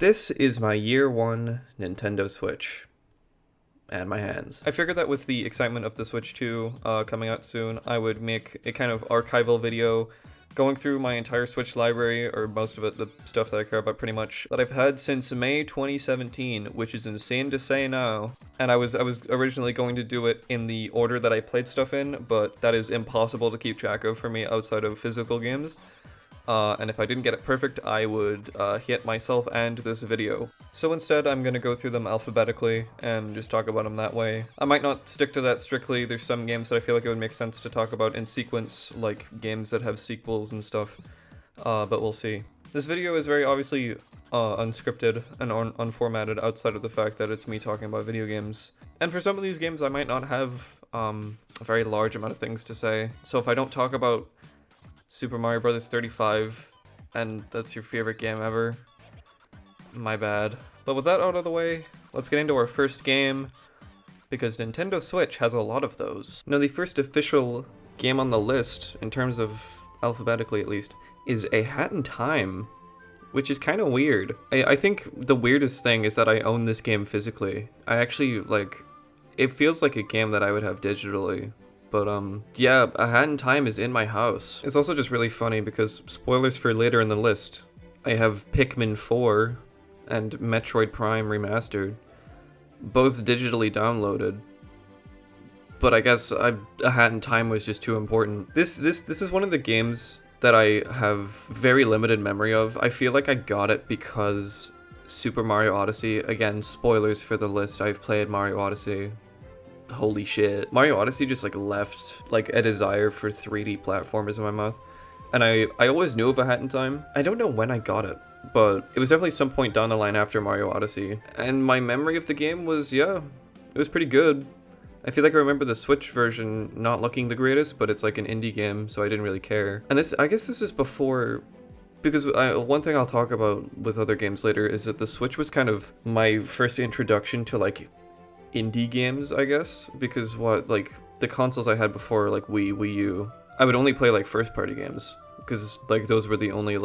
This is my year one Nintendo Switch. And my hands. I figured that with the excitement of the Switch 2 coming out soon, I would make a kind of archival video going through my entire Switch library, or most of it, the stuff that I care about pretty much, that I've had since May 2017, which is insane to say now. And I was originally going to do it in the order that I played stuff in, but that is impossible to keep track of for me outside of physical games. And if I didn't get it perfect, I would hit myself and this video. So instead, I'm going to go through them alphabetically and just talk about them that way. I might not stick to that strictly. There's some games that I feel like it would make sense to talk about in sequence, like games that have sequels and stuff, but we'll see. This video is very obviously unscripted and unformatted outside of the fact that it's me talking about video games. And for some of these games, I might not have a very large amount of things to say. So if I don't talk about Super Mario Bros. 35, and that's your favorite game ever, my bad. But with that out of the way, let's get into our first game, because Nintendo Switch has a lot of those. Now, the first official game on the list, in terms of alphabetically at least, is A Hat in Time, which is kind of weird. I think the weirdest thing is that I own this game physically. I actually, it feels like a game that I would have digitally. But, yeah, A Hat in Time is in my house. It's also just really funny because, spoilers for later in the list, I have Pikmin 4 and Metroid Prime Remastered, both digitally downloaded. But I guess A Hat in Time was just too important. This is one of the games that I have very limited memory of. I feel like I got it because Super Mario Odyssey, again, spoilers for the list, I've played Mario Odyssey. Holy shit. Mario Odyssey just left a desire for 3D platformers in my mouth. And I always knew of A Hat in Time. I don't know when I got it, but it was definitely some point down the line after Mario Odyssey. And my memory of the game was, yeah, it was pretty good. I feel like I remember the Switch version not looking the greatest, but it's like an indie game, so I didn't really care. And I guess this is before, because one thing I'll talk about with other games later is that the Switch was kind of my first introduction to indie games, I guess, because the consoles I had before, Wii U, I would only play first party games, because those were the only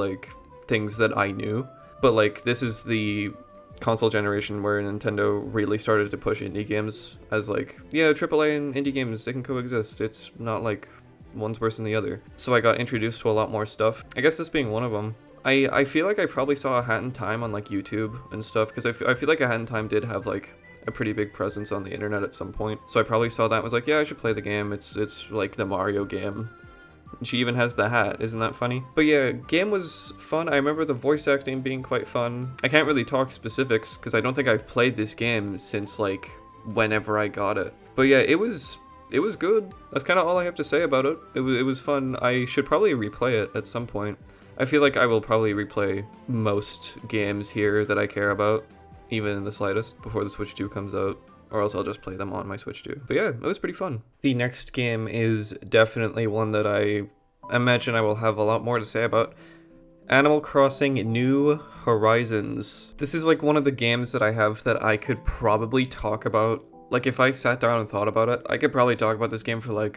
things that I knew. But this is the console generation where Nintendo really started to push indie games as yeah, AAA and indie games, they can coexist. It's not one's worse than the other. So I got introduced to a lot more stuff, I guess this being one of them. I feel like I probably saw A Hat in Time on YouTube and stuff, because I feel like A Hat in Time did have a pretty big presence on the internet at some point. So I probably saw that and was like, yeah, I should play the game. It's the Mario game. She even has the hat. Isn't that funny? But yeah, game was fun. I remember the voice acting being quite fun. I can't really talk specifics because I don't think I've played this game since whenever I got it. But yeah, it was good. That's kind of all I have to say about it. It was fun. I should probably replay it at some point. I feel like I will probably replay most games here that I care about, even in the slightest, before the Switch 2 comes out, or else I'll just play them on my Switch 2. But yeah, it was pretty fun. The next game is definitely one that I imagine I will have a lot more to say about. Animal Crossing New Horizons. This is one of the games that I have that I could probably talk about. If I sat down and thought about it, I could probably talk about this game for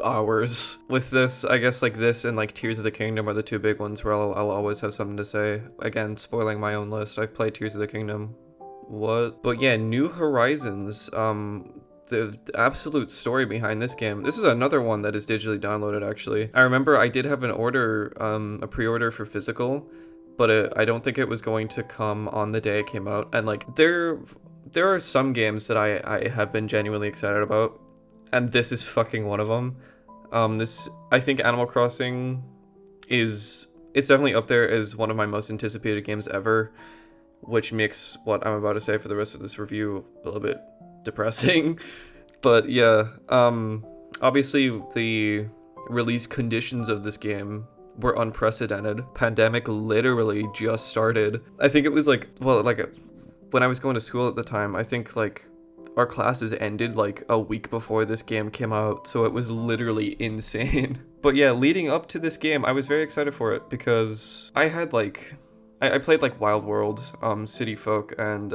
hours. With this, I guess this and Tears of the Kingdom are the two big ones where I'll always have something to say. Again, spoiling my own list. I've played Tears of the Kingdom. What? But yeah, New Horizons, the absolute story behind this game. This is another one that is digitally downloaded, actually. I remember I did have an order, a pre-order for physical, but I don't think it was going to come on the day it came out. And there are some games that I have been genuinely excited about, and this is fucking one of them. I think Animal Crossing it's definitely up there as one of my most anticipated games ever, which makes what I'm about to say for the rest of this review a little bit depressing. But yeah, obviously the release conditions of this game were unprecedented. Pandemic literally just started. I think it was when I was going to school at the time, I think our classes ended a week before this game came out, so it was literally insane. But yeah, leading up to this game, I was very excited for it because I had I played Wild World, City Folk, and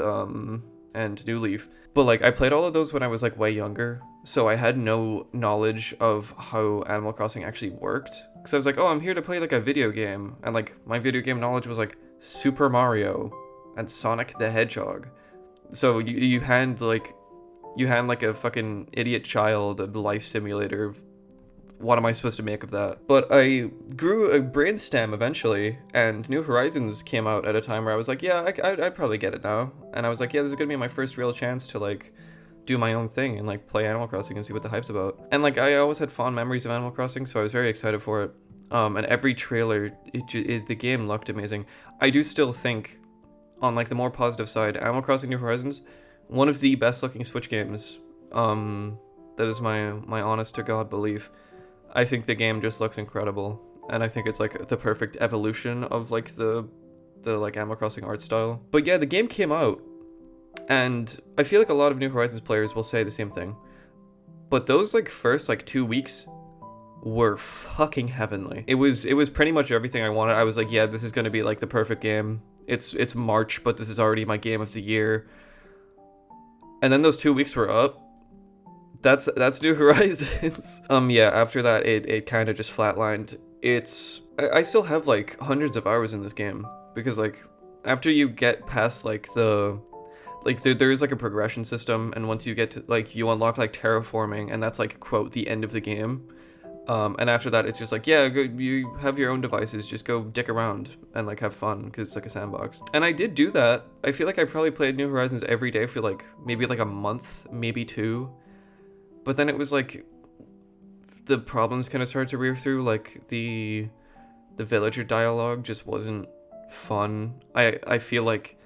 New Leaf. But I played all of those when I was way younger, so I had no knowledge of how Animal Crossing actually worked. Because I was oh, I'm here to play a video game, and my video game knowledge was Super Mario and Sonic the Hedgehog. So you hand like a fucking idiot child a life simulator. What am I supposed to make of that? But I grew a brainstem eventually, and New Horizons came out at a time where I was like, yeah, I'd probably get it now. And I was like, yeah, this is gonna be my first real chance to like do my own thing and like play Animal Crossing and see what the hype's about. And like I always had fond memories of Animal Crossing, so I was very excited for it. And every trailer, the game looked amazing. I do still think, on like the more positive side, Animal Crossing New Horizons, one of the best looking Switch games. That is my honest to God belief. I think the game just looks incredible, and I think it's like the perfect evolution of like the like Animal Crossing art style. But yeah, the game came out, and I feel like a lot of New Horizons players will say the same thing. But those like first like 2 weeks were fucking heavenly. It was pretty much everything I wanted. I was like, yeah, this is gonna be like the perfect game. It's March, but this is already my game of the year. And then those 2 weeks were up. That's New Horizons. Yeah, after that it kind of just flatlined. I still have like hundreds of hours in this game, because like after you get past like there is like a progression system, and once you get to like you unlock like terraforming, and that's like quote the end of the game. And after that it's just like, yeah, go, you have your own devices, just go dick around and like have fun, because it's like a sandbox. And I did do that. I feel like I probably played New Horizons every day for like maybe like a month, maybe 2. But then it was like the problems kind of started to rear through. Like the villager dialogue just wasn't fun. I feel like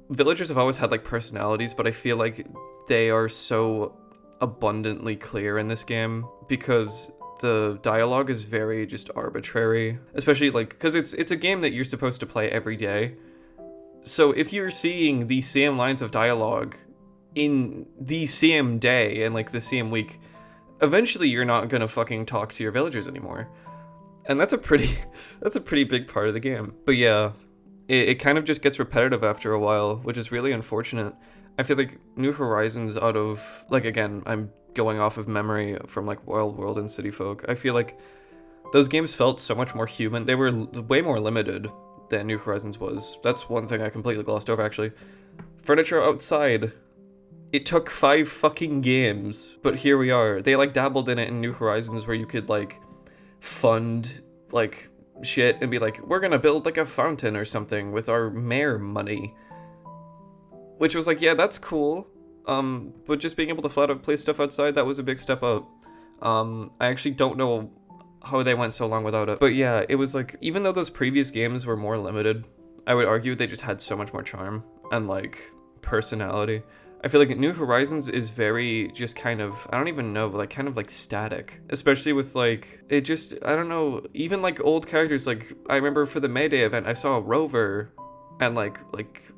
villagers have always had like personalities, but I feel like they are so abundantly clear in this game, because the dialogue is very just arbitrary, especially like because it's a game that you're supposed to play every day. So if you're seeing the same lines of dialogue in the same day and like the same week, eventually you're not gonna fucking talk to your villagers anymore, and that's a pretty big part of the game. But yeah, it kind of just gets repetitive after a while, which is really unfortunate. I feel like New Horizons, out of like, again, I'm going off of memory from like Wild World and City Folk, I feel like those games felt so much more human. They were way more limited than New Horizons was. That's one thing I completely glossed over, actually. Furniture outside. It took 5 fucking games, but here we are. They like dabbled in it in New Horizons, where you could like fund like shit and be like, we're gonna build like a fountain or something with our mayor money. Which was like, yeah, that's cool. But just being able to flat out play stuff outside, that was a big step up. I actually don't know how they went so long without it. But yeah, it was like, even though those previous games were more limited, I would argue they just had so much more charm and like personality. I feel like New Horizons is very just kind of, I don't even know, like kind of like static. Especially with like, it just, I don't know, even like old characters, like I remember for the Mayday event, I saw a rover and like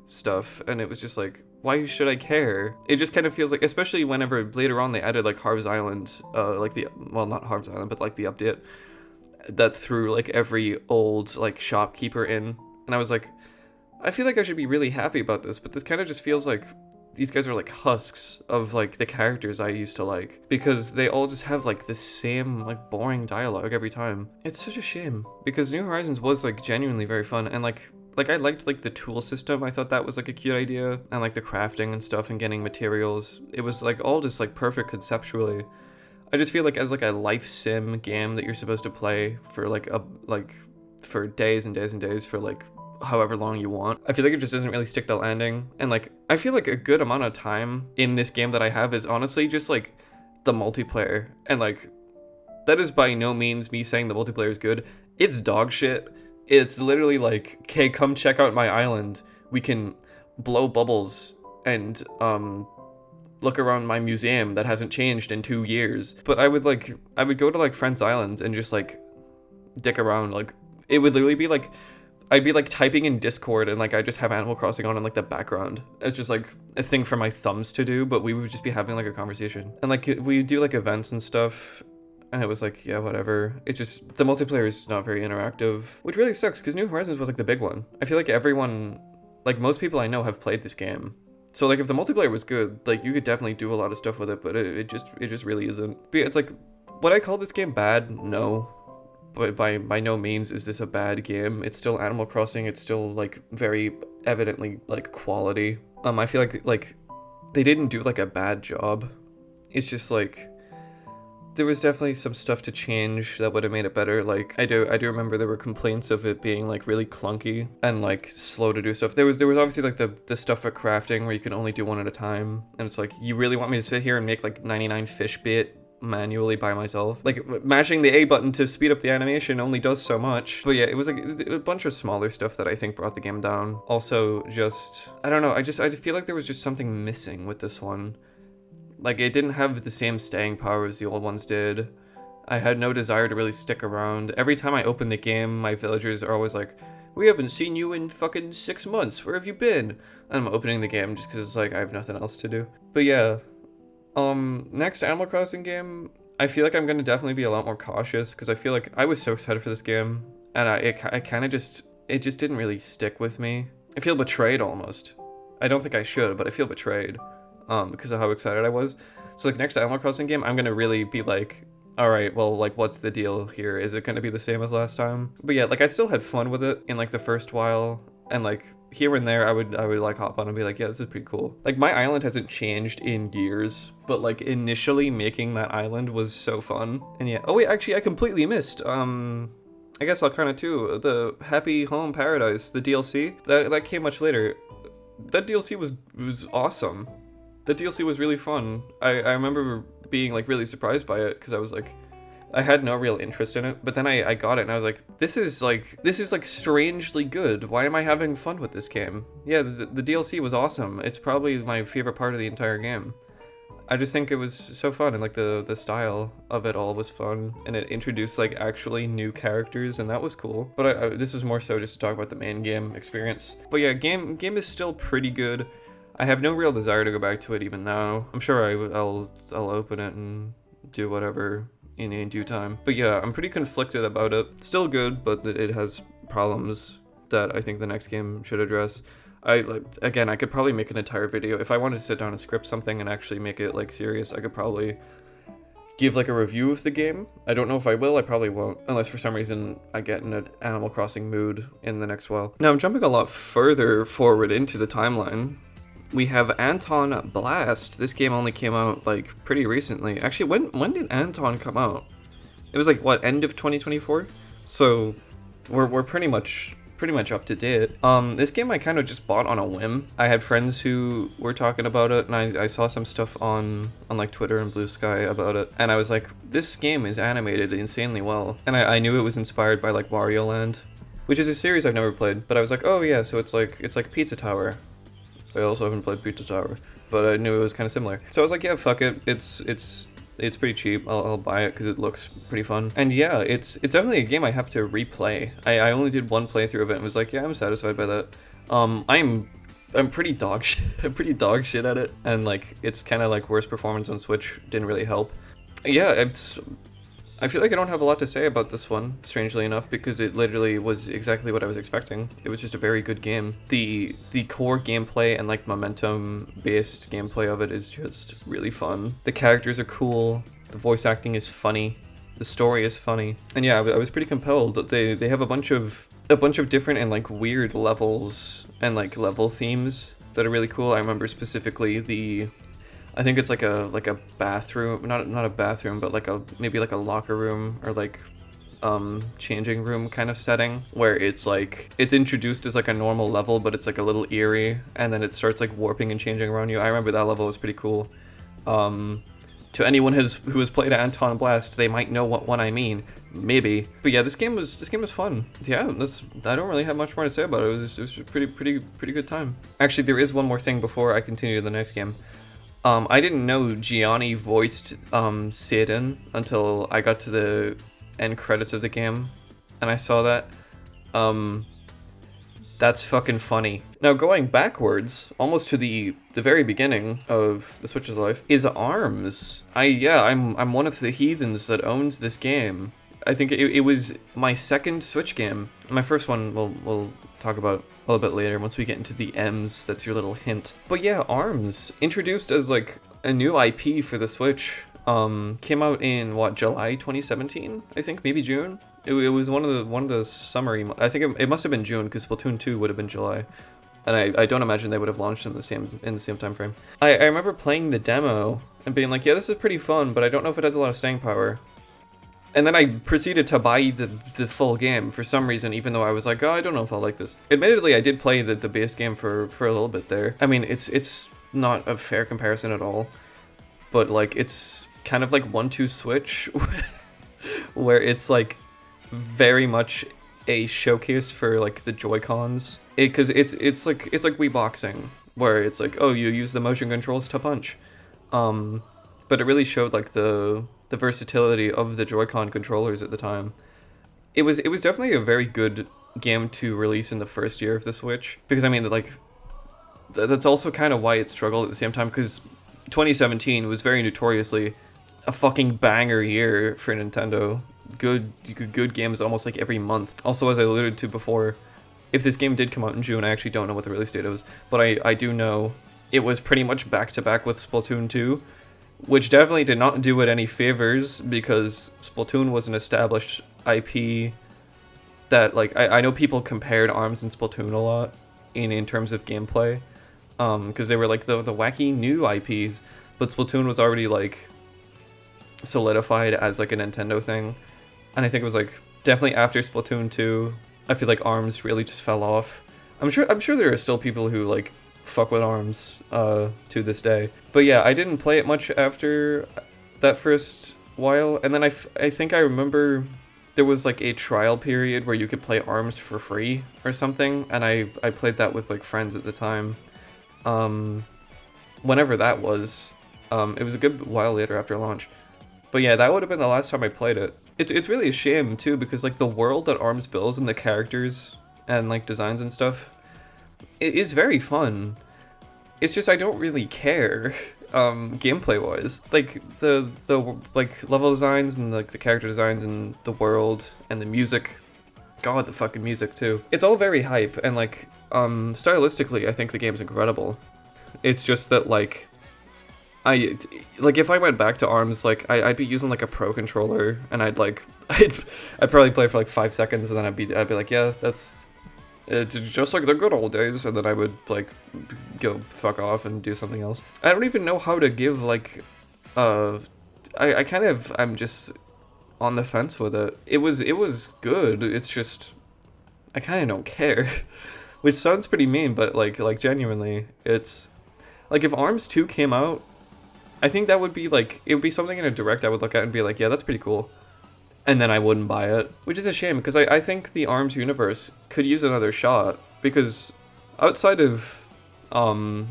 stuff, and it was just like, why should I care? It just kind of feels like, especially whenever later on they added like Harv's Island, like the, well, not Harv's Island, but like the update that threw like every old like shopkeeper in. And I was like, I feel like I should be really happy about this, but this kind of just feels like these guys are like husks of like the characters I used to like, because they all just have like the same like boring dialogue every time. It's such a shame, because New Horizons was like genuinely very fun, and like I liked like the tool system. I thought that was like a cute idea, and like the crafting and stuff and getting materials. It was like all just like perfect conceptually. I just feel like as like a life sim game that you're supposed to play for like for days and days and days for like however long you want, I feel like it just doesn't really stick the landing. And like I feel like a good amount of time in this game that I have is honestly just like the multiplayer, and like that is by no means me saying the multiplayer is good. It's dog shit. It's literally like, okay, come check out my island. We can blow bubbles and look around my museum that hasn't changed in 2 years. But I would go to like friends' islands and just like dick around. Like it would literally be like, I'd be like typing in Discord, and like I just have Animal Crossing on in like the background. It's just like a thing for my thumbs to do, but we would just be having like a conversation. And like we do like events and stuff. And it was like, yeah, whatever. It's just, the multiplayer is not very interactive, which really sucks, because New Horizons was like the big one. I feel like everyone, like most people I know have played this game. So like if the multiplayer was good, like you could definitely do a lot of stuff with it, but it just really isn't. But it's like, would I call this game bad? No. but by no means is this a bad game. It's still Animal Crossing. It's still like very evidently like quality. I feel like they didn't do like a bad job. It's just like there was definitely some stuff to change that would have made it better. Like I do remember there were complaints of it being like really clunky and like slow to do stuff. There was obviously like the stuff for crafting where you can only do one at a time, and it's like, you really want me to sit here and make like 99 fish bait manually by myself? Like mashing the A button to speed up the animation only does so much. But yeah, it was like a bunch of smaller stuff that I think brought the game down. Also, just I don't know, I feel like there was just something missing with this one. Like, it didn't have the same staying power as the old ones did. I had no desire to really stick around. Every time I open the game, my villagers are always like, we haven't seen you in fucking 6 months. Where have you been? And I'm opening the game just because it's like I have nothing else to do. But yeah, next Animal Crossing game, I feel like I'm going to definitely be a lot more cautious because I feel like I was so excited for this game, and I kind of just, it just didn't really stick with me. I feel betrayed almost. I don't think I should, but I feel betrayed. Because of how excited I was. So like next Animal Crossing game, I'm gonna really be like, all right, well, like what's the deal here? Is it gonna be the same as last time? But yeah, like I still had fun with it in like the first while, and like here and there I would like hop on and be like, yeah, this is pretty cool. Like my island hasn't changed in years, but like initially making that island was so fun. And yeah, oh wait, actually I completely missed, I guess I'll kind of too, the Happy Home Paradise, the DLC, that came much later. That DLC was awesome. The DLC was really fun. I remember being like really surprised by it because I was like, I had no real interest in it, but then I got it and I was like, this is like strangely good. Why am I having fun with this game? Yeah, the DLC was awesome. It's probably my favorite part of the entire game. I just think it was so fun, and like the style of it all was fun, and it introduced like actually new characters, and that was cool. But this was more so just to talk about the main game experience. But yeah, game is still pretty good. I have no real desire to go back to it even now. I'm sure I'll open it and do whatever in due time. But yeah, I'm pretty conflicted about it. Still good, but it has problems that I think the next game should address. Again, I could probably make an entire video. If I wanted to sit down and script something and actually make it like serious, I could probably give like a review of the game. I don't know if I will, I probably won't, unless for some reason I get in an Animal Crossing mood in the next while. Now I'm jumping a lot further forward into the timeline. We have ANTONBLAST. This game only came out like pretty recently. Actually, when did Anton come out? It was like what, end of 2024? So we're pretty much up to date. This game I kind of just bought on a whim. I had friends who were talking about it, and I saw some stuff on like Twitter and Blue Sky about it, and I was like, this game is animated insanely well. And I knew it was inspired by like Wario Land, which is a series I've never played, but I was like, oh yeah, so it's like Pizza Tower. I also haven't played Pizza Tower, but I knew it was kind of similar. So I was like, yeah, fuck it. It's pretty cheap. I'll buy it because it looks pretty fun. And yeah, it's definitely a game I have to replay. I only did one playthrough of it and was like, yeah, I'm satisfied by that. I'm pretty dog shit. I'm pretty dog shit at it, and like it's kind of like worst performance on Switch didn't really help. Yeah, I feel like I don't have a lot to say about this one, strangely enough, because it literally was exactly what I was expecting. It was just a very good game. The core gameplay and like momentum-based gameplay of it is just really fun. The characters are cool, the voice acting is funny, the story is funny. And yeah, I was pretty compelled. They have a bunch of different and like weird levels and like level themes that are really cool. I remember specifically I think it's like a bathroom, not a bathroom, but like maybe like a locker room or like changing room kind of setting, where it's introduced as like a normal level, but it's like a little eerie, and then it starts like warping and changing around you. I remember that level was pretty cool. To anyone who has played ANTONBLAST, they might know what one I mean, maybe. But yeah, this game was fun. Yeah, I don't really have much more to say about it. It was a pretty good time. Actually, there is one more thing before I continue to the next game. I didn't know Gianni voiced Satan until I got to the end credits of the game, and I saw that. That's fucking funny. Now, going backwards, almost to the very beginning of the Switch's life, is ARMS. I'm one of the heathens that owns this game. I think it was my second Switch game. My first one we'll talk about a little bit later once we get into the M's. That's your little hint. But yeah, ARMS, introduced as like a new IP for the Switch, came out in what, July 2017? I think, maybe June. It was one of the summery. I think it must have been June because Splatoon 2 would have been July, and I don't imagine they would have launched in the same time frame. I remember playing the demo and being like, yeah, this is pretty fun, but I don't know if it has a lot of staying power. And then I proceeded to buy the full game for some reason, even though I was like, oh, I don't know if I'll like this. Admittedly, I did play the base game for a little bit there. I mean, it's not a fair comparison at all, but like it's kind of like 1-2 Switch, where it's like very much a showcase for like the Joy-Cons. Because it's like Wii boxing, where it's like, oh, you use the motion controls to punch. But it really showed like the versatility of the Joy-Con controllers at the time. It was definitely a very good game to release in the first year of the Switch, because I mean, like, that's also kind of why it struggled at the same time, because 2017 was very notoriously a fucking banger year for Nintendo. Good games almost like every month. Also, as I alluded to before, if this game did come out in June, I actually don't know what the release date was, but I do know it was pretty much back-to-back with Splatoon 2, which definitely did not do it any favors, because Splatoon was an established IP that, like, I know people compared ARMS and Splatoon a lot in terms of gameplay, because they were like the wacky new IPs, but Splatoon was already like solidified as like a Nintendo thing. And I think it was like definitely after Splatoon 2, I feel like ARMS really just fell off. I'm sure there are still people who like fuck with ARMS to this day. But yeah, I didn't play it much after that first while, and then I think I remember there was like a trial period where you could play ARMS for free or something, and I played that with like friends at the time. Whenever that was, it was a good while later after launch. But yeah, that would have been the last time I played it. It's really a shame too, because like the world that ARMS builds and the characters and like designs and stuff, it is very fun. It's just I don't really care, gameplay wise. Like the like level designs and like the character designs and the world and the music. God, the fucking music too. It's all very hype, and like stylistically I think the game's incredible. It's just that like if I went back to ARMS, like I'd be using like a pro controller, and I'd probably play for like 5 seconds, and then I'd be like, yeah, that's just like the good old days, and then I would like go fuck off and do something else. I don't even know how to give like I'm just on the fence with it. It was good. It's just I kind of don't care, which sounds pretty mean, but like genuinely, it's like if ARMS 2 came out, I think that would be like, it would be something in a direct I would look at and be like, yeah, that's pretty cool. And then I wouldn't buy it, which is a shame, because I think the ARMS universe could use another shot, because outside of Min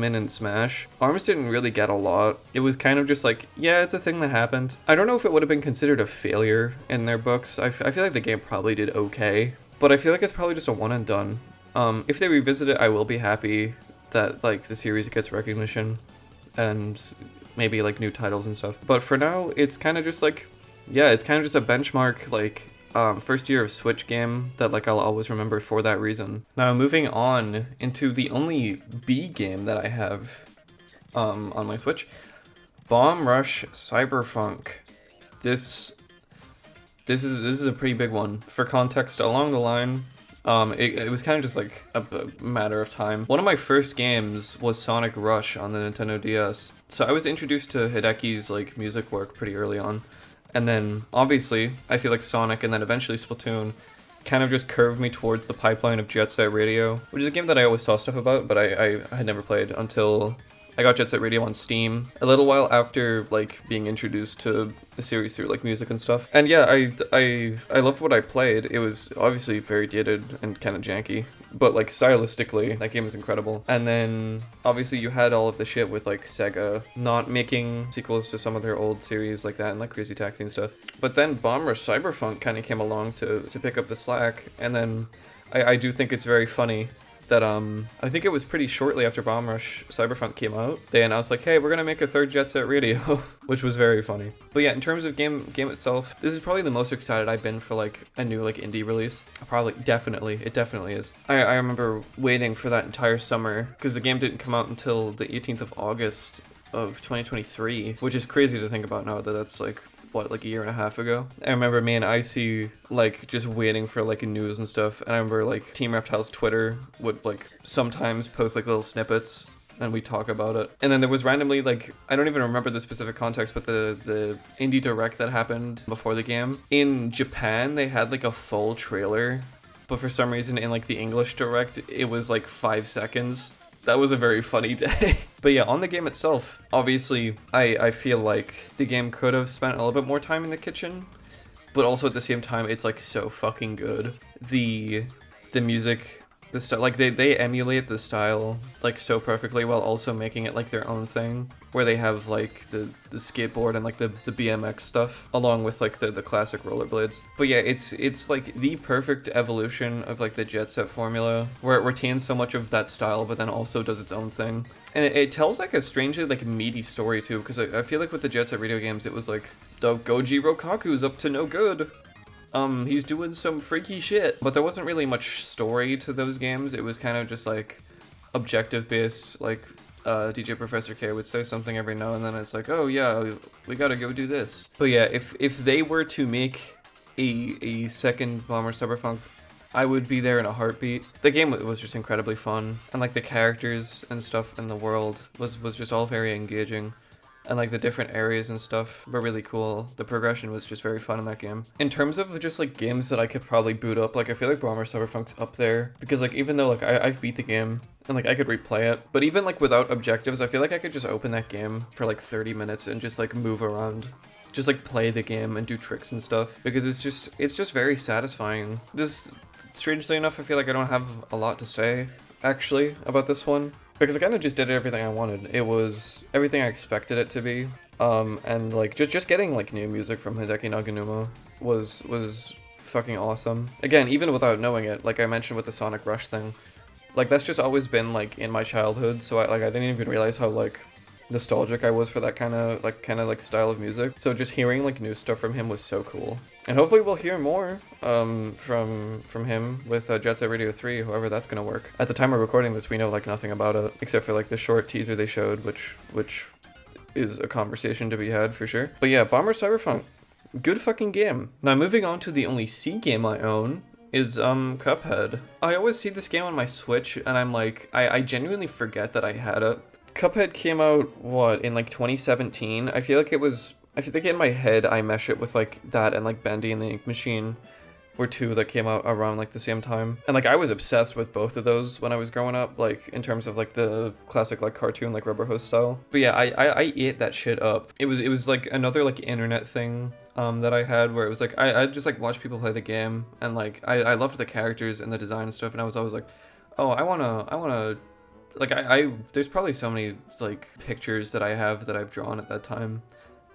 Min and Smash, ARMS didn't really get a lot. It was kind of just like, yeah, it's a thing that happened. I don't know if it would have been considered a failure in their books. I feel like the game probably did okay, but I feel like it's probably just a one and done. If they revisit it, I will be happy that like the series gets recognition and maybe like new titles and stuff. But for now, it's kind of just like, yeah, it's kind of just a benchmark like first year of Switch game that like I'll always remember for that reason. Now moving on into the only B game that I have on my Switch, Bomb Rush Cyberfunk. This is a pretty big one. For context, along the line, it was kind of just like a matter of time. One of my first games was Sonic Rush on the Nintendo DS. So I was introduced to Hideki's like music work pretty early on. And then obviously I feel like Sonic and then eventually Splatoon kind of just curved me towards the pipeline of Jet Set Radio, which is a game that I always saw stuff about, but I had never played until I got Jet Set Radio on Steam a little while after like being introduced to the series through like music and stuff. And yeah, I loved what I played. It was obviously very dated and kind of janky, but like stylistically, that game was incredible. And then obviously you had all of the shit with like Sega not making sequels to some of their old series like that and like Crazy Taxi and stuff. But then Bomb Rush Cyberfunk kind of came along to pick up the slack. And then I do think it's very funny that I think it was pretty shortly after Bomb Rush Cyberfunk came out, they announced like, hey, we're gonna make a third Jet Set Radio, which was very funny. But yeah, in terms of game itself, this is probably the most excited I've been for like a new like indie release. It definitely is. I remember waiting for that entire summer, because the game didn't come out until the 18th of August of 2023, which is crazy to think about now that that's like what, like a year and a half ago. I remember me and Icy like just waiting for like news and stuff, and I remember like Team Reptile's Twitter would like sometimes post like little snippets and we talk about it. And then there was randomly, like, I don't even remember the specific context, but the indie direct that happened before the game. In Japan, they had like a full trailer, but for some reason in like the English direct, it was like 5 seconds. That was a very funny day. But yeah, on the game itself, obviously, I feel like the game could have spent a little bit more time in the kitchen, but also at the same time, it's like so fucking good. The music, the style, like they emulate the style like so perfectly while also making it like their own thing, where they have like the skateboard and like the BMX stuff along with like the classic rollerblades. But yeah, it's like the perfect evolution of like the Jet Set formula, where it retains so much of that style but then also does its own thing. And it tells like a strangely like meaty story too, because I feel like with the Jet Set radio games it was like, the Goji Rokaku's up to no good. He's doing some freaky shit. But there wasn't really much story to those games. It was kind of just like objective based, like DJ Professor K would say something every now and then. It's like, oh yeah, we gotta go do this. But yeah, if they were to make a second Bomber Cyberfunk, I would be there in a heartbeat. The game was just incredibly fun, and like the characters and stuff in the world was just all very engaging. And like the different areas and stuff were really cool. The progression was just very fun in that game. In terms of just like games that I could probably boot up, like I feel like Bomber Cyberfunk's up there, because like even though like I've beat the game and like I could replay it, but even like without objectives, I feel like I could just open that game for like 30 minutes and just like move around, just like play the game and do tricks and stuff, because it's just very satisfying. This, strangely enough, I feel like I don't have a lot to say actually about this one, because I kind of just did everything I wanted. It was everything I expected it to be. And like just getting like new music from Hideki Naganuma was fucking awesome. Again, even without knowing it, like I mentioned with the Sonic Rush thing, like that's just always been like in my childhood, so I didn't even realize how like nostalgic I was for that kind of style of music. So just hearing like new stuff from him was so cool. And hopefully we'll hear more from him with Jet Set Radio 3, however that's gonna work. At the time of recording this, we know like nothing about it, except for like the short teaser they showed, which is a conversation to be had for sure. But yeah, Bomber Cyberfunk, good fucking game. Now moving on to the only C game I own is Cuphead. I always see this game on my Switch and I'm like, I genuinely forget that I had it. Cuphead came out, what, in like 2017? I feel like in my head I mesh it with like that and like Bendy and the Ink Machine were two that came out around like the same time. And like I was obsessed with both of those when I was growing up, like in terms of like the classic like cartoon like Rubber Hose style. But yeah, I ate that shit up. It was like another like internet thing that I had, where it was like I just like watch people play the game, and like I loved the characters and the design and stuff, and I was always like, oh, I wanna like there's probably so many like pictures that I have that I've drawn at that time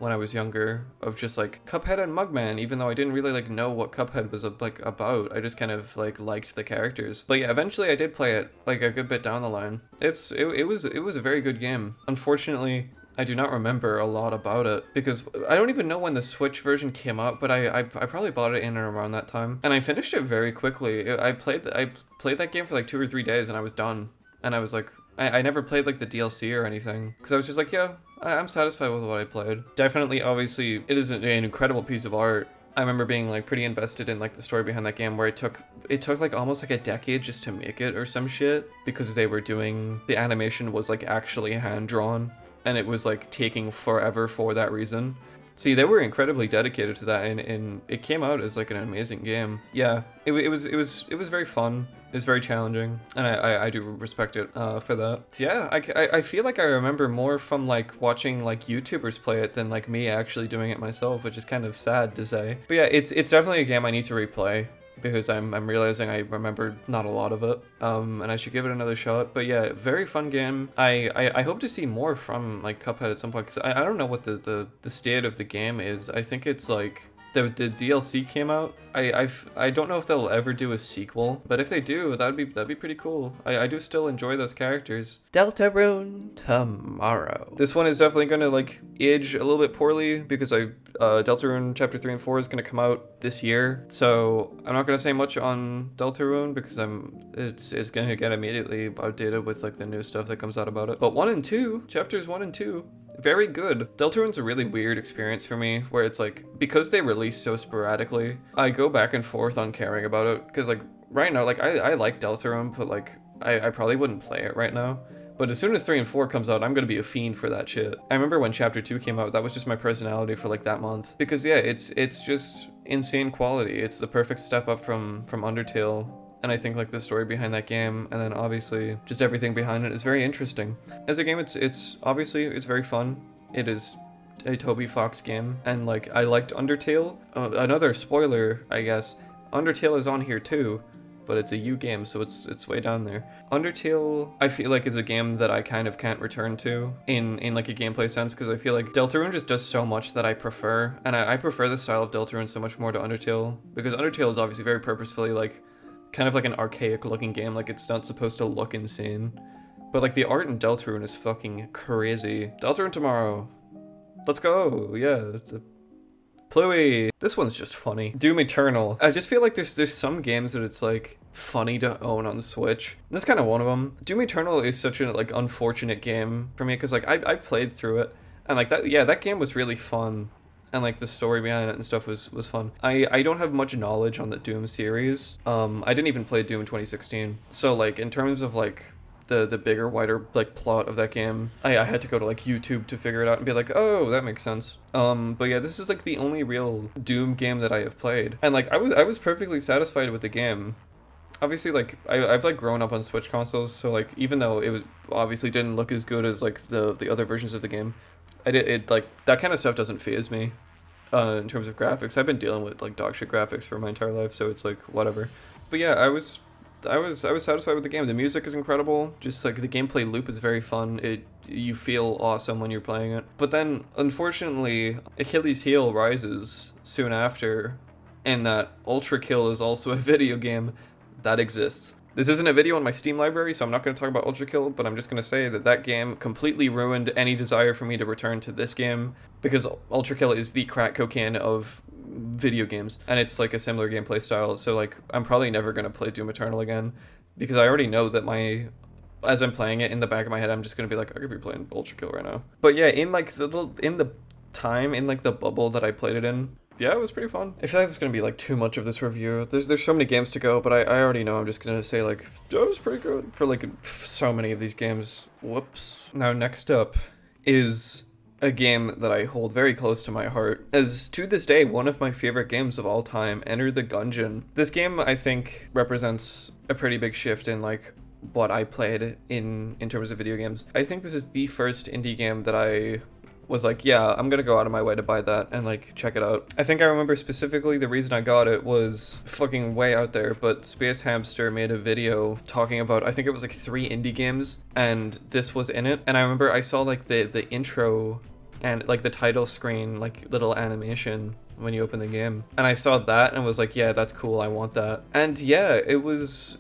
when I was younger of just like Cuphead and Mugman, even though I didn't really like know what Cuphead was like about. I just kind of like liked the characters. But yeah, eventually I did play it like a good bit down the line. It was a very good game. Unfortunately, I do not remember a lot about it, because I don't even know when the Switch version came out, but I probably bought it in and around that time, and I finished it very quickly. I played that game for like 2 or 3 days and I was done. And I was like, I never played like the DLC or anything, because I was just like, yeah, I'm satisfied with what I played. Definitely, obviously, it is an incredible piece of art. I remember being like pretty invested in like the story behind that game, where it took like almost like a decade just to make it or some shit, because they were doing, the animation was like actually hand drawn, and it was like taking forever for that reason. See, they were incredibly dedicated to that, and it came out as like an amazing game. Yeah, it was very fun. It was very challenging, and I do respect it for that. So yeah, I feel like I remember more from like watching like YouTubers play it than like me actually doing it myself, which is kind of sad to say. But yeah, it's definitely a game I need to replay, because I'm realizing I remembered not a lot of it, and I should give it another shot. But yeah, very fun game. I hope to see more from like Cuphead at some point, because I don't know what the state of the game is. I think it's like the DLC came out. I don't know if they'll ever do a sequel, but if they do, that'd be pretty cool. I do still enjoy those characters. Deltarune tomorrow. This one is definitely gonna like age a little bit poorly, because Deltarune Chapter 3 and 4 is going to come out this year, so I'm not going to say much on Deltarune because it's going to get immediately outdated with like the new stuff that comes out about it. But 1 and 2, Chapters 1 and 2, very good. Deltarune's a really weird experience for me, where it's like, because they release so sporadically, I go back and forth on caring about it, because like, right now, like, I like Deltarune, but like, I probably wouldn't play it right now. But as soon as 3 and 4 comes out, I'm gonna be a fiend for that shit. I remember when Chapter 2 came out, that was just my personality for like that month. Because yeah, it's just insane quality. It's the perfect step up from Undertale. And I think like the story behind that game, and then obviously just everything behind it is very interesting. As a game, it's obviously, it's very fun. It is a Toby Fox game, and like, I liked Undertale. Another spoiler, I guess, Undertale is on here too, but it's a U game, so it's way down there. Undertale, I feel like, is a game that I kind of can't return to in like a gameplay sense, because I feel like Deltarune just does so much that I prefer, and I prefer the style of Deltarune so much more to Undertale, because Undertale is obviously very purposefully like, kind of like an archaic looking game, like it's not supposed to look insane. But like the art in Deltarune is fucking crazy. Deltarune tomorrow. Let's go, yeah, it's a Pluie. This one's just funny. Doom Eternal. I just feel like there's some games that it's like funny to own on Switch. This is kind of one of them. Doom Eternal is such a like unfortunate game for me, because like I played through it, and like that game was really fun, and like the story behind it and stuff was fun. I don't have much knowledge on the Doom series. I didn't even play Doom in 2016, so like in terms of like the bigger, wider like plot of that game, I had to go to like YouTube to figure it out and be like, oh, that makes sense. But yeah, this is like the only real Doom game that I have played, and like I was perfectly satisfied with the game. Obviously, like I've like grown up on Switch consoles, so like even though it obviously didn't look as good as like the other versions of the game, it like that kind of stuff doesn't faze me. In terms of graphics, I've been dealing with like dog shit graphics for my entire life, so it's like whatever. But yeah, I was satisfied with the game. The music is incredible. Just like the gameplay loop is very fun. You feel awesome when you're playing it. But then, unfortunately, Achilles' heel rises soon after, and that Ultra Kill is also a video game that exists. This isn't a video on my Steam library, so I'm not going to talk about Ultra Kill, but I'm just going to say that game completely ruined any desire for me to return to this game, because Ultra Kill is the crack cocaine of video games, and it's like a similar gameplay style, so like I'm probably never going to play Doom Eternal again, because I already know that as I'm playing it, in the back of my head, I'm just going to be like, I could be playing Ultra Kill right now. But yeah, in like the bubble that I played it in, yeah, it was pretty fun. I feel like it's going to be like too much of this review. There's so many games to go, but I already know I'm just going to say like, that was pretty good for like so many of these games. Whoops. Now next up is a game that I hold very close to my heart, as to this day one of my favorite games of all time, Enter the Gungeon. This game, I think, represents a pretty big shift in like what I played in terms of video games. I think this is the first indie game that I was like, yeah, I'm gonna go out of my way to buy that and like check it out. I think I remember specifically the reason I got it was fucking way out there, but Space Hamster made a video talking about, I think it was like 3 indie games, and this was in it. And I remember I saw like the intro and like the title screen, like little animation when you open the game, and I saw that and was like, yeah, that's cool, I want that. And yeah, it was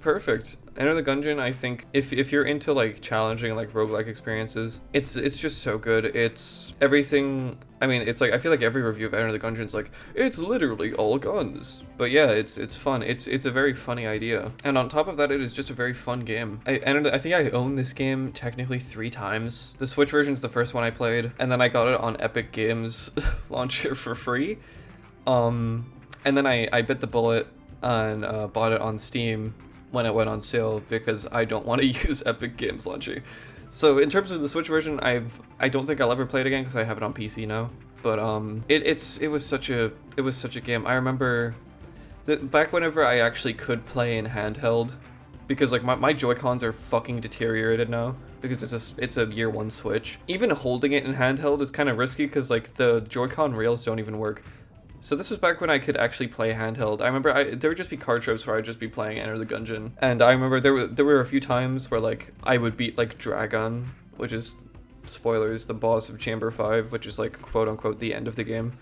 perfect. Enter the Gungeon, I think, if you're into like challenging like roguelike experiences, it's just so good. It's everything. I mean, it's like, I feel like every review of Enter the Gungeon's like, it's literally all guns. But yeah, it's fun. It's a very funny idea, and on top of that, it is just a very fun game. I think I own this game technically 3 times. The Switch version's the first one I played, and then I got it on Epic Games launcher for free. And then I bit the bullet and bought it on Steam when it went on sale, because I don't want to use Epic Games Launcher. So in terms of the Switch version, I don't think I'll ever play it again because I have it on PC now. But it was such a game. I remember that back whenever I actually could play in handheld, because like my Joy-Cons are fucking deteriorated now because it's a year 1 Switch. Even holding it in handheld is kind of risky because like the Joy-Con rails don't even work. So this was back when I could actually play handheld. I remember there would just be card trips where I'd just be playing Enter the Gungeon. And I remember there were a few times where like I would beat like Dragon, which is, spoilers, the boss of Chamber 5, which is like quote unquote the end of the game.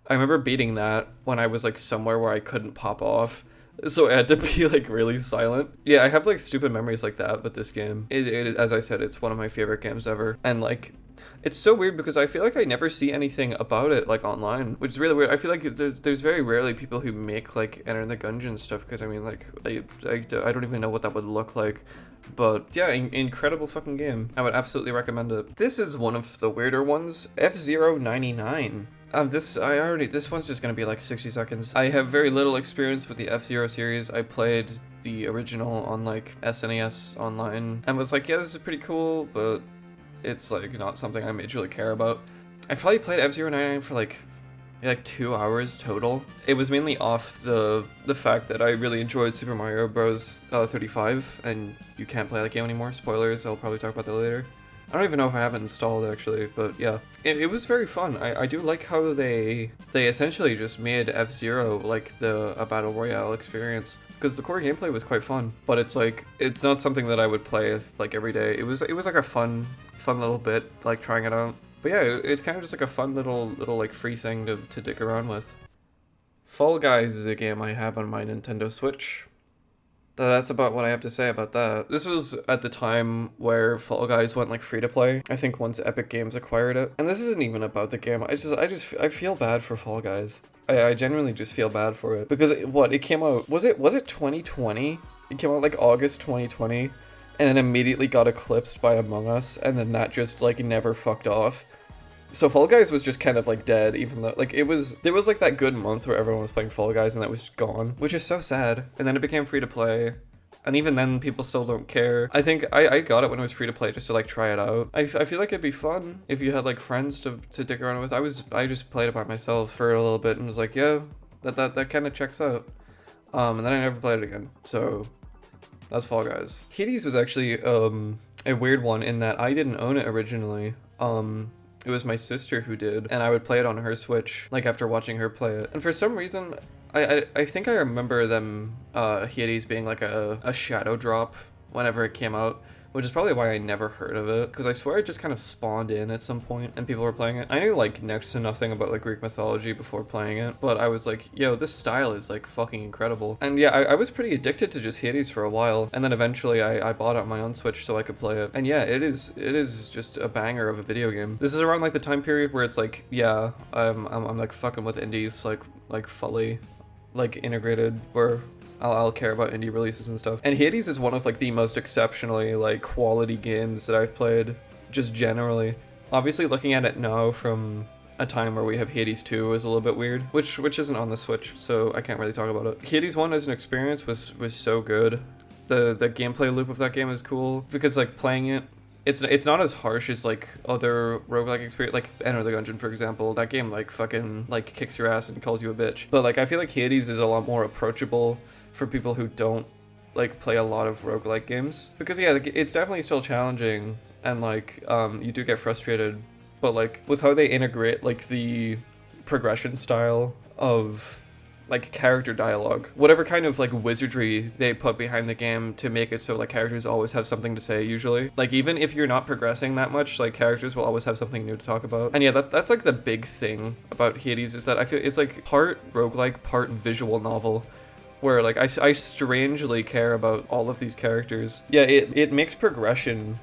I remember beating that when I was like somewhere where I couldn't pop off, so I had to be like really silent. Yeah, I have like stupid memories like that with this game. It as I said, it's one of my favorite games ever. And like It's so weird because I feel like I never see anything about it like online, which is really weird. I feel like there's very rarely people who make like Enter the Gungeon stuff, because I mean, like, I don't even know what that would look like. But yeah, incredible fucking game. I would absolutely recommend it. This is one of the weirder ones. F-Zero 99. This one's just gonna be like 60 seconds. I have very little experience with the F-Zero series. I played the original on like SNES online and was like, yeah, this is pretty cool, but it's like not something I majorly care about. I probably played F-Zero 99 for like 2 hours total. It was mainly off the fact that I really enjoyed Super Mario Bros. 35, and you can't play that game anymore. Spoilers, I'll probably talk about that later. I don't even know if I have it installed actually, but yeah. It was very fun. I do like how they essentially just made F-Zero like a battle royale experience, because the core gameplay was quite fun, but it's like, it's not something that I would play like every day. It was like a fun little bit, like trying it out. But yeah, it's kind of just like a fun little like free thing to dick around with. Fall Guys is a game I have on my Nintendo Switch. That's about what I have to say about that. This was at the time where Fall Guys went like free to play. I think once Epic Games acquired it. And this isn't even about the game. I feel bad for Fall Guys. I genuinely just feel bad for it, because it came out, was it 2020? It came out like August 2020, and then immediately got eclipsed by Among Us, and then that just like never fucked off. So Fall Guys was just kind of like dead, even though like there was like that good month where everyone was playing Fall Guys and that was just gone, which is so sad. And then it became free to play, and even then people still don't care. I think I got it when it was free to play just to like try it out. I feel like it'd be fun if you had like friends to dick around with. I just played it by myself for a little bit and was like, yeah, that kind of checks out. And then I never played it again. So that's Fall Guys. Hades was actually a weird one in that I didn't own it originally. It was my sister who did, and I would play it on her Switch, like after watching her play it. And for some reason, I think I remember them, Hades being like a shadow drop whenever it came out, which is probably why I never heard of it, because I swear it just kind of spawned in at some point and people were playing it. I knew like next to nothing about like Greek mythology before playing it, but I was like, yo, this style is like fucking incredible. And yeah, I was pretty addicted to just Hades for a while, and then eventually I bought it on my own Switch so I could play it. And yeah, it is just a banger of a video game. This is around like the time period where it's like, yeah, I'm like fucking with indies like fully like integrated, where I'll care about indie releases and stuff. And Hades is one of like the most exceptionally like quality games that I've played, just generally. Obviously looking at it now from a time where we have Hades 2 is a little bit weird, which isn't on the Switch, so I can't really talk about it. Hades 1 as an experience was so good. The gameplay loop of that game is cool, because like playing it, it's not as harsh as like other roguelike experience, like Enter the Gungeon, for example. That game like fucking like kicks your ass and calls you a bitch. But like I feel like Hades is a lot more approachable for people who don't like play a lot of roguelike games, because yeah, it's definitely still challenging, and like you do get frustrated, but like with how they integrate like the progression style of like character dialogue, whatever kind of like wizardry they put behind the game to make it so like characters always have something to say usually. Like even if you're not progressing that much, like characters will always have something new to talk about. And yeah, that's like the big thing about Hades, is that I feel it's like part roguelike, part visual novel, where like I strangely care about all of these characters. Yeah, it makes progression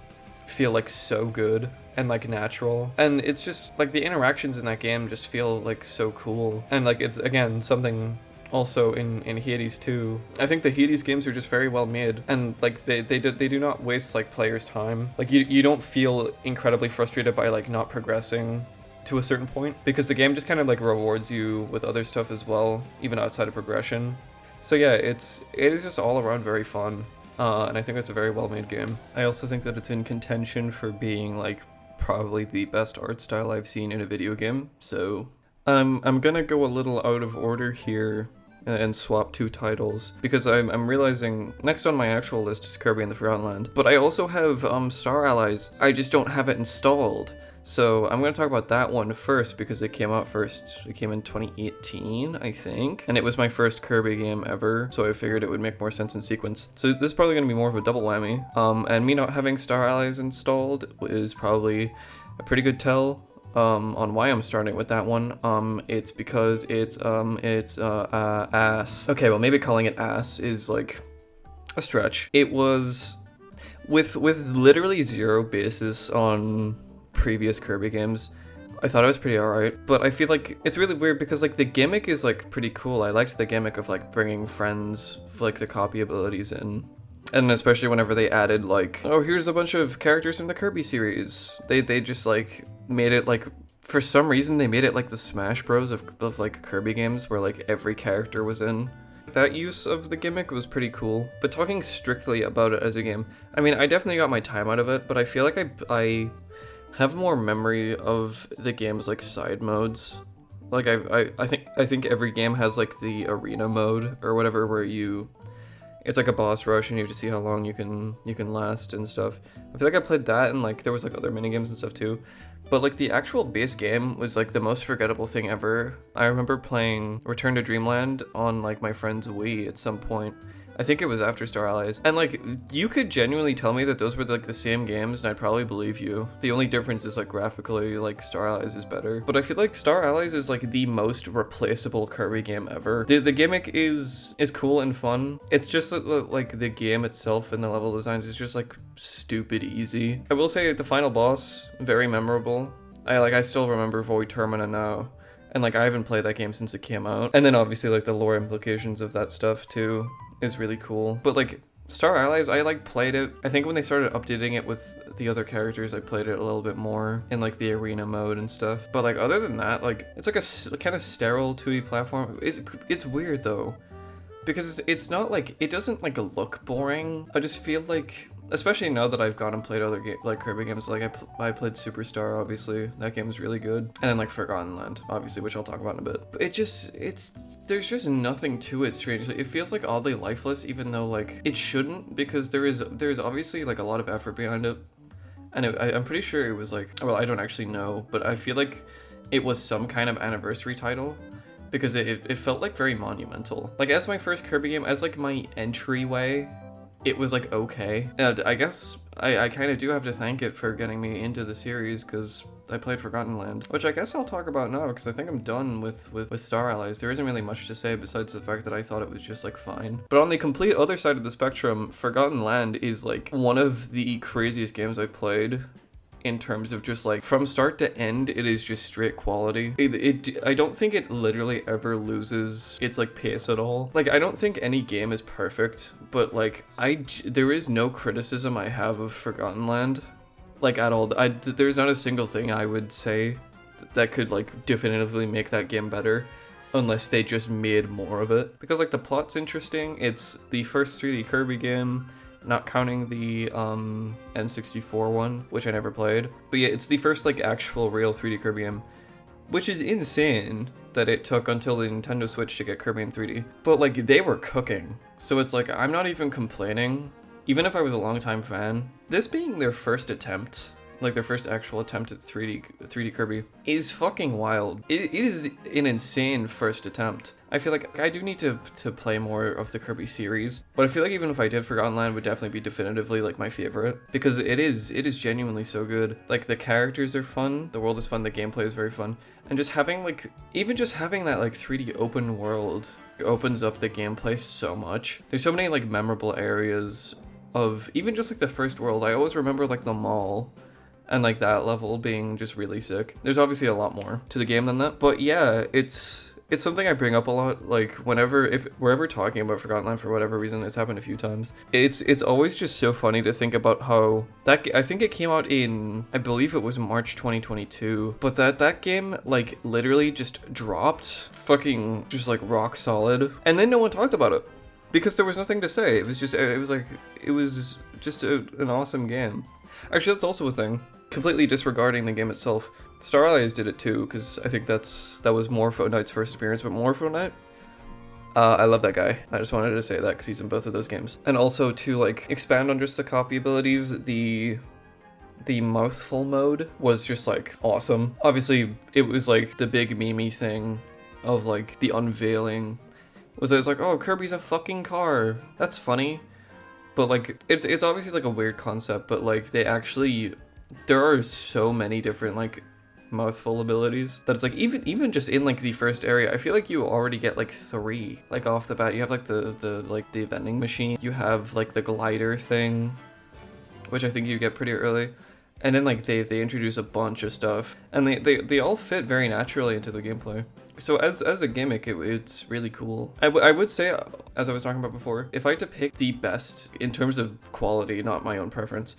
feel like so good and like natural, and it's just like the interactions in that game just feel like so cool. And like it's again something also in Hades 2. I think the Hades games are just very well made, and like they do not waste like players' time. Like you don't feel incredibly frustrated by like not progressing to a certain point, because the game just kind of like rewards you with other stuff as well, even outside of progression. So yeah, it is just all around very fun, and I think it's a very well made game. I also think that it's in contention for being like probably the best art style I've seen in a video game. So I'm gonna go a little out of order here and swap two titles, because I'm realizing next on my actual list is Kirby and the Forgotten Land, but I also have Star Allies. I just don't have it installed. So I'm going to talk about that one first, because it came out first. It came in 2018, I think, and it was my first Kirby game ever, so I figured it would make more sense in sequence. So this is probably going to be more of a double whammy, and me not having Star Allies installed is probably a pretty good tell on why I'm starting with that one. It's because it's ass. Okay, well maybe calling it ass is like a stretch. It was with literally zero basis on previous Kirby games, I thought it was pretty alright, but I feel like it's really weird because like the gimmick is like pretty cool. I liked the gimmick of like bringing friends, like the copy abilities in. And especially whenever they added like, oh, here's a bunch of characters from the Kirby series. They just like made it like, for some reason they made it like the Smash Bros of like Kirby games where like every character was in. That use of the gimmick was pretty cool. But talking strictly about it as a game, I mean, I definitely got my time out of it, but I feel like I have more memory of the game's like side modes. Like I think every game has like the arena mode or whatever where it's like a boss rush and you have to see how long you can last and stuff. I feel like I played that and like there was like other minigames and stuff too. But like the actual base game was like the most forgettable thing ever. I remember playing Return to Dreamland on like my friend's Wii at some point. I think it was after Star Allies. And like, you could genuinely tell me that those were like the same games and I'd probably believe you. The only difference is like graphically, like Star Allies is better. But I feel like Star Allies is like the most replaceable Kirby game ever. The gimmick is cool and fun. It's just that like the game itself and the level designs is just like stupid easy. I will say the final boss, very memorable. I still remember Void Termina now. And like I haven't played that game since it came out. And then obviously like the lore implications of that stuff too is really cool. But like Star Allies, I like played it. I think when they started updating it with the other characters, I played it a little bit more in like the arena mode and stuff. But like other than that, like it's like a kind of sterile 2D platform. It's weird though, because it's not like, it doesn't like look boring. I just feel like, especially now that I've gone and played other like Kirby games, like I played Superstar, obviously that game was really good, and then like Forgotten Land, obviously, which I'll talk about in a bit. But there's just nothing to it. Strangely, it feels like oddly lifeless, even though like it shouldn't, because there's obviously like a lot of effort behind it, and I'm pretty sure it was like, well, I don't actually know, but I feel like it was some kind of anniversary title. Because it felt like very monumental. Like as my first Kirby game, as like my entryway, it was like okay. And I guess I kind of do have to thank it for getting me into the series, because I played Forgotten Land, which I guess I'll talk about now because I think I'm done with Star Allies. There isn't really much to say besides the fact that I thought it was just like fine. But on the complete other side of the spectrum, Forgotten Land is like one of the craziest games I played. In terms of just like from start to end, it is just straight quality. I don't think it literally ever loses its like pace at all. Like I don't think any game is perfect, but like there is no criticism I have of Forgotten Land, like at all. There's not a single thing I would say that could like definitively make that game better, unless they just made more of it. Because like the plot's interesting. It's the first 3D Kirby game. Not counting the N64 one, which I never played. But yeah, it's the first like actual real 3D Kirby game, which is insane that it took until the Nintendo Switch to get Kirby in 3D. But like they were cooking. So it's like I'm not even complaining, even if I was a longtime fan. This being their first attempt, like their first actual attempt at 3D Kirby, is fucking wild. It is an insane first attempt. I feel like I do need to play more of the Kirby series, but I feel like even if I did, Forgotten Land would definitely be definitively like my favorite, because it is genuinely so good. Like the characters are fun, the world is fun, the gameplay is very fun, and just having like, even just having that like 3D open world opens up the gameplay so much. There's so many like memorable areas of even just like the first world. I always remember like the mall. And like that level being just really sick. There's obviously a lot more to the game than that. But yeah, it's something I bring up a lot. Like whenever, if we're ever talking about Forgotten Land for whatever reason, it's happened a few times. It's always just so funny to think about how that, I think it came out in, I believe it was March 2022. But that game like literally just dropped fucking just like rock solid. And then no one talked about it. Because there was nothing to say. It was just an awesome game. Actually, that's also a thing. Completely disregarding the game itself. Star Allies did it too, because I think that was Morpho Knight's first appearance, but Morpho Knight? I love that guy. I just wanted to say that because he's in both of those games. And also to like expand on just the copy abilities, the mouthful mode was just like awesome. Obviously, it was like the big meme thing of like the unveiling. It was like, oh, Kirby's a fucking car. That's funny. But like, it's obviously like a weird concept, but like there are so many different like mouthful abilities that it's like even just in like the first area, I feel like you already get like 3 like off the bat. You have like the vending machine, you have like the glider thing, which I think you get pretty early, And then like they introduce a bunch of stuff, and they all fit very naturally into the gameplay. So as a gimmick, it's really cool. I would say, as I was talking about before, if I had to pick the best in terms of quality, not my own preference,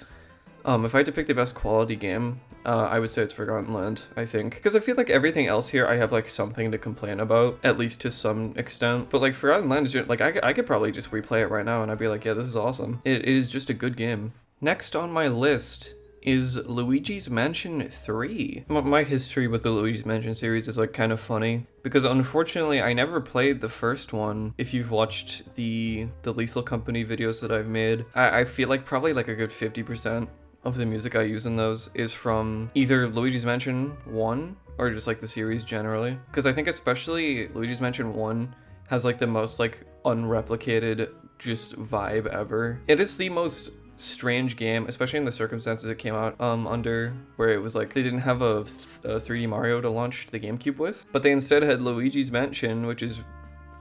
if I had to pick the best quality game, I would say it's Forgotten Land, I think. Because I feel like everything else here, I have like something to complain about, at least to some extent. But like Forgotten Land is just, like, I could probably just replay it right now and I'd be like, yeah, this is awesome. It is just a good game. Next on my list is Luigi's Mansion 3. My history with the Luigi's Mansion series is like kind of funny because unfortunately I never played the first one. If you've watched the Lethal Company videos that I've made, I feel like probably like a good 50% of the music I use in those is from either Luigi's Mansion 1 or just like the series generally. Because I think especially Luigi's Mansion 1 has like the most like unreplicated just vibe ever. It is the most strange game, especially in the circumstances it came out under, where it was like they didn't have a 3D Mario to launch the GameCube with, but they instead had Luigi's Mansion, which is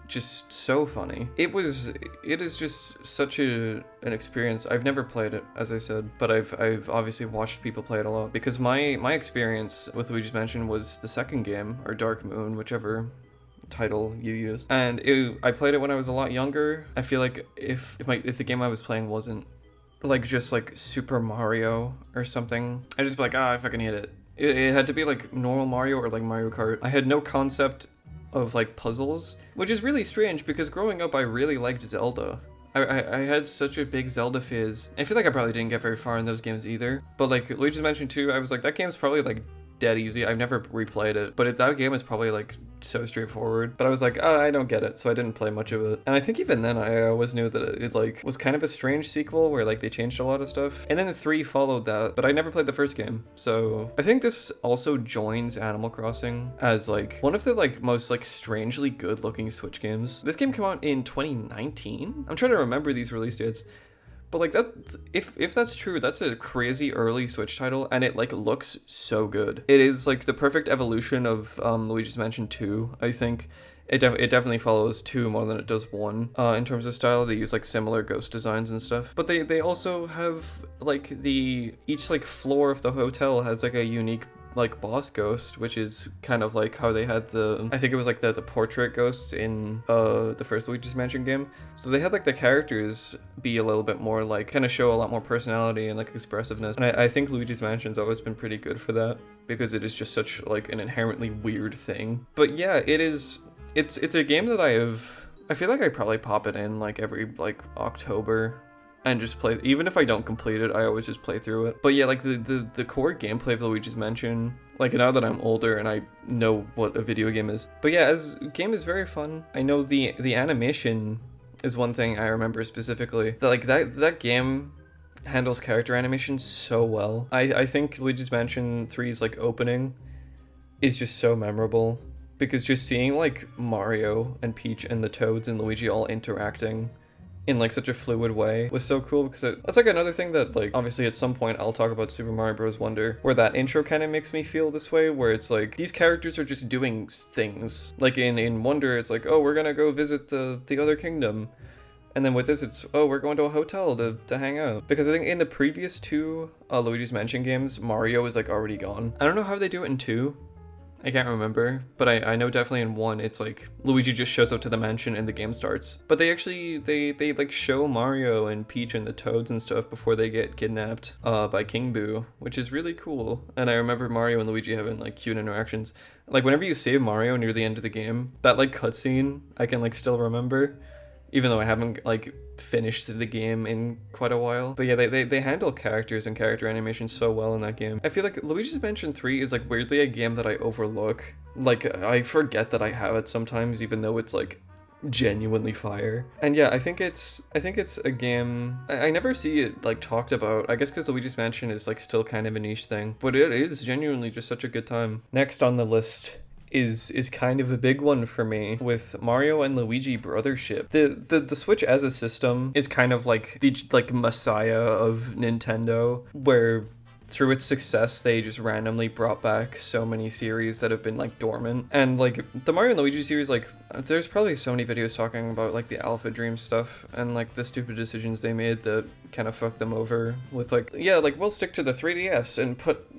just so funny. It is just such an experience. I've never played it, as I said, but I've obviously watched people play it a lot because my experience with Luigi's Mansion was the second game, or Dark Moon, whichever title you use, and I played it when I was a lot younger. I feel like if the game I was playing wasn't like just like Super Mario or something, I'd just be like, I fucking hate it. It had to be like normal Mario or like Mario Kart. I had no concept of like puzzles, which is really strange because growing up I really liked Zelda. I had such a big Zelda phase. I feel like I probably didn't get very far in those games either, but like Luigi's Mansion 2, I was like, that game's probably like dead easy. I've never replayed it, but that game is probably like so straightforward, but I was like, I don't get it, so I didn't play much of it. And I think even then I always knew that it like was kind of a strange sequel where like they changed a lot of stuff, and then the 3 followed that, but I never played the first game. So I think this also joins Animal Crossing as like one of the like most like strangely good looking Switch games. This game came out in 2019. I'm trying to remember these release dates. But like that, if that's true, that's a crazy early Switch title, and it like looks so good. It is like the perfect evolution of Luigi's Mansion 2. I think it definitely follows 2 more than it does 1 in terms of style. They use like similar ghost designs and stuff, but they also have like each like floor of the hotel has like a unique like boss ghost, which is kind of like how they had I think it was like the portrait ghosts in the first Luigi's Mansion game. So they had like the characters be a little bit more like, kind of show a lot more personality and like expressiveness, and I think Luigi's Mansion's always been pretty good for that because it is just such like an inherently weird thing. But yeah, it's a game that I feel like I probably pop it in like every like October and just play. Even if I don't complete it, I always just play through it. But yeah, like the core gameplay of Luigi's Mansion, like now that I'm older and I know what a video game is. But yeah, as game is very fun. I know the animation is one thing I remember specifically. That game handles character animation so well. I think Luigi's Mansion 3's like opening is just so memorable because just seeing like Mario and Peach and the Toads and Luigi all interacting in like such a fluid way was so cool, because that's like another thing that like obviously at some point I'll talk about Super Mario Bros. Wonder, where that intro kind of makes me feel this way, where it's like these characters are just doing things. Like in Wonder, it's like, oh, we're gonna go visit the other kingdom. And then with this, it's, oh, we're going to a hotel to hang out. Because I think in the previous 2 Luigi's Mansion games, Mario is like already gone. I don't know how they do it in 2. I can't remember, but I know definitely in 1 it's like Luigi just shows up to the mansion and the game starts. But they actually they like show Mario and Peach and the Toads and stuff before they get kidnapped by King Boo, which is really cool. And I remember Mario and Luigi having like cute interactions. Like whenever you save Mario near the end of the game, that like cutscene I can like still remember, even though I haven't like finished the game in quite a while. But yeah, they handle characters and character animation so well in that game. I feel like Luigi's Mansion 3 is like weirdly a game that I overlook. Like I forget that I have it sometimes, even though it's like genuinely fire. And yeah, I think it's a game I never see it like talked about, I guess because Luigi's Mansion is like still kind of a niche thing, but it is genuinely just such a good time. Next on the list is kind of a big one for me, with Mario and Luigi Brothership. The Switch as a system is kind of like the like messiah of Nintendo, where through its success, they just randomly brought back so many series that have been like dormant. And like the Mario and Luigi series, like there's probably so many videos talking about like the Alpha Dream stuff and like the stupid decisions they made that kind of fucked them over with like, yeah, like we'll stick to the 3DS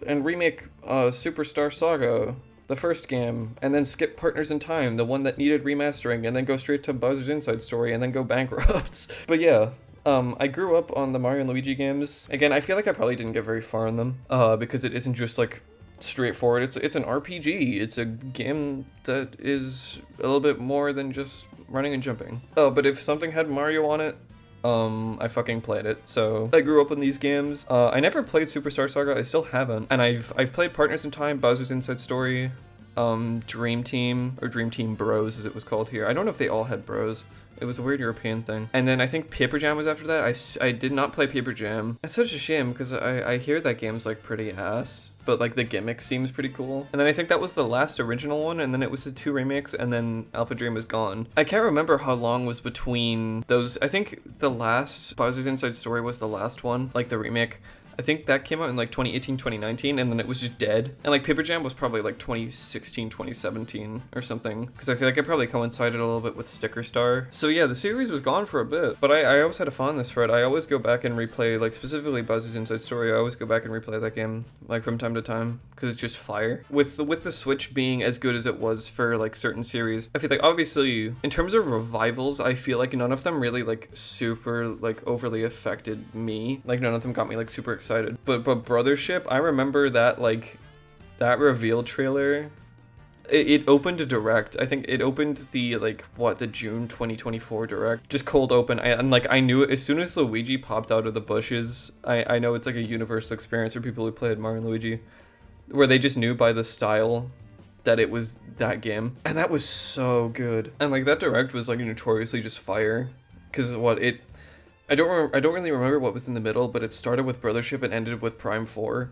and remake Superstar Saga, the first game, and then skip Partners in Time, the one that needed remastering, and then go straight to Bowser's Inside Story and then go bankrupt. But yeah. I grew up on the Mario and Luigi games. Again, I feel like I probably didn't get very far in them, because it isn't just like straightforward. It's an RPG. It's a game that is a little bit more than just running and jumping. But if something had Mario on it, I fucking played it. So I grew up in these games. I never played Superstar Saga. I still haven't. And I've played Partners in Time, Bowser's Inside Story, Dream Team, or Dream Team Bros as it was called here. I don't know if they all had bros. It was a weird European thing. And then I think Paper Jam was after that. I did not play Paper Jam. It's such a shame because I hear that game's like pretty ass, but like the gimmick seems pretty cool. And then I think that was the last original one, and then it was the 2 remakes, and then Alpha Dream is gone. I can't remember how long was between those. I think the last Bowser's Inside Story was the last one, like the remake. I think that came out in like 2018, 2019, and then it was just dead. And like Paper Jam was probably like 2016, 2017 or something, because I feel like it probably coincided a little bit with Sticker Star. So yeah, the series was gone for a bit, but I always had a fondness for it. I always go back and replay, like specifically Bowser's Inside Story. I always go back and replay that game like from time to time because it's just fire. With the Switch being as good as it was for like certain series, I feel like obviously in terms of revivals, I feel like none of them really like super like overly affected me. Like none of them got me like super excited. But Brothership, I remember that like that reveal trailer. It opened a direct. I think it opened the the June 2024 direct. Just cold open. And like I knew it as soon as Luigi popped out of the bushes. I know it's like a universal experience for people who played Mario and Luigi, where they just knew by the style that it was that game. And that was so good. And like that direct was like notoriously just fire, because I don't really remember what was in the middle, but it started with Brothership and ended with Prime 4,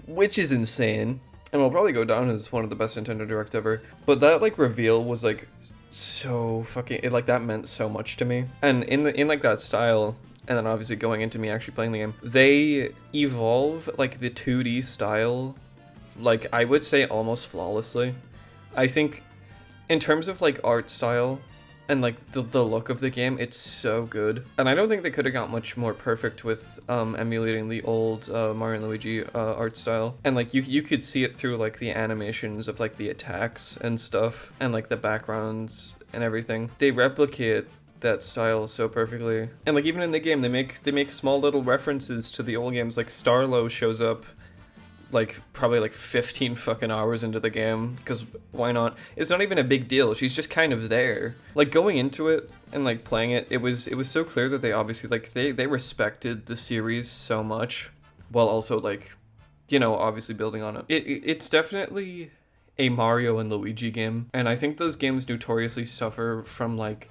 which is insane, and will probably go down as one of the best Nintendo Direct ever. But that like reveal was like so fucking, it like that meant so much to me. And in like that style, and then obviously going into me actually playing the game, they evolve like the 2D style, like I would say almost flawlessly. I think in terms of like art style and like the look of the game, it's so good. And I don't think they could have got much more perfect with emulating the old Mario and Luigi art style. And like you could see it through like the animations of like the attacks and stuff, and like the backgrounds and everything. They replicate that style so perfectly. And like even in the game, they make small little references to the old games. Like Starlo shows up like probably like 15 fucking hours into the game, because why not? It's not even a big deal. She's just kind of there. Like going into it and like playing it, it was so clear that they obviously like they respected the series so much, while also like, you know, obviously building on it. It's definitely a Mario and Luigi game, and I think those games notoriously suffer from like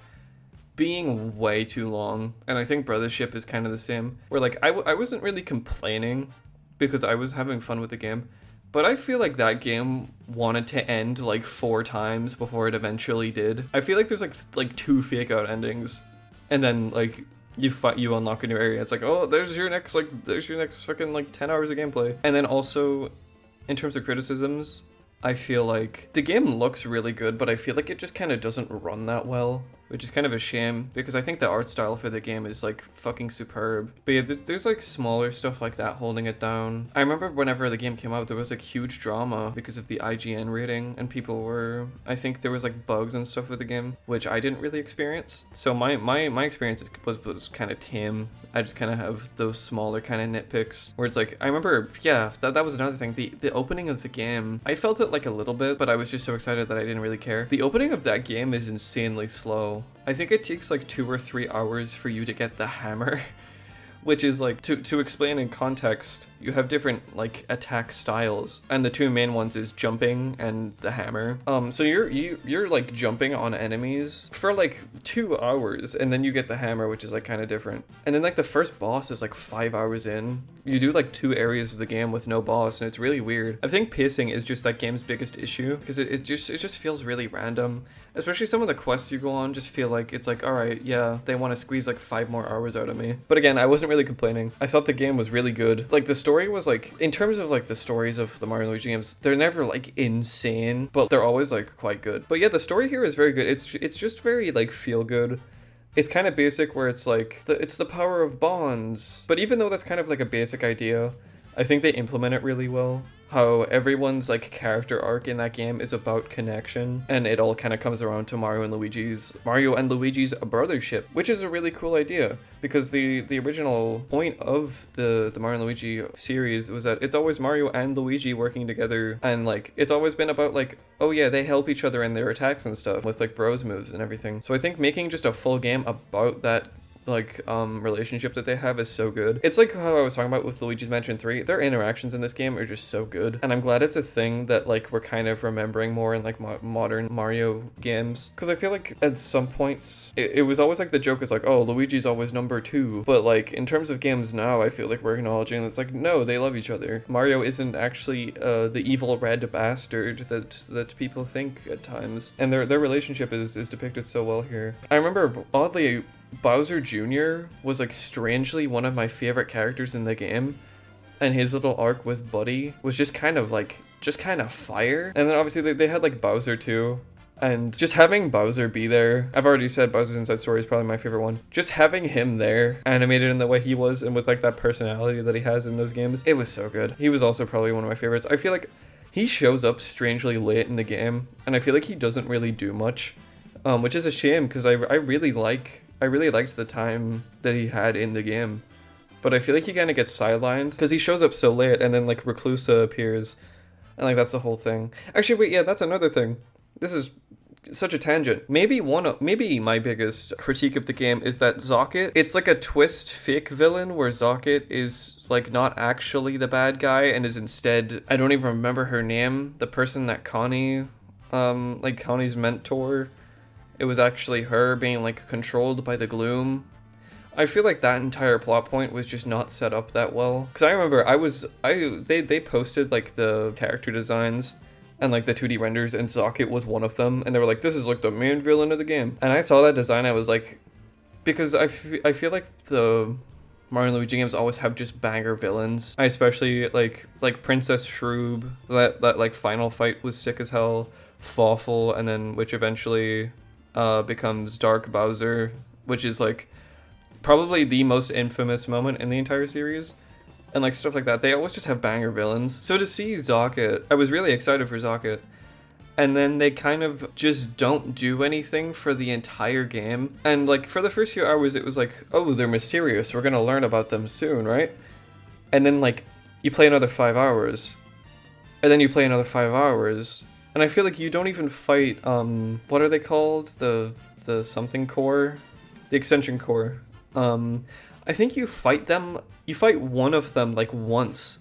being way too long. And I think Brothership is kind of the same, where like I wasn't really complaining because I was having fun with the game, but I feel like that game wanted to end like 4 times before it eventually did. I feel like there's like 2 fake out endings, and then like you unlock a new area. It's like, oh, there's your next fucking like 10 hours of gameplay. And then also in terms of criticisms, I feel like the game looks really good, but I feel like it just kind of doesn't run that well, which is kind of a shame, because I think the art style for the game is like fucking superb. But yeah, there's like smaller stuff like that holding it down. I remember whenever the game came out, there was like huge drama because of the IGN rating, and people were, I think there was like bugs and stuff with the game, which I didn't really experience. So my experience was kind of tame. I just kind of have those smaller kind of nitpicks where it's like, I remember, yeah, that was another thing. The opening of the game, I felt it like a little bit, but I was just so excited that I didn't really care. The opening of that game is insanely slow. I think it takes like 2 or 3 hours for you to get the hammer, which is like, to explain in context, you have different like attack styles, and the 2 main ones is jumping and the hammer. So you're like jumping on enemies for like 2 hours, and then you get the hammer, which is like kind of different. And then like the first boss is like 5 hours in. You do like 2 areas of the game with no boss, and it's really weird. I think pacing is just that game's biggest issue, because it just feels really random. Especially some of the quests you go on just feel like it's like, all right, yeah, they want to squeeze like 5 more hours out of me. But again, I wasn't really complaining. I thought the game was really good. Like the story was like, in terms of like the stories of the Mario and Luigi games, they're never like insane, but they're always like quite good. But yeah, the story here is very good. It's just very like feel good. It's kind of basic where it's like, it's the power of bonds. But even though that's kind of like a basic idea, I think they implement it really well. How everyone's like character arc in that game is about connection, and it all kind of comes around to Mario and Luigi's brothership, which is a really cool idea, because the original point of the Mario and Luigi series was that it's always Mario and Luigi working together, and like it's always been about like, oh yeah, they help each other in their attacks and stuff with like bros moves and everything. So I think making just a full game about that like relationship that they have is so good. It's like how I was talking about with Luigi's Mansion 3. Their interactions in this game are just so good, and I'm glad it's a thing that like we're kind of remembering more in like modern Mario games, because I feel like at some points it was always like the joke is like, oh, Luigi's always number 2, but like in terms of games now, I feel like we're acknowledging it's like, no, they love each other. Mario isn't actually the evil red bastard that people think at times, and their relationship is depicted so well here. I remember oddly Bowser Jr. was like strangely one of my favorite characters in the game, and his little arc with Buddy was just kind of fire. And then obviously they had like Bowser too, and just having Bowser be there, I've already said Bowser's Inside Story is probably my favorite one. Just having him there, animated in the way he was, and with like that personality that he has in those games, it was so good. He was also probably one of my favorites. I feel like he shows up strangely late in the game, and I feel like he doesn't really do much, which is a shame, because I really liked the time that he had in the game. But I feel like he kind of gets sidelined because he shows up so late, and then like Reclusa appears, and like that's the whole thing. Actually, wait, yeah, that's another thing. This is such a tangent. Maybe my biggest critique of the game is that Zocket, it's like a twist fake villain where Zocket is like not actually the bad guy and is instead, I don't even remember her name, the person that Connie's mentor, it was actually her being like controlled by the gloom. I feel like that entire plot point was just not set up that well. Because I remember they posted like the character designs and like the 2D renders, and Zocket was one of them, and they were like, this is like the main villain of the game. And I saw that design, I was like, because I feel like the Mario and Luigi games always have just banger villains. I especially like Princess Shroob, that like final fight was sick as hell. Fawful, and then which eventually becomes Dark Bowser, which is like probably the most infamous moment in the entire series, and like stuff like that. They always just have banger villains. So to see Zocket, I was really excited for Zocket, and then they kind of just don't do anything for the entire game. And like for the first few hours it was like, oh, they're mysterious, we're gonna learn about them soon, right? And then like you play another 5 hours, and then you play another 5 hours, and I feel like you don't even fight, what are they called? The something core? The extension core. I think you fight one of them like once,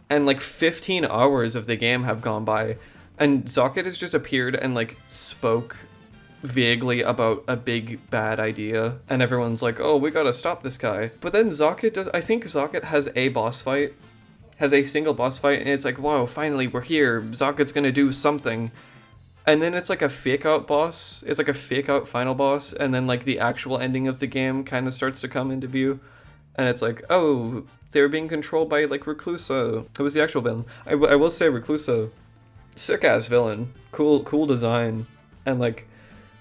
and like 15 hours of the game have gone by, and Zocket has just appeared and like spoke vaguely about a big bad idea, and everyone's like, oh, we gotta stop this guy. But then I think Zocket has a single boss fight, and it's like, wow, finally we're here, Zocket's gonna do something. And then it's like a fake out boss, it's like a fake out final boss, and then like the actual ending of the game kind of starts to come into view, and it's like, oh, they're being controlled by like Reclusa. It was the actual villain. I will say Reclusa, sick ass villain, cool design, and like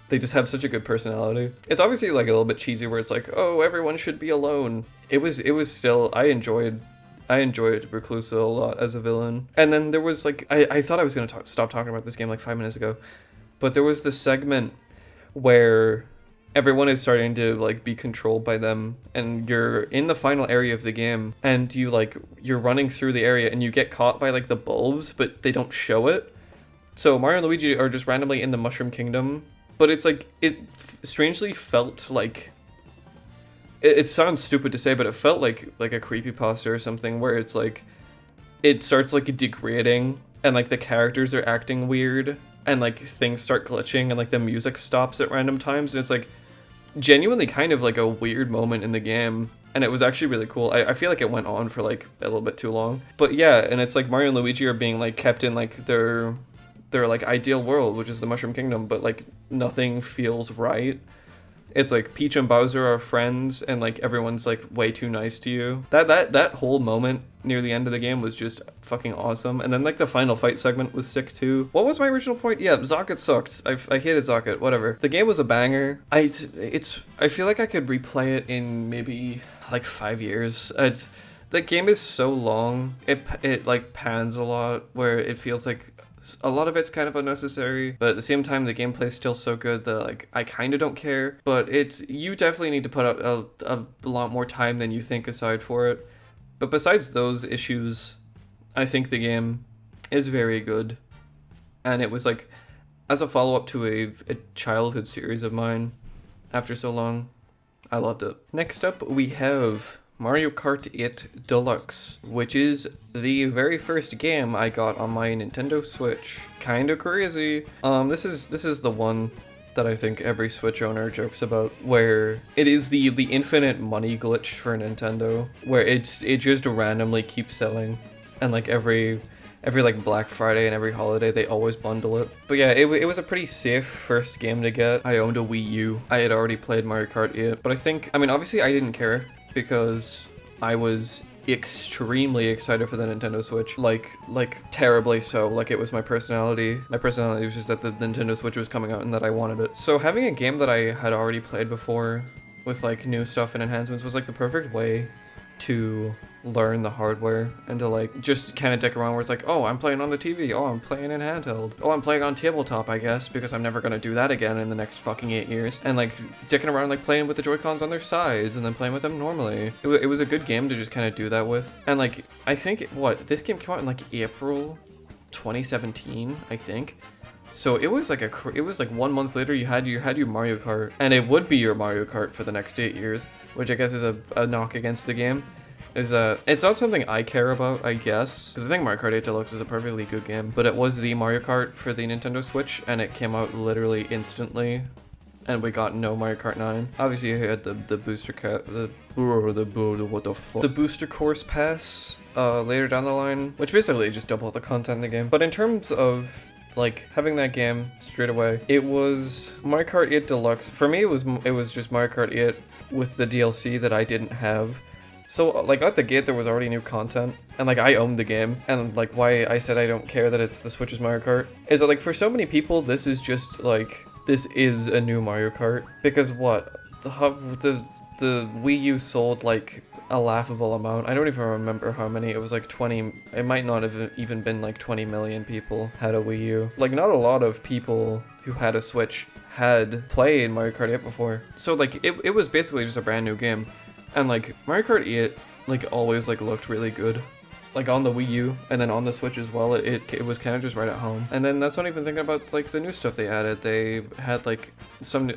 they just have such a good personality. It's obviously like a little bit cheesy where it's like, oh, everyone should be alone. It was still, I enjoyed Reclusa a lot as a villain. And then there was like, I thought I was going to stop talking about this game like 5 minutes ago, but there was this segment where everyone is starting to like be controlled by them, and you're in the final area of the game, and you're running through the area, and you get caught by like the bulbs, but they don't show it. So Mario and Luigi are just randomly in the Mushroom Kingdom, but it's like, it strangely felt like, it sounds stupid to say, but it felt like a creepypasta or something, where it's like, it starts like degrading, and like the characters are acting weird, and like things start glitching, and like the music stops at random times, and it's like genuinely kind of like a weird moment in the game, and it was actually really cool. I feel like it went on for like a little bit too long, but yeah, and it's like Mario and Luigi are being like kept in like their their like ideal world, which is the Mushroom Kingdom, but like nothing feels right. It's like Peach and Bowser are friends and like everyone's like way too nice to you. That whole moment near the end of the game was just fucking awesome. And then like the final fight segment was sick too. What was my original point? Yeah, Zocket sucked. I hated Zocket, whatever. The game was a banger. I feel like I could replay it in maybe like 5 years. The game is so long. It like pans a lot where it feels like a lot of it's kind of unnecessary, but at the same time the gameplay is still so good that like I kind of don't care. But you definitely need to put up a lot more time than you think aside for it. But besides those issues, I think the game is very good, and it was like as a follow-up to a childhood series of mine after so long. I loved it. Next up we have Mario Kart 8 Deluxe, which is the very first game I got on my Nintendo Switch. Kinda crazy. This is the one that I think every Switch owner jokes about, where it is the infinite money glitch for Nintendo, where it just randomly keeps selling, and like every like Black Friday and every holiday they always bundle it. But yeah, it was a pretty safe first game to get. I owned a Wii U. I had already played Mario Kart 8, but I mean obviously I didn't care, because I was extremely excited for the Nintendo Switch, like terribly so. Like it was my personality. My personality was just that the Nintendo Switch was coming out and that I wanted it. So having a game that I had already played before with like new stuff and enhancements was like the perfect way to learn the hardware and to like just kind of dick around where it's like, oh, I'm playing on the TV, oh, I'm playing in handheld, oh, I'm playing on tabletop, I guess, because I'm never gonna do that again in the next fucking 8 years, and like dicking around like playing with the Joy-Cons on their sides and then playing with them normally. It was a good game to just kind of do that with. And like I think this game came out in like April 2017, I think. So it was like 1 month later you had your Mario Kart, and it would be your Mario Kart for the next 8 years, which I guess is a knock against the game. It's not something I care about, I guess, because I think Mario Kart 8 Deluxe is a perfectly good game, but it was the Mario Kart for the Nintendo Switch, and it came out literally instantly, and we got no Mario Kart 9. Obviously, you had the booster the booster course pass later down the line, which basically just doubled the content in the game. But in terms of like having that game straight away, it was Mario Kart 8 Deluxe. For me, it was just Mario Kart 8 with the DLC that I didn't have. So like out the gate there was already new content, and like I owned the game, and like why I said I don't care that it's the Switch's Mario Kart is that like for so many people this is just like, this is a new Mario Kart, because the Wii U sold like a laughable amount. I don't even remember how many. It was like 20, it might not have even been like 20 million people had a Wii U. Like not a lot of people who had a Switch had played Mario Kart 8 before. So like it was basically just a brand new game. And like Mario Kart 8 like always like looked really good, like on the Wii U and then on the Switch as well. It was kind of just right at home. And then that's not even thinking about like the new stuff they added. They had like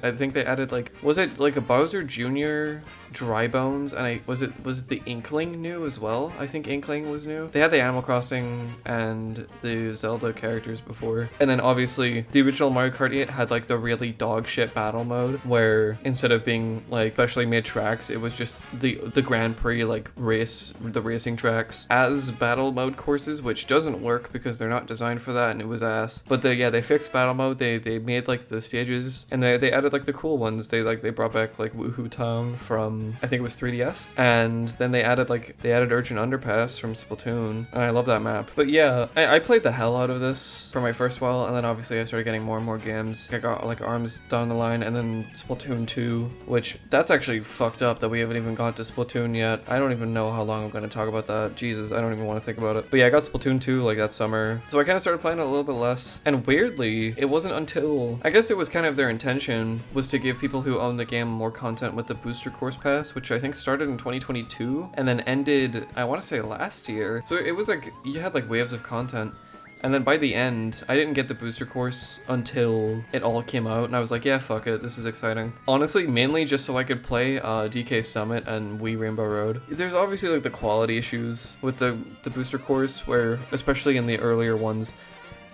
I think they added like, was it like a Bowser Jr. Dry Bones, and was it the Inkling new as well? I think Inkling was new. They had the Animal Crossing and the Zelda characters before, and then obviously the original Mario Kart 8 had like the really dog shit battle mode, where instead of being like specially made tracks, it was just the Grand Prix like the racing tracks as battle mode courses, which doesn't work because they're not designed for that, and it was ass. But they fixed battle mode. They made like the stages, and they added like the cool ones. They brought back like Woohoo Town from, I think it was 3DS, and then they added Urgent Underpass from Splatoon, and I love that map. But yeah, I played the hell out of this for my first while, and then obviously I started getting more and more games. I got like ARMS down the line, and then Splatoon 2, which that's actually fucked up that we haven't even got to Splatoon yet. I don't even know how long I'm going to talk about that. Jesus, I don't even want to think about it. But yeah, I got Splatoon 2 like that summer, so I kind of started playing it a little bit less. And weirdly, it wasn't until, I guess it was kind of their intention, was to give people who own the game more content with the booster course pass, which I think started in 2022 and then ended, I want to say, last year. So it was like you had like waves of content, and then by the end I didn't get the booster course until it all came out, and I was like, yeah, fuck it, this is exciting. Honestly, mainly just so I could play DK Summit and Wii Rainbow Road. There's obviously like the quality issues with the booster course, where especially in the earlier ones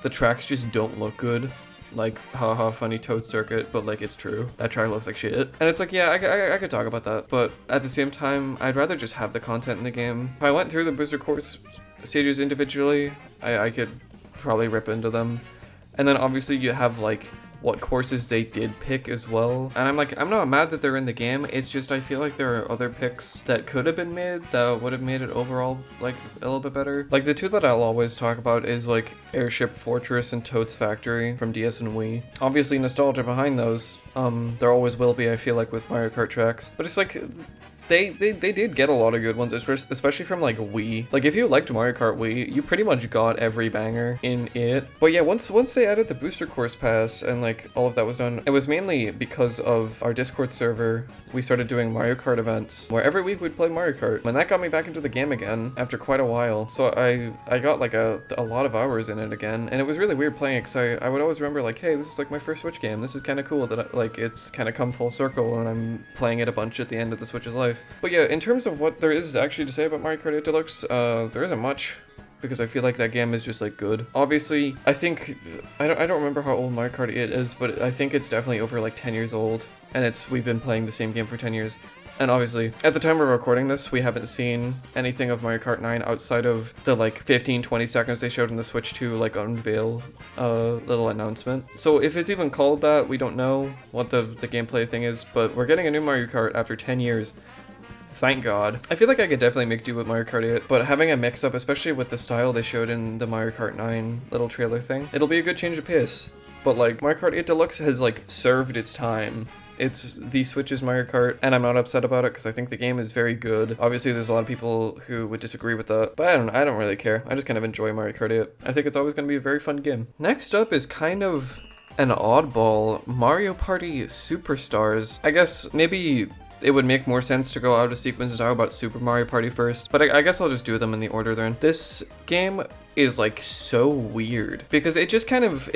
the tracks just don't look good. Like, haha, funny Toad Circuit, but like, it's true. That track looks like shit. And it's like, yeah, I could talk about that, but at the same time, I'd rather just have the content in the game. If I went through the booster course stages individually, I could probably rip into them. And then obviously you have like what courses they did pick as well. And I'm not mad that they're in the game. It's just I feel like there are other picks that could have been made that would have made it overall like a little bit better. Like the two that I'll always talk about is like Airship Fortress and Toad's Factory from DS and Wii. Obviously nostalgia behind those. There always will be, I feel like, with Mario Kart tracks. But it's like they did get a lot of good ones, especially from like Wii. Like if you liked Mario Kart Wii, you pretty much got every banger in it. But yeah, once they added the booster course pass and like all of that was done, it was mainly because of our Discord server. We started doing Mario Kart events where every week we'd play Mario Kart, and that got me back into the game again after quite a while. So I got like a lot of hours in it again, and it was really weird playing it because I would always remember like, hey, this is like my first Switch game. This is kind of cool that like it's kind of come full circle and I'm playing it a bunch at the end of the Switch's life. But yeah, in terms of what there is actually to say about Mario Kart 8 Deluxe, there isn't much, because I feel like that game is just like good. Obviously, I think, I don't remember how old Mario Kart 8 is, but I think it's definitely over like 10 years old, and we've been playing the same game for 10 years. And obviously, at the time we're recording this, we haven't seen anything of Mario Kart 9 outside of the like 15-20 seconds they showed in the Switch 2 like unveil little announcement. So if it's even called that, we don't know what the gameplay thing is, but we're getting a new Mario Kart after 10 years. Thank God. I feel like I could definitely make do with Mario Kart 8, but having a mix-up, especially with the style they showed in the Mario Kart 9 little trailer thing, it'll be a good change of pace. But like, Mario Kart 8 Deluxe has like served its time. It's the Switch's Mario Kart, and I'm not upset about it because I think the game is very good. Obviously, there's a lot of people who would disagree with that, but I don't really care. I just kind of enjoy Mario Kart 8. I think it's always going to be a very fun game. Next up is kind of an oddball, Mario Party Superstars. I guess maybe it would make more sense to go out of sequence and talk about Super Mario Party first, but I guess I'll just do them in the order they're in. This game is like so weird because it just kind of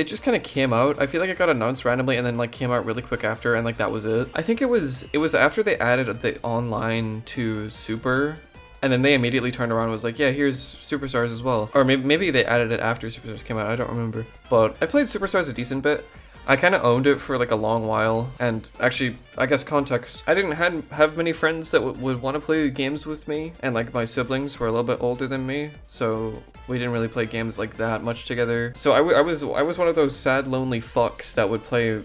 came out. I feel like it got announced randomly and then like came out really quick after, and like that was it. I think it was after they added the online to Super, and then they immediately turned around and was like, yeah, here's Superstars as well. Or maybe they added it after Superstars came out, I don't remember. But I played Superstars a decent bit. I kind of owned it for like a long while, and actually, I guess context, I didn't have many friends that would want to play games with me, and like my siblings were a little bit older than me, so we didn't really play games like that much together. So I was one of those sad, lonely fucks that would play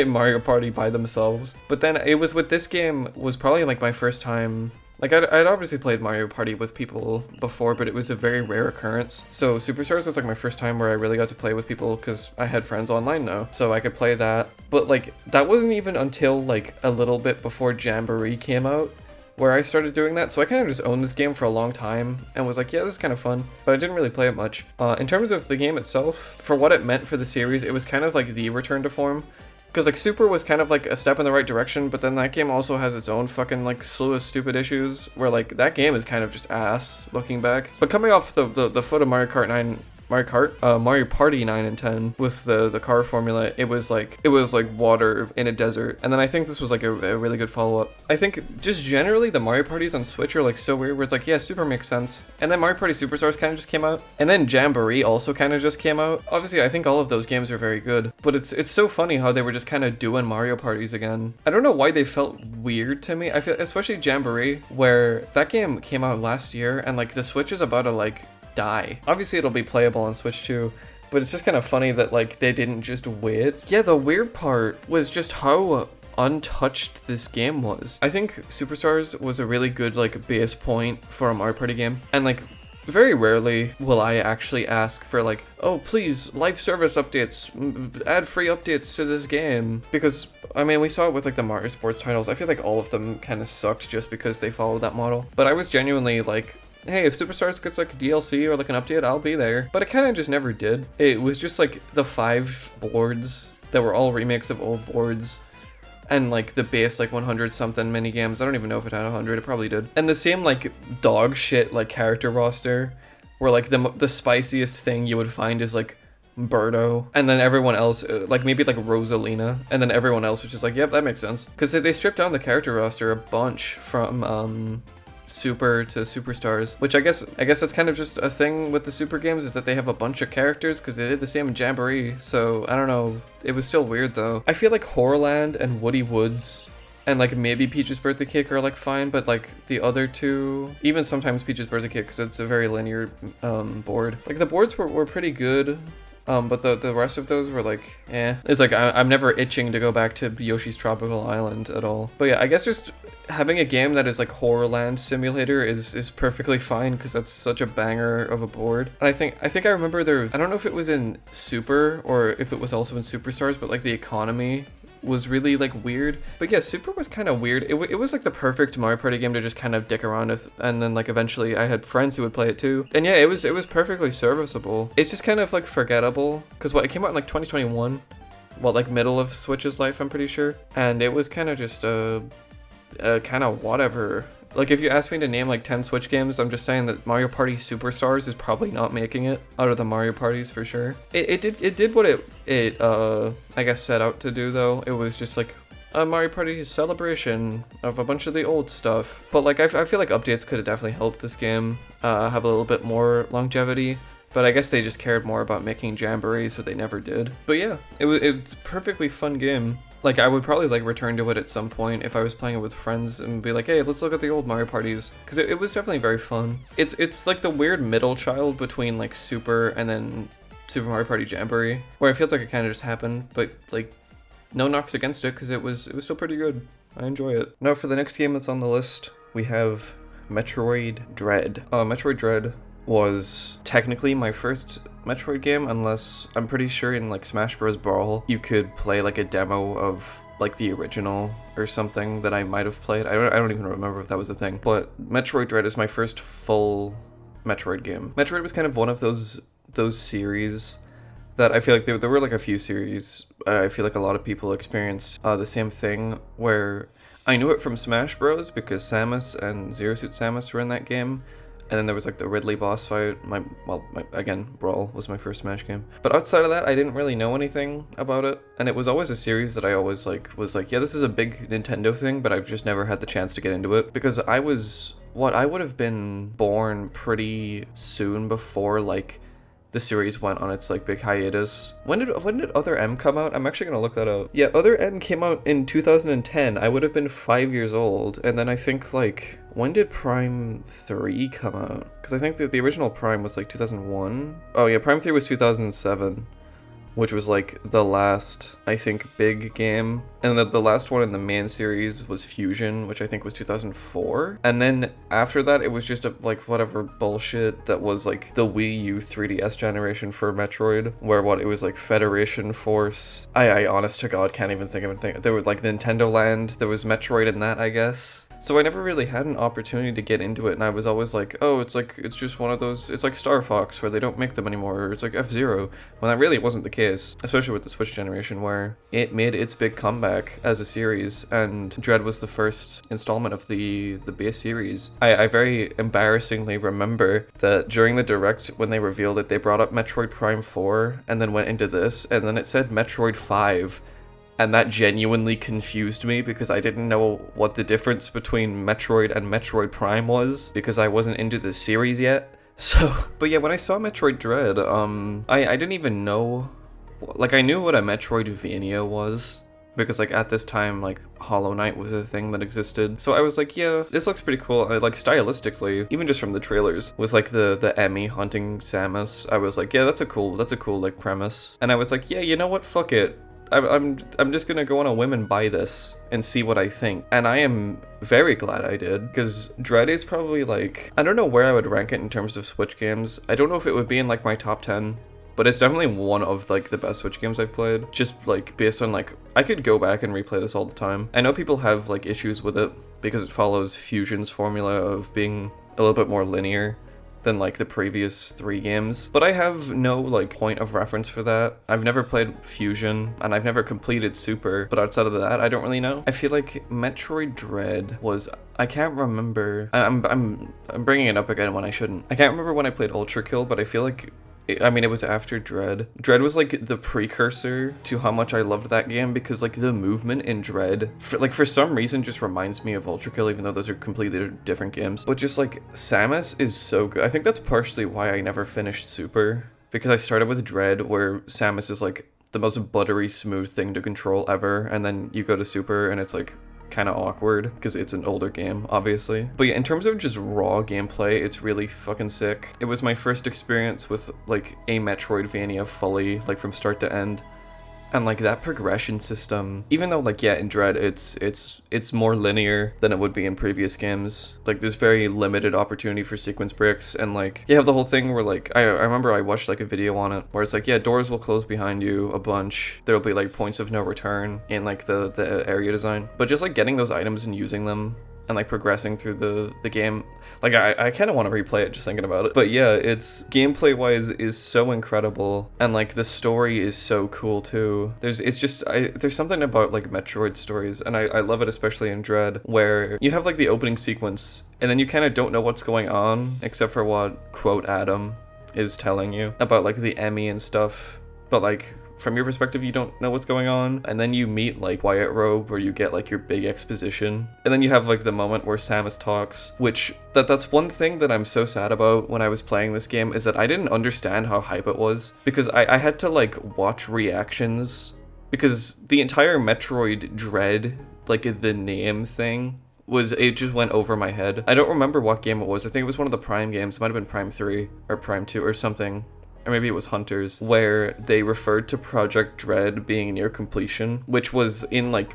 Mario Party by themselves. But then it was with this game was probably like my first time. Like, I'd obviously played Mario Party with people before, but it was a very rare occurrence. So Superstars was like my first time where I really got to play with people because I had friends online now, so I could play that. But like, that wasn't even until like a little bit before Jamboree came out where I started doing that. So I kind of just owned this game for a long time and was like, yeah, this is kind of fun, but I didn't really play it much. In terms of the game itself, for what it meant for the series, it was kind of like the return to form. Because like Super was kind of like a step in the right direction, but then that game also has its own fucking like slew of stupid issues where like that game is kind of just ass looking back. But coming off the foot of Mario Party 9 and 10 with the car formula, it was like water in a desert. And then I think this was like a really good follow-up. I think just generally the Mario Parties on Switch are like so weird where it's like, yeah, Super makes sense. And then Mario Party Superstars kind of just came out. And then Jamboree also kind of just came out. Obviously, I think all of those games are very good, but it's so funny how they were just kind of doing Mario Parties again. I don't know why they felt weird to me. I feel, especially Jamboree, where that game came out last year and like the Switch is about to like die. Obviously it'll be playable on Switch too, but it's just kind of funny that like they didn't just wait. Yeah, the weird part was just how untouched this game was. I think Superstars was a really good like base point for a Mario Party game, and like very rarely will I actually ask for like, oh please, live service updates, add free updates to this game, because I mean we saw it with like the Mario Sports titles. I feel like all of them kind of sucked just because they followed that model, but I was genuinely like, hey, if Superstars gets like a DLC or like an update, I'll be there. But it kind of just never did. It was just like the 5 boards that were all remakes of old boards, and like the base like 100 something mini games. I don't even know if it had 100, it probably did. And the same like dog shit like character roster where like the spiciest thing you would find is like Birdo, and then everyone else like maybe like Rosalina, and then everyone else was just like, yep, that makes sense, because they stripped down the character roster a bunch from Super to Superstars, which I guess that's kind of just a thing with the Super games, is that they have a bunch of characters because they did the same in Jamboree. So I don't know, it was still weird though. I feel like Horrorland and Woody Woods and like maybe Peach's Birthday Cake are like fine, but like the other two, even sometimes Peach's Birthday Cake, because it's a very linear board. Like the boards were pretty good. But the rest of those were like, eh. It's like I'm never itching to go back to Yoshi's Tropical Island at all. But yeah, I guess just having a game that is like Horrorland Simulator is perfectly fine because that's such a banger of a board. And I think I remember I don't know if it was in Super or if it was also in Superstars, but like the economy was really like weird. But yeah, Super was kind of weird. It was like the perfect Mario Party game to just kind of dick around with, and then like eventually I had friends who would play it too. And yeah, it was perfectly serviceable. It's just kind of like forgettable because it came out in like 2021, well, like middle of Switch's life, I'm pretty sure. And it was kind of just kind of whatever. Like if you ask me to name like 10 Switch games, I'm just saying that Mario Party Superstars is probably not making it out of the Mario Parties for sure. It did what it I guess set out to do though. It was just like a Mario Party celebration of a bunch of the old stuff. But like I feel like updates could have definitely helped this game have a little bit more longevity. But I guess they just cared more about making Jamboree, so they never did. But yeah, it's a perfectly fun game. Like, I would probably, like, return to it at some point if I was playing it with friends and be like, hey, let's look at the old Mario Parties. Because it was definitely very fun. It's like the weird middle child between, like, Super and then Super Mario Party Jamboree, where it feels like it kind of just happened, but, like, no knocks against it because it was still pretty good. I enjoy it. Now, for the next game that's on the list, we have Metroid Dread. Metroid Dread was technically my first Metroid game, unless I'm pretty sure in like Smash Bros. Brawl you could play like a demo of like the original or something that I might have played. I don't even remember if that was a thing. But Metroid Dread is my first full Metroid game. Metroid was kind of one of those series that I feel like there were like a few series. I feel like a lot of people experienced the same thing where I knew it from Smash Bros. Because Samus and Zero Suit Samus were in that game. And then there was like the Ridley boss fight. Again, Brawl was my first Smash game. But outside of that, I didn't really know anything about it. And it was always a series that I always was like, yeah, this is a big Nintendo thing, but I've just never had the chance to get into it. Because I would have been born pretty soon before like the series went on its like big hiatus. When did Other M come out? I'm actually gonna look that up. Yeah, Other M came out in 2010. I would have been 5 years old. And then I think like, when did Prime 3 come out? Because I think that the original Prime was like 2001. Oh yeah, Prime 3 was 2007. Which was like the last, I think, big game. And the last one in the main series was Fusion, which I think was 2004. And then after that, it was just like whatever bullshit that was like the Wii U 3DS generation for Metroid, where it was like Federation Force. I honest to God can't even think of anything. There was like Nintendo Land, there was Metroid in that, I guess. So I never really had an opportunity to get into it, and I was always like, oh, it's just one of those, it's like Star Fox, where they don't make them anymore, or it's like F-Zero, when that really wasn't the case, especially with the Switch generation, where it made its big comeback as a series, and Dread was the first installment of the base series. I very embarrassingly remember that during the Direct, when they revealed it, they brought up Metroid Prime 4, and then went into this, and then it said Metroid 5, and that genuinely confused me because I didn't know what the difference between Metroid and Metroid Prime was because I wasn't into the series yet. So, but yeah, when I saw Metroid Dread, I didn't even know, like I knew what a Metroidvania was because like at this time, like Hollow Knight was a thing that existed. So I was like, yeah, this looks pretty cool. Like stylistically, even just from the trailers, with like the Emmy hunting Samus, I was like, yeah, that's a cool like premise. And I was like, yeah, you know what, fuck it. I'm just gonna go on a whim and buy this and see what I think. And I am very glad I did, because Dread is probably like, I don't know where I would rank it in terms of Switch games. I don't know if it would be in like my top 10, but it's definitely one of like the best Switch games I've played. Just like based on like, I could go back and replay this all the time. I know people have like issues with it because it follows Fusion's formula of being a little bit more linear than like the previous 3 games, but I have no like point of reference for that. I've never played Fusion and I've never completed Super, but outside of that I don't really know. I feel like Metroid Dread was, I can't remember, I'm bringing it up again when I shouldn't. I can't remember when I played Ultra Kill, but I feel like it was after Dread. Dread was like the precursor to how much I loved that game, because like the movement in Dread, for some reason, just reminds me of Ultra Kill, even though those are completely different games. But just like Samus is so good. I think that's partially why I never finished Super, because I started with Dread, where Samus is like the most buttery smooth thing to control ever, and then you go to Super and it's like kind of awkward because it's an older game, obviously. But yeah, in terms of just raw gameplay, it's really fucking sick. It was my first experience with like a Metroidvania fully, like from start to end. And like that progression system, even though like, yeah, in Dread it's more linear than it would be in previous games. Like there's very limited opportunity for sequence breaks, and like you have the whole thing where like I remember I watched like a video on it where it's like, yeah, doors will close behind you a bunch. There'll be like points of no return in like the area design. But just like getting those items and using them and like progressing through the game, like I kind of want to replay it just thinking about it. But yeah, it's gameplay wise is so incredible, and like the story is so cool too. There's something about like Metroid stories, and I love it, especially in Dread, where you have like the opening sequence and then you kind of don't know what's going on except for what quote Adam is telling you about like the Emmy and stuff, but like from your perspective, you don't know what's going on. And then you meet like Wyatt Robe, where you get like your big exposition. And then you have like the moment where Samus talks, which that's one thing that I'm so sad about when I was playing this game, is that I didn't understand how hype it was, because I had to like watch reactions, because the entire Metroid Dread, like the name thing, it just went over my head. I don't remember what game it was. I think it was one of the Prime games. It might have been Prime 3 or Prime 2 or something. Or maybe it was Hunters, where they referred to Project Dread being near completion, which was in like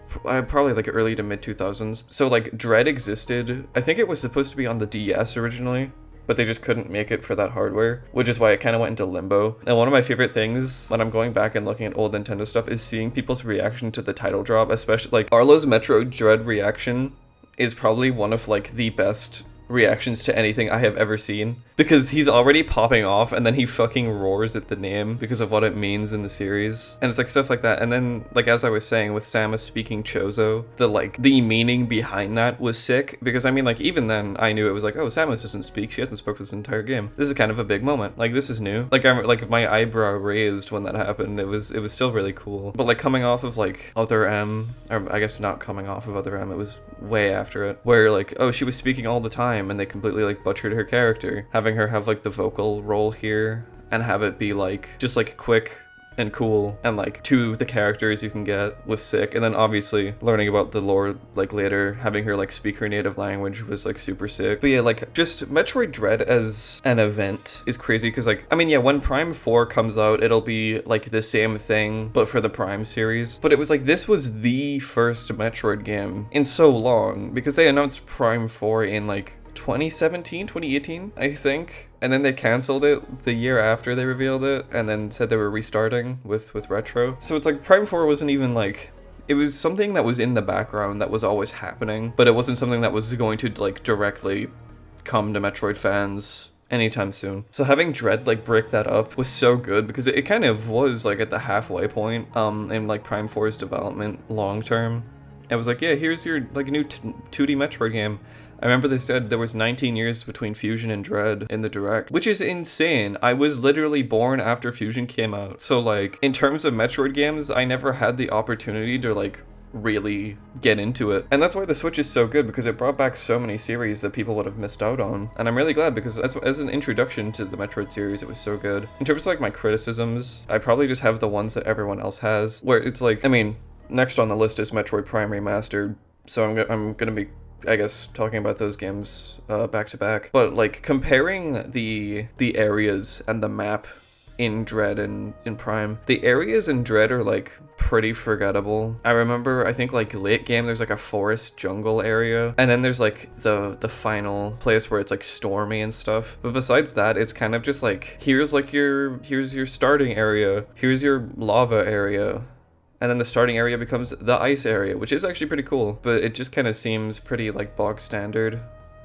probably like early to mid 2000s. So like Dread existed. I think it was supposed to be on the DS originally, but they just couldn't make it for that hardware, which is why it kind of went into limbo. And one of my favorite things when I'm going back and looking at old Nintendo stuff is seeing people's reaction to the title drop, especially like Arlo's Metroid Dread reaction is probably one of like the best reactions to anything I have ever seen, because he's already popping off and then he fucking roars at the name because of what it means in the series, and it's like stuff like that. And then like as I was saying, with Samus speaking Chozo, the meaning behind that was sick, because I mean like even then I knew it was like, oh, Samus doesn't speak, she hasn't spoken this entire game, this is kind of a big moment, like this is new. Like I'm like my eyebrow raised when that happened. It was still really cool. But like coming off of like Other M, or I guess not coming off of Other M, it was way after it, where like, oh, she was speaking all the time and they completely like butchered her character, having her have like the vocal role here and have it be like just like quick and cool and like to the characters you can get was sick. And then obviously learning about the lore like later, having her like speak her native language was like super sick. But yeah, like just Metroid Dread as an event is crazy, because like I mean yeah, when Prime 4 comes out it'll be like the same thing but for the Prime series. But it was like this was the first Metroid game in so long, because they announced Prime 4 in like 2018, I think, and then they canceled it the year after they revealed it, and then said they were restarting with Retro. So it's like Prime 4 wasn't even like, it was something that was in the background that was always happening, but it wasn't something that was going to like directly come to Metroid fans anytime soon. So having Dread like break that up was so good, because it kind of was like at the halfway point in like Prime 4's development long term. It was like, yeah, here's your like new 2D Metroid game. I remember they said there was 19 years between Fusion and Dread in the Direct, which is insane. I was literally born after Fusion came out. So like, in terms of Metroid games, I never had the opportunity to like really get into it. And that's why the Switch is so good, because it brought back so many series that people would have missed out on. And I'm really glad, because as an introduction to the Metroid series, it was so good. In terms of like my criticisms, I probably just have the ones that everyone else has, where it's like, I mean, next on the list is Metroid Prime Remastered. So I'm gonna be, I guess, talking about those games back to back. But like comparing the areas and the map in Dread and in Prime, the areas in Dread are like pretty forgettable. I remember, I think like late game there's like a forest jungle area, and then there's like the final place where it's like stormy and stuff. But besides that, it's kind of just like, here's your starting area, here's your lava area, and then the starting area becomes the ice area, which is actually pretty cool, but it just kind of seems pretty like bog standard.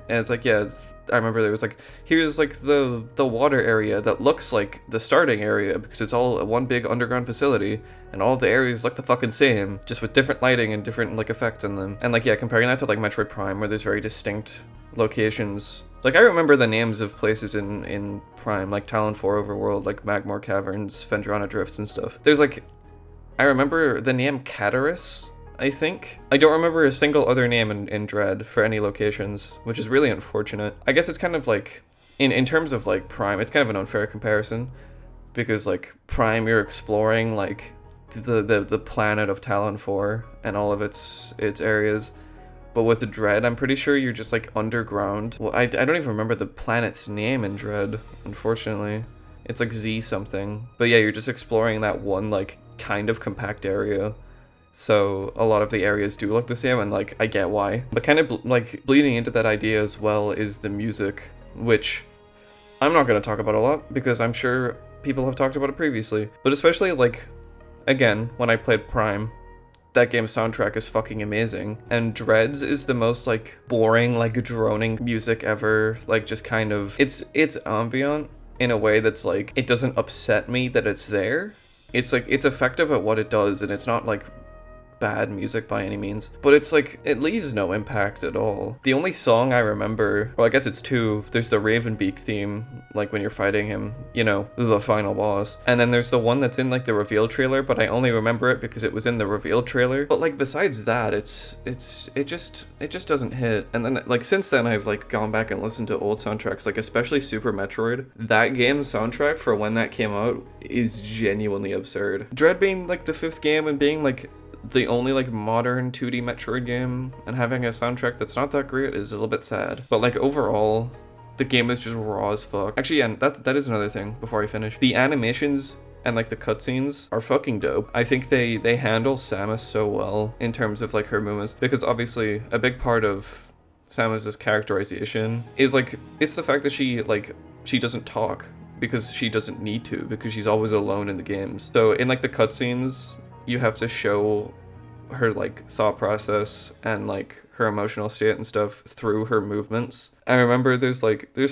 And it's like, yeah, I remember there was like, here's like the water area that looks like the starting area, because it's all one big underground facility, and all the areas look the fucking same, just with different lighting and different like effects in them. And like, yeah, comparing that to like Metroid Prime, where there's very distinct locations. Like, I remember the names of places in Prime, like Talon 4 Overworld, like Magmore Caverns, Fendrana Drifts and stuff. There's like, I remember the name Cataris, I think. I don't remember a single other name in Dread for any locations, which is really unfortunate. I guess it's kind of like, in terms of like Prime, it's kind of an unfair comparison, because like Prime, you're exploring like the planet of Talon 4 and all of its areas. But with Dread, I'm pretty sure you're just like underground. Well, I don't even remember the planet's name in Dread, unfortunately. It's like Z something. But yeah, you're just exploring that one like kind of compact area. So a lot of the areas do look the same, and like I get why. But kind of like bleeding into that idea as well is the music, which I'm not going to talk about a lot because I'm sure people have talked about it previously. But especially like, again, when I played Prime, that game's soundtrack is fucking amazing. And Dreads is the most like boring, like droning music ever. Like just kind of, it's ambient in a way that's like, it doesn't upset me that it's there. It's like, it's effective at what it does, and it's not like bad music by any means, but it's like, it leaves no impact at all. The only song I remember, well, I guess it's two. There's the Ravenbeak theme, like when you're fighting him, you know, the final boss. And then there's the one that's in like the reveal trailer, but I only remember it because it was in the reveal trailer. But like besides that, it just doesn't hit. And then like since then I've like gone back and listened to old soundtracks, like especially Super Metroid. That game's soundtrack for when that came out is genuinely absurd. Dread being like the 5th game and being like the only like modern 2D Metroid game and having a soundtrack that's not that great is a little bit sad. But like overall, the game is just raw as fuck. Actually, yeah, that is another thing before I finish. The animations and like the cutscenes are fucking dope. I think they handle Samus so well in terms of like her movements, because obviously a big part of Samus's characterization is like, it's the fact that she doesn't talk because she doesn't need to, because she's always alone in the games. So in like the cutscenes, you have to show her like thought process and like her emotional state and stuff through her movements. I remember there's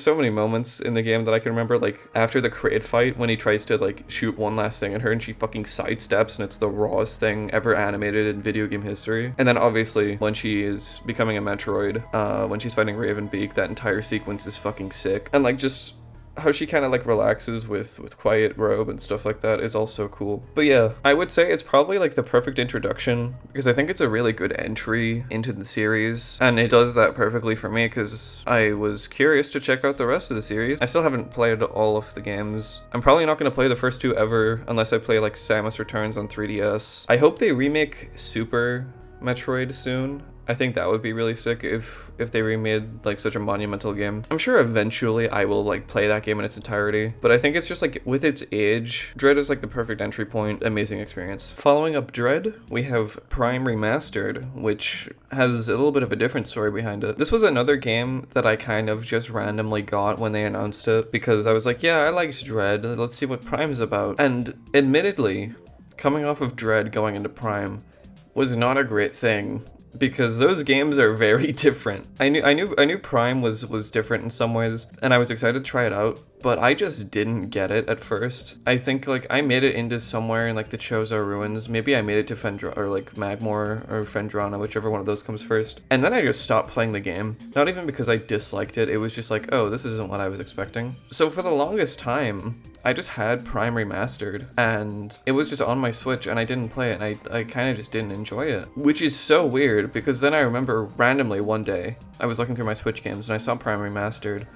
so many moments in the game that I can remember, like after the Kraid fight when he tries to like shoot one last thing at her and she fucking sidesteps, and it's the rawest thing ever animated in video game history. And then obviously when she is becoming a Metroid, when she's fighting Ravenbeak, that entire sequence is fucking sick. And like just how she kind of like relaxes with Quiet Robe and stuff like that is also cool. But yeah, I would say it's probably like the perfect introduction, because I think it's a really good entry into the series, and it does that perfectly for me because I was curious to check out the rest of the series. I still haven't played all of the games. I'm probably not going to play the first 2 ever unless I play like Samus Returns on 3DS. I hope they remake Super Metroid soon. I think that would be really sick if they remade like such a monumental game. I'm sure eventually I will like play that game in its entirety, but I think it's just like with its age, Dread is like the perfect entry point, amazing experience. Following up Dread, we have Prime Remastered, which has a little bit of a different story behind it. This was another game that I kind of just randomly got when they announced it, because I was like, yeah, I liked Dread, let's see what Prime's about. And admittedly, coming off of Dread going into Prime was not a great thing, because those games are very different. I knew Prime was different in some ways, and I was excited to try it out, but I just didn't get it at first. I think like I made it into somewhere in like the Chozo Ruins. Maybe I made it to Fendra or like Magmore or Fendrana, whichever one of those comes first. And then I just stopped playing the game. Not even because I disliked it, it was just like, oh, this isn't what I was expecting. So for the longest time, I just had Prime Remastered, and it was just on my Switch, and I didn't play it, and I kind of just didn't enjoy it. Which is so weird, because then I remember randomly one day, I was looking through my Switch games, and I saw Prime Remastered,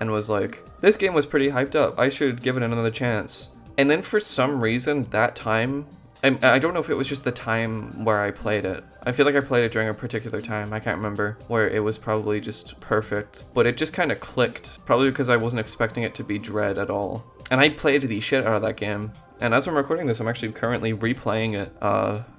and was like, this game was pretty hyped up, I should give it another chance. And then for some reason, that time, I don't know if it was just the time where I played it. I feel like I played it during a particular time, I can't remember, where it was probably just perfect. But it just kind of clicked, probably because I wasn't expecting it to be Dread at all. And I played the shit out of that game. And as I'm recording this, I'm actually currently replaying it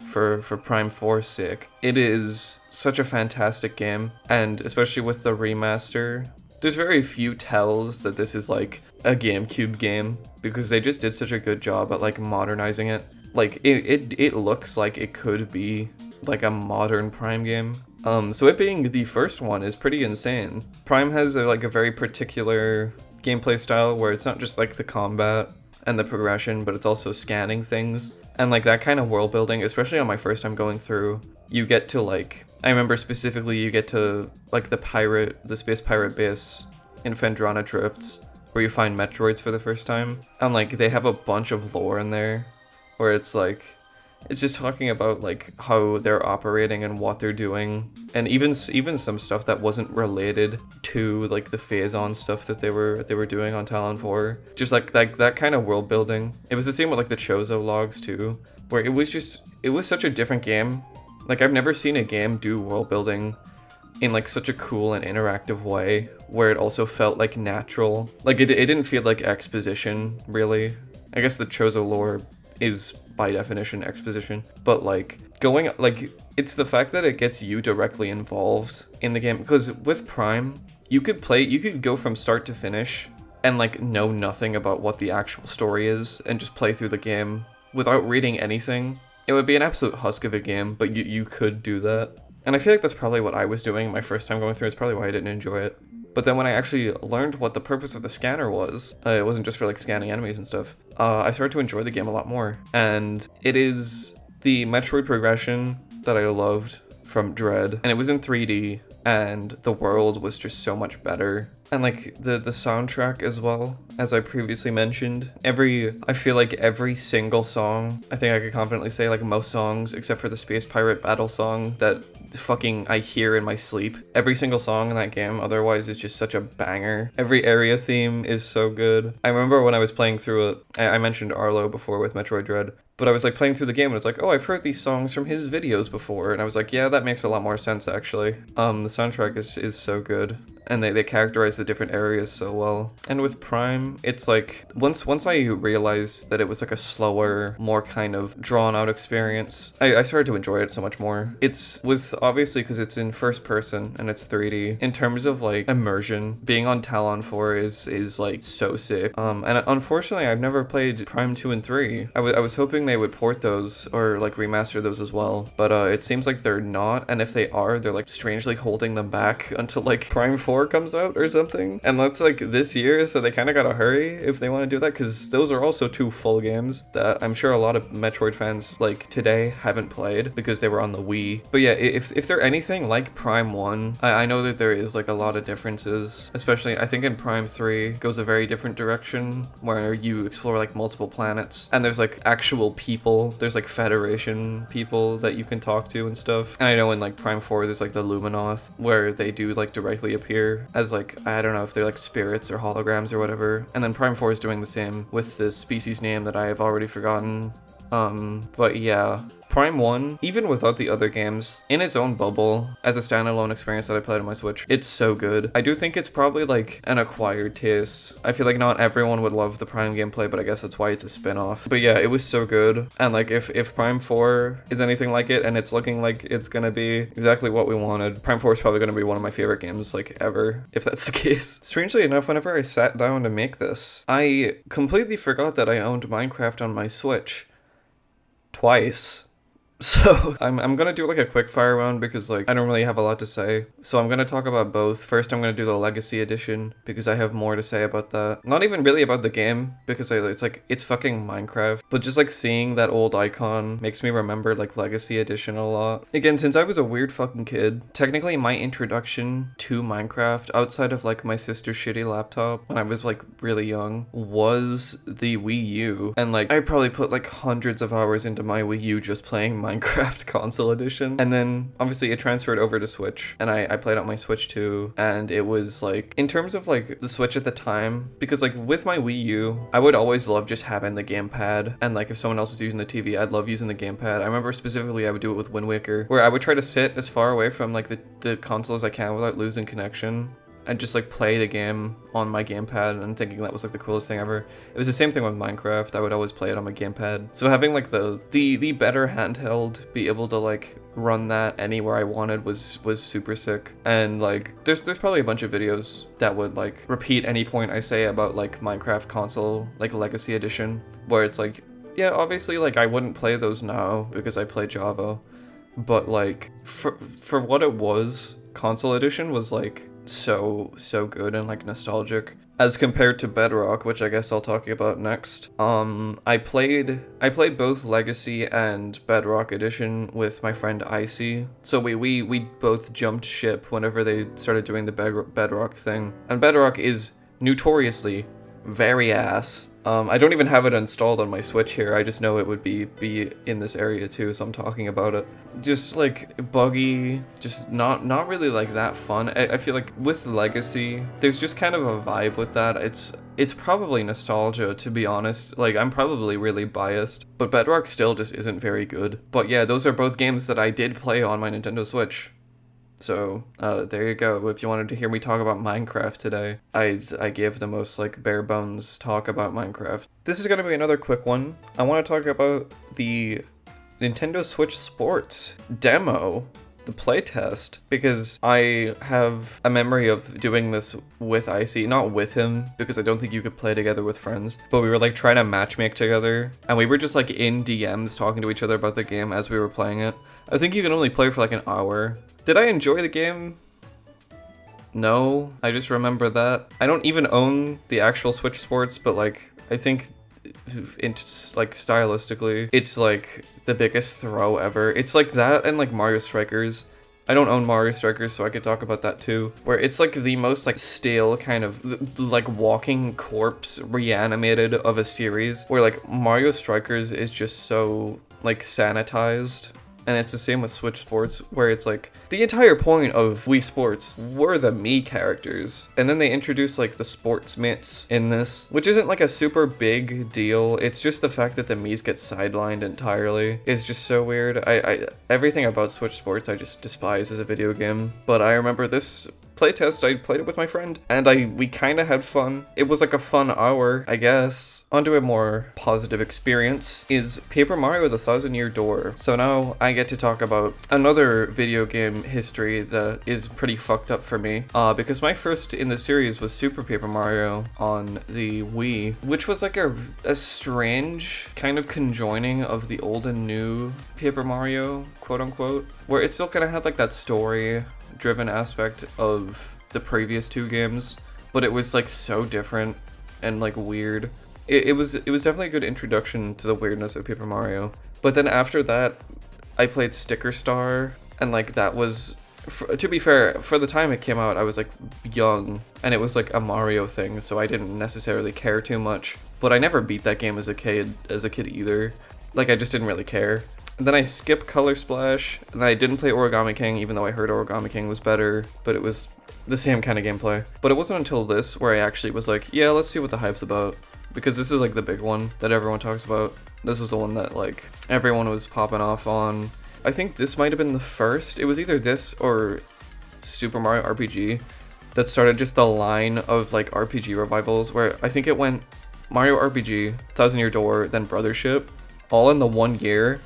for Prime 4's sake. It is such a fantastic game, and especially with the remaster, there's very few tells that this is like a GameCube game, because they just did such a good job at like modernizing it. Like it looks like it could be like a modern Prime game. So it being the first one is pretty insane. Prime has a very particular gameplay style where it's not just like the combat and the progression, but it's also scanning things. And like that kind of world building, especially on my first time going through, you get to like, I remember specifically you get to like the space pirate base in Fendrana Drifts, where you find Metroids for the first time. And like they have a bunch of lore in there where it's like, It's just talking about like how they're operating and what they're doing, and even some stuff that wasn't related to like the phase-on stuff that they were doing on Talon 4. Just like that kind of world building. It was the same with like the Chozo logs too, where it was such a different game. Like I've never seen a game do world building in like such a cool and interactive way, where it also felt like natural. Like it didn't feel like exposition really. I guess the Chozo lore is by definition exposition, but like it's the fact that it gets you directly involved in the game, because with Prime you could go from start to finish and like know nothing about what the actual story is and just play through the game without reading anything. It would be an absolute husk of a game, but you could do that. And I feel like that's probably what I was doing my first time going through. It's probably why I didn't enjoy it. But then when I actually learned what the purpose of the scanner was, it wasn't just for like scanning enemies and stuff, I started to enjoy the game a lot more. And it is the Metroid progression that I loved from Dread. And it was in 3D, and the world was just so much better. And like the soundtrack as well, as I previously mentioned. I feel like every single song, I think I could confidently say like most songs, except for the Space Pirate Battle song that fucking I hear in my sleep. Every single song in that game otherwise is just such a banger. Every area theme is so good. I remember when I was playing through it, I mentioned Arlo before with Metroid Dread, but I was like playing through the game and it's like, oh, I've heard these songs from his videos before, and I was like, yeah, that makes a lot more sense actually. The soundtrack is so good, and they characterize the different areas so well. And with Prime, it's like once I realized that it was like a slower, more kind of drawn out experience, I started to enjoy it so much more. It's with obviously because it's in first person and it's 3D. In terms of like immersion, being on Talon 4 is like so sick. And unfortunately, I've never played Prime 2 and 3. I was hoping they would port those or like remaster those as well, but it seems like they're not. And if they are, they're like strangely holding them back until like Prime 4 comes out or something, and that's like this year, so they kind of gotta hurry if they want to do that, because those are also two full games that I'm sure a lot of Metroid fans like today haven't played because they were on the Wii. But yeah, if they're anything like Prime 1, I know that there is like a lot of differences, especially I think in Prime 3 goes a very different direction where you explore like multiple planets and there's like actual people, there's like Federation people that you can talk to and stuff. And I know in like Prime 4 there's like the Luminoth where they do like directly appear as like, I don't know if they're like spirits or holograms or whatever. And then Prime 4 is doing the same with the species name that I have already forgotten. But yeah, Prime 1, even without the other games, in its own bubble, as a standalone experience that I played on my Switch, it's so good. I do think it's probably like an acquired taste. I feel like not everyone would love the Prime gameplay, but I guess that's why it's a spin-off. But yeah, it was so good. And like if Prime 4 is anything like it, and it's looking like it's gonna be exactly what we wanted, Prime 4 is probably gonna be one of my favorite games like ever, if that's the case. Strangely enough, whenever I sat down to make this, I completely forgot that I owned Minecraft on my Switch. Twice. So I'm gonna do like a quick fire round because like I don't really have a lot to say. So I'm gonna talk about both. First I'm gonna do the Legacy Edition because I have more to say about that. Not even really about the game because it's fucking Minecraft. But just like seeing that old icon makes me remember like Legacy Edition a lot. Again, since I was a weird fucking kid, technically my introduction to Minecraft outside of like my sister's shitty laptop when I was like really young was the Wii U. And like I probably put like hundreds of hours into my Wii U just playing Minecraft Console Edition, and then obviously it transferred over to Switch, and I played on my Switch too, and it was like, in terms of like the Switch at the time, because like with my Wii U, I would always love just having the gamepad, and like if someone else was using the TV, I'd love using the gamepad. I remember specifically I would do it with Wind Waker, where I would try to sit as far away from like the console as I can without losing connection, and just like play the game on my gamepad and thinking that was like the coolest thing ever. It was the same thing with Minecraft. I would always play it on my gamepad. So having like the better handheld, be able to like run that anywhere I wanted was super sick. And like there's probably a bunch of videos that would like repeat any point I say about like Minecraft console, like Legacy Edition, where it's like, yeah, obviously like I wouldn't play those now because I play Java, but like for what it was, Console Edition was like so good and like nostalgic as compared to Bedrock, which I guess I'll talk about next. I played both Legacy and Bedrock Edition with my friend Icy. So we both jumped ship whenever they started doing the Bedrock thing. And Bedrock is notoriously very ass. I don't even have it installed on my Switch here. I just know it would be in this area too, so I'm talking about it. Just like buggy, just not really like that fun. I feel like with Legacy, there's just kind of a vibe with that. It's probably nostalgia, to be honest. Like, I'm probably really biased, but Bedrock still just isn't very good. But yeah, those are both games that I did play on my Nintendo Switch. So, there you go. If you wanted to hear me talk about Minecraft today, I gave the most, like, bare bones talk about Minecraft. This is gonna be another quick one. I want to talk about the Nintendo Switch Sports demo, the playtest, because I have a memory of doing this with Icy, not with him, because I don't think you could play together with friends, but we were, like, trying to matchmake together, and we were just, like, in DMs talking to each other about the game as we were playing it. I think you can only play for, like, an hour. Did I enjoy the game? No, I just remember that. I don't even own the actual Switch Sports, but like, I think it's like stylistically, it's like the biggest throw ever. It's like that and like Mario Strikers. I don't own Mario Strikers, so I could talk about that too. Where it's like the most like stale kind of like walking corpse reanimated of a series. Where like Mario Strikers is just so like sanitized. And it's the same with Switch Sports, where it's like, the entire point of Wii Sports were the Mii characters. And then they introduced like the sports mitts in this, which isn't like a super big deal. It's just the fact that the Miis get sidelined entirely is just so weird. Everything about Switch Sports I just despise as a video game. But I remember this playtest, I played it with my friend, and we kind of had fun. It was like a fun hour, I guess. Onto a more positive experience is Paper Mario: The Thousand Year Door. So now I get to talk about another video game history that is pretty fucked up for me, because my first in the series was Super Paper Mario on the Wii, which was like a strange kind of conjoining of the old and new Paper Mario, quote unquote, where it still kind of had like that story driven aspect of the previous two games, but it was like so different and like weird. It was definitely a good introduction to the weirdness of Paper Mario. But then after that, I played Sticker Star, and like that was, to be fair, for the time it came out, I was like young, and it was like a Mario thing, so I didn't necessarily care too much. But I never beat that game as a kid either. Like, I just didn't really care. And then I skipped Color Splash, and then I didn't play Origami King, even though I heard Origami King was better, but it was the same kind of gameplay. But it wasn't until this where I actually was like, yeah, let's see what the hype's about. Because this is like the big one that everyone talks about. This was the one that like everyone was popping off on. I think this might have been the first. It was either this or Super Mario RPG that started just the line of like RPG revivals, where I think it went Mario RPG, Thousand Year Door, then Brothership, all in the 1 year,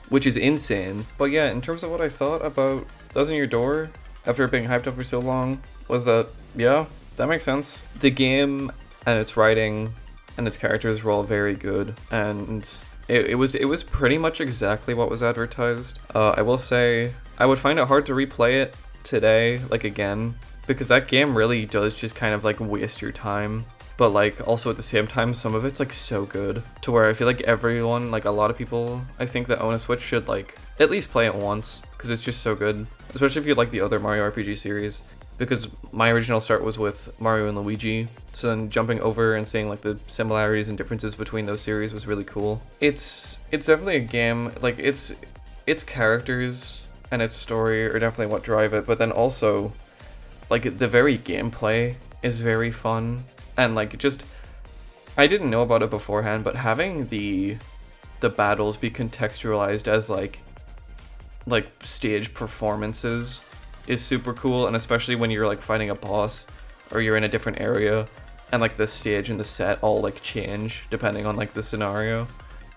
which is insane. But yeah, in terms of what I thought about Thousand Year Door, after it being hyped up for so long, was that, yeah, that makes sense. The game and its writing and its characters were all very good, and it was pretty much exactly what was advertised. I will say, I would find it hard to replay it today, like again, because that game really does just kind of like waste your time. But like also at the same time, some of it's like so good to where I feel like everyone, like a lot of people I think that own a Switch should like at least play it once, because it's just so good, especially if you like the other Mario RPG series. Because my original start was with Mario and Luigi, so then jumping over and seeing like the similarities and differences between those series was really cool. It's definitely a game, like its characters and its story are definitely what drive it, but then also like the very gameplay is very fun. And like just, I didn't know about it beforehand, but having the battles be contextualized as like stage performances is super cool, and especially when you're like fighting a boss or you're in a different area and like the stage and the set all like change depending on like the scenario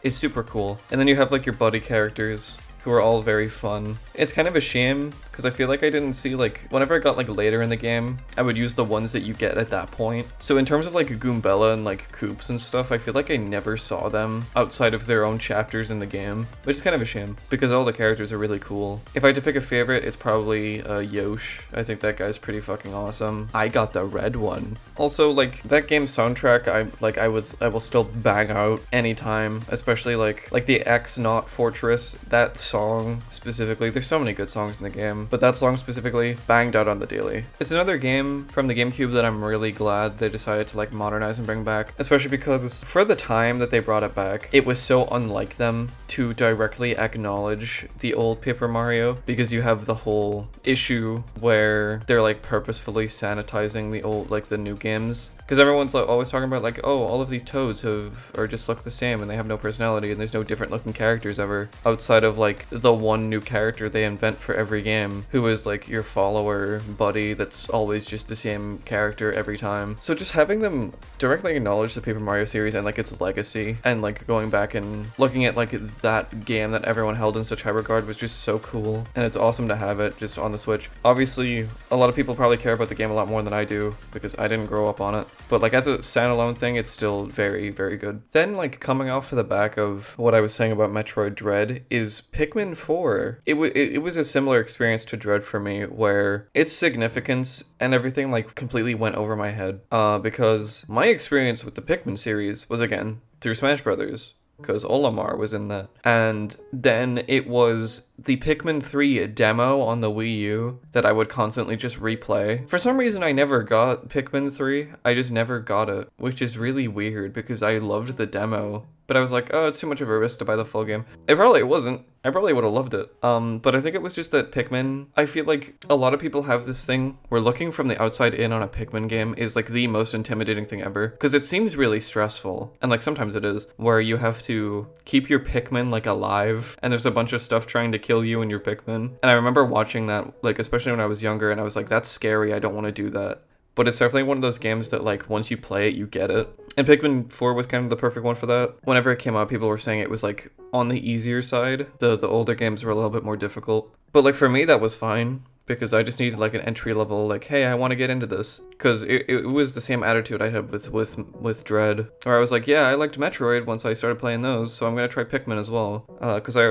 is super cool. And then you have like your buddy characters who are all very fun. It's kind of a shame because I feel like I didn't see like, whenever I got like later in the game, I would use the ones that you get at that point. So in terms of like Goombella and like Koops and stuff, I feel like I never saw them outside of their own chapters in the game, which is kind of a shame because all the characters are really cool. If I had to pick a favorite, it's probably Yosh. I think that guy's pretty fucking awesome. I got the red one. Also, like that game's soundtrack, I will still bang out anytime, especially like the X Not Fortress, that song specifically. There's so many good songs in the game. but that song specifically banged out on the daily. It's another game from the GameCube that I'm really glad they decided to like modernize and bring back, especially because for the time that they brought it back, it was so unlike them to directly acknowledge the old Paper Mario, because you have the whole issue where they're like purposefully sanitizing the old, like the new games, because everyone's like always talking about like, oh, all of these Toads are just look the same and they have no personality and there's no different looking characters ever outside of like the one new character they invent for every game, who is like your follower buddy that's always just the same character every time. So just having them directly acknowledge the Paper Mario series and like its legacy, and like going back and looking at like that game that everyone held in such high regard was just so cool, and it's awesome to have it just on the Switch. Obviously a lot of people probably care about the game a lot more than I do because I didn't grow up on it, but like as a standalone thing, it's still very, very good. Then like coming off of the back of what I was saying about Metroid Dread is Pikmin 4. It was a similar experience to Dread for me, where its significance and everything like completely went over my head, because my experience with the Pikmin series was again through Smash Brothers, because Olimar was in that. And then it was the Pikmin 3 demo on the Wii U that I would constantly just replay. For some reason, I never got Pikmin 3. I just never got it, which is really weird because I loved the demo. But I was like, oh, it's too much of a risk to buy the full game. It probably wasn't. I probably would have loved it. But I think it was just that Pikmin, I feel like a lot of people have this thing where looking from the outside in on a Pikmin game is like the most intimidating thing ever. Because it seems really stressful. And like sometimes it is, where you have to keep your Pikmin like alive. And there's a bunch of stuff trying to kill you and your Pikmin. And I remember watching that, like especially when I was younger, and I was like, that's scary. I don't want to do that. But it's definitely one of those games that like once you play it, you get it. And Pikmin 4 was kind of the perfect one for that. Whenever it came out, people were saying it was like on the easier side. The older games were a little bit more difficult. But like for me, that was fine, because I just needed like an entry level, like, hey, I want to get into this. Because it was the same attitude I had with Dread, where I was like, yeah, I liked Metroid once I started playing those, so I'm going to try Pikmin as well. Because I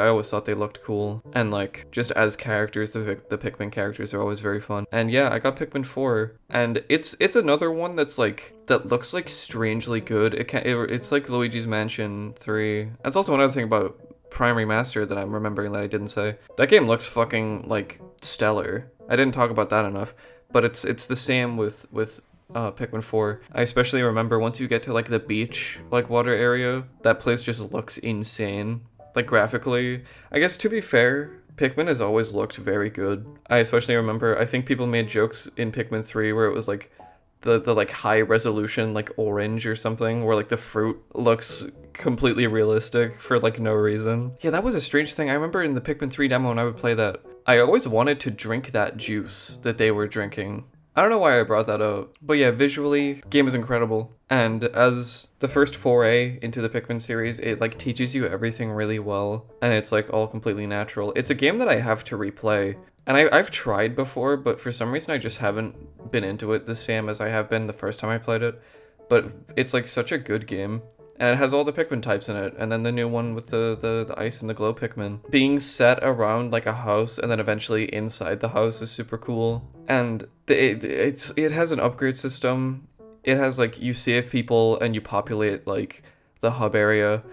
always thought they looked cool. And like, just as characters, the Pikmin characters are always very fun. And yeah, I got Pikmin 4. And it's another one that's like, that looks like strangely good. It's like Luigi's Mansion 3. That's also another thing about Prime Remastered that I'm remembering that I didn't say. That game looks fucking like stellar. I didn't talk about that enough, but it's the same with Pikmin 4. I especially remember once you get to like the beach like water area, that place just looks insane, like graphically. I guess to be fair, Pikmin has always looked very good. I especially remember, I think people made jokes in Pikmin 3 where it was like the like high resolution like orange or something, where like the fruit looks completely realistic for like no reason. Yeah, that was a strange thing. I remember in the Pikmin 3 demo when I would play that, I always wanted to drink that juice that they were drinking. I don't know why I brought that up, but yeah, visually, game is incredible. And as the first foray into the Pikmin series, it like teaches you everything really well, and it's like all completely natural. It's a game that I have to replay. And I've tried before, but for some reason I just haven't been into it the same as I have been the first time I played it. But it's like such a good game. And it has all the Pikmin types in it. And then the new one with the ice and the glow Pikmin. Being set around like a house and then eventually inside the house is super cool. And it has an upgrade system. It has like, you save people and you populate like the hub area.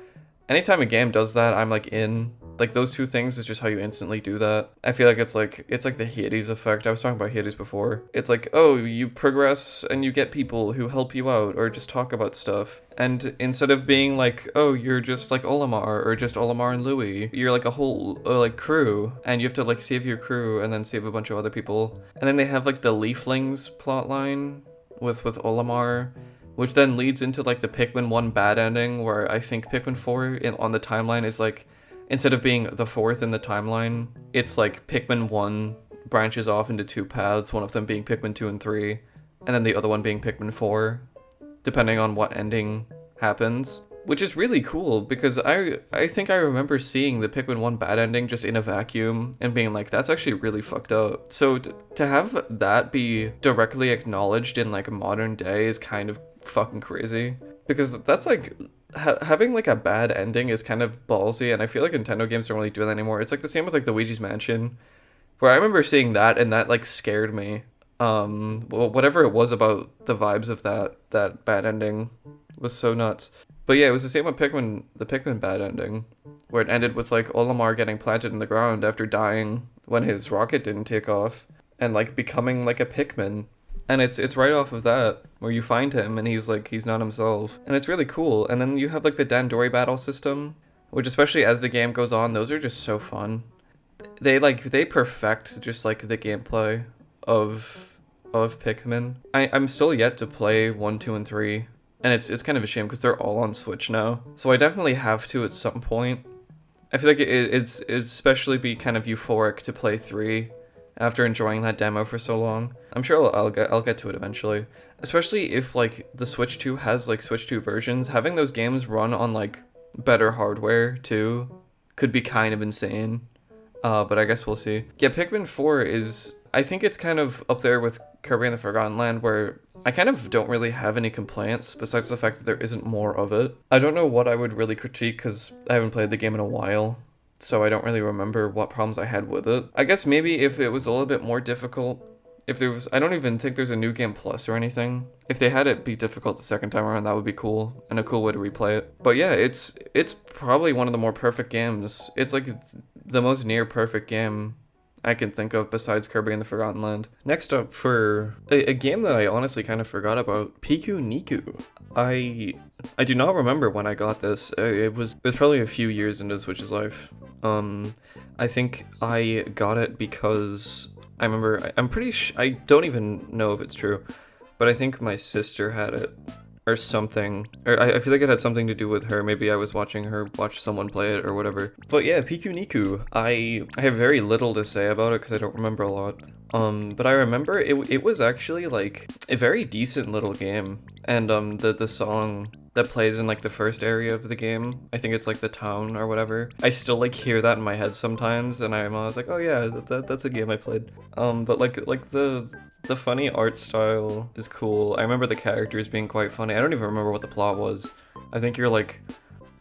Anytime a game does that, I'm like in. Like those two things is just how you instantly do that. I feel like it's like the Hades effect. I was talking about Hades before. It's like, oh, you progress and you get people who help you out or just talk about stuff. And instead of being like, oh, you're just like Olimar or just Olimar and Louie, you're like a whole like crew, and you have to like save your crew and then save a bunch of other people. And then they have like the Leaflings plotline with Olimar, which then leads into like the Pikmin 1 bad ending, where I think Pikmin 4 on the timeline is like, instead of being the fourth in the timeline, it's like Pikmin 1 branches off into two paths, one of them being Pikmin 2 and 3, and then the other one being Pikmin 4, depending on what ending happens. Which is really cool, because I think I remember seeing the Pikmin 1 bad ending just in a vacuum and being like, that's actually really fucked up. So to have that be directly acknowledged in like modern day is kind of fucking crazy. Because that's like, having like a bad ending is kind of ballsy, and I feel like Nintendo games don't really do that anymore. It's like the same with like the Luigi's Mansion, where I remember seeing that and that like scared me. Whatever it was about the vibes of that bad ending was so nuts. But yeah, it was the same with Pikmin, the Pikmin bad ending, where it ended with like Olimar getting planted in the ground after dying when his rocket didn't take off, and like becoming like a Pikmin. And it's right off of that where you find him and he's not himself. And it's really cool. And then you have like the Dandori battle system, which especially as the game goes on, those are just so fun. They perfect just like the gameplay of Pikmin. I'm still yet to play 1, 2, and 3. And it's kind of a shame because they're all on Switch now. So I definitely have to at some point. I feel like it's especially be kind of euphoric to play 3 after enjoying that demo for so long. I'm sure I'll get to it eventually. Especially if like the Switch 2 has like Switch 2 versions, having those games run on like better hardware too could be kind of insane. But I guess we'll see. Yeah, Pikmin 4 is, I think it's kind of up there with Kirby and the Forgotten Land, where I kind of don't really have any complaints besides the fact that there isn't more of it. I don't know what I would really critique because I haven't played the game in a while, so I don't really remember what problems I had with it. I guess maybe if it was a little bit more difficult, if there was, I don't even think there's a New Game Plus or anything. If they had it be difficult the second time around, that would be cool, and a cool way to replay it. But yeah, it's probably one of the more perfect games. It's like the most near perfect game I can think of besides Kirby and the Forgotten Land. Next up, for a game that I honestly kind of forgot about, PIKUNIKU. I do not remember when I got this. It was probably a few years into Switch's life. I think I got it because I remember, I don't even know if it's true, but I think my sister had it or something, or I feel like it had something to do with her. Maybe I was watching her watch someone play it or whatever. But yeah, PIKUNIKU, I have very little to say about it because I don't remember a lot. But I remember it was actually like a very decent little game, and the song that plays in like the first area of the game, I think it's like the town or whatever, I still like hear that in my head sometimes, and I'm always like, oh yeah, that's a game I played. But like the funny art style is cool. I remember the characters being quite funny. I don't even remember what the plot was. I think you're like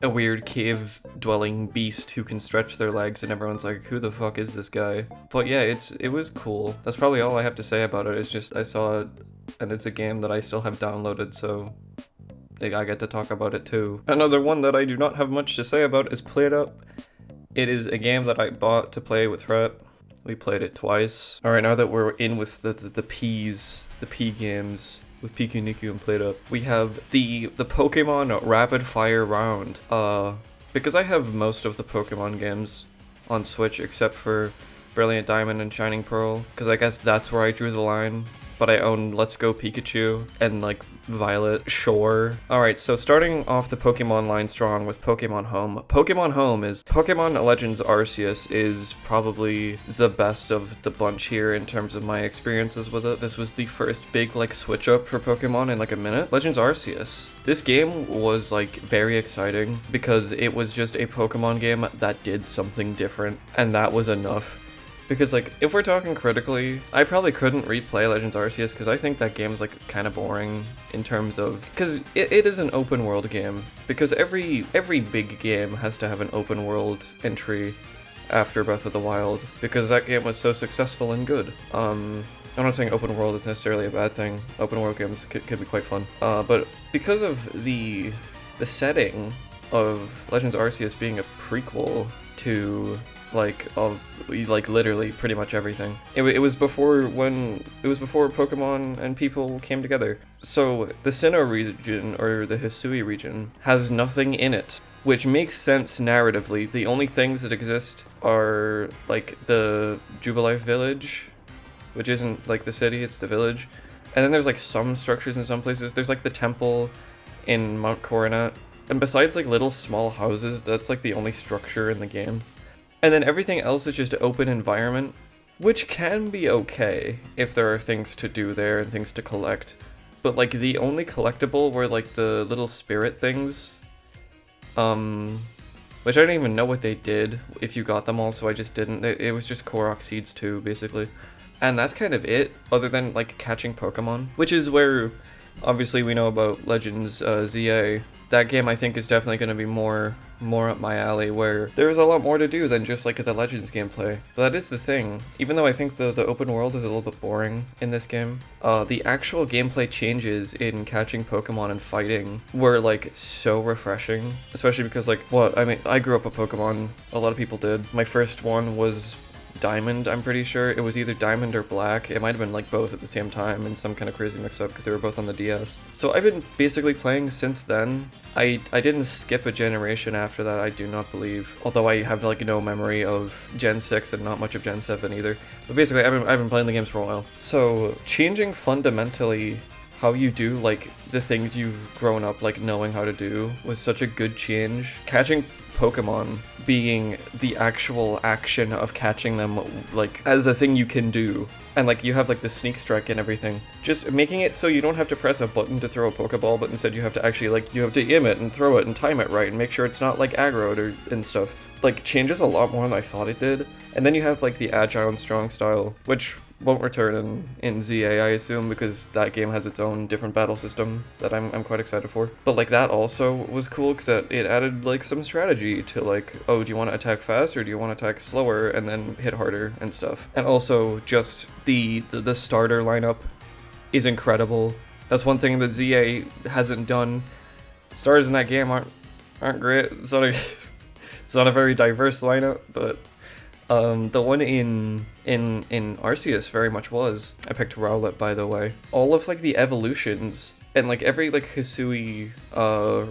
a weird cave-dwelling beast who can stretch their legs, and everyone's like, who the fuck is this guy? But yeah, it was cool. That's probably all I have to say about it. It's just I saw it, and it's a game that I still have downloaded, so I get to talk about it too. Another one that I do not have much to say about is PlateUp. It is a game that I bought to play with Rhett. We played it twice. Alright, now that we're in with the P games, with PIKUNIKU and PlateUp, we have the Pokemon Rapid Fire Round. Because I have most of the Pokemon games on Switch except for Brilliant Diamond and Shining Pearl, because I guess that's where I drew the line. But I own Let's Go Pikachu and like Violet, sure. Alright, so starting off the Pokemon line strong with Pokemon Home. Pokemon Legends Arceus is probably the best of the bunch here in terms of my experiences with it. This was the first big like switch up for Pokemon in like a minute. Legends Arceus. This game was like very exciting because it was just a Pokemon game that did something different, and that was enough. Because, like, if we're talking critically, I probably couldn't replay Legends Arceus because I think that game's, like, kind of boring in terms of... Because it is an open world game. Because every big game has to have an open world entry after Breath of the Wild. Because that game was so successful and good. I'm not saying open world is necessarily a bad thing. Open world games could be quite fun. But because of the setting of Legends Arceus being a prequel to... like literally pretty much everything. It was before Pokemon and people came together. So the Sinnoh region, or the Hisui region, has nothing in it, which makes sense narratively. The only things that exist are like the Jubilife village, which isn't like the city, it's the village. And then there's like some structures in some places. There's like the temple in Mount Coronet. And besides like little small houses, that's like the only structure in the game. And then everything else is just open environment, which can be okay if there are things to do there and things to collect. But like the only collectible were like the little spirit things, which I don't even know what they did if you got them all, so I just didn't. It was just Korok seeds too, basically. And that's kind of it, other than like catching Pokemon, which is where Obviously, we know about Legends ZA. That game, I think, is definitely going to be more up my alley, where there's a lot more to do than just like the Legends gameplay. But that is the thing. Even though I think the open world is a little bit boring in this game, the actual gameplay changes in catching Pokemon and fighting were like so refreshing. Especially because I grew up with Pokemon. A lot of people did. My first one was Diamond, I'm pretty sure. It was either Diamond or Black. It might have been like both at the same time in some kind of crazy mix-up because they were both on the DS. So I've been basically playing since then. I didn't skip a generation after that, I do not believe. Although I have like no memory of Gen 6 and not much of Gen 7 either. But basically, I've been playing the games for a while. So changing fundamentally how you do like the things you've grown up like knowing how to do was such a good change. Catching Pokemon being the actual action of catching them like as a thing you can do, and like you have like the sneak strike and everything, just making it so you don't have to press a button to throw a Pokeball, but instead you have to actually like you have to aim it and throw it and time it right and make sure it's not like aggroed or and stuff, like changes a lot more than I thought it did. And then you have like the agile and strong style, which won't return in ZA, I assume, because that game has its own different battle system that I'm quite excited for. But like that also was cool because it added like some strategy to like, oh, do you want to attack fast or do you want to attack slower and then hit harder and stuff. And also just the starter lineup is incredible. That's one thing that ZA hasn't done. Stars in that game aren't great. It's not a very diverse lineup, but the one in Arceus very much was. I picked Rowlet, by the way. All of like the evolutions and like every like Hisui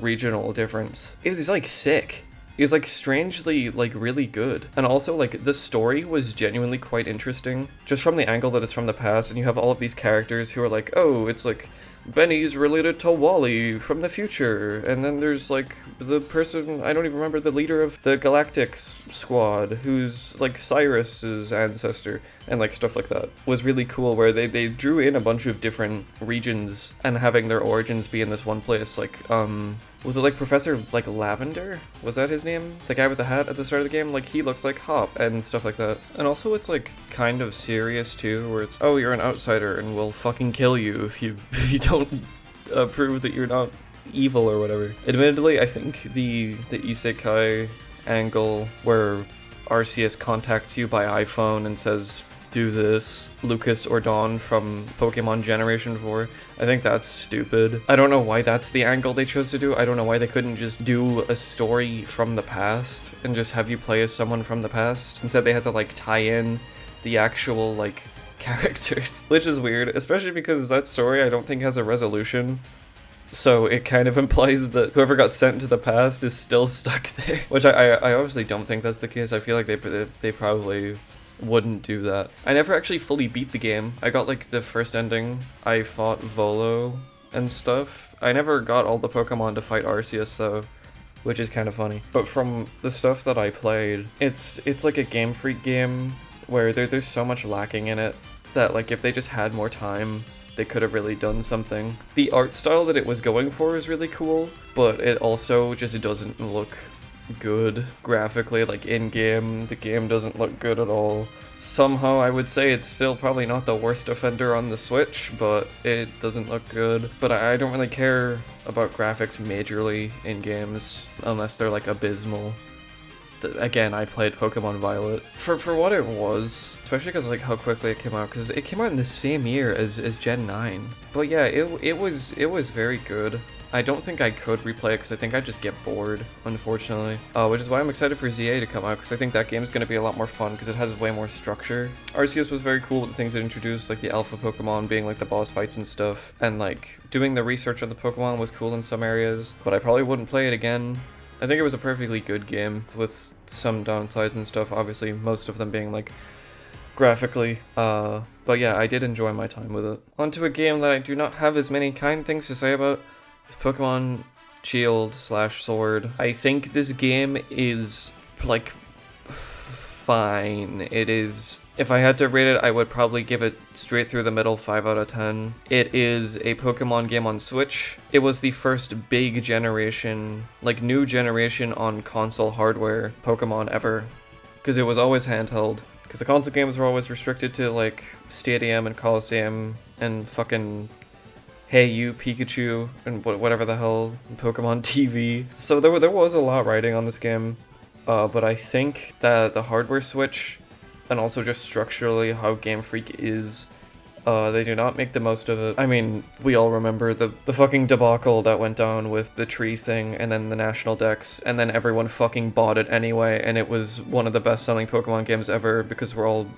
regional difference is like sick. It's like strangely like really good. And also like the story was genuinely quite interesting, just from the angle that it's from the past, and you have all of these characters who are like, oh, it's like Benny's related to Wally from the future, and then there's like the person, I don't even remember the leader of the Galactic squad, who's like Cyrus's ancestor, and like stuff like that was really cool, where they drew in a bunch of different regions and having their origins be in this one place. Like was it like Professor like Lavender? Was that his name? The guy with the hat at the start of the game? Like he looks like Hop and stuff like that. And also it's like kind of serious too, where it's, oh, you're an outsider and we'll fucking kill you if you don't prove that you're not evil or whatever. Admittedly, I think the isekai angle where Arceus contacts you by iPhone and says, do this, Lucas or Dawn from Pokemon Generation 4. I think that's stupid. I don't know why that's the angle they chose to do. I don't know why they couldn't just do a story from the past and just have you play as someone from the past. Instead, they had to like tie in the actual like characters, which is weird, especially because that story I don't think has a resolution. So it kind of implies that whoever got sent to the past is still stuck there, which I obviously don't think that's the case. I feel like they probably wouldn't do that. I never actually fully beat the game. I got like the first ending. I fought Volo and stuff. I never got all the Pokemon to fight Arceus though, which is kind of funny. But from the stuff that I played, it's like a Game Freak game where there's so much lacking in it that like if they just had more time, they could have really done something. The art style that it was going for is really cool, but it also just doesn't look good graphically. Like in game, the game doesn't look good at all. Somehow I would say it's still probably not the worst offender on the Switch, but it doesn't look good. But I don't really care about graphics majorly in games unless they're like abysmal. Again, I played Pokemon Violet for what it was, especially because like how quickly it came out, because it came out in the same year as Gen 9. But yeah, it was very good. I don't think I could replay it because I think I'd just get bored, unfortunately. Which is why I'm excited for ZA to come out, because I think that game's going to be a lot more fun because it has way more structure. Arceus was very cool with the things it introduced, like the alpha Pokemon being like the boss fights and stuff, and like doing the research on the Pokemon was cool in some areas, but I probably wouldn't play it again. I think it was a perfectly good game with some downsides and stuff, obviously most of them being like graphically, but yeah, I did enjoy my time with it. Onto a game that I do not have as many kind things to say about, Pokemon Shield / Sword. I think this game is like fine. It is, if I had to rate it, I would probably give it straight through the middle, 5 out of 10. It is a Pokemon game on Switch. It was the first big generation, like new generation on console hardware Pokemon ever, because it was always handheld. Because the console games were always restricted to like Stadium and Coliseum and fucking Hey You Pikachu and whatever the hell, Pokemon TV. So there was a lot riding on this game, but I think that the hardware switch and also just structurally how Game Freak is, they do not make the most of it. I mean, we all remember the fucking debacle that went down with the tree thing and then the National Dex, and then everyone fucking bought it anyway, and it was one of the best-selling Pokemon games ever because we're all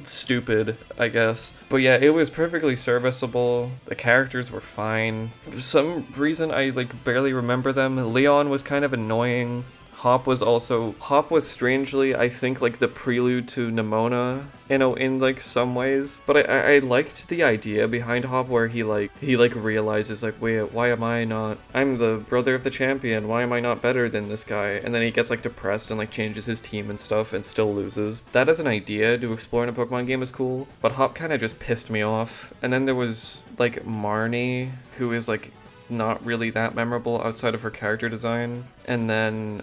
stupid, I guess. But yeah, it was perfectly serviceable. The characters were fine. For some reason, I like barely remember them. Leon was kind of annoying. Hop was strangely, I think, like the prelude to Nimona, you know, in like some ways. But I liked the idea behind Hop where he realizes like, wait, why am I not? I'm the brother of the champion. Why am I not better than this guy? And then he gets like depressed and like changes his team and stuff and still loses. That as an idea to explore in a Pokemon game is cool. But Hop kind of just pissed me off. And then there was like Marnie, who is like not really that memorable outside of her character design. And then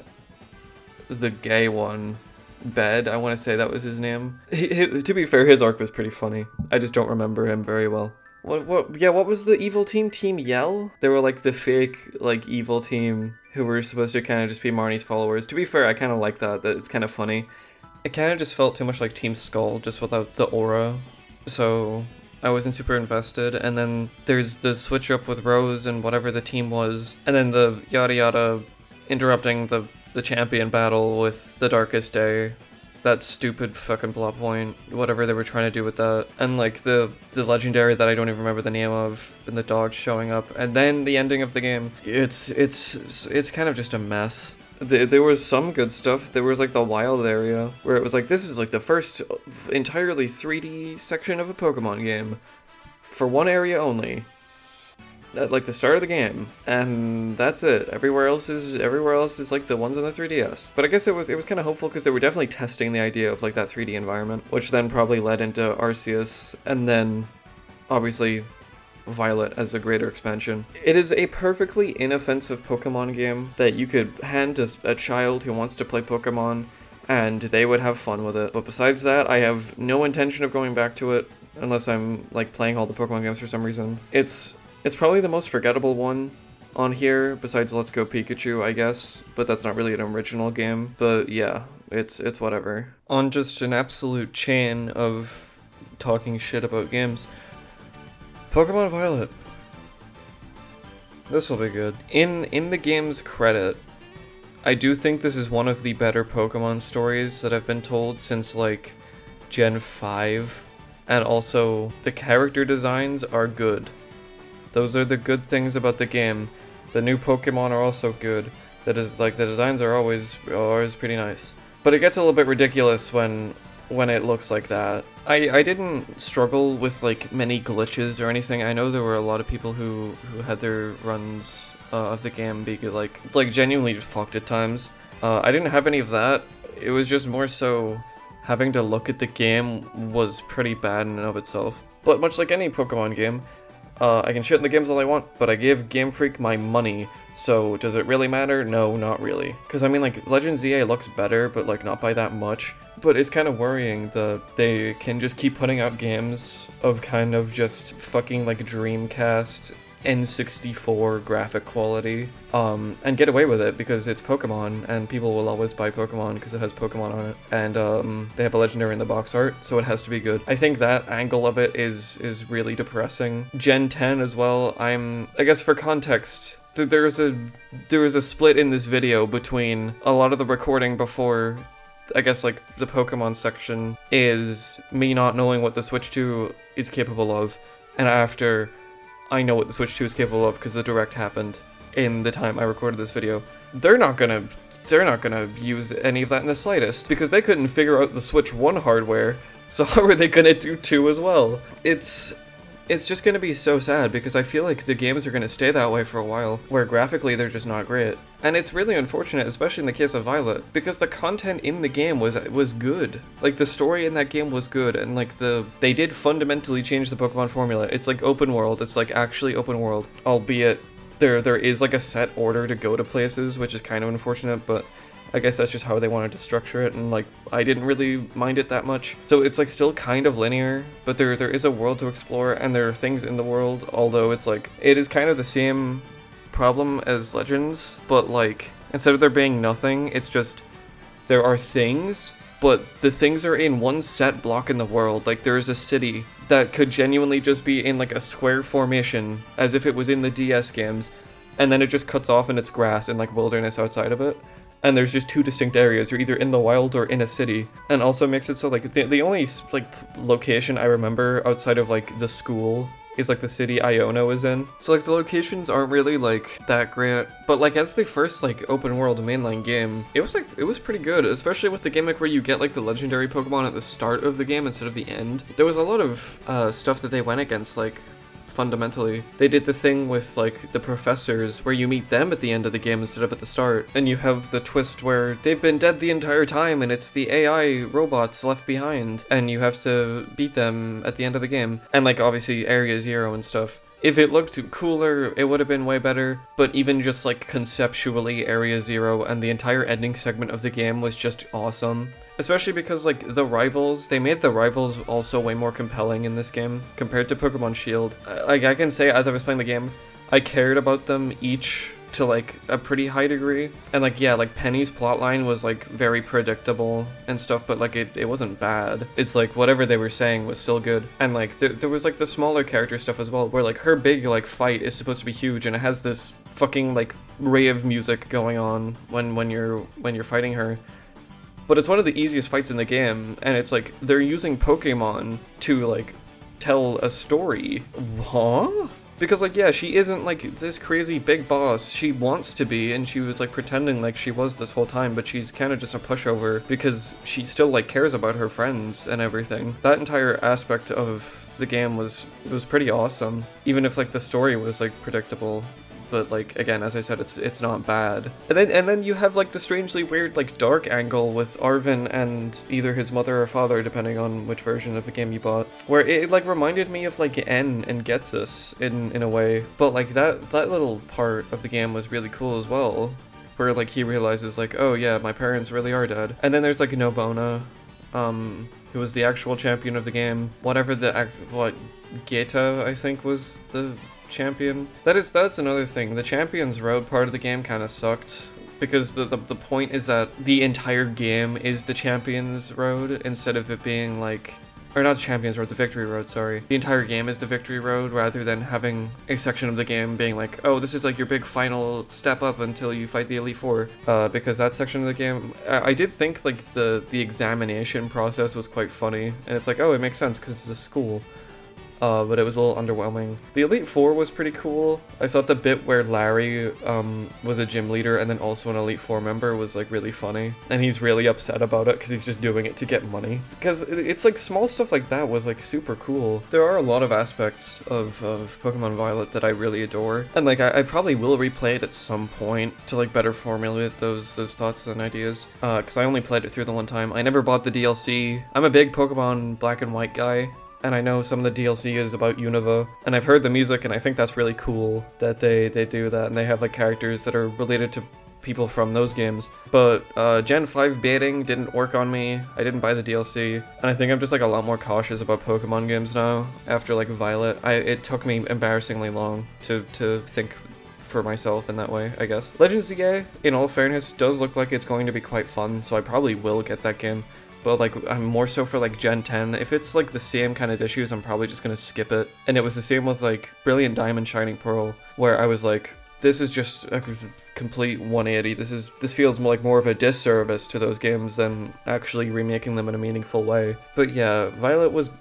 the gay one, Bed, I want to say that was his name. To be fair, his arc was pretty funny. I just don't remember him very well. What was the evil team? Team Yell? They were like the fake, like, evil team who were supposed to kind of just be Marnie's followers. To be fair, I kind of like that it's kind of funny. It kind of just felt too much like Team Skull, just without the aura. So I wasn't super invested. And then there's the switch up with Rose and whatever the team was. And then the yada yada interrupting the champion battle with the Darkest Day. That stupid fucking plot point, whatever they were trying to do with that. And like the legendary that I don't even remember the name of, and the dog showing up. And then the ending of the game. It's kind of just a mess. There was some good stuff. There was like the wild area where it was like, this is like the first entirely 3D section of a Pokemon game for one area only. At like the start of the game, and that's it. Everywhere else is like the ones on the 3DS. But I guess it was kind of hopeful because they were definitely testing the idea of like that 3D environment, which then probably led into Arceus, and then obviously Violet as a greater expansion. It is a perfectly inoffensive Pokemon game that you could hand to a child who wants to play Pokemon, and they would have fun with it. But besides that, I have no intention of going back to it unless I'm like playing all the Pokemon games for some reason. It's probably the most forgettable one on here, besides Let's Go Pikachu, I guess, but that's not really an original game. But yeah, it's whatever. On just an absolute chain of talking shit about games, Pokemon Violet. This will be good. In the game's credit, I do think this is one of the better Pokemon stories that have been told since like Gen 5, and also the character designs are good. Those are the good things about the game. The new Pokemon are also good. The designs are always pretty nice. But it gets a little bit ridiculous when it looks like that. I didn't struggle with like many glitches or anything. I know there were a lot of people who had their runs of the game be like genuinely fucked at times. I didn't have any of that. It was just more so having to look at the game was pretty bad in and of itself. But much like any Pokemon game, I can shit in the games all I want, but I give Game Freak my money, so does it really matter? No, not really. Because I mean, like, Legends EA looks better, but like not by that much. But it's kind of worrying that they can just keep putting out games of kind of just fucking like Dreamcast N64 graphic quality, and get away with it because it's Pokemon, and people will always buy Pokemon because it has Pokemon on it, and they have a legendary in the box art, so it has to be good. I think that angle of it is really depressing. Gen 10 as well. I guess for context, there is a split in this video between a lot of the recording before, I guess, like the Pokemon section is me not knowing what the Switch 2 is capable of, and after I know what the Switch 2 is capable of because the Direct happened in the time I recorded this video. They're not gonna use any of that in the slightest because they couldn't figure out the Switch 1 hardware, so how are they gonna do 2 as well? It's just gonna be so sad because I feel like the games are gonna stay that way for a while, where graphically they're just not great. And it's really unfortunate, especially in the case of Violet, because the content in the game was good. Like, the story in that game was good, and like they did fundamentally change the Pokemon formula. It's like open world, it's like actually open world, albeit there is like a set order to go to places, which is kind of unfortunate, but I guess that's just how they wanted to structure it, and like I didn't really mind it that much. So it's like still kind of linear, but there is a world to explore, and there are things in the world, although it's like it is kind of the same problem as Legends, but like instead of there being nothing, it's just there are things, but the things are in one set block in the world. Like there is a city that could genuinely just be in like a square formation as if it was in the DS games, and then it just cuts off and it's grass and like wilderness outside of it. And there's just two distinct areas. You're either in the wild or in a city. And also makes it so like the only like location I remember outside of like the school is like the city Iono is in. So like the locations aren't really like that great, but like as the first like open world mainline game, it was pretty good, especially with the gimmick where you get like the legendary Pokemon at the start of the game instead of the end. There was a lot of stuff that they went against, like fundamentally. They did the thing with like the professors where you meet them at the end of the game instead of at the start, and you have the twist where they've been dead the entire time and it's the AI robots left behind and you have to beat them at the end of the game. And like obviously Area Zero and stuff. If it looked cooler, it would have been way better, but even just like conceptually, Area Zero and the entire ending segment of the game was just awesome. Especially because like the rivals, they made the rivals also way more compelling in this game compared to Pokemon Shield. Like I can say as I was playing the game, I cared about them each to like a pretty high degree. And like yeah, like Penny's plotline was like very predictable and stuff, but like it wasn't bad. It's like whatever they were saying was still good. And like there was like the smaller character stuff as well, where like her big like fight is supposed to be huge and it has this fucking like rave music going on when you're fighting her. But it's one of the easiest fights in the game, and it's like they're using Pokemon to like tell a story. Huh? Because like yeah, she isn't like this crazy big boss. She wants to be, and she was like pretending like she was this whole time, but she's kind of just a pushover because she still like cares about her friends and everything. That entire aspect of the game was pretty awesome, even if like the story was like predictable. But like again, as I said, it's not bad. And then you have like the strangely weird like dark angle with Arvin and either his mother or father, depending on which version of the game you bought, where it like reminded me of like N and Getsus in a way. But like that little part of the game was really cool as well, where like he realizes like, oh yeah, my parents really are dead. And then there's like Nobona, who was the actual champion of the game. Whatever Geta I think was the champion. That's another thing. The Champions Road part of the game kind of sucked, because the point is that the entire game is the Champions Road instead of it being like, or not the Champions Road, the Victory Road, sorry. The entire game is the Victory Road rather than having a section of the game being like, oh, this is like your big final step up until you fight the Elite Four. Because that section of the game, I did think like the examination process was quite funny, and it's like, oh, it makes sense because it's a school. But it was a little underwhelming. The Elite Four was pretty cool. I thought the bit where Larry was a gym leader and then also an Elite Four member was like really funny. And he's really upset about it because he's just doing it to get money. Because it's like small stuff like that was like super cool. There are a lot of aspects of Pokemon Violet that I really adore. And like I probably will replay it at some point to like better formulate those thoughts and ideas. Because I only played it through the one time. I never bought the DLC. I'm a big Pokemon Black and White guy. And I know some of the DLC is about Unova, and I've heard the music, and I think that's really cool that they do that, and they have like characters that are related to people from those games. But Gen 5 baiting didn't work on me. I didn't buy the DLC, and I think I'm just like a lot more cautious about Pokemon games now after like Violet. It took me embarrassingly long to think for myself in that way, I guess. Legends ZA, in all fairness, does look like it's going to be quite fun, so I probably will get that game. But like I'm more so for like Gen 10. If it's like the same kind of issues, I'm probably just gonna skip it. And it was the same with like Brilliant Diamond, Shining Pearl, where I was like, this is just a complete 180. This feels like more of a disservice to those games than actually remaking them in a meaningful way. But yeah, Violet was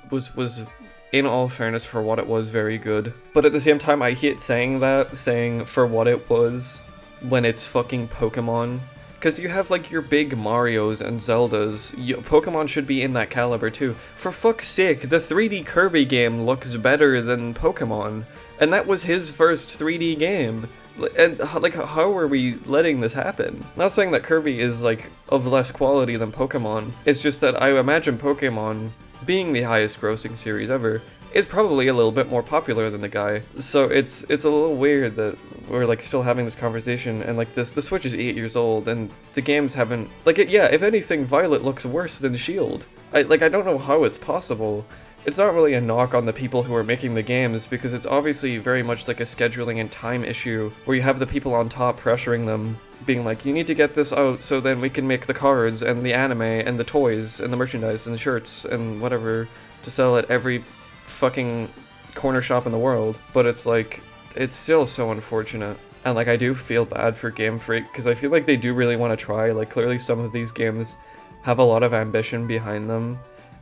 in all fairness, for what it was, very good. But at the same time, I hate saying for what it was when it's fucking Pokemon. Because you have like your big Marios and Zeldas, Pokemon should be in that caliber too. For fuck's sake, the 3D Kirby game looks better than Pokemon, and that was his first 3D game. And like, how are we letting this happen? Not saying that Kirby is like of less quality than Pokemon, it's just that I imagine Pokemon, being the highest grossing series ever, is probably a little bit more popular than the guy. So it's a little weird that we're like still having this conversation, and like the Switch is 8 years old, and the games haven't like it. Yeah, if anything, Violet looks worse than Shield. I don't know how it's possible. It's not really a knock on the people who are making the games, because it's obviously very much like a scheduling and time issue, where you have the people on top pressuring them, being like, you need to get this out so then we can make the cards and the anime and the toys and the merchandise and the shirts and whatever to sell at every fucking corner shop in the world. But it's like, it's still so unfortunate. And like, I do feel bad for Game Freak, because I feel like they do really want to try. Like, clearly some of these games have a lot of ambition behind them.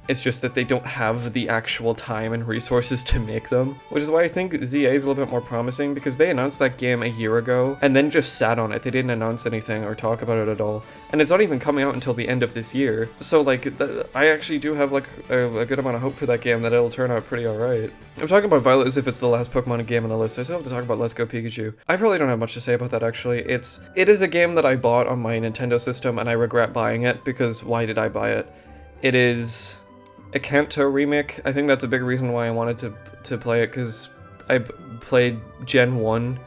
It's just that they don't have the actual time and resources to make them, which is why I think ZA is a little bit more promising, because they announced that game a year ago and then just sat on it. They didn't announce anything or talk about it at all, and it's not even coming out until the end of this year. So like, I actually do have like a good amount of hope for that game, that it'll turn out pretty alright. I'm talking about Violet as if it's the last Pokemon game on the list, so I still have to talk about Let's Go Pikachu. I probably don't have much to say about that actually. It is a game that I bought on my Nintendo system, and I regret buying it, because why did I buy it? It is a Kanto remake. I think that's a big reason why I wanted to play it, because I played Gen 1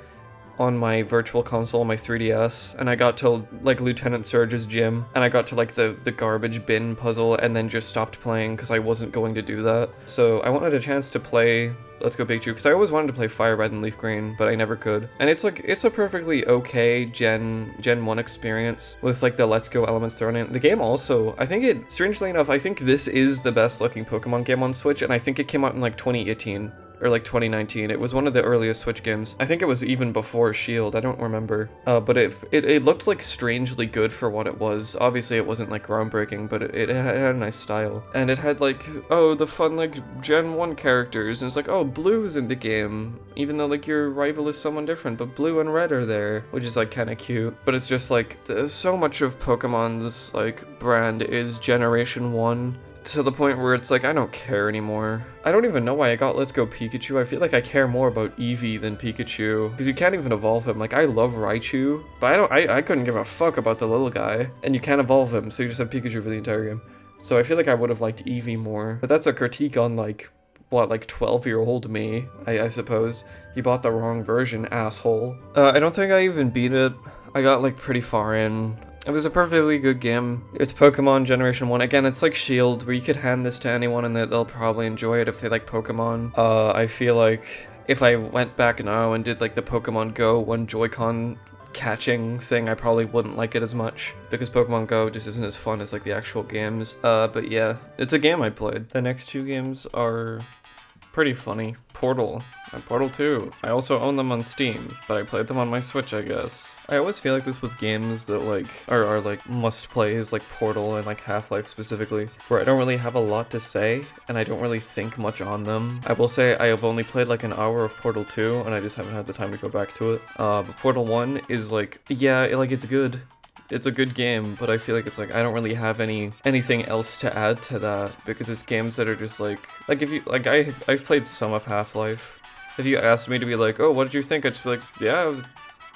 on my virtual console, my 3DS, and I got to like Lieutenant Surge's gym, and I got to like the garbage bin puzzle, and then just stopped playing because I wasn't going to do that. So I wanted a chance to play Let's Go Pikachu, because I always wanted to play Fire Red and Leaf Green, but I never could. And it's like, it's a perfectly okay Gen 1 experience with like the Let's Go elements thrown in. The game also, I think it, strangely enough, I think this is the best looking Pokemon game on Switch, and I think it came out in like 2018. Or like 2019. It was one of the earliest Switch games. I think it was even before Shield, I don't remember. But it looked like strangely good for what it was. Obviously it wasn't like groundbreaking, but it had a nice style. And it had like, oh, the fun like Gen 1 characters, and it's like, oh, Blue's in the game, even though like your rival is someone different, but Blue and Red are there, which is like kind of cute. But it's just like, so much of Pokemon's like brand is Generation 1, to the point where it's like, I don't care anymore. I don't even know why I got Let's Go Pikachu. I feel like I care more about Eevee than Pikachu, because you can't even evolve him. Like, I love Raichu, but I couldn't give a fuck about the little guy, and you can't evolve him, so you just have Pikachu for the entire game. So I feel like I would have liked Eevee more, but that's a critique on like, what, like 12-year-old me, I suppose. You bought the wrong version, asshole. I don't think I even beat it. I got like pretty far in. It was a perfectly good game. It's Pokemon Generation 1. Again, it's like Shield, where you could hand this to anyone and they'll probably enjoy it if they like Pokemon. I feel like if I went back now and did like the Pokemon Go one Joy-Con catching thing, I probably wouldn't like it as much, because Pokemon Go just isn't as fun as like the actual games. But yeah, it's a game I played. The next two games are pretty funny. Portal and Portal 2. I also own them on Steam, but I played them on my Switch, I guess. I always feel like this with games that like are like must plays, like Portal and like Half-Life specifically, where I don't really have a lot to say and I don't really think much on them. I will say I have only played like an hour of Portal 2 and I just haven't had the time to go back to it. But Portal 1 is like, yeah, like it's good. It's a good game, but I feel like it's like I don't really have anything else to add to that, because it's games that are just like if you like, I've played some of Half-Life. If you asked me to be like, oh, what did you think? I'd just be like, yeah,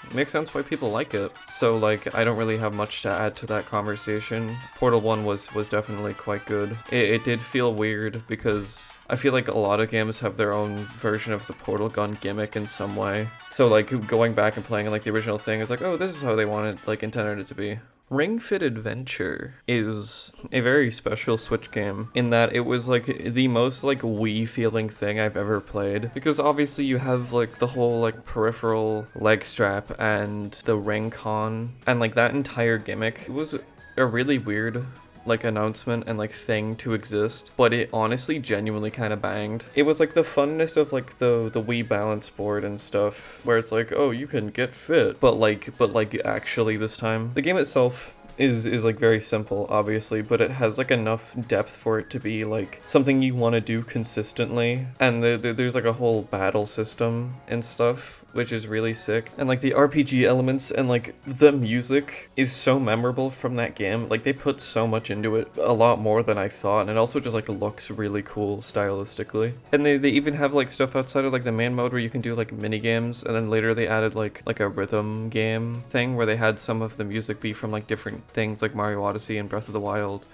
it makes sense why people like it. So like, I don't really have much to add to that conversation. Portal 1 was definitely quite good. It did feel weird, because I feel like a lot of games have their own version of the portal gun gimmick in some way. So like, going back and playing like the original thing is like, oh, this is how they wanted, like, intended it to be. Ring Fit Adventure is a very special Switch game in that it was like the most like Wii feeling thing I've ever played, because obviously you have like the whole like peripheral leg strap and the ring con, and like that entire gimmick. It was a really weird like announcement and like thing to exist, but it honestly genuinely kind of banged. It was like the funness of like the Wii balance board and stuff, where it's like, oh, you can get fit, but like actually this time. The game itself is like very simple, obviously, but it has like enough depth for it to be like something you want to do consistently, and there's like a whole battle system and stuff, which is really sick. And like the RPG elements and like the music is so memorable from that game. Like they put so much into it, a lot more than I thought, and it also just like looks really cool stylistically. And they even have like stuff outside of like the main mode where you can do like mini games, and then later they added like a rhythm game thing where they had some of the music be from like different things like Mario Odyssey and Breath of the Wild.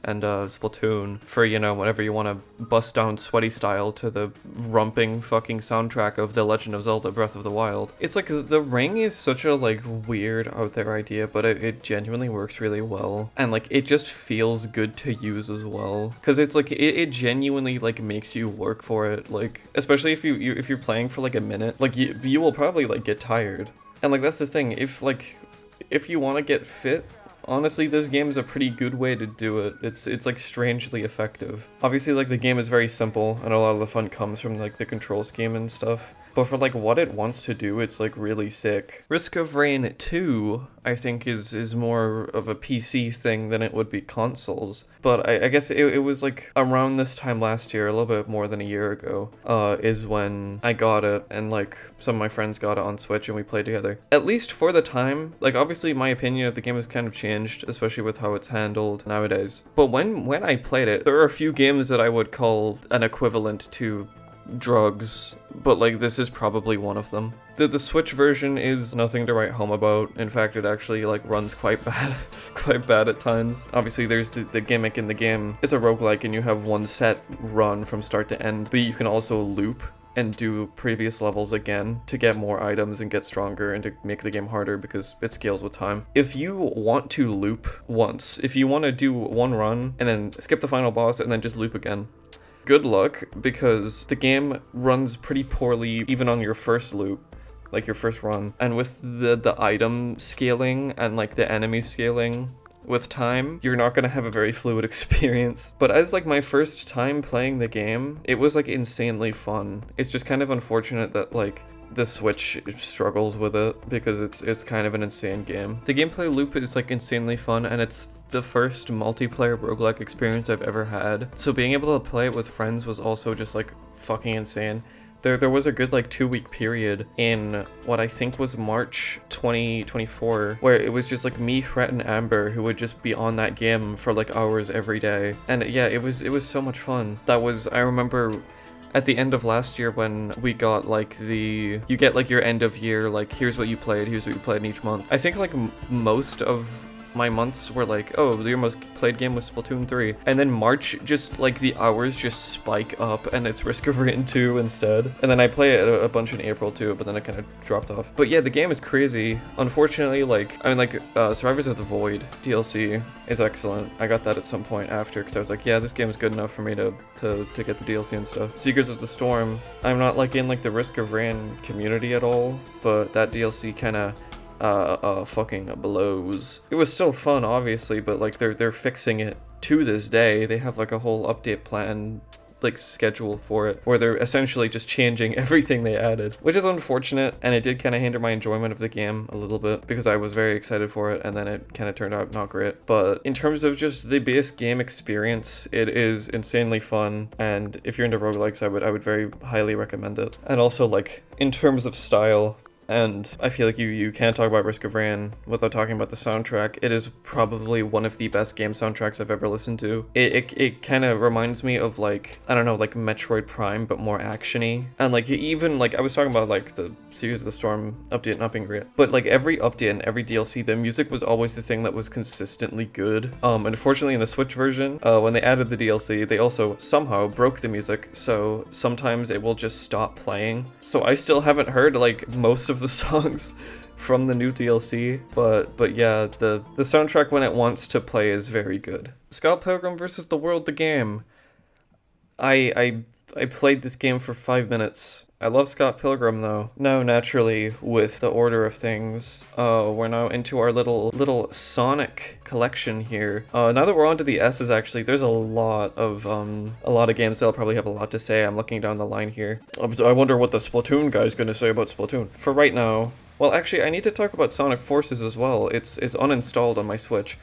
and Splatoon for, you know, whenever you want to bust down sweaty style to the rumping fucking soundtrack of The Legend of Zelda Breath of the Wild. It's like the ring is such a like weird out there idea, but it genuinely works really well, and like it just feels good to use as well, because it's like it genuinely like makes you work for it, like especially if you're playing for like a minute, like you will probably like get tired. And like that's the thing, if you want to get fit, honestly this game is a pretty good way to do it. It's like strangely effective. Obviously like the game is very simple and a lot of the fun comes from like the control scheme and stuff. But for like what it wants to do, it's like really sick. Risk of Rain 2, I think is more of a PC thing than it would be consoles. But I guess it was like around this time last year, a little bit more than a year ago, is when I got it, and like some of my friends got it on Switch and we played together. At least for the time, like obviously my opinion of the game has kind of changed, especially with how it's handled nowadays. But when I played it, there are a few games that I would call an equivalent to drugs, but like this is probably one of them. The Switch version is nothing to write home about. In fact, it actually like runs quite bad at times. Obviously there's the gimmick in the game. It's a roguelike and you have one set run from start to end, but you can also loop and do previous levels again to get more items and get stronger and to make the game harder because it scales with time. If you want to loop once, if you want to do one run and then skip the final boss and then just loop again, good luck, because the game runs pretty poorly even on your first loop, like your first run. And with the item scaling and like the enemy scaling with time, you're not gonna have a very fluid experience. But as like my first time playing the game, it was like insanely fun. It's just kind of unfortunate that like the Switch struggles with it because it's kind of an insane game. The gameplay loop is like insanely fun, and it's the first multiplayer roguelike experience I've ever had. So being able to play it with friends was also just like fucking insane. There was a good like 2-week period in what I think was March 2024 where it was just like me, Fret, and Amber who would just be on that game for like hours every day. And yeah, it was so much fun. I remember at the end of last year when we got like you get like your end of year, like here's what you played in each month. I think like most of my months were like, oh, your most played game was Splatoon 3. And then March, just like the hours just spike up and it's Risk of Rain 2 instead. And then I play it a bunch in April too, but then it kind of dropped off. But yeah, the game is crazy. Unfortunately, Survivors of the Void DLC is excellent. I got that at some point after because I was like, yeah, this game is good enough for me to get the DLC and stuff. Seekers of the Storm, I'm not like in like the Risk of Rain community at all, but that DLC kind of fucking blows. It was still fun, obviously, but like they're fixing it to this day. They have like a whole update plan, like schedule for it, where they're essentially just changing everything they added, which is unfortunate, and it did kind of hinder my enjoyment of the game a little bit because I was very excited for it, and then it kind of turned out not great. But in terms of just the base game experience, it is insanely fun, and if you're into roguelikes, I would very highly recommend it. And also like in terms of style, and I feel like you can't talk about Risk of Rain without talking about the soundtrack. It is probably one of the best game soundtracks I've ever listened to. It kind of reminds me of like, I don't know, like Metroid Prime, but more actiony. And like even like I was talking about like the Series of the Storm update not being great, but like every update and every DLC, the music was always the thing that was consistently good. Unfortunately in the Switch version, when they added the DLC, they also somehow broke the music, so sometimes it will just stop playing. So I still haven't heard like most of the songs from the new DLC, but yeah, the soundtrack when it wants to play is very good. Scott Pilgrim vs. the World, the game. I played this game for 5 minutes. I love Scott Pilgrim though. Now naturally, with the order of things, we're now into our little Sonic collection here. Now that we're on to the S's, actually, there's a lot of games that'll probably have a lot to say. I'm looking down the line here. I wonder what the Splatoon guy's gonna say about Splatoon. For right now, well, actually, I need to talk about Sonic Forces as well. It's uninstalled on my Switch.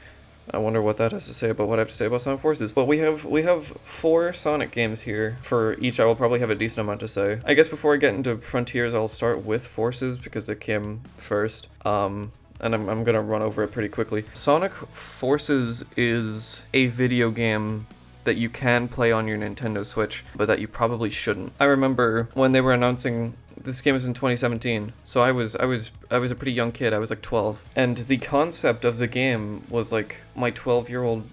I wonder what that has to say about what I have to say about Sonic Forces. But we have 4 Sonic games here. For each, I will probably have a decent amount to say. I guess before I get into Frontiers, I'll start with Forces because it came first. And I'm gonna run over it pretty quickly. Sonic Forces is a video game that you can play on your Nintendo Switch, but that you probably shouldn't. I remember when they were announcing this game was in 2017, so I was a pretty young kid. I was like 12, and the concept of the game was like my 12-year-old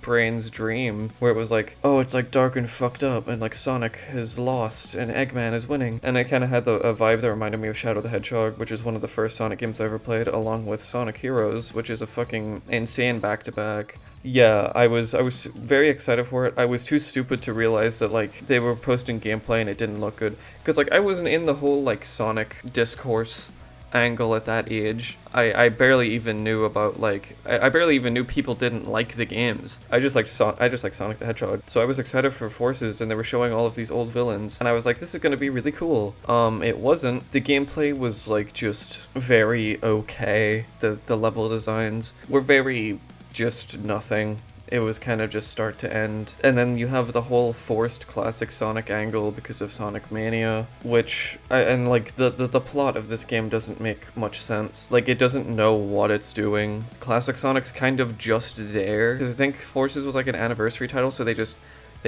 brain's dream, where it was like, oh, it's like dark and fucked up, and like Sonic is lost, and Eggman is winning. And it kind of had a vibe that reminded me of Shadow the Hedgehog, which is one of the first Sonic games I ever played, along with Sonic Heroes, which is a fucking insane back-to-back. Yeah, I was very excited for it. I was too stupid to realize that, like, they were posting gameplay and it didn't look good. Because, like, I wasn't in the whole, like, Sonic discourse angle at that age. I barely even knew about, like, I barely even knew people didn't like the games. I just like Sonic the Hedgehog. So I was excited for Forces, and they were showing all of these old villains, and I was like, this is gonna be really cool. It wasn't. The gameplay was, like, just very okay. The level designs were very just nothing. It was kind of just start to end. And then you have the whole forced classic Sonic angle because of Sonic Mania, which, and like the plot of this game doesn't make much sense. Like, it doesn't know what it's doing. Classic Sonic's kind of just there. Because I think Forces was like an anniversary title, so they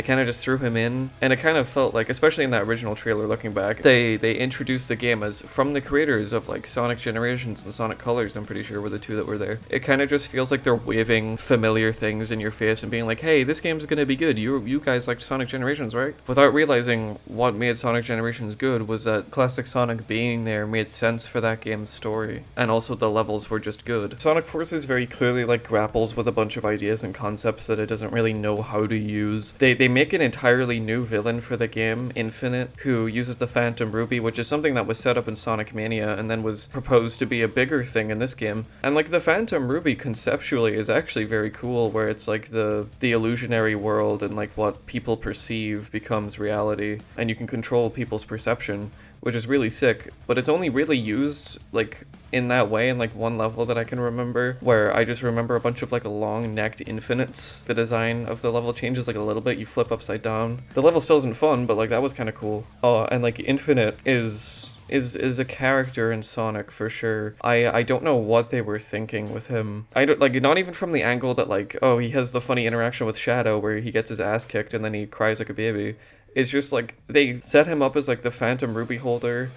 kind of just threw him in, and it kind of felt like, especially in that original trailer looking back, they introduced the game as from the creators of like Sonic Generations and Sonic Colors, I'm pretty sure were the two that were there. It kind of just feels like they're waving familiar things in your face and being like, hey, this game's gonna be good, you guys liked Sonic Generations, right? Without realizing what made Sonic Generations good was that classic Sonic being there made sense for that game's story, and also the levels were just good. Sonic Forces very clearly like grapples with a bunch of ideas and concepts that it doesn't really know how to use. They make an entirely new villain for the game, Infinite, who uses the Phantom Ruby, which is something that was set up in Sonic Mania and then was proposed to be a bigger thing in this game. And like the Phantom Ruby conceptually is actually very cool, where it's like the illusionary world and like what people perceive becomes reality, and you can control people's perception, which is really sick, but it's only really used like in that way in like one level that I can remember, where I just remember a bunch of like long-necked infinites. The design of the level changes like a little bit, you flip upside down. The level still isn't fun, but like that was kind of cool. Oh, and like Infinite is a character in Sonic for sure. I don't know what they were thinking with him. I don't, like, not even from the angle that like, oh, he has the funny interaction with Shadow where he gets his ass kicked and then he cries like a baby. It's just like they set him up as like the Phantom Ruby holder.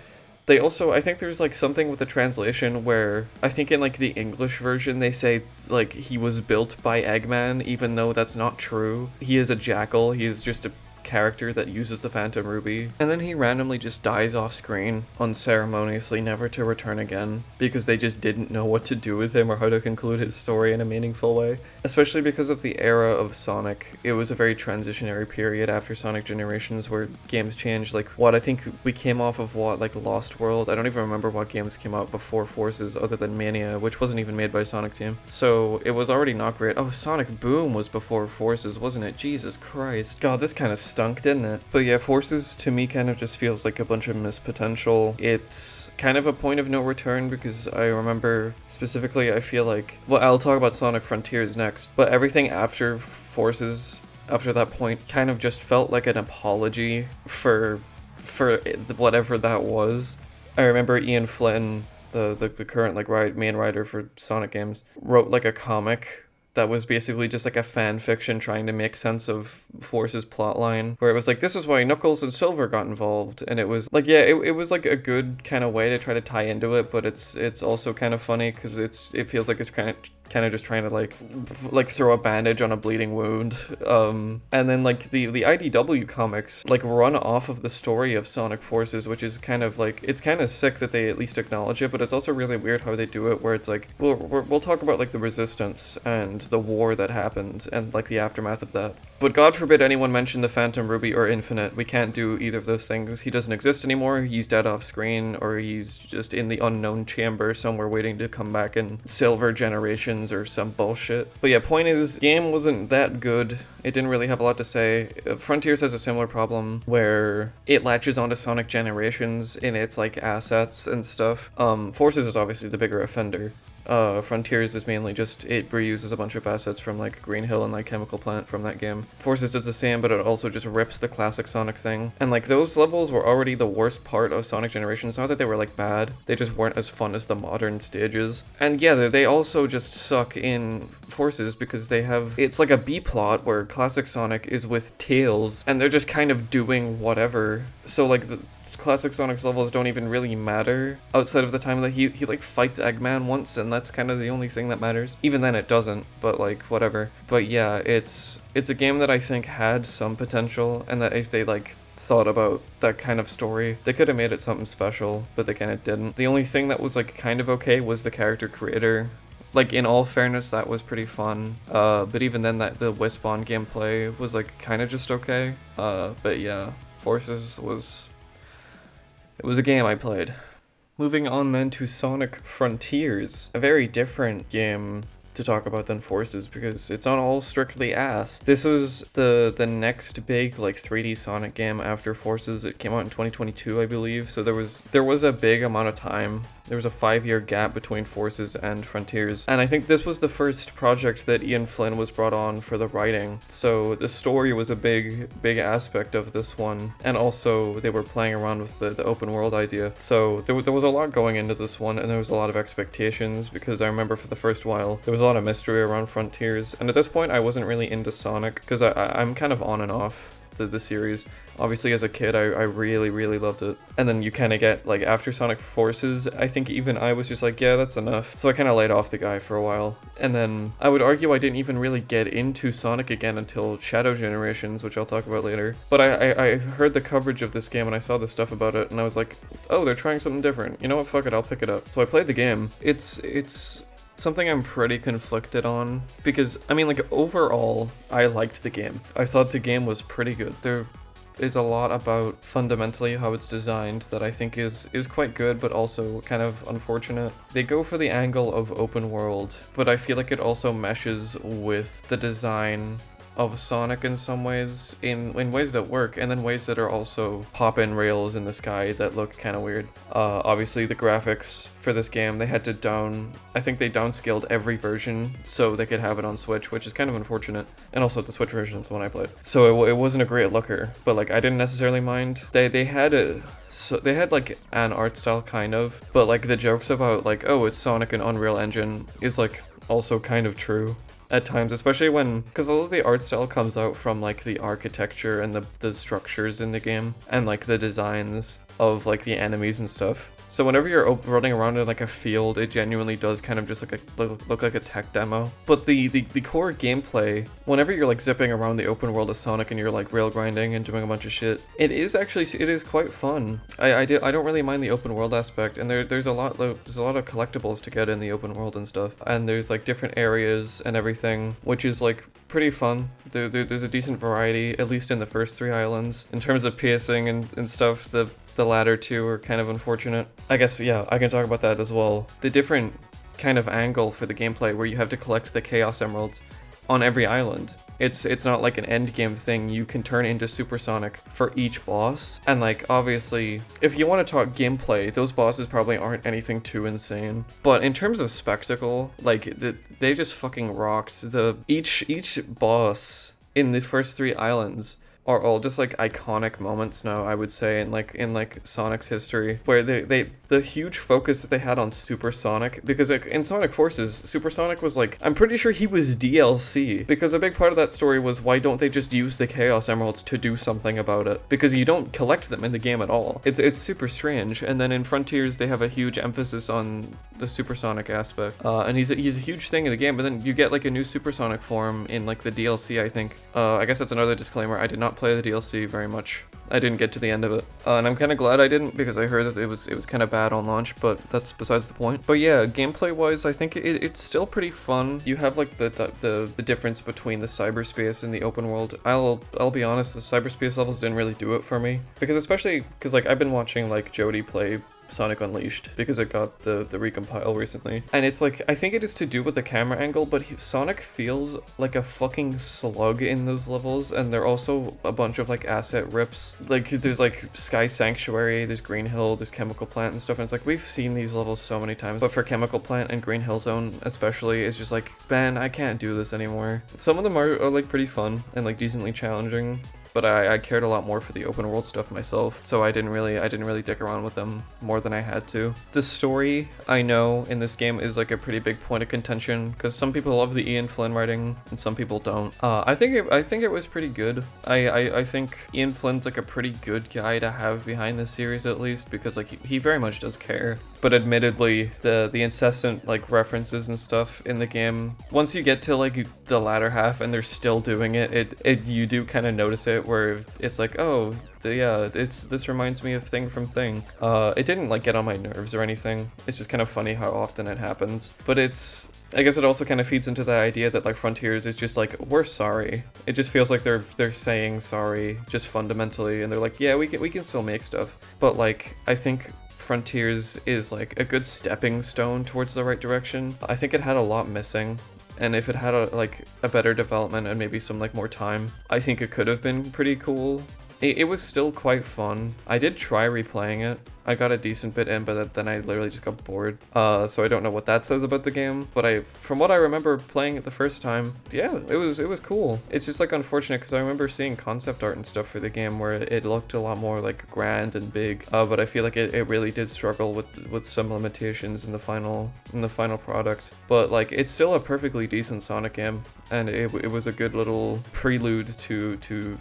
They also, I think there's like something with the translation where I think in like the English version they say like he was built by Eggman, even though that's not true. He is a jackal. He is just a character that uses the Phantom Ruby, and then he randomly just dies off screen unceremoniously, never to return again, because they just didn't know what to do with him or how to conclude his story in a meaningful way. Especially because of the era of Sonic. It was a very transitionary period after Sonic Generations where games changed. Like, what I think we came off of, what, like Lost World? I don't even remember what games came out before Forces other than Mania, which wasn't even made by Sonic Team. So it was already not great. Oh, Sonic Boom was before Forces, wasn't it? Jesus Christ. God, this kind of stunk, didn't it? But yeah, Forces to me kind of just feels like a bunch of missed potential. It's kind of a point of no return, because I remember specifically, I feel like, well, I'll talk about Sonic Frontiers next, but everything after Forces, after that point, kind of just felt like an apology for whatever that was. I remember Ian Flynn, the current like main writer for Sonic games, wrote like a comic that was basically just like a fan fiction trying to make sense of Force's plotline, where it was like, this is why Knuckles and Silver got involved, and it was like, yeah, it was like a good kind of way to try to tie into it, but it's also kind of funny because it feels like it's kind of just trying to like throw a bandage on a bleeding wound. And then like the IDW comics like run off of the story of Sonic Forces, which is kind of like, it's kind of sick that they at least acknowledge it, but it's also really weird how they do it, where it's like, we'll talk about like the resistance and the war that happened and like the aftermath of that, but God forbid anyone mention the Phantom Ruby or Infinite. We can't do either of those things. He doesn't exist anymore. He's dead off screen, or he's just in the unknown chamber somewhere waiting to come back in Silver Generations or some bullshit. But yeah, point is, game wasn't that good. It didn't really have a lot to say. Frontiers has a similar problem where it latches onto Sonic Generations in its like assets and stuff. Forces is obviously the bigger offender. Frontiers is mainly just, it reuses a bunch of assets from like Green Hill and like Chemical Plant from that game. Forces does the same, but it also just rips the classic Sonic thing. And like those levels were already the worst part of Sonic Generations. Not that they were like bad, they just weren't as fun as the modern stages. And yeah, they also just suck in Forces because they have, it's like a B plot where classic Sonic is with Tails and they're just kind of doing whatever. So like classic Sonic's levels don't even really matter outside of the time that he like fights Eggman once, and that's kind of the only thing that matters. Even then it doesn't, but like whatever. But yeah, it's a game that I think had some potential, and that if they like thought about that kind of story, they could have made it something special, but they kind of didn't. The only thing that was like kind of okay was the character creator. Like, in all fairness, that was pretty fun, but even then, the Wisp-on gameplay was like kind of just okay. But yeah, Forces was a game I played. Moving on then to Sonic Frontiers, a very different game to talk about than Forces, because it's not all strictly ass. This was the next big like 3D Sonic game after Forces. It came out in 2022, I believe, so there was a big amount of time. There was a 5-year gap between Forces and Frontiers, and I think this was the first project that Ian Flynn was brought on for the writing, so the story was a big aspect of this one, and also they were playing around with the open world idea, so there was a lot going into this one, and there was a lot of expectations, because I remember for the first while there was a lot of mystery around Frontiers, and at this point I wasn't really into Sonic, because I'm kind of on and off the series. Obviously as a kid I really loved it, and then you kind of get like after Sonic Forces, I think even I was just like, yeah, that's enough, so I kind of laid off the guy for a while. And then I would argue I didn't even really get into Sonic again until Shadow Generations, which I'll talk about later. But I heard the coverage of this game and I saw the stuff about it, and I was like, oh, they're trying something different, you know what, fuck it, I'll pick it up. So I played the game. It's something I'm pretty conflicted on, because I mean, like, overall I liked the game. I thought the game was pretty good. There is a lot about fundamentally how it's designed that I think is quite good, but also kind of unfortunate. They go for the angle of open world, but I feel like it also meshes with the design of Sonic in some ways, in ways that work, and then ways that are also pop-in rails in the sky that look kind of weird. Obviously the graphics for this game, they had to I think they downscaled every version so they could have it on Switch, which is kind of unfortunate. And also the Switch version is the one I played, so it wasn't a great looker, but like I didn't necessarily mind. They had like an art style kind of, but like the jokes about like, oh, it's Sonic and Unreal Engine is like also kind of true at times, especially because a lot of the art style comes out from like the architecture and the structures in the game, and like the designs of like the enemies and stuff. So whenever you're running around in like a field, it genuinely does kind of just like look like a tech demo. But the core gameplay, whenever you're like zipping around the open world of Sonic and you're like rail grinding and doing a bunch of shit, it is quite fun. I don't really mind the open world aspect, and there's a lot of collectibles to get in the open world and stuff, and there's like different areas and everything, which is like pretty fun. There's a decent variety, at least in the first 3 islands. In terms of pacing and stuff, the latter 2 are kind of unfortunate. I guess, yeah, I can talk about that as well. The different kind of angle for the gameplay where you have to collect the Chaos Emeralds on every island. It's not like an end game thing. You can turn into Supersonic for each boss. And like, obviously, if you want to talk gameplay, those bosses probably aren't anything too insane. But in terms of spectacle, like, they just fucking rocked. Each boss in the first 3 islands are all just like iconic moments now, I would say, in like Sonic's history, where the huge focus that they had on Supersonic, because like in Sonic Forces, Supersonic was like, I'm pretty sure he was DLC, because a big part of that story was, why don't they just use the Chaos Emeralds to do something about it? Because you don't collect them in the game at all. It's super strange. And then in Frontiers, they have a huge emphasis on the Supersonic aspect, and he's a huge thing in the game. But then you get like a new Supersonic form in like the DLC, I think. I guess that's another disclaimer. I did not play the DLC very much. I didn't get to the end of it, and I'm kind of glad I didn't, because I heard that it was kind of bad on launch, but that's besides the point. But yeah, gameplay wise, I think it's still pretty fun. You have like the difference between the cyberspace and the open world. I'll be honest, the cyberspace levels didn't really do it for me, because like I've been watching like Jody play Sonic Unleashed, because it got the recompile recently, and it's like, I think it is to do with the camera angle, but Sonic feels like a fucking slug in those levels, and they're also a bunch of like asset rips. Like there's like Sky Sanctuary, there's Green Hill, there's Chemical Plant and stuff, and it's like, we've seen these levels so many times, but for Chemical Plant and Green Hill Zone especially, it's just like, man, I can't do this anymore. Some of them are like pretty fun and like decently challenging. but I cared a lot more for the open world stuff myself, so I didn't really dick around with them more than I had to. The story, I know, in this game is like a pretty big point of contention, because some people love the Ian Flynn writing and some people don't. I think it was pretty good. I think Ian Flynn's like a pretty good guy to have behind the series, at least, because like he very much does care. But admittedly, the incessant like references and stuff in the game, once you get to like the latter half and they're still doing it, you do kind of notice it, where it's like, oh yeah, this reminds me of thing from thing. It didn't like get on my nerves or anything. It's just kind of funny how often it happens. But I guess it also kind of feeds into the idea that like Frontiers is just like, we're sorry. It just feels like they're saying sorry just fundamentally, and they're like, yeah, we can still make stuff. But like, I think Frontiers is like a good stepping stone towards the right direction. I think it had a lot missing, and if it had a better development and maybe some like more time, I think it could have been pretty cool. It was still quite fun. I did try replaying it. I got a decent bit in, but then I literally just got bored. So I don't know what that says about the game. But from what I remember playing it the first time, yeah, it was cool. It's just like unfortunate because I remember seeing concept art and stuff for the game where it looked a lot more like grand and big. But I feel like it really did struggle with some limitations in the final product. But like, it's still a perfectly decent Sonic game, and it was a good little prelude to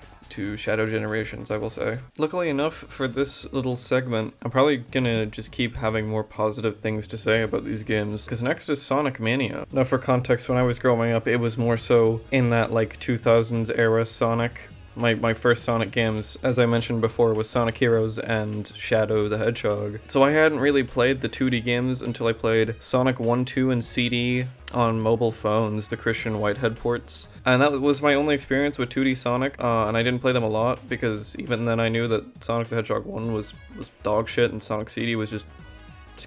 Shadow Generations, I will say. Luckily enough for this little segment, I'm probably gonna just keep having more positive things to say about these games, because next is Sonic Mania. Now for context, when I was growing up, it was more so in that like 2000s era Sonic. My first Sonic games, as I mentioned before, was Sonic Heroes and Shadow the Hedgehog. So I hadn't really played the 2D games until I played Sonic 1, 2, and CD on mobile phones, the Christian Whitehead ports. And that was my only experience with 2D Sonic, and I didn't play them a lot, because even then I knew that Sonic the Hedgehog 1 was dog shit, and Sonic CD was just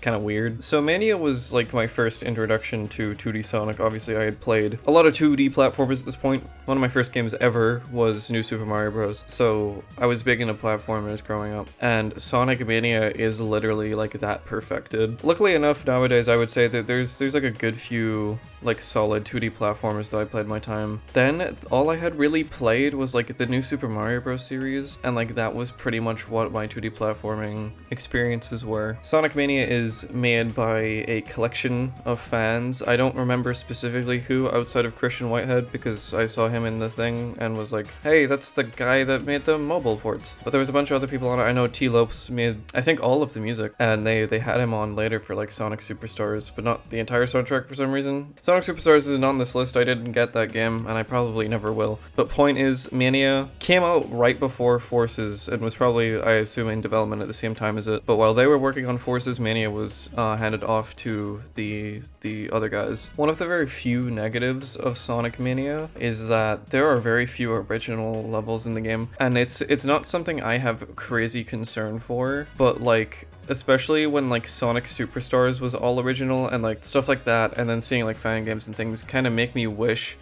kind of weird. So Mania was like my first introduction to 2D Sonic. Obviously I had played a lot of 2D platformers at this point. One of my first games ever was New Super Mario Bros. So I was big into platformers growing up, and Sonic Mania is literally like that perfected. Luckily enough, nowadays I would say that there's like a good few like solid 2D platformers that I played my time. Then all I had really played was like the New Super Mario Bros. Series, and like that was pretty much what my 2D platforming experiences were. Sonic Mania is made by a collection of fans. I don't remember specifically who outside of Christian Whitehead, because I saw him in the thing and was like, hey, that's the guy that made the mobile ports. But there was a bunch of other people on it. I know T. Lopes made, I think, all of the music, and they had him on later for like Sonic Superstars, but not the entire soundtrack for some reason. Sonic Superstars isn't on this list. I didn't get that game, and I probably never will. But point is, Mania came out right before Forces, and was probably, I assume, in development at the same time as it. But while they were working on Forces, Mania was handed off to the other guys. One of the very few negatives of Sonic Mania is that there are very few original levels in the game, and it's not something I have crazy concern for, but like, especially when like Sonic Superstars was all original and like stuff like that, and then seeing like fan games and things kind of make me wish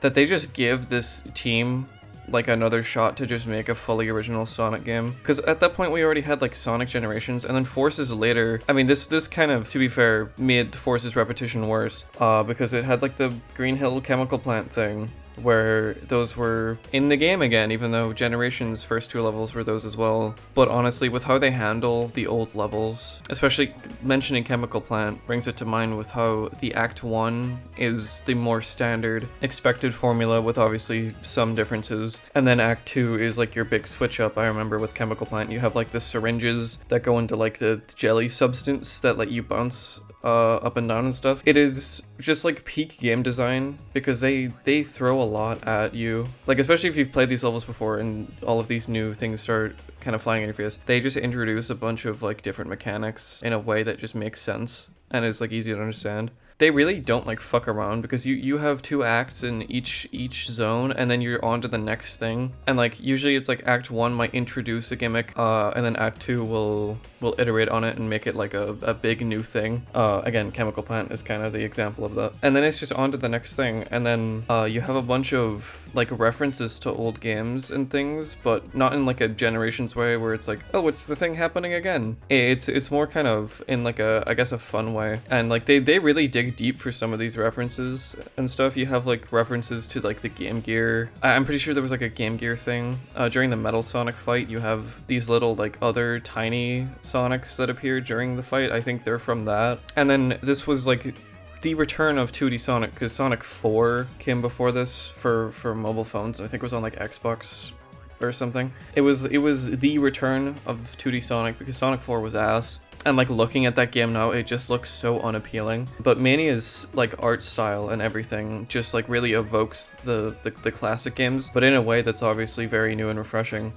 that they just give this team like another shot to just make a fully original Sonic game, because at that point we already had like Sonic Generations, and then Forces later. I mean, this kind of, to be fair, made Forces Repetition worse, because it had like the Green Hill chemical plant thing, where those were in the game again, even though Generations' first two levels were those as well. But honestly, with how they handle the old levels, especially mentioning Chemical Plant brings it to mind with how the Act 1 is the more standard expected formula with obviously some differences, and then Act 2 is like your big switch up. I remember with Chemical Plant you have like the syringes that go into like the jelly substance that let you bounce up and down and stuff. It is just like peak game design, because they throw a lot at you, like especially if you've played these levels before and all of these new things start kind of flying in your face. They just introduce a bunch of like different mechanics in a way that just makes sense and is like easy to understand. They really don't like fuck around, because you have 2 acts in each zone, and then you're on to the next thing. And like usually it's like Act 1 might introduce a gimmick, and then Act 2 will iterate on it and make it like a big new thing. Again, Chemical Plant is kind of the example of that. And then it's just on to the next thing, and then you have a bunch of like references to old games and things, but not in like a Generations way where it's like, oh, it's the thing happening again. It's more kind of in like I guess a fun way, and like they really dig dig deep for some of these references and stuff. You have like references to like the Game Gear. I'm pretty sure there was like a Game Gear thing. During the Metal Sonic fight, you have these little like other tiny Sonics that appear during the fight. I think they're from that. And then this was like the return of 2D Sonic, because Sonic 4 came before this for mobile phones. I think it was on like Xbox or something. It was the return of 2D Sonic, because Sonic 4 was ass. And like looking at that game now, it just looks so unappealing. But Mania's like art style and everything just like really evokes the classic games, but in a way that's obviously very new and refreshing.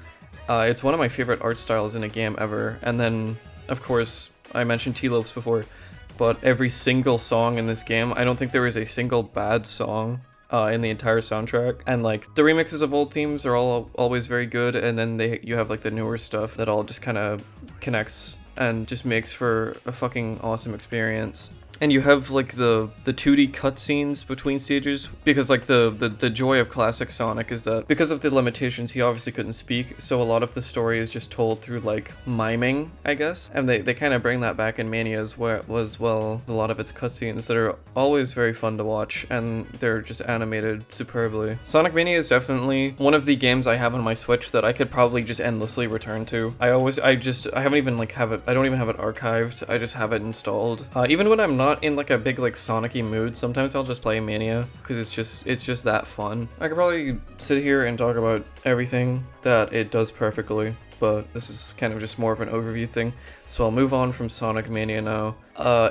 It's one of my favorite art styles in a game ever. And then, of course, I mentioned T-Lopes before, but every single song in this game, I don't think there is a single bad song in the entire soundtrack. And like the remixes of old themes are always very good, and then you have like the newer stuff that all just kind of connects and just makes for a fucking awesome experience. And you have like the 2D cutscenes between stages, because like the joy of classic Sonic is that because of the limitations, he obviously couldn't speak, so a lot of the story is just told through like miming, I guess. And they kind of bring that back in Mania as well, a lot of its cutscenes that are always very fun to watch, and they're just animated superbly. Sonic Mania is definitely one of the games I have on my Switch that I could probably just endlessly return to. I haven't even like I don't even have it archived, I just have it installed. Even when I'm not in like a big like Sonic-y mood, sometimes I'll just play Mania because it's just that fun. I could probably sit here and talk about everything that it does perfectly, but this is kind of just more of an overview thing, so I'll move on from Sonic Mania now.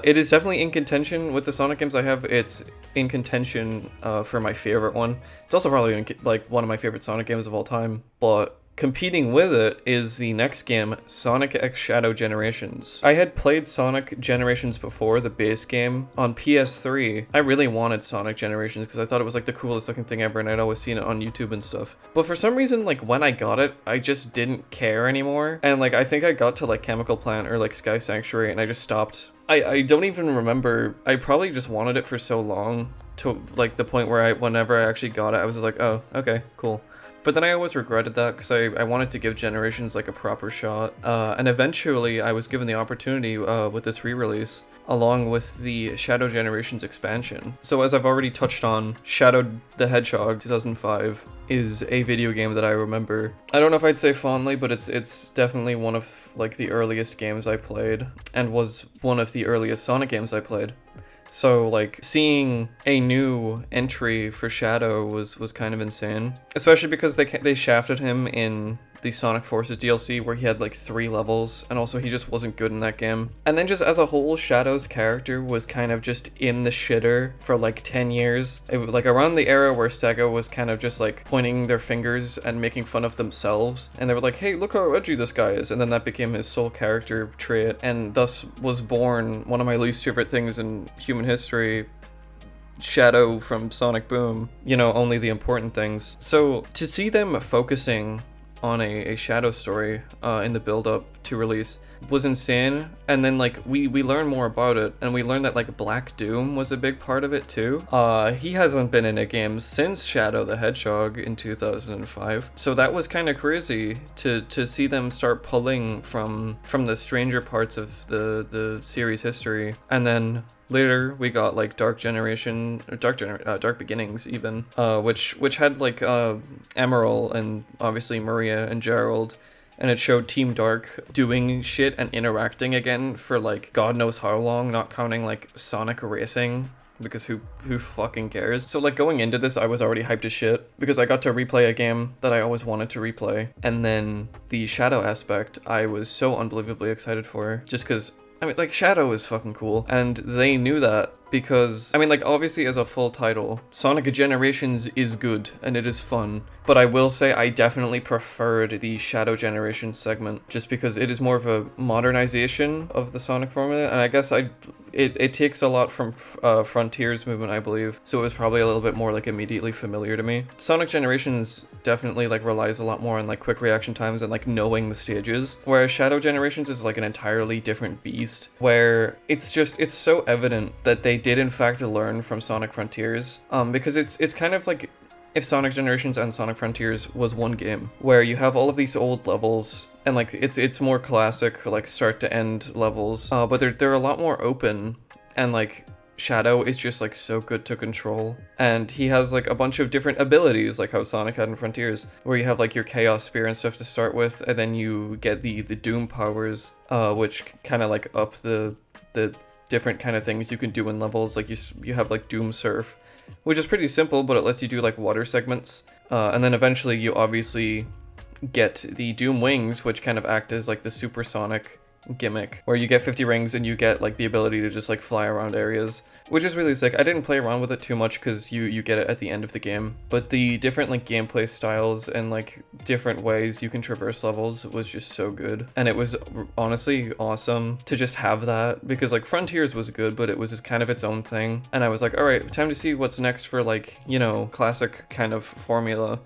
It is definitely in contention with the Sonic games I have. It's in contention for my favorite one. It's also probably like one of my favorite Sonic games of all time, but competing with it is the next game, Sonic X Shadow Generations. I had played Sonic Generations before, the base game, on PS3. I really wanted Sonic Generations because I thought it was like the coolest looking thing ever, and I'd always seen it on YouTube and stuff. But for some reason, like when I got it, I just didn't care anymore. And like I think I got to like Chemical Plant or like Sky Sanctuary and I just stopped. I don't even remember. I probably just wanted it for so long to like the point where whenever I actually got it, I was just like, oh, okay, cool. But then I always regretted that because I wanted to give Generations like a proper shot. And eventually I was given the opportunity with this re-release, along with the Shadow Generations expansion. So as I've already touched on, Shadow the Hedgehog 2005 is a video game that I remember. I don't know if I'd say fondly, but it's definitely one of like the earliest games I played, and was one of the earliest Sonic games I played. So like seeing a new entry for Shadow was kind of insane, especially because they shafted him in the Sonic Forces DLC where he had like 3 levels, and also he just wasn't good in that game. And then just as a whole, Shadow's character was kind of just in the shitter for like 10 years. It was like around the era where Sega was kind of just like pointing their fingers and making fun of themselves, and they were like, hey, look how edgy this guy is, and then that became his sole character trait, and thus was born one of my least favorite things in human history, Shadow from Sonic Boom. You know, only the important things. So to see them focusing on a Shadow story in the build-up to release was insane. And then like we learn more about it, and we learned that like Black Doom was a big part of it too. He hasn't been in a game since Shadow the Hedgehog in 2005, so that was kind of crazy to see them start pulling from the stranger parts of the series history. And then later we got like Dark Generation, or Dark Beginnings even, which had like Emerald and obviously Maria and Gerald, and it showed Team Dark doing shit and interacting again for like God knows how long, not counting like Sonic Racing, because who fucking cares? So like going into this, I was already hyped as shit because I got to replay a game that I always wanted to replay, and then the Shadow aspect I was so unbelievably excited for, just because I mean, like, Shadow is fucking cool, and they knew that because, I mean, like, obviously as a full title, Sonic Generations is good, and it is fun, but I will say I definitely preferred the Shadow Generations segment, just because it is more of a modernization of the Sonic formula, and I guess it takes a lot from Frontiers movement, I believe, so it was probably a little bit more, like, immediately familiar to me. Sonic Generations definitely, like, relies a lot more on, like, quick reaction times and, like, knowing the stages, whereas Shadow Generations is, like, an entirely different beast, where it's so evident that they did, in fact, learn from Sonic Frontiers, because it's kind of like if Sonic Generations and Sonic Frontiers was one game, where you have all of these old levels, and like it's more classic, like start to end levels, but they're a lot more open, and like Shadow is just like so good to control, and he has like a bunch of different abilities like how Sonic had in Frontiers, where you have like your Chaos Spear and stuff to start with, and then you get the Doom powers, which kind of like up the different kind of things you can do in levels. Like you have like Doom Surf, which is pretty simple, but it lets you do like water segments, and then eventually you obviously get the Doom Wings, which kind of act as like the supersonic gimmick, where you get 50 rings and you get like the ability to just like fly around areas, which is really sick. I didn't play around with it too much because you get it at the end of the game, but the different like gameplay styles and like different ways you can traverse levels was just so good, and it was honestly awesome to just have that, because like Frontiers was good, but it was kind of its own thing, and I was like, all right, time to see what's next for like, you know, classic kind of formula,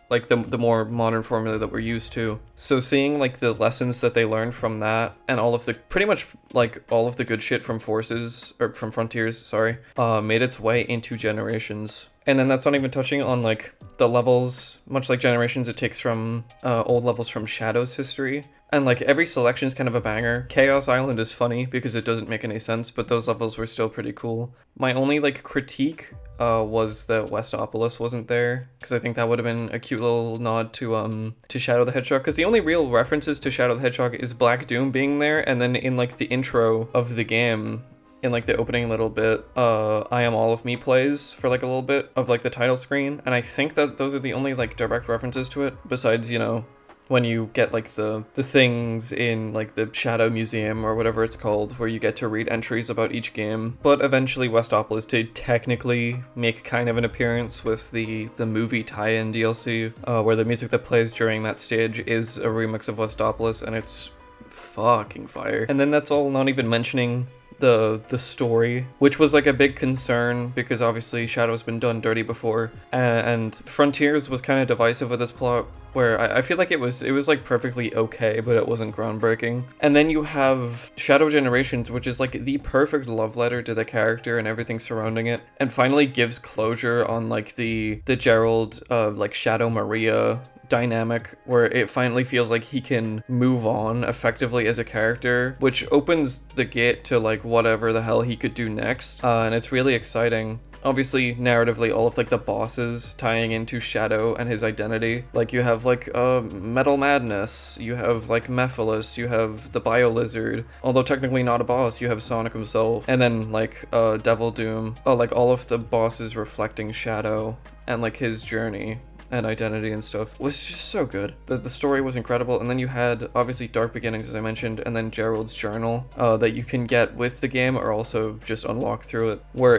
like the more modern formula that we're used to. So seeing like the lessons that they learned from that, and all of the pretty much like all of the good shit from Frontiers, sorry, made its way into Generations. And then that's not even touching on like the levels, much like Generations, it takes from old levels from Shadow's history. And like every selection is kind of a banger. Chaos Island is funny because it doesn't make any sense, but those levels were still pretty cool. My only like critique was that Westopolis wasn't there, because I think that would have been a cute little nod to Shadow the Hedgehog, because the only real references to Shadow the Hedgehog is Black Doom being there, and then in like the intro of the game, in like the opening little bit, I Am All of Me plays for like a little bit of like the title screen, and I think that those are the only like direct references to it, besides, you know, when you get like the things in like the Shadow Museum or whatever it's called, where you get to read entries about each game. But eventually Westopolis did technically make kind of an appearance with the movie tie-in DLC, where the music that plays during that stage is a remix of Westopolis, and it's fucking fire. And then that's all not even mentioning the story, which was like a big concern because obviously Shadow's been done dirty before, and Frontiers was kind of divisive with this plot, where I feel like it was like perfectly okay, but it wasn't groundbreaking. And then you have Shadow Generations, which is like the perfect love letter to the character and everything surrounding it, and finally gives closure on like the Gerald like Shadow Maria dynamic, where it finally feels like he can move on effectively as a character, which opens the gate to like whatever the hell he could do next, and it's really exciting. Obviously, narratively, all of like the bosses tying into Shadow and his identity. Like you have like Metal Madness, you have like Mephiles, you have the Bio Lizard, although technically not a boss, you have Sonic himself, and then like Devil Doom. Like all of the bosses reflecting Shadow and like his journey and identity and stuff was just so good. The story was incredible, and then you had obviously Dark Beginnings, as I mentioned, and then Gerald's Journal that you can get with the game or also just unlock through it, where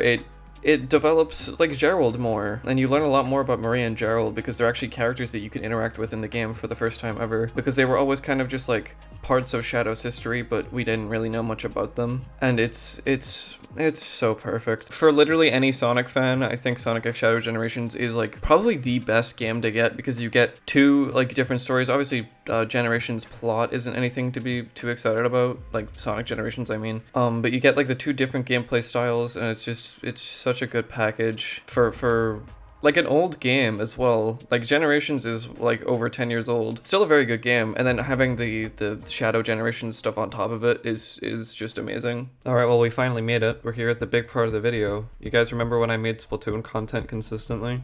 it develops like Gerald more, and you learn a lot more about Maria and Gerald, because they're actually characters that you can interact with in the game for the first time ever, because they were always kind of just like parts of Shadow's history, but we didn't really know much about them. And it's so perfect for literally any Sonic fan. I think Sonic X Shadow Generations is like probably the best game to get, because you get two like different stories. Obviously Generations plot isn't anything to be too excited about, like Sonic Generations I mean, but you get like the two different gameplay styles, and it's such a good package for like an old game as well. Like Generations is like over 10 years old, still a very good game, and then having the Shadow Generations stuff on top of it is just amazing. Alright, well, we finally made it. We're here at the big part of the video. You guys remember when I made Splatoon content consistently?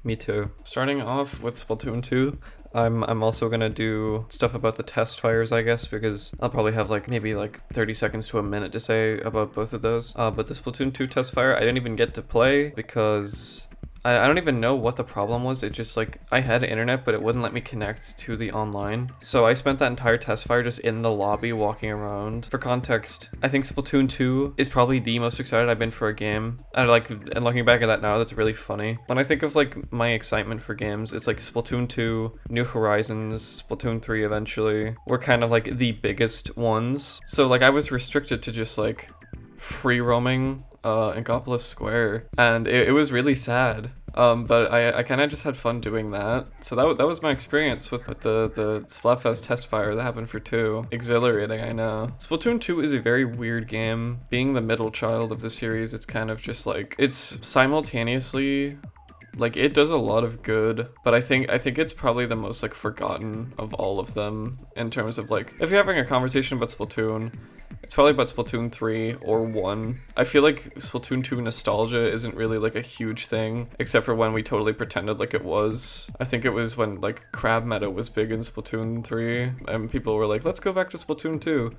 Me too. Starting off with Splatoon 2, I'm also gonna do stuff about the test fires, I guess, because I'll probably have like maybe like 30 seconds to a minute to say about both of those. But the Splatoon 2 test fire, I didn't even get to play because I don't even know what the problem was. It just like, I had internet, but it wouldn't let me connect to the online. So I spent that entire test fire just in the lobby walking around. For context, I think Splatoon 2 is probably the most excited I've been for a game. And looking back at that now, that's really funny. When I think of like my excitement for games, it's like Splatoon 2, New Horizons, Splatoon 3 eventually were kind of like the biggest ones. So like I was restricted to just like free roaming Angopolis Square, and it was really sad, but I kind of just had fun doing that. So that was my experience with the Splatfest test fire that happened for 2. Exhilarating, I know. Splatoon 2 is a very weird game. Being the middle child of the series, it's kind of just like, it's simultaneously like, it does a lot of good, but I think it's probably the most like forgotten of all of them in terms of like, if you're having a conversation about Splatoon, It's probably about Splatoon 3 or 1. I feel like Splatoon 2 nostalgia isn't really like a huge thing, except for when we totally pretended like it was. I think it was when like crab meta was big in Splatoon 3, and people were like, let's go back to Splatoon 2.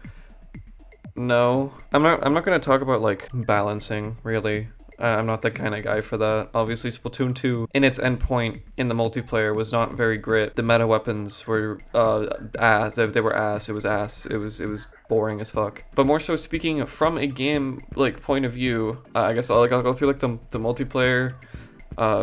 No, I'm not gonna talk about like balancing, really. I'm not the kind of guy for that. Obviously, Splatoon 2, in its endpoint in the multiplayer, was not very great. The meta weapons were ass. They were ass. It was ass. It was boring as fuck. But more so, speaking from a game like point of view, I guess I'll go through like the multiplayer.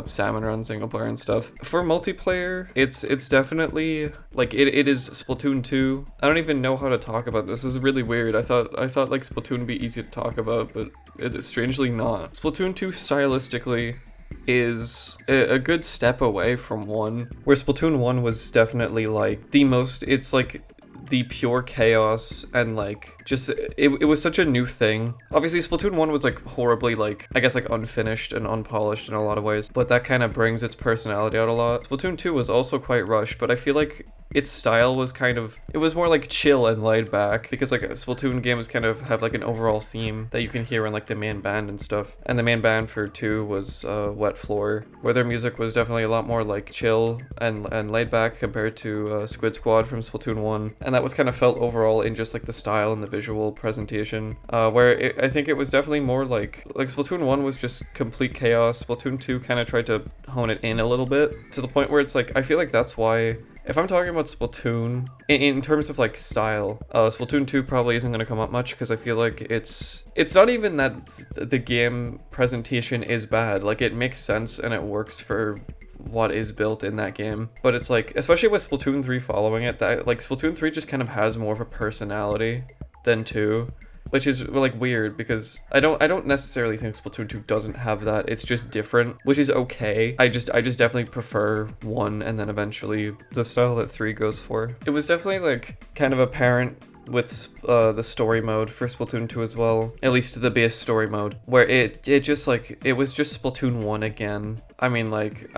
Salmon run single player and stuff. For multiplayer, it's definitely like it is Splatoon 2. I don't even know how to talk about this. This is really weird. I thought like Splatoon would be easy to talk about, but it's strangely not. Splatoon 2 stylistically is a good step away from 1, where Splatoon 1 was definitely like the most, it's like the pure chaos and like just it was such a new thing. Obviously Splatoon 1 was like horribly like I guess like unfinished and unpolished in a lot of ways, but that kind of brings its personality out a lot. Splatoon 2 was also quite rushed, but I feel like its style was kind of, it was more like chill and laid back, because like Splatoon games kind of have like an overall theme that you can hear in like the main band and stuff. And the main band for 2 was Wet Floor, where their music was definitely a lot more like chill and laid back compared to Squid Squad from Splatoon 1. And that was kind of felt overall in just like the style and the visual presentation, where I think it was definitely more like Splatoon 1 was just complete chaos. Splatoon 2 kind of tried to hone it in a little bit, to the point where it's like, I feel like that's why, if I'm talking about Splatoon, in terms of like style, Splatoon 2 probably isn't going to come up much, because I feel like it's not even that the game presentation is bad. Like, it makes sense and it works for what is built in that game, but it's like, especially with Splatoon 3 following it, that like Splatoon 3 just kind of has more of a personality than 2. Which is like weird, because I don't necessarily think Splatoon 2 doesn't have that. It's just different, which is okay. I just definitely prefer 1 and then eventually the style that 3 goes for. It was definitely like kind of apparent with the story mode for Splatoon 2 as well, at least the base story mode, where it just like, it was just Splatoon 1 again. I mean, like,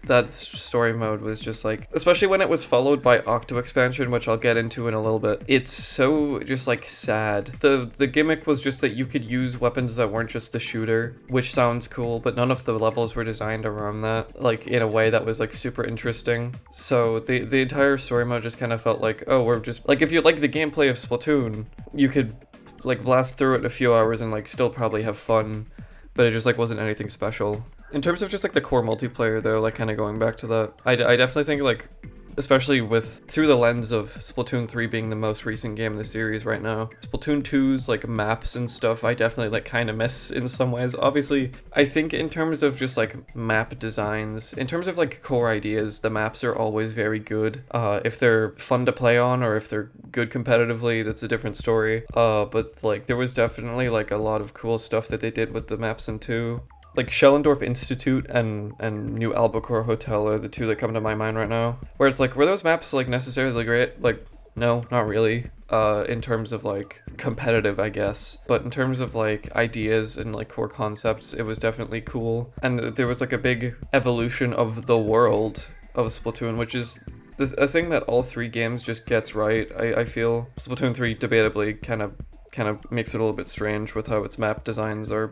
that story mode was just like, especially when it was followed by Octo expansion, which I'll get into in a little bit, it's so just like sad. The gimmick was just that you could use weapons that weren't just the shooter, which sounds cool, but none of the levels were designed around that, like in a way that was like super interesting. So the entire story mode just kind of felt like, oh, we're just like, if you like the gameplay of Splatoon, you could like blast through it a few hours and like still probably have fun, but it just like wasn't anything special. In terms of just like the core multiplayer though, like kind of going back to that, I definitely think like, especially through the lens of Splatoon 3 being the most recent game in the series right now, Splatoon 2's like maps and stuff, I definitely like kind of miss in some ways. Obviously, I think in terms of just like map designs, in terms of like core ideas, the maps are always very good. If they're fun to play on or if they're good competitively, that's a different story. But like there was definitely like a lot of cool stuff that they did with the maps in 2. Like Schellendorf Institute and New Albacore Hotel are the 2 that come to my mind right now. Where it's like, were those maps like necessarily great? Like, no, not really. In terms of like competitive, I guess. But in terms of like ideas and like core concepts, it was definitely cool. And there was like a big evolution of the world of Splatoon, which is a thing that all 3 games just gets right. I feel Splatoon 3 debatably kind of makes it a little bit strange with how its map designs are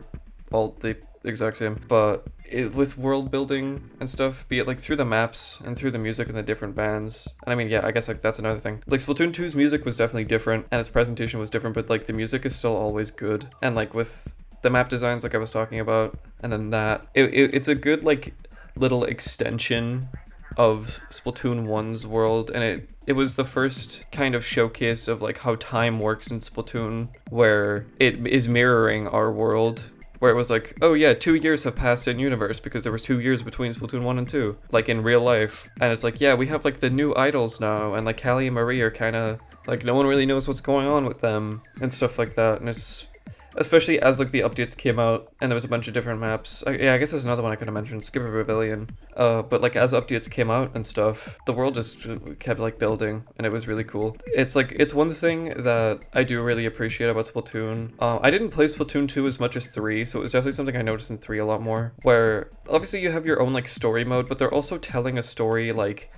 all the exact same, but with world building and stuff, be it like through the maps and through the music and the different bands. And I mean, yeah, I guess like that's another thing. Like Splatoon 2's music was definitely different and its presentation was different, but like the music is still always good. And like with the map designs, like I was talking about, and then that it's a good like little extension of Splatoon 1's world, and it was the first kind of showcase of like how time works in Splatoon, where it is mirroring our world. Where it was like, oh yeah, 2 years have passed in universe because there was 2 years between Splatoon 1 and 2, like in real life. And it's like, yeah, we have like the new idols now, and like Callie and Marie are kind of like, no one really knows what's going on with them and stuff like that. And it's, especially as like the updates came out and there was a bunch of different maps. Yeah, I guess there's another one I could have mentioned, Skipper Pavilion. But like as updates came out and stuff, the world just kept like building, and it was really cool. It's like, it's one thing that I do really appreciate about Splatoon. I didn't play Splatoon 2 as much as 3, so it was definitely something I noticed in 3 a lot more, where obviously you have your own like story mode, but they're also telling a story like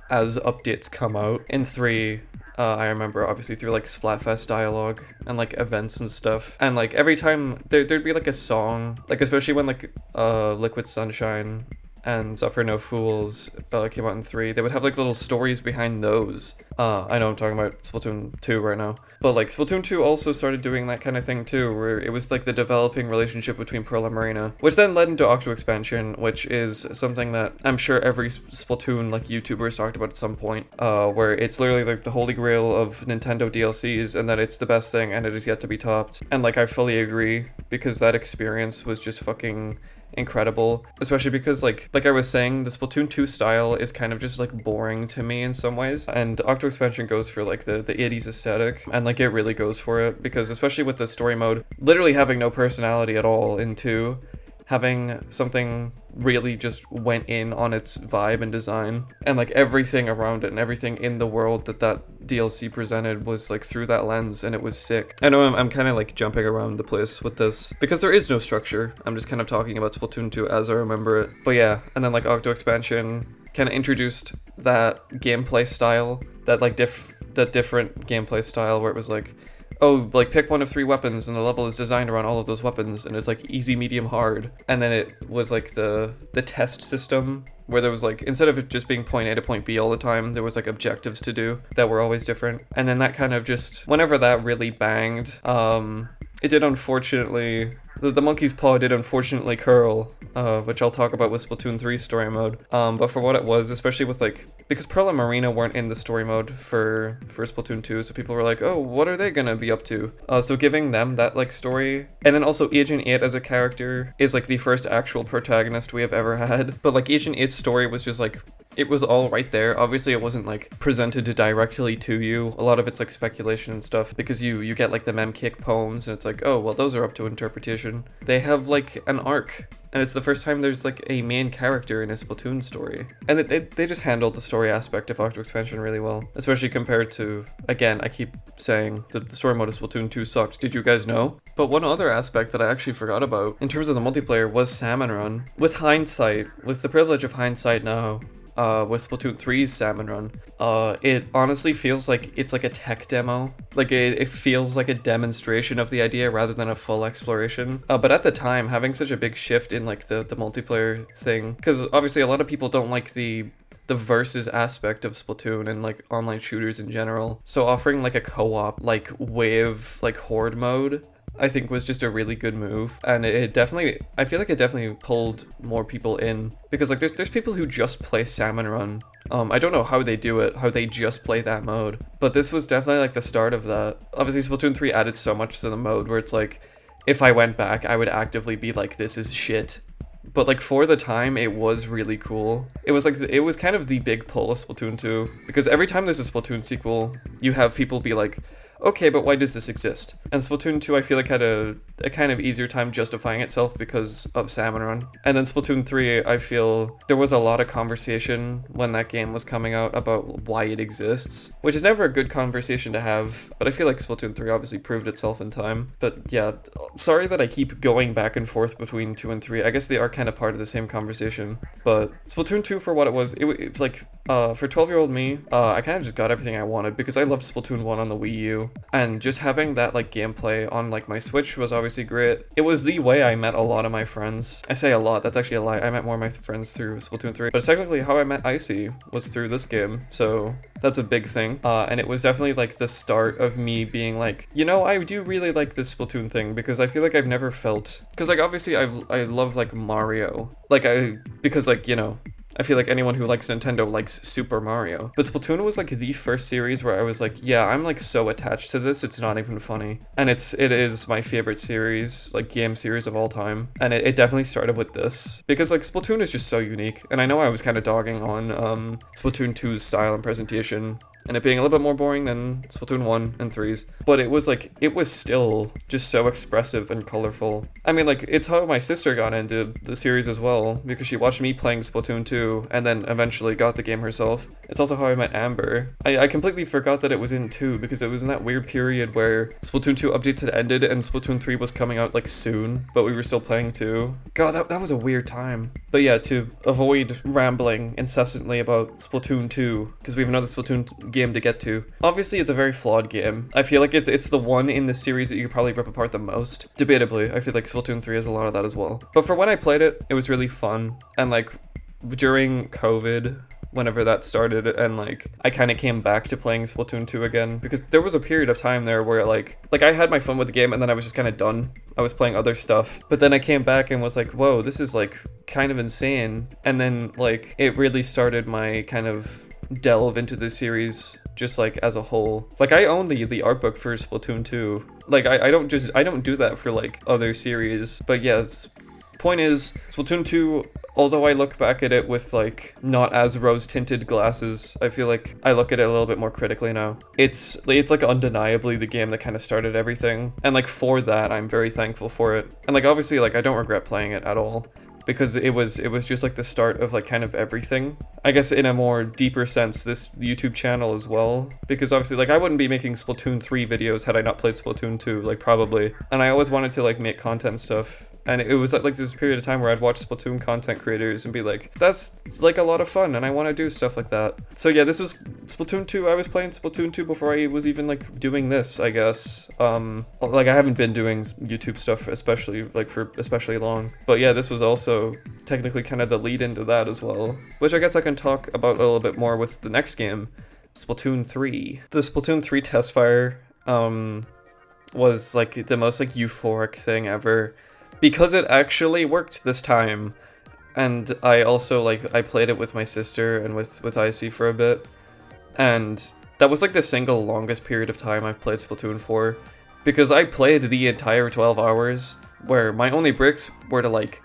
as updates come out. In 3, I remember obviously through like Splatfest dialogue and like events and stuff. And like every time there'd be like a song, like especially when like Liquid Sunshine and Suffer No Fools came out in 3, they would have like little stories behind those. I know I'm talking about Splatoon 2 right now, but like Splatoon 2 also started doing that kind of thing too, where it was like the developing relationship between Pearl and Marina, which then led into Octo Expansion, which is something that I'm sure every Splatoon like YouTuber has talked about at some point, where it's literally like the holy grail of Nintendo DLCs, and that it's the best thing and it is yet to be topped. And like I fully agree, because that experience was just fucking incredible, especially because like I was saying, the Splatoon 2 style is kind of just like boring to me in some ways, and Octo Expansion goes for like the 80s aesthetic, and like it really goes for it, because especially with the story mode literally having no personality at all in 2, having something really just went in on its vibe and design, and like everything around it and everything in the world that DLC presented was like through that lens, and it was sick. I know I'm kind of like jumping around the place with this because there is no structure. I'm just kind of talking about Splatoon 2 as I remember it. But yeah, and then like Octo Expansion kind of introduced that gameplay style, that like different gameplay style where it was like, oh, like pick one of 3 weapons and the level is designed around all of those weapons, and it's like easy, medium, hard. And then it was like the test system where there was like, instead of it just being point A to point B all the time, there was like objectives to do that were always different. And then that kind of just, whenever that really banged, it did unfortunately, the monkey's paw did unfortunately curl, which I'll talk about with Splatoon 3 story mode. But for what it was, especially with like, because Pearl and Marina weren't in the story mode for Splatoon 2, so people were like, oh, what are they gonna be up to? So giving them that like story, and then also Agent 8 as a character is like the first actual protagonist we have ever had. But like Agent 8's story was just like, it was all right there. Obviously it wasn't like presented directly to you. A lot of it's like speculation and stuff, because you get like the Memcake poems, and it's like, oh well, those are up to interpretation. They have like an arc, and it's the first time there's like a main character in a Splatoon story, and they just handled the story aspect of Octo Expansion really well, especially compared to, again, I keep saying that the story mode of Splatoon 2 sucked. Did you guys know? But one other aspect that I actually forgot about in terms of the multiplayer was Salmon Run. With hindsight, with the privilege of hindsight now, with Splatoon 3's Salmon Run, it honestly feels like it's like a tech demo. Like it feels like a demonstration of the idea rather than a full exploration. But at the time, having such a big shift in like the multiplayer thing, because obviously a lot of people don't like the versus aspect of Splatoon and like online shooters in general. So offering like a co-op, like wave, like horde mode, I think was just a really good move, and it definitely, I feel like it definitely pulled more people in, because like there's people who just play Salmon Run. I don't know how they do it, how they just play that mode, but this was definitely like the start of that. Obviously Splatoon 3 added so much to the mode where it's like, if I went back, I would actively be like, this is shit. But like for the time, it was really cool. It was like, it was kind of the big pull of Splatoon 2, because every time there's a Splatoon sequel, you have people be like, okay, but why does this exist? And Splatoon 2, I feel like, had a kind of easier time justifying itself because of Salmon Run. And then Splatoon 3, I feel there was a lot of conversation when that game was coming out about why it exists, which is never a good conversation to have, but I feel like Splatoon 3 obviously proved itself in time. But yeah, sorry that I keep going back and forth between 2 and 3. I guess they are kind of part of the same conversation. But Splatoon 2, for what it was like, for 12-year-old me, I kind of just got everything I wanted, because I loved Splatoon 1 on the Wii U. And just having that like gameplay on like my Switch was obviously great. It was the way I met a lot of my friends. I say a lot, that's actually a lie. I met more of my friends through Splatoon 3. But technically how I met Icy was through this game, so that's a big thing. And it was definitely like the start of me being like, you know, I do really like this Splatoon thing, because I feel like I've never felt, because like obviously I love like Mario, like because like, you know, I feel like anyone who likes Nintendo likes Super Mario. But Splatoon was like the first series where I was like, yeah, I'm like so attached to this, it's not even funny. And it is my favorite series, like game series of all time. And it definitely started with this, because like Splatoon is just so unique. And I know I was kind of dogging on Splatoon 2's style and presentation, and it being a little bit more boring than Splatoon 1 and 3's. But it was like, it was still just so expressive and colorful. I mean, like, it's how my sister got into the series as well, because she watched me playing Splatoon 2, and then eventually got the game herself. It's also how I met Amber. I completely forgot that it was in 2, because it was in that weird period where Splatoon 2 updates had ended, and Splatoon 3 was coming out, like, soon, but we were still playing 2. God, that was a weird time. But yeah, to avoid rambling incessantly about Splatoon 2, because we have another Splatoon game to get to. Obviously, it's a very flawed game. I feel like it's the one in the series that you could probably rip apart the most. Debatably, I feel like Splatoon 3 has a lot of that as well. But for when I played it, it was really fun. And like during COVID, whenever that started, and like I kind of came back to playing Splatoon 2 again, because there was a period of time there where like I had my fun with the game and then I was just kind of done. I was playing other stuff, but then I came back and was like, whoa, this is like kind of insane. And then like it really started my kind of delve into the series just like as a whole. Like I own the art book for Splatoon 2. Like I don't do that for like other series. But yeah, point is, Splatoon 2, although I look back at it with like not as rose-tinted glasses, I feel like I look at it a little bit more critically now. It's like undeniably the game that kind of started everything, and like for that I'm very thankful for it. And like obviously like I don't regret playing it at all, because it was just like the start of like kind of everything. I guess in a more deeper sense, this YouTube channel as well, because obviously like I wouldn't be making Splatoon 3 videos had I not played Splatoon 2, like probably. And I always wanted to like make content and stuff. And it was like this period of time where I'd watch Splatoon content creators and be like, that's like a lot of fun and I want to do stuff like that. So yeah, this was Splatoon 2. I was playing Splatoon 2 before I was even like doing this, I guess. Like I haven't been doing YouTube stuff especially long. But yeah, this was also technically kind of the lead into that as well, which I guess I can talk about a little bit more with the next game, Splatoon 3. The Splatoon 3 test fire was like the most like euphoric thing ever, because it actually worked this time. And I also like I played it with my sister and with Icy for a bit, and that was like the single longest period of time I've played Splatoon 4, because I played the entire 12 hours where my only breaks were to like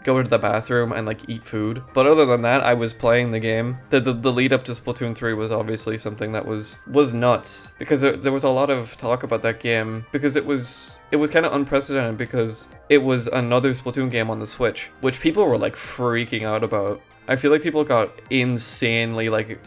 go to the bathroom and like eat food. But other than that, I was playing the game. The lead up to Splatoon 3 was obviously something that was nuts, because there was a lot of talk about that game, because it was kind of unprecedented, because it was another Splatoon game on the Switch, which people were like freaking out about. I feel like people got insanely like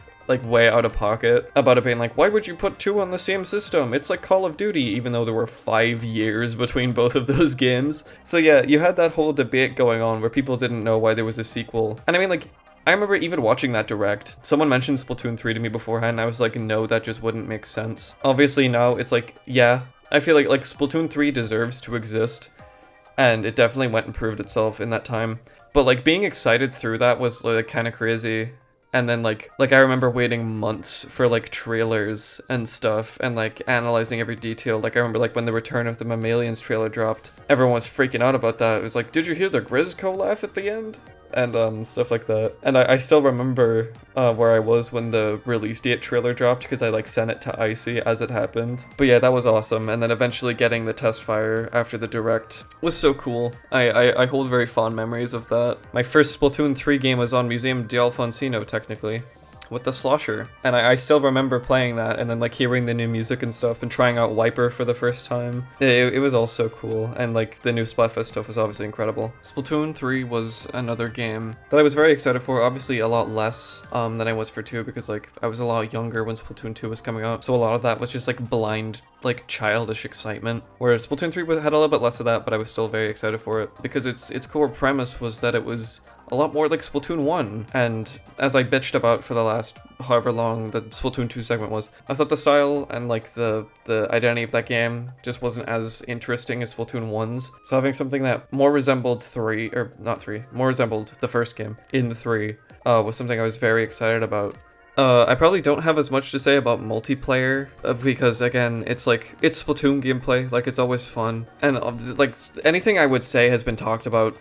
way out of pocket about it, being like, why would you put two on the same system? It's like Call of Duty, even though there were 5 years between both of those games. So yeah, you had that whole debate going on where people didn't know why there was a sequel. And I mean, like, I remember even watching that direct. Someone mentioned Splatoon 3 to me beforehand, and I was like, no, that just wouldn't make sense. Obviously now it's like, yeah, I feel like Splatoon 3 deserves to exist, and it definitely went and proved itself in that time. But like being excited through that was like kind of crazy. And then like I remember waiting months for like trailers and stuff, and like analyzing every detail. Like I remember like when the Return of the Mammalians trailer dropped, everyone was freaking out about that. It was like, did you hear the Grizzco laugh at the end? And stuff like that. And I still remember where I was when the release date trailer dropped, because I like sent it to Icy as it happened. But yeah, that was awesome. And then eventually getting the test fire after the direct was so cool. I hold very fond memories of that. My first Splatoon 3 game was on Museum d'Alfonsino, technically, with the slosher. And I still remember playing that, and then like hearing the new music and stuff, and trying out Wiper for the first time. It was all so cool, and like the new Splatfest stuff was obviously incredible. Splatoon 3 was another game that I was very excited for, obviously a lot less than I was for 2, because like I was a lot younger when Splatoon 2 was coming out, so a lot of that was just like blind, like childish excitement, whereas Splatoon 3 had a little bit less of that, but I was still very excited for it, because its core premise was that it was a lot more like Splatoon 1, and as I bitched about for the last however long the Splatoon 2 segment was, I thought the style and like the identity of that game just wasn't as interesting as Splatoon 1's. So having something that more resembled more resembled the first game in the 3 was something I was very excited about. I probably don't have as much to say about multiplayer, because again, it's Splatoon gameplay, like it's always fun, and like anything I would say has been talked about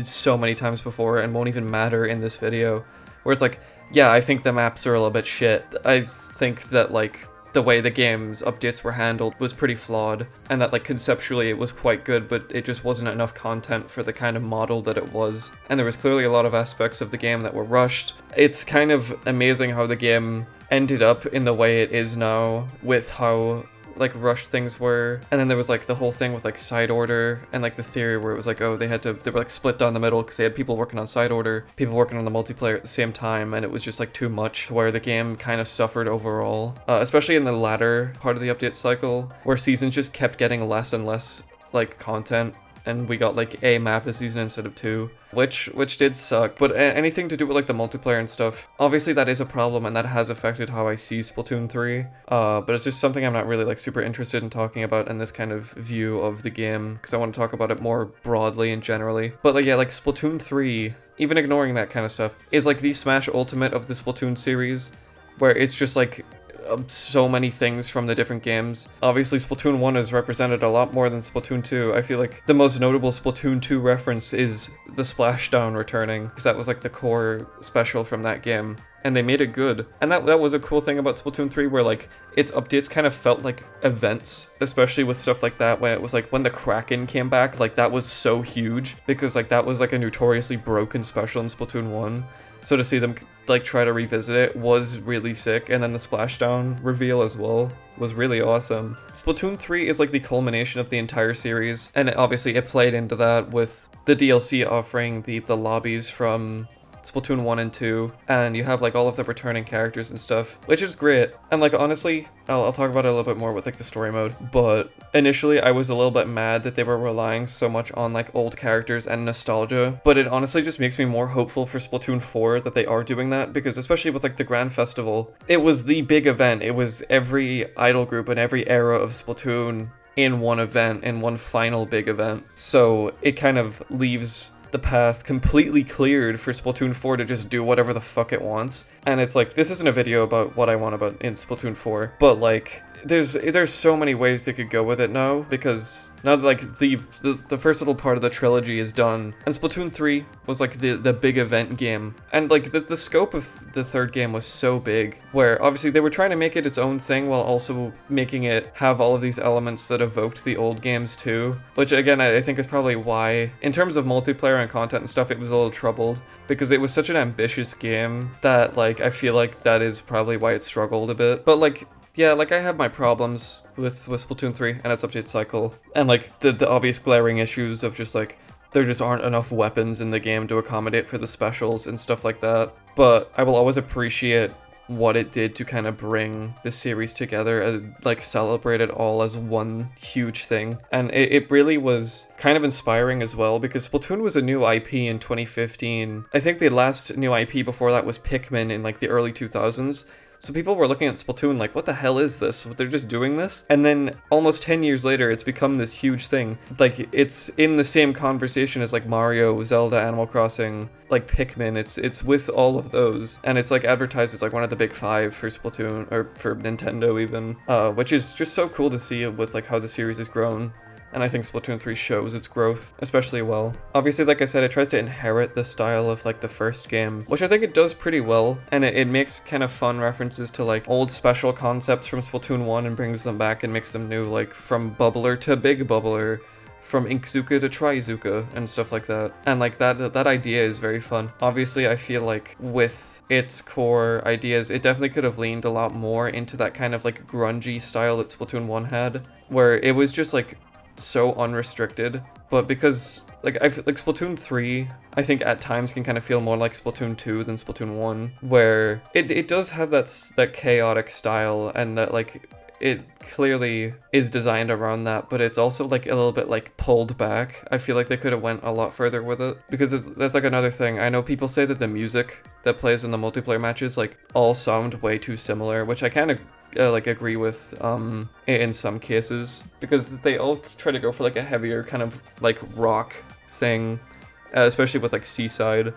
so many times before and won't even matter in this video, where it's like, yeah, I think the maps are a little bit shit. I think that like the way the game's updates were handled was pretty flawed, and that like conceptually it was quite good, but it just wasn't enough content for the kind of model that it was, and there was clearly a lot of aspects of the game that were rushed. It's kind of amazing how the game ended up in the way it is now, with how like rushed things were. And then there was like the whole thing with like side order, and like the theory where it was like, oh, they were like split down the middle because they had people working on side order, people working on the multiplayer at the same time, and it was just like too much, to where the game kind of suffered overall, especially in the latter part of the update cycle, where seasons just kept getting less and less like content, and we got like a map a season instead of 2, which did suck. But anything to do with like the multiplayer and stuff, obviously that is a problem, and that has affected how I see Splatoon 3. But it's just something I'm not really like super interested in talking about in this kind of view of the game, because I want to talk about it more broadly and generally. But like, yeah, like Splatoon 3, even ignoring that kind of stuff, is like the Smash Ultimate of the Splatoon series, where it's just like so many things from the different games. Obviously Splatoon 1 is represented a lot more than Splatoon 2. I feel like the most notable Splatoon 2 reference is the splashdown returning, because that was like the core special from that game, and they made it good. And that was a cool thing about Splatoon 3, where like its updates kind of felt like events, especially with stuff like that, when it was like when the Kraken came back, like that was so huge, because like that was like a notoriously broken special in Splatoon 1. So to see them like try to revisit it was really sick, and then the splashdown reveal as well was really awesome. Splatoon 3 is like the culmination of the entire series, and obviously it played into that with the DLC offering the lobbies from Splatoon 1 and 2, and you have like all of the returning characters and stuff, which is great. And like honestly, I'll talk about it a little bit more with like the story mode, but initially I was a little bit mad that they were relying so much on like old characters and nostalgia, but it honestly just makes me more hopeful for Splatoon 4 that they are doing that, because especially with like the Grand Festival, it was the big event. It was every idol group and every era of Splatoon in one event, in one final big event. So it kind of leaves the path completely cleared for Splatoon 4 to just do whatever the fuck it wants. And it's like, this isn't a video about what I want about in Splatoon 4, but like there's so many ways they could go with it now, because now that like the first little part of the trilogy is done, and Splatoon 3 was like the big event game, and like the scope of the third game was so big, where obviously they were trying to make it its own thing while also making it have all of these elements that evoked the old games too, which again I think is probably why in terms of multiplayer and content and stuff it was a little troubled, because it was such an ambitious game that like I feel like that is probably why it struggled a bit. But like, yeah, like I have my problems with Splatoon 3 and its update cycle, and like the obvious glaring issues of just like there just aren't enough weapons in the game to accommodate for the specials and stuff like that. But I will always appreciate what it did to kind of bring the series together and like celebrate it all as one huge thing. And it really was kind of inspiring as well, because Splatoon was a new IP in 2015. I think the last new IP before that was Pikmin in like the early 2000s. So people were looking at Splatoon like, what the hell is this? They're just doing this? And then almost 10 years later, it's become this huge thing. Like, it's in the same conversation as like Mario, Zelda, Animal Crossing, like Pikmin. It's with all of those. And it's like advertised as like one of the big 5 for Splatoon, or for Nintendo even. Which is just so cool to see with like how the series has grown. And I think Splatoon 3 shows its growth especially well. Obviously, like I said, it tries to inherit the style of like the first game, which I think it does pretty well, and it makes kind of fun references to like old special concepts from Splatoon 1 and brings them back and makes them new, like from Bubbler to Big Bubbler, from Inkzuka to Trizuka and stuff like that. And like that idea is very fun. Obviously, I feel like with its core ideas, it definitely could have leaned a lot more into that kind of like grungy style that Splatoon 1 had, where it was just like so unrestricted. But because like Splatoon 3 I think at times can kind of feel more like Splatoon 2 than Splatoon 1, where it does have that chaotic style, and that like it clearly is designed around that, but it's also like a little bit like pulled back. I feel like they could have went a lot further with it, because that's like another thing. I know people say that the music that plays in the multiplayer matches like all sound way too similar, which I kind of like agree with in some cases, because they all try to go for like a heavier kind of like rock thing, especially with like Seaside,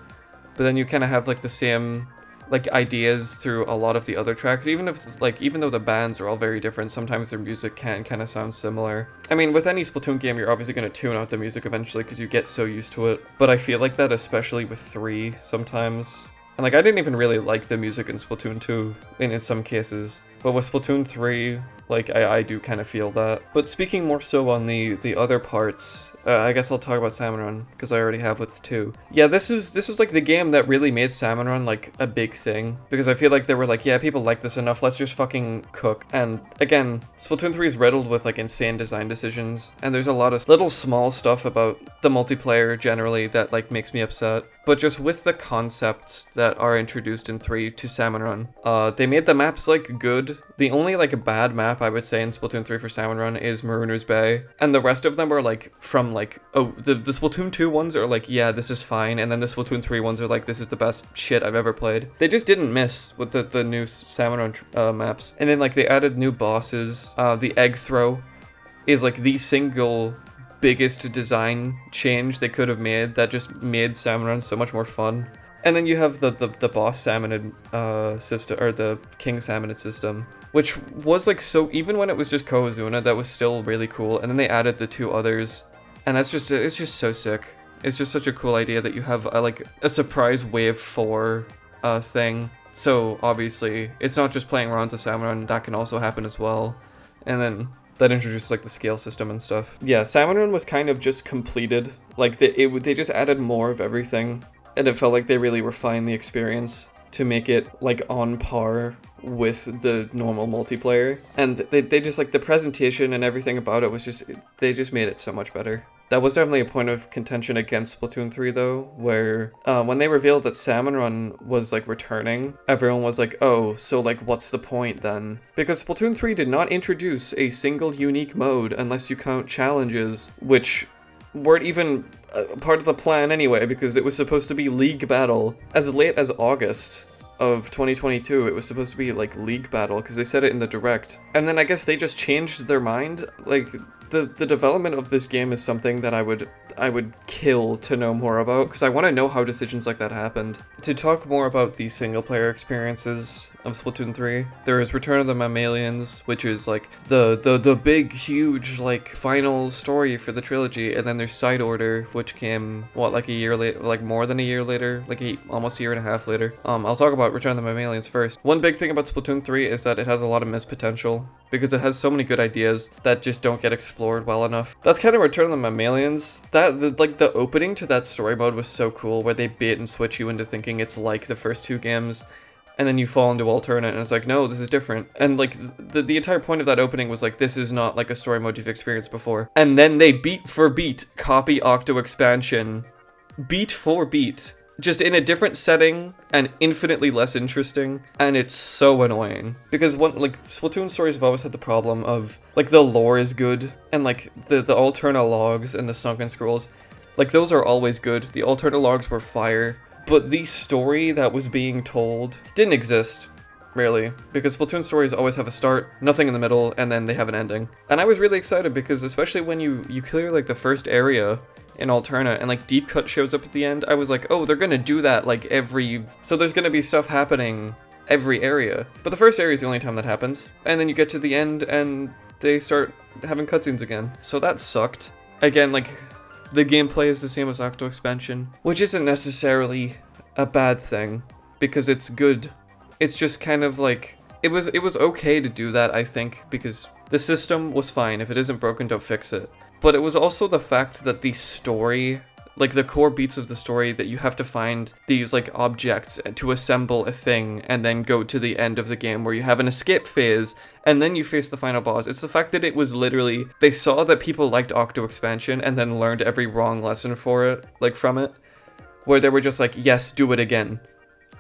but then you kind of have like the same like ideas through a lot of the other tracks, even though the bands are all very different, sometimes their music can kind of sound similar. I mean, with any Splatoon game you're obviously going to tune out the music eventually because you get so used to it, but I feel like that especially with 3 sometimes. And like I didn't even really like the music in Splatoon 2 in some cases, but with Splatoon 3, like I do kind of feel that. But speaking more so on the other parts, I guess I'll talk about Salmon Run, because I already have with 2. Yeah, this was like the game that really made Salmon Run like a big thing, because I feel like they were like, yeah, people like this enough, let's just fucking cook. And again, Splatoon 3 is riddled with like insane design decisions, and there's a lot of little small stuff about the multiplayer generally that like makes me upset. But just with the concepts that are introduced in 3 to Salmon Run, they made the maps like good, good. The only like bad map I would say in Splatoon 3 for Salmon Run is Marooner's Bay, and the rest of them are like from like, oh, the Splatoon 2 ones are like, yeah, this is fine, and then the Splatoon 3 ones are like, this is the best shit I've ever played. They just didn't miss with the new Salmon Run maps. And then like they added new bosses. The egg throw is like the single biggest design change they could have made that just made Salmon Run so much more fun. And then you have the boss salmonid system, or the king salmonid system, which was like, so even when it was just Koizuna, that was still really cool. And then they added the 2 others, and that's just, it's just so sick. It's just such a cool idea that you have like a surprise wave 4 thing. So obviously it's not just playing rounds of Salmon Run, that can also happen as well. And then that introduced like the scale system and stuff. Yeah, Salmon Run was kind of just completed. Like they just added more of everything. And it felt like they really refined the experience to make it like on par with the normal multiplayer. And they just like the presentation and everything about it was just, they just made it so much better. That was definitely a point of contention against Splatoon 3 though, where when they revealed that Salmon Run was like returning, everyone was like, oh, so like what's the point then? Because Splatoon 3 did not introduce a single unique mode unless you count challenges, which weren't even part of the plan anyway, because it was supposed to be League Battle. As late as August of 2022, it was supposed to be like League Battle, because they said it in the direct. And then I guess they just changed their mind. Like, the development of this game is something that I would kill to know more about, because I want to know how decisions like that happened. To talk more about the single player experiences of Splatoon 3, there is Return of the Mammalians, which is like the big huge like final story for the trilogy, and then there's Side Order, which came what, like a year later, like more than a year later, like almost a year and a half later. I'll talk about Return of the Mammalians first. One big thing about Splatoon 3 is that it has a lot of missed potential, because it has so many good ideas that just don't get explored well enough. That's kind of Return of the Mammalians. The opening to that story mode was so cool, where they bait and switch you into thinking it's like the first 2 games, and then you fall into alternate, and it's like, no, this is different. And like the entire point of that opening was like, this is not like a story mode you've experienced before. And then they beat for beat copy Octo Expansion, beat for beat, just in a different setting and infinitely less interesting, and it's so annoying. Because Splatoon stories have always had the problem of like the lore is good, and like the Alterna logs and the Sunken Scrolls, like those are always good. The Alterna logs were fire, but the story that was being told didn't exist, really, because Splatoon stories always have a start, nothing in the middle, and then they have an ending. And I was really excited because especially when you clear like the first area in Alterna and like Deep Cut shows up at the end, I was like, oh, they're gonna do that like so there's gonna be stuff happening every area. But the first area is the only time that happens, and then you get to the end and they start having cutscenes again. So that sucked. Again, like, the gameplay is the same as Octo Expansion, which isn't necessarily a bad thing, because it's good. It's just kind of like, it was okay to do that, I think, because the system was fine. If it isn't broken, don't fix it. But it was also the fact that the story, like the core beats of the story, that you have to find these like objects to assemble a thing and then go to the end of the game where you have an escape phase and then you face the final boss. It's the fact that it was literally, they saw that people liked Octo Expansion and then learned every wrong lesson for it, like from it, where they were just like, yes, do it again.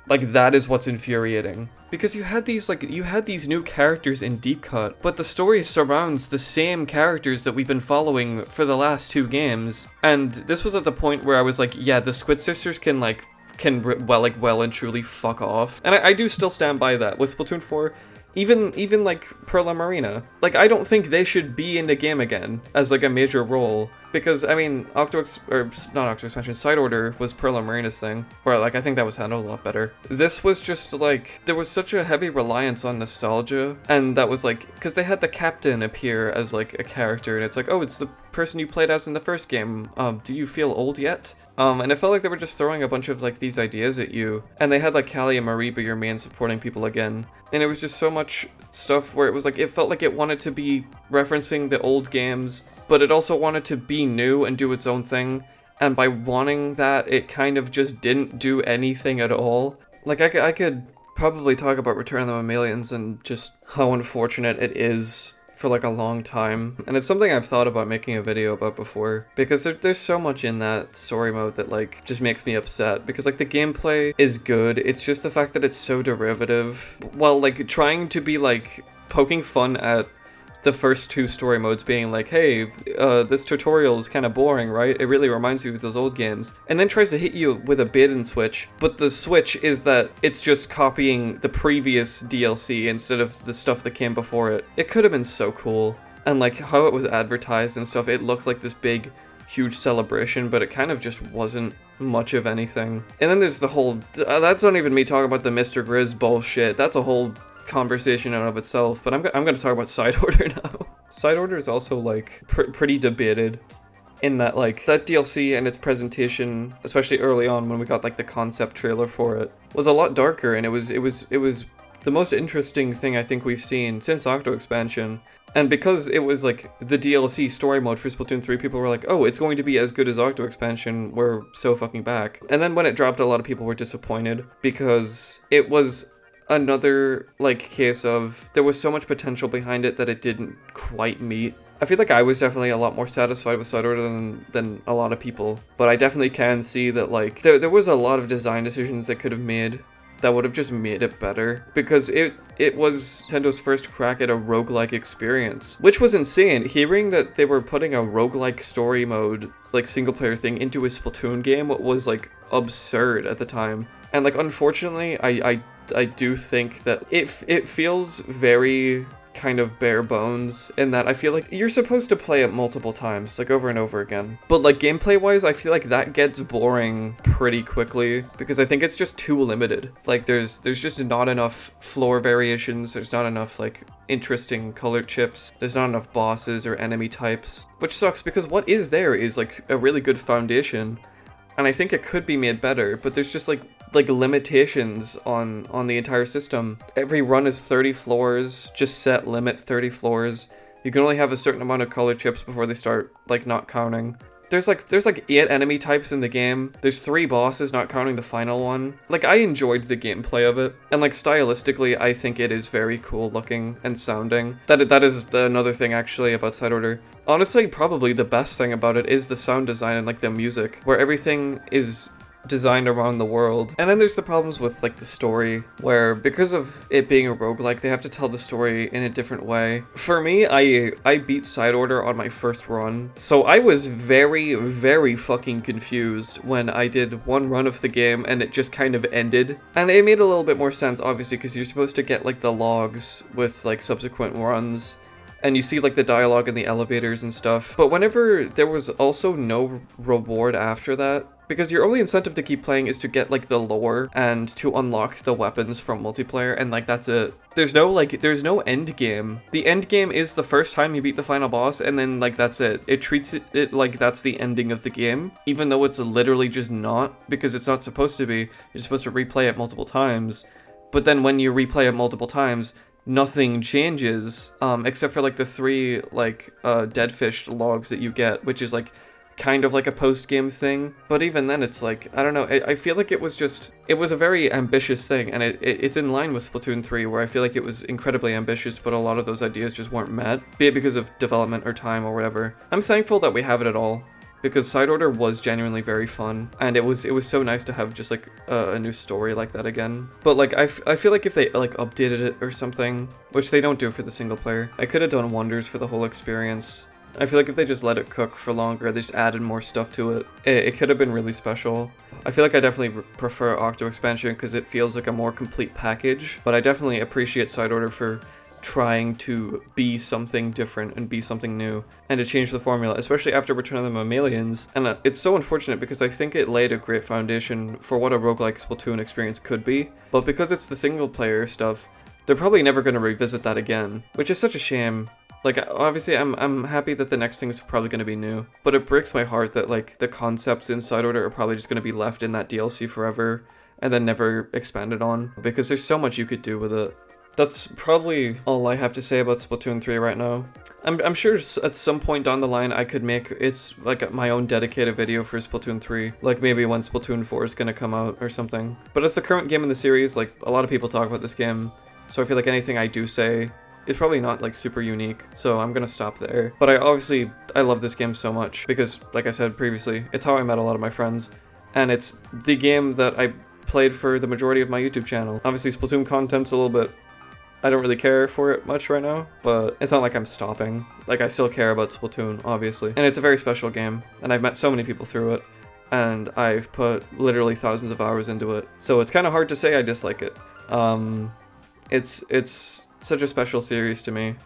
Like, that is what's infuriating. Because you had these new characters in Deep Cut, but the story surrounds the same characters that we've been following for the last 2 games. And this was at the point where I was like, yeah, the Squid Sisters can well and truly fuck off. And I do still stand by that. With Splatoon 4, even like Perla Marina, like, I don't think they should be in the game again as like a major role, because I mean, not Octo Expansion, Side Order was Perla Marina's thing, where like I think that was handled a lot better. This was just like, there was such a heavy reliance on nostalgia, and that was like, because they had the captain appear as like a character, and it's like, oh, it's the person you played as in the first game. Do you feel old yet? And it felt like they were just throwing a bunch of like these ideas at you, and they had like Callie and Marie be your main supporting people again, and it was just so much stuff where it was like, it felt like it wanted to be referencing the old games, but it also wanted to be new and do its own thing, and by wanting that, it kind of just didn't do anything at all. Like, I could probably talk about Return of the Mammalians and just how unfortunate it is for like a long time, and it's something I've thought about making a video about before, because there's so much in that story mode that like just makes me upset, because like the gameplay is good, it's just the fact that it's so derivative, while like trying to be like poking fun at the first two story modes being like, hey, this tutorial is kind of boring, right? It really reminds you of those old games. And then tries to hit you with a bait and switch. But the switch is that it's just copying the previous DLC instead of the stuff that came before it. It could have been so cool. And like how it was advertised and stuff, it looked like this big, huge celebration, but it kind of just wasn't much of anything. And then there's the whole, that's not even me talking about the Mr. Grizz bullshit. That's a whole conversation in and of itself, but I'm going to talk about Side Order now. Side Order is also like pretty debated in that like that DLC and its presentation, especially early on when we got like the concept trailer for it, was a lot darker, and it was the most interesting thing I think we've seen since Octo Expansion. And because it was like the DLC story mode for Splatoon 3, people were like, oh, it's going to be as good as Octo Expansion, we're so fucking back. And then when it dropped, a lot of people were disappointed because it was another like case of there was so much potential behind it that it didn't quite meet. I feel like I was definitely a lot more satisfied with Side Order than a lot of people, but I definitely can see that like there was a lot of design decisions that could have made that would have just made it better, because it was Nintendo's first crack at a roguelike experience, which was insane. Hearing that they were putting a roguelike story mode, like single player thing, into a Splatoon game was like absurd at the time. And like unfortunately, I do think that it feels very kind of bare bones in that I feel like you're supposed to play it multiple times, like over and over again. But like gameplay wise, I feel like that gets boring pretty quickly because I think it's just too limited. Like there's just not enough floor variations, there's not enough like interesting colored chips, there's not enough bosses or enemy types, which sucks because what is there is like a really good foundation, and I think it could be made better, but there's just like limitations on the entire system. Every run is 30 floors, just set limit 30 floors. You can only have a certain amount of color chips before they start like not counting. There's like 8 enemy types in the game. There's 3 bosses, not counting the final one. Like I enjoyed the gameplay of it, and like stylistically I think it is very cool looking and sounding. That is another thing actually about Side Order. Honestly, probably the best thing about it is the sound design and like the music, where everything is designed around the world. And then there's the problems with like the story, where because of it being a roguelike, they have to tell the story in a different way. For me, I beat Side Order on my first run, so I was very, very fucking confused when I did one run of the game and it just kind of ended. And it made a little bit more sense, obviously, because you're supposed to get like the logs with like subsequent runs, and you see like the dialogue in the elevators and stuff. But whenever there was also no reward after that, because your only incentive to keep playing is to get like the lore and to unlock the weapons from multiplayer, and like that's it. There's no end game. The end game is the first time you beat the final boss, and then like that's it. It treats it like that's the ending of the game, even though it's literally just not, because it's not supposed to be. You're supposed to replay it multiple times, but then when you replay it multiple times, nothing changes, except for like the 3 like dead fish logs that you get, which is like kind of like a post-game thing. But even then, it's like, I don't know, I feel like it was a very ambitious thing, and it's in line with Splatoon 3, where I feel like it was incredibly ambitious, but a lot of those ideas just weren't met, be it because of development or time or whatever. I'm thankful that we have it at all, because Side Order was genuinely very fun, and it was so nice to have just like a new story like that again. But like I feel like if they like updated it or something, which they don't do for the single player, I could have done wonders for the whole experience. I feel like if they just let it cook for longer, they just added more stuff to it, it could have been really special. I feel like I definitely prefer Octo Expansion because it feels like a more complete package, but I definitely appreciate Side Order for trying to be something different and be something new, and to change the formula, especially after Return of the Mammalians. And it's so unfortunate because I think it laid a great foundation for what a roguelike Splatoon experience could be, but because it's the single player stuff, they're probably never going to revisit that again, which is such a shame. Like, obviously, I'm happy that the next thing is probably going to be new, but it breaks my heart that, like, the concepts in Side Order are probably just going to be left in that DLC forever, and then never expanded on, because there's so much you could do with it. That's probably all I have to say about Splatoon 3 right now. I'm sure at some point down the line I could make like my own dedicated video for Splatoon 3, like maybe when Splatoon 4 is going to come out or something. But as the current game in the series, like, a lot of people talk about this game, so I feel like anything I do say it's probably not like super unique, so I'm gonna stop there. But I love this game so much because, like I said previously, it's how I met a lot of my friends, and it's the game that I played for the majority of my YouTube channel. Obviously, Splatoon content's a little bit, I don't really care for it much right now, but it's not like I'm stopping. Like, I still care about Splatoon, obviously. And it's a very special game, and I've met so many people through it, and I've put literally thousands of hours into it. So it's kind of hard to say I dislike it. It's such a special series to me,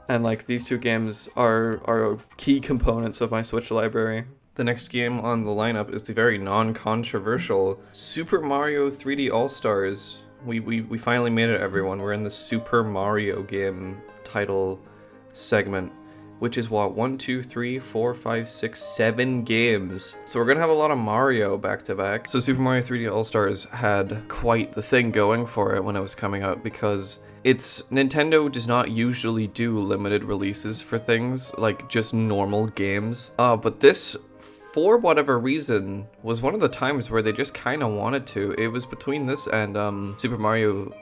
and like these two games are key components of my Switch library. The next game on the lineup is the very non-controversial Super Mario 3D All-Stars. We finally made it, everyone. We're in the Super Mario game title segment, which is what, 1, 2, 3, 4, 5, 6, 7 games. So we're gonna have a lot of Mario back to back. So Super Mario 3D All-Stars had quite the thing going for it when it was coming out, because Nintendo does not usually do limited releases for things, like just normal games. But this, for whatever reason, was one of the times where they just kind of wanted to. It was between this and Super Mario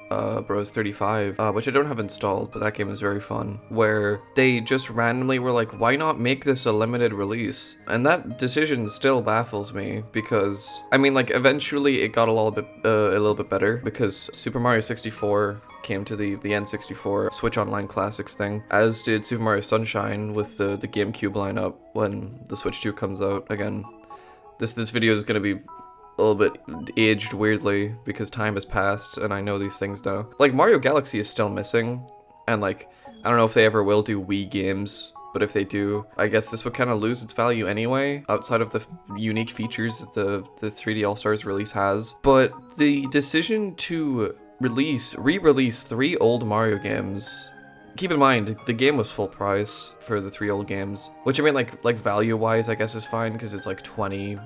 Bros. 35, which I don't have installed, but that game is very fun, where they just randomly were like, why not make this a limited release? And that decision still baffles me, because, I mean, like, eventually it got a little bit better, because Super Mario 64 came to the N64 Switch Online Classics thing, as did Super Mario Sunshine with the GameCube lineup when the Switch 2 comes out. Again, this video is going to be a little bit aged weirdly because time has passed and I know these things now. Like, Mario Galaxy is still missing, and like, I don't know if they ever will do Wii games, but if they do, I guess this would kind of lose its value anyway, outside of the unique features that the 3D All-Stars release has. But the decision to re-release 3 old Mario games. Keep in mind, the game was full price for the 3 old games, which, I mean, like value-wise, I guess is fine, because it's like 20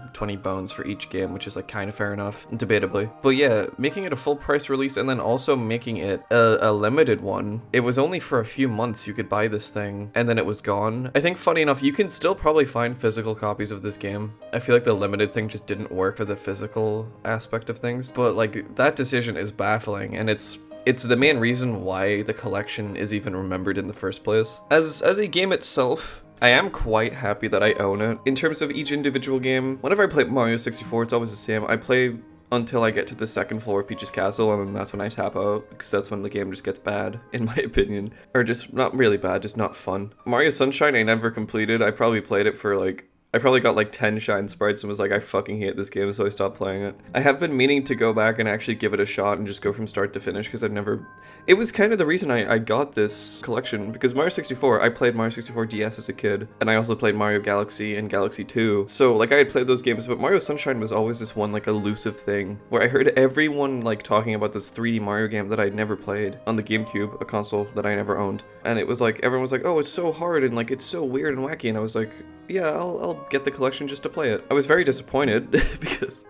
bones for each game, which is like kind of fair enough, debatably. But yeah, making it a full price release and then also making it a limited one. It was only for a few months you could buy this thing, and then it was gone. I think, funny enough, you can still probably find physical copies of this game. I feel like the limited thing just didn't work for the physical aspect of things, but like, that decision is baffling, and it's the main reason why the collection is even remembered in the first place. As a game itself, I am quite happy that I own it. In terms of each individual game, whenever I play Mario 64, it's always the same. I play until I get to the second floor of Peach's Castle, and then that's when I tap out, because that's when the game just gets bad, in my opinion. Or just not really bad, just not fun. Mario Sunshine I never completed. I probably played it for like, I probably got like 10 shine sprites and was like, I fucking hate this game, so I stopped playing it. I have been meaning to go back and actually give it a shot and just go from start to finish, because it was kind of the reason I got this collection, because Mario 64, I played Mario 64 DS as a kid, and I also played Mario Galaxy and Galaxy 2, so like I had played those games, but Mario Sunshine was always this one like elusive thing, where I heard everyone like talking about this 3D Mario game that I'd never played on the GameCube, a console that I never owned, and it was like, everyone was like, oh, it's so hard, and like, it's so weird and wacky, and I was like, yeah, I'll get the collection just to play it. I was very disappointed because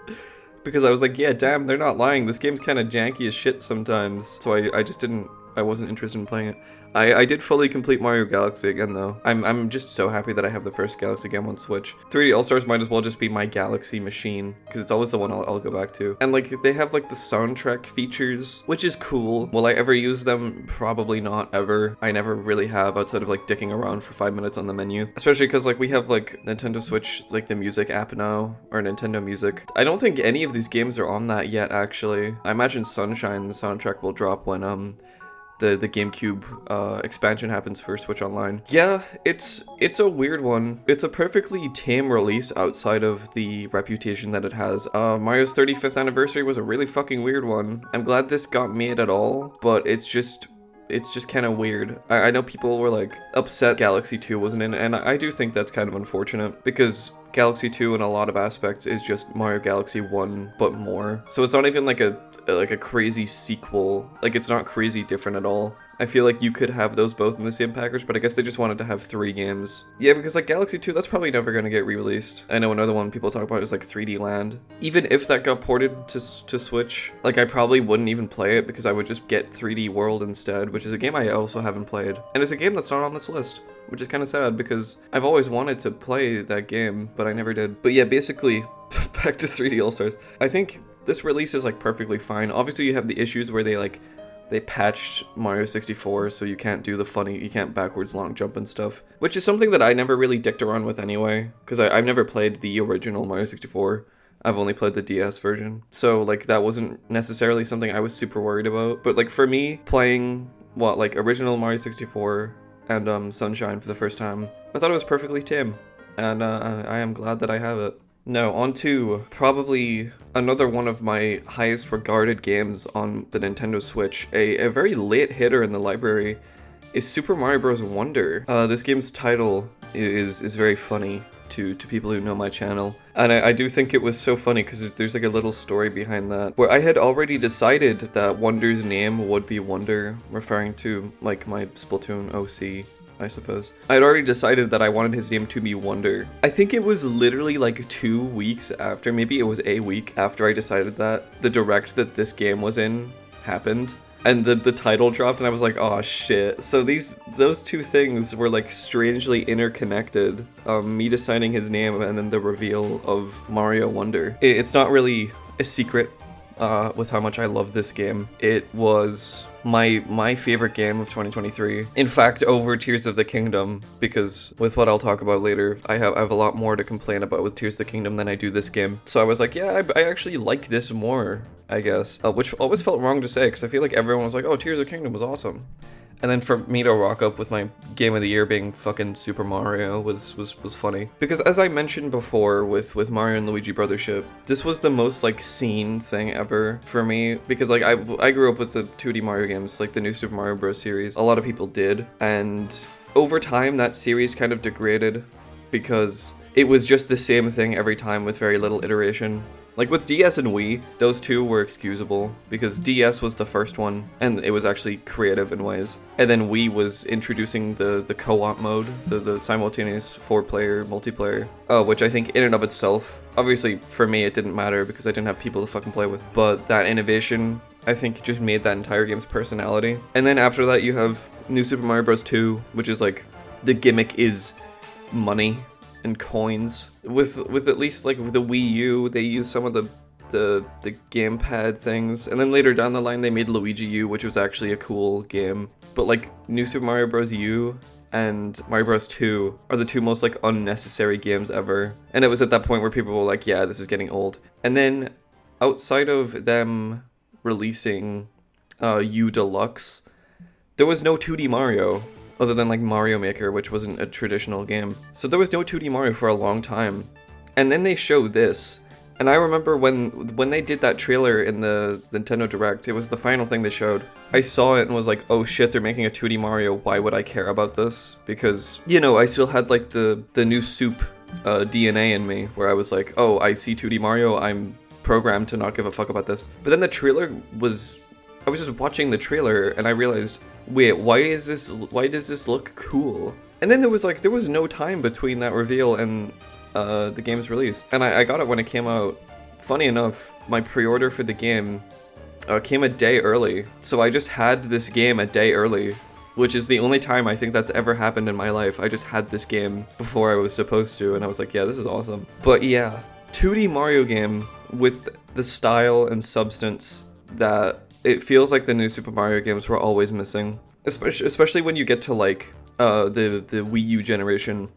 I was like, yeah, damn, they're not lying. This game's kind of janky as shit sometimes. So I wasn't interested in playing it. I did fully complete Mario Galaxy again, though. I'm just so happy that I have the first Galaxy game on Switch. 3D All-Stars might as well just be my Galaxy machine, because it's always the one I'll go back to. And like, they have like the soundtrack features, which is cool. Will I ever use them? Probably not ever. I never really have, outside of like dicking around for 5 minutes on the menu. Especially because like we have like Nintendo Switch, like the music app now, or Nintendo Music. I don't think any of these games are on that yet, actually. I imagine Sunshine, the soundtrack, will drop when the GameCube expansion happens for Switch Online. Yeah, it's a weird one. It's a perfectly tame release outside of the reputation that it has. Mario's 35th anniversary was a really fucking weird one. I'm glad this got made at all, but it's just kind of weird. I know people were like upset Galaxy 2 wasn't in, and I do think that's kind of unfortunate, because Galaxy 2 in a lot of aspects is just Mario Galaxy 1 but more. So it's not even like a crazy sequel. Like, it's not crazy different at all. I feel like you could have those both in the same package, but I guess they just wanted to have 3 games. Yeah, because like Galaxy 2, that's probably never going to get re-released. I know another one people talk about is like 3D Land. Even if that got ported to Switch, like I probably wouldn't even play it, because I would just get 3D World instead, which is a game I also haven't played. And it's a game that's not on this list, which is kind of sad, because I've always wanted to play that game, but I never did. But yeah, basically, back to 3D All-Stars. I think this release is like perfectly fine. Obviously, you have the issues where they like they patched Mario 64 so you can't do you can't backwards long jump and stuff, which is something that I never really dicked around with anyway, because I've never played the original Mario 64. I've only played the DS version, so like that wasn't necessarily something I was super worried about. But like for me, playing original Mario 64 and Sunshine for the first time, I thought it was perfectly tame, and I am glad that I have it. Now, on to probably another one of my highest regarded games on the Nintendo Switch. A very late hitter in the library is Super Mario Bros. Wonder. This game's title is very funny to people who know my channel. And I do think it was so funny because there's like a little story behind that, where I had already decided that Wonder's name would be Wonder, referring to like my Splatoon OC, I suppose. I had already decided that I wanted his name to be Wonder. I think it was literally like 2 weeks after, maybe it was a week after I decided that, the direct that this game was in happened. And the title dropped and I was like, oh shit. So those two things were like strangely interconnected. Me deciding his name and then the reveal of Mario Wonder. It's not really a secret with how much I love this game. It was my favorite game of 2023. In fact, over Tears of the Kingdom, because with what I'll talk about later, I have a lot more to complain about with Tears of the Kingdom than I do this game. So I was like, yeah, I actually like this more, I guess. Which always felt wrong to say, because I feel like everyone was like, oh, Tears of the Kingdom was awesome. And then for me to rock up with my game of the year being fucking Super Mario was funny. Because as I mentioned before with Mario and Luigi Brothership, this was the most like seen thing ever for me. Because like I grew up with the 2D Mario games, like the new Super Mario Bros. Series. A lot of people did. And over time that series kind of degraded because it was just the same thing every time with very little iteration. Like with DS and Wii, those two were excusable because DS was the first one and it was actually creative in ways. And then Wii was introducing the co-op mode, the simultaneous 4-player multiplayer, which I think in and of itself, obviously for me it didn't matter because I didn't have people to fucking play with, but that innovation I think just made that entire game's personality. And then after that you have New Super Mario Bros. 2, which is like, the gimmick is money and coins. With at least like with the Wii U, they used some of the gamepad things, and then later down the line they made Luigi U, which was actually a cool game. But like New Super Mario Bros. U and Mario Bros. 2 are the two most like unnecessary games ever. And it was at that point where people were like, yeah, this is getting old. And then outside of them releasing U Deluxe, there was no 2D Mario. Other than like Mario Maker, which wasn't a traditional game. So there was no 2D Mario for a long time. And then they showed this. And I remember when they did that trailer in the Nintendo Direct, it was the final thing they showed. I saw it and was like, oh shit, they're making a 2D Mario, why would I care about this? Because, you know, I still had like the new soup DNA in me, where I was like, oh, I see 2D Mario, I'm programmed to not give a fuck about this. But then the trailer was, I was just watching the trailer and I realized, wait, why does this look cool? And then there was no time between that reveal and the game's release. And I got it when it came out. Funny enough, my pre-order for the game came a day early. So I just had this game a day early, which is the only time I think that's ever happened in my life. I just had this game before I was supposed to, and I was like, yeah, this is awesome. But yeah, 2D Mario game with the style and substance that it feels like the new Super Mario games were always missing, especially when you get to like the Wii U generation.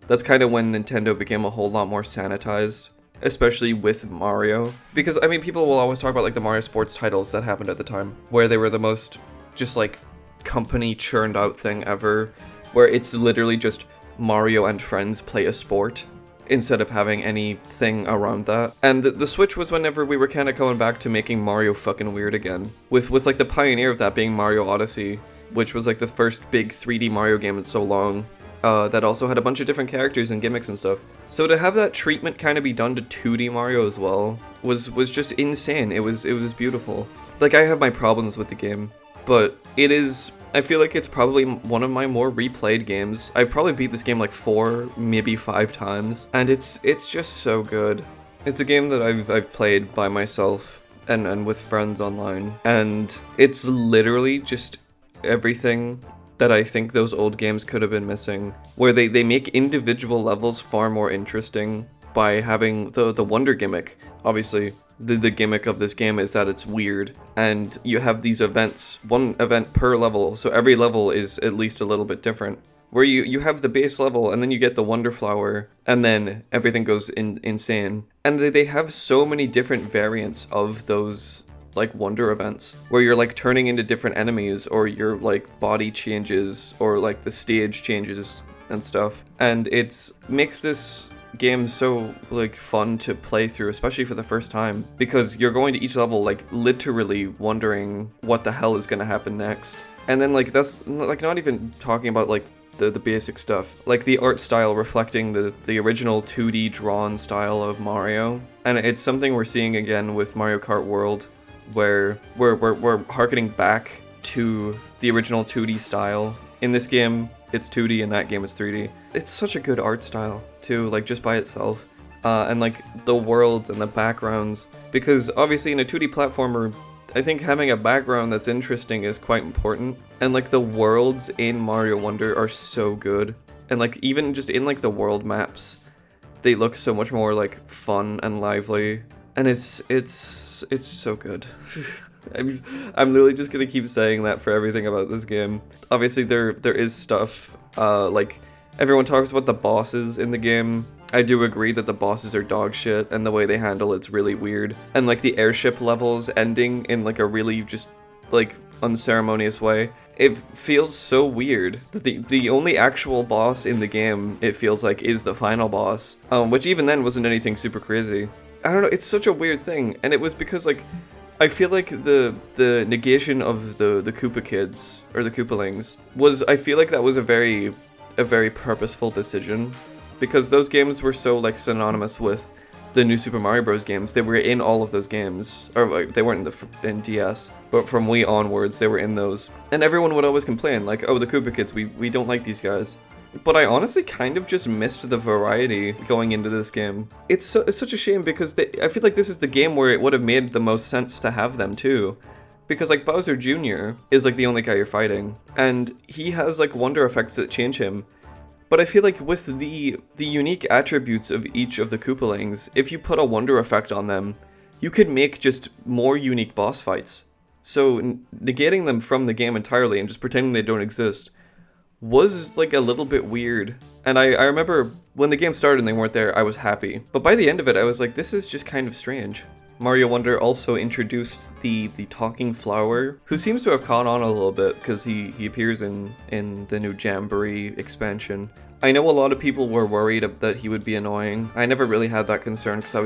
That's kind of when Nintendo became a whole lot more sanitized, especially with Mario. Because I mean, people will always talk about like the Mario sports titles that happened at the time, where they were the most just like company churned out thing ever, where it's literally just Mario and friends play a sport, instead of having anything around that. And the Switch was whenever we were kind of coming back to making Mario fucking weird again. With like the pioneer of that being Mario Odyssey, which was like the first big 3D Mario game in so long, that also had a bunch of different characters and gimmicks and stuff. So to have that treatment kind of be done to 2D Mario as well was just insane. It was beautiful. Like, I have my problems with the game, but I feel like it's probably one of my more replayed games. I've probably beat this game like 4, maybe 5 times, and it's just so good. It's a game that I've played by myself and with friends online, and it's literally just everything that I think those old games could have been missing, where they make individual levels far more interesting by having the wonder gimmick. Obviously, The gimmick of this game is that it's weird, and you have these events, one event per level, so every level is at least a little bit different. Where you have the base level, and then you get the Wonder Flower, and then everything goes insane. And they have so many different variants of those, like, wonder events, where you're, like, turning into different enemies, or your, like, body changes, or, like, the stage changes and stuff. And makes this game so, like, fun to play through, especially for the first time, because you're going to each level, like, literally wondering what the hell is gonna happen next. And then, like, that's, like, not even talking about, like, the basic stuff, like the art style reflecting the original 2D drawn style of Mario. And it's something we're seeing again with Mario Kart World, where we're harkening back to the original 2D style. In this game, it's 2D, in that game it's 3D. It's such a good art style, too, like, just by itself. And, like, the worlds and the backgrounds. Because, obviously, in a 2D platformer, I think having a background that's interesting is quite important. And, like, the worlds in Mario Wonder are so good. And, like, even just in, like, the world maps, they look so much more, like, fun and lively. And it's so good. I'm literally just gonna keep saying that for everything about this game. Obviously, there is stuff, like, everyone talks about the bosses in the game. I do agree that the bosses are dog shit, and the way they handle it's really weird. And, like, the airship levels ending in, like, a really just, like, unceremonious way. It feels so weird that the only actual boss in the game, it feels like, is the final boss. Which even then wasn't anything super crazy. I don't know, it's such a weird thing, and it was because, like, I feel like the negation of the Koopa kids, or the Koopalings, I feel like that was a very purposeful decision, because those games were so, like, synonymous with the new Super Mario Bros. Games. They were in all of those games, or, like, they weren't in DS, but from Wii onwards, they were in those. And everyone would always complain, like, oh, the Koopa kids, we don't like these guys. But I honestly kind of just missed the variety going into this game. It's such a shame, because I feel like this is the game where it would have made the most sense to have them too. Because, like, Bowser Jr. is, like, the only guy you're fighting, and he has, like, wonder effects that change him. But I feel like with the unique attributes of each of the Koopalings, if you put a wonder effect on them, you could make just more unique boss fights. So negating them from the game entirely and just pretending they don't exist was, like, a little bit weird. And I remember when the game started and they weren't there, I was happy. But by the end of it, I was like, this is just kind of strange. Mario Wonder also introduced the talking flower, who seems to have caught on a little bit, because he appears in the new Jamboree expansion. I know a lot of people were worried that he would be annoying. I never really had that concern, because I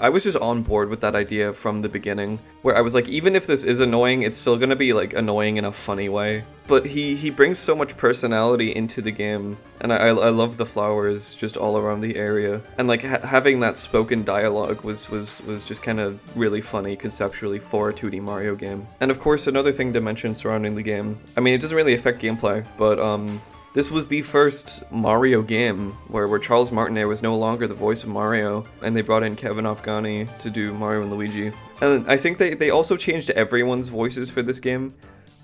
was just on board with that idea from the beginning, where I was like, even if this is annoying, it's still gonna be, like, annoying in a funny way. But he brings so much personality into the game, and I love the flowers just all around the area. And, like, having that spoken dialogue was just kind of really funny conceptually for a 2D Mario game. And of course, another thing to mention surrounding the game, I mean, it doesn't really affect gameplay, but this was the first Mario game where Charles Martinet was no longer the voice of Mario, and they brought in Kevin Afghani to do Mario and Luigi. And I think they also changed everyone's voices for this game,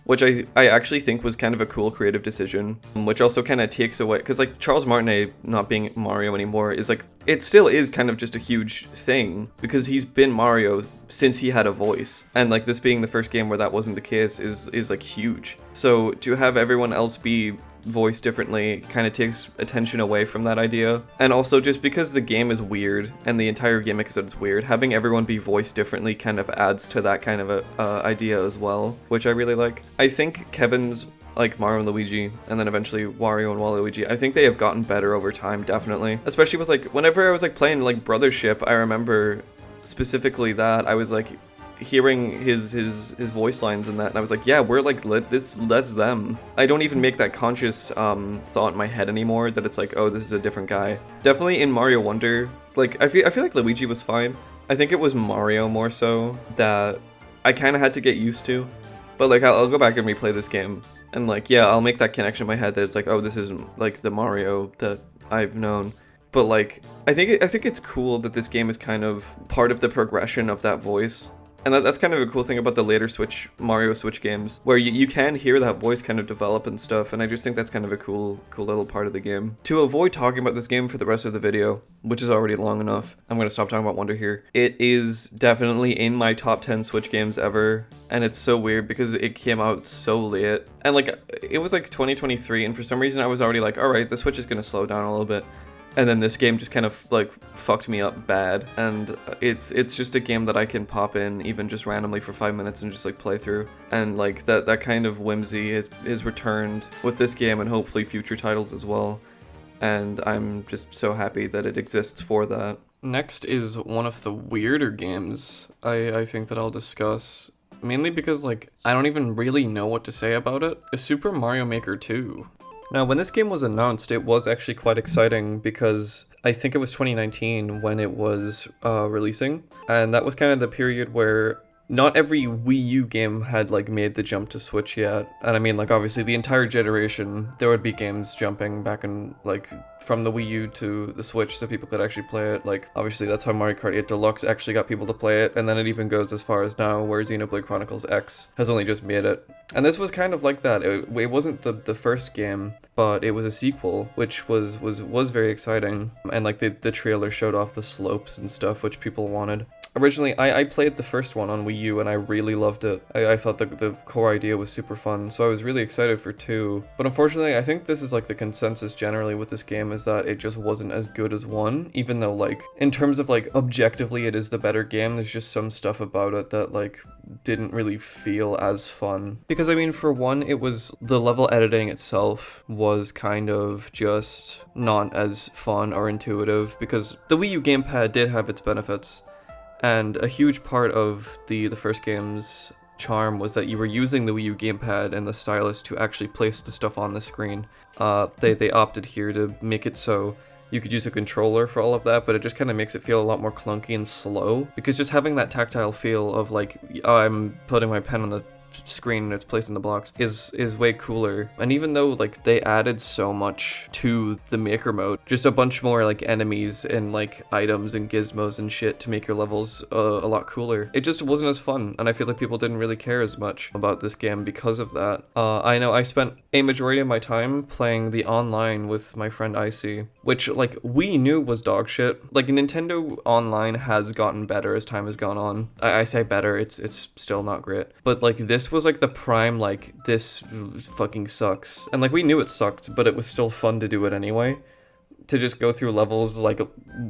which I actually think was kind of a cool creative decision, which also kind of takes away, because, like, Charles Martinet not being Mario anymore is, like, it still is kind of just a huge thing, because he's been Mario since he had a voice, and, like, this being the first game where that wasn't the case is like huge. So to have everyone else be voiced differently kind of takes attention away from that idea. And also, just because the game is weird and the entire gimmick is that it's weird, having everyone be voiced differently kind of adds to that kind of a idea as well, which I really like. I think Kevin's, like, Mario and Luigi, and then eventually Wario and Waluigi, I think they have gotten better over time, definitely. Especially with, like, whenever I was, like, playing, like, Brothership, I remember specifically that I was, like, hearing his voice lines and that, and I was like, yeah, we're, like, that's them. I don't even make that conscious thought in my head anymore that it's like, oh, this is a different guy. Definitely in Mario Wonder, like, I feel like Luigi was fine. I think it was Mario more so that I kind of had to get used to. But, like, I'll go back and replay this game, and, like, yeah, I'll make that connection in my head that it's like, oh, this isn't, like, the Mario that I've known. But, like, I think it's cool that this game is kind of part of the progression of that voice. And that's kind of a cool thing about the later Mario Switch games, where you can hear that voice kind of develop and stuff, and I just think that's kind of a cool little part of the game. To avoid talking about this game for the rest of the video, which is already long enough, I'm going to stop talking about Wonder here. It is definitely in my top 10 Switch games ever, and it's so weird because it came out so late. And like, it was like 2023, and for some reason I was already like, alright, the Switch is going to slow down a little bit. And then this game just kind of like fucked me up bad, and it's just a game that I can pop in even just randomly for 5 minutes and just like play through. And like that kind of whimsy is returned with this game and hopefully future titles as well. And I'm just so happy that it exists for that. Next is one of the weirder games I think that I'll discuss, mainly because like I don't even really know what to say about it. Is Super Mario Maker 2. Now, when this game was announced, it was actually quite exciting because I think it was 2019 when it was releasing, and that was kind of the period where not every Wii U game had like made the jump to Switch yet. And I mean, like, obviously the entire generation, there would be games jumping back and like from the Wii U to the Switch so people could actually play it. Like, obviously that's how Mario Kart 8 Deluxe actually got people to play it, and then it even goes as far as now where Xenoblade Chronicles X has only just made it. And this was kind of like that. It wasn't the first game, but it was a sequel, which was very exciting. And like the trailer showed off the slopes and stuff, which people wanted. Originally, I played the first one on Wii U and I really loved it. I thought the core idea was super fun, so I was really excited for 2. But unfortunately, I think this is like the consensus generally with this game is that it just wasn't as good as 1, even though like in terms of like objectively it is the better game. There's just some stuff about it that like didn't really feel as fun. Because I mean, for 1, it was the level editing itself was kind of just not as fun or intuitive, because the Wii U gamepad did have its benefits. And a huge part of the first game's charm was that you were using the Wii U gamepad and the stylus to actually place the stuff on the screen. They opted here to make it so you could use a controller for all of that, but it just kind of makes it feel a lot more clunky and slow. Because just having that tactile feel of like, oh, I'm putting my pen on the screen and it's placed in the blocks is way cooler. And even though like they added so much to the maker mode, just a bunch more like enemies and like items and gizmos and shit to make your levels a lot cooler, it just wasn't as fun, and I feel like people didn't really care as much about this game because of that. I know I spent a majority of my time playing the online with my friend Icy, which like we knew was dog shit. Like Nintendo Online has gotten better as time has gone on. I say better, it's still not great, but like this was like the prime, like, this fucking sucks. And like we knew it sucked, but it was still fun to do it anyway. To just go through levels like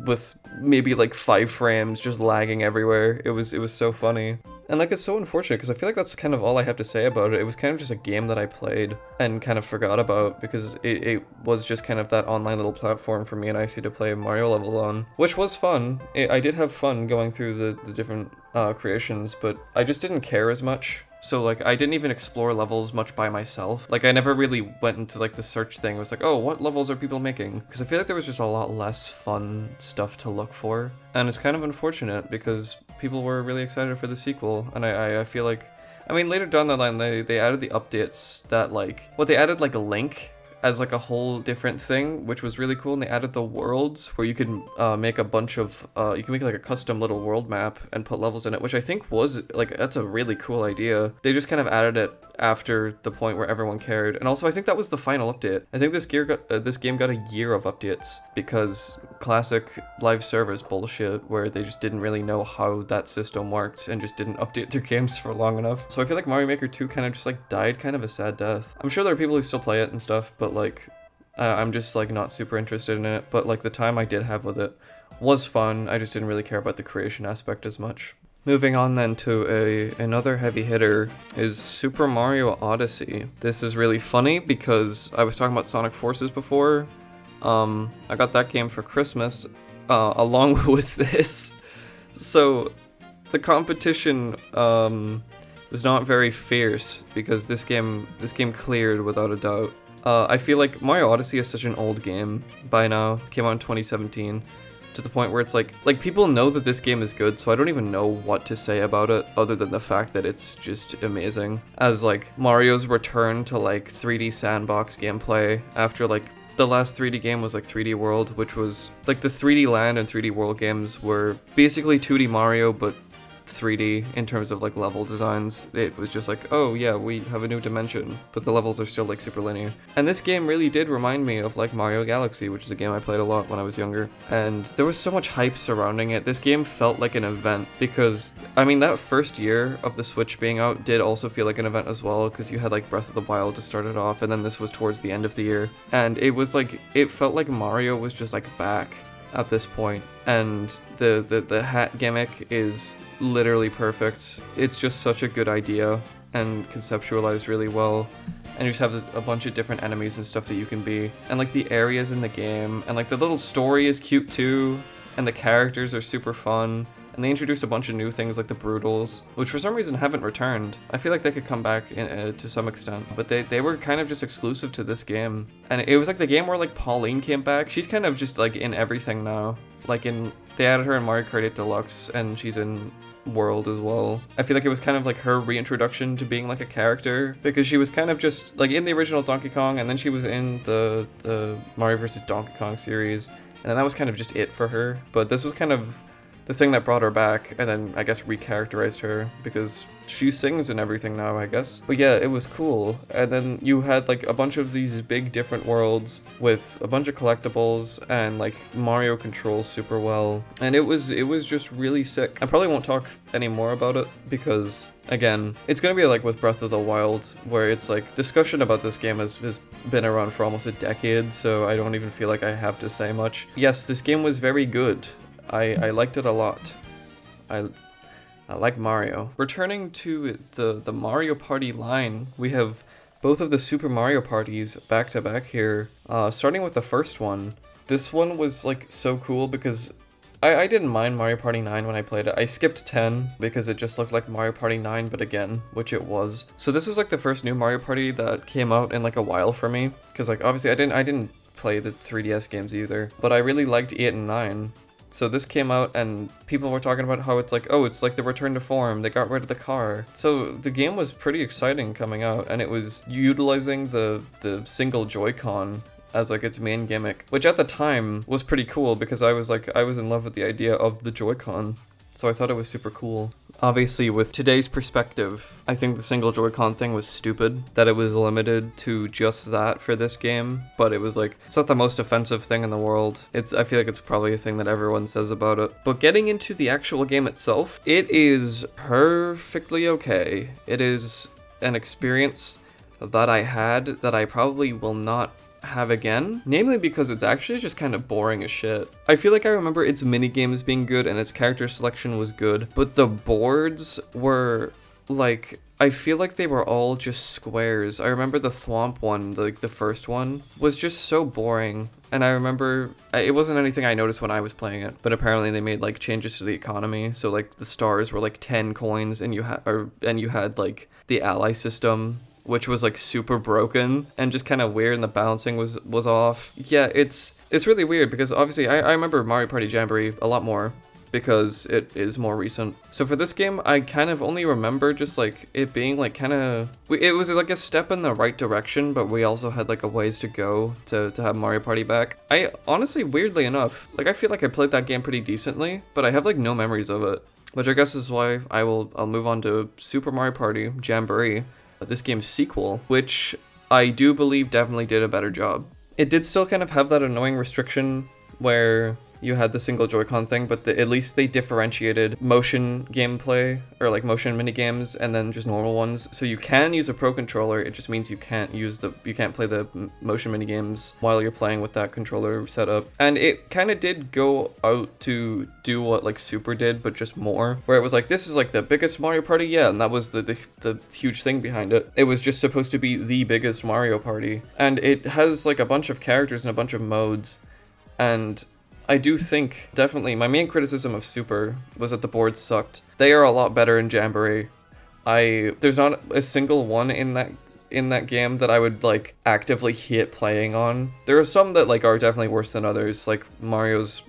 with maybe like 5 frames just lagging everywhere. It was so funny. And like it's so unfortunate because I feel like that's kind of all I have to say about it. It was kind of just a game that I played and kind of forgot about because it was just kind of that online little platform for me and Icy to play Mario levels on, which was fun. I did have fun going through the different creations, but I just didn't care as much. So like I didn't even explore levels much by myself. Like I never really went into like the search thing. It was like, oh, what levels are people making? Because I feel like there was just a lot less fun stuff to look for. And it's kind of unfortunate because people were really excited for the sequel. And I feel like, I mean, later down the line, they added the updates that like, they added like a link as like a whole different thing, which was really cool. And they added the worlds where you could make a bunch of, you can make like a custom little world map and put levels in it, which I think was like, that's a really cool idea. They just kind of added it after the point where everyone cared. And also I think that was the final update. I think this game got a year of updates because classic live service bullshit where they just didn't really know how that system worked and just didn't update their games for long enough. So I feel like Mario Maker 2 kind of just like died kind of a sad death. I'm sure there are people who still play it and stuff, but like I'm just like not super interested in it. But like the time I did have with it was fun. I just didn't really care about the creation aspect as much. Moving on then to another heavy hitter is Super Mario Odyssey. This is really funny because I was talking about Sonic Forces before. I got that game for Christmas along with this. So the competition was not very fierce because this game cleared without a doubt. I feel like Mario Odyssey is such an old game by now. It came out in 2017. To the point where it's like people know that this game is good, so I don't even know what to say about it other than the fact that it's just amazing. As like Mario's return to like 3D sandbox gameplay after like the last 3D game was like 3D World, which was like the 3D Land and 3D World games were basically 2D Mario but 3D in terms of like level designs. It was just like, oh yeah, we have a new dimension, but the levels are still like super linear. And this game really did remind me of like Mario Galaxy, which is a game I played a lot when I was younger. And there was so much hype surrounding it. This game felt like an event because, I mean, that first year of the Switch being out did also feel like an event as well, because you had like Breath of the Wild to start it off, and then this was towards the end of the year. And it was like, it felt like Mario was just like back at this point, and the hat gimmick is literally perfect. It's just such a good idea and conceptualized really well, and you just have a bunch of different enemies and stuff that you can be, and like the areas in the game, and like the little story is cute too, and the characters are super fun. And they introduced a bunch of new things like the Brutals, which for some reason haven't returned. I feel like they could come back to some extent, but they were kind of just exclusive to this game. And it was like the game where like Pauline came back. She's kind of just like in everything now. Like they added her in Mario Kart 8 Deluxe, and she's in World as well. I feel like it was kind of like her reintroduction to being like a character, because she was kind of just like in the original Donkey Kong, and then she was in the Mario vs. Donkey Kong series, and then that was kind of just it for her. But this was kind of the thing that brought her back, and then I guess recharacterized her, because she sings and everything now, I guess. But yeah, it was cool. And then you had like a bunch of these big different worlds with a bunch of collectibles, and like Mario controls super well, and it was just really sick. I probably won't talk any more about it because, again, it's gonna be like with Breath of the Wild, where it's like discussion about this game has been around for almost a decade, so I don't even feel like I have to say much. Yes, this game was very good. I liked it a lot. I like Mario. Returning to the Mario Party line, we have both of the Super Mario Parties back to back here. Starting with the first one. This one was like so cool because I didn't mind Mario Party 9 when I played it. I skipped 10 because it just looked like Mario Party 9, but again, which it was. So this was like the first new Mario Party that came out in like a while for me, because like obviously I didn't play the 3DS games either, but I really liked 8 and 9. So this came out and people were talking about how it's like, oh, it's like the return to form, they got rid of the car. So the game was pretty exciting coming out, and it was utilizing the single Joy-Con as like its main gimmick, which at the time was pretty cool because I was in love with the idea of the Joy-Con. So I thought it was super cool. Obviously, with today's perspective, I think the single Joy-Con thing was stupid, that it was limited to just that for this game, but it was like, it's not the most offensive thing in the world. I feel like it's probably a thing that everyone says about it. But getting into the actual game itself, it is perfectly okay. It is an experience that I had that I probably will not have again, namely because it's actually just kind of boring as shit. I feel like I remember its minigames being good and its character selection was good, but the boards were like, I feel like they were all just squares. I remember the Thwomp one, like the first one, was just so boring. And I remember, it wasn't anything I noticed when I was playing it, but apparently they made like changes to the economy. So like the stars were like 10 coins, and you had like the ally system, which was like super broken and just kind of weird, and the balancing was off. Yeah, it's really weird because obviously I remember Mario Party Jamboree a lot more because it is more recent. So for this game, I kind of only remember just like it being like kind of, it was like a step in the right direction, but we also had like a ways to go to have Mario Party back. I honestly, weirdly enough, like I feel like I played that game pretty decently, but I have like no memories of it, which I guess is why I'll move on to Super Mario Party Jamboree, this game's sequel, which I do believe definitely did a better job. It did still kind of have that annoying restriction where you had the single Joy-Con thing, but at least they differentiated motion gameplay, or like motion minigames, and then just normal ones. So you can use a Pro Controller, it just means you can't play the motion minigames while you're playing with that controller setup. And it kind of did go out to do what like Super did, but just more, where it was like, this is like the biggest Mario Party, yeah, and that was the huge thing behind it. It was just supposed to be the biggest Mario Party, and it has like a bunch of characters and a bunch of modes, and I do think, definitely, my main criticism of Super was that the boards sucked. They are a lot better in Jamboree. There's not a single one in that game that I would like actively hate playing on. There are some that like are definitely worse than others, like Mario's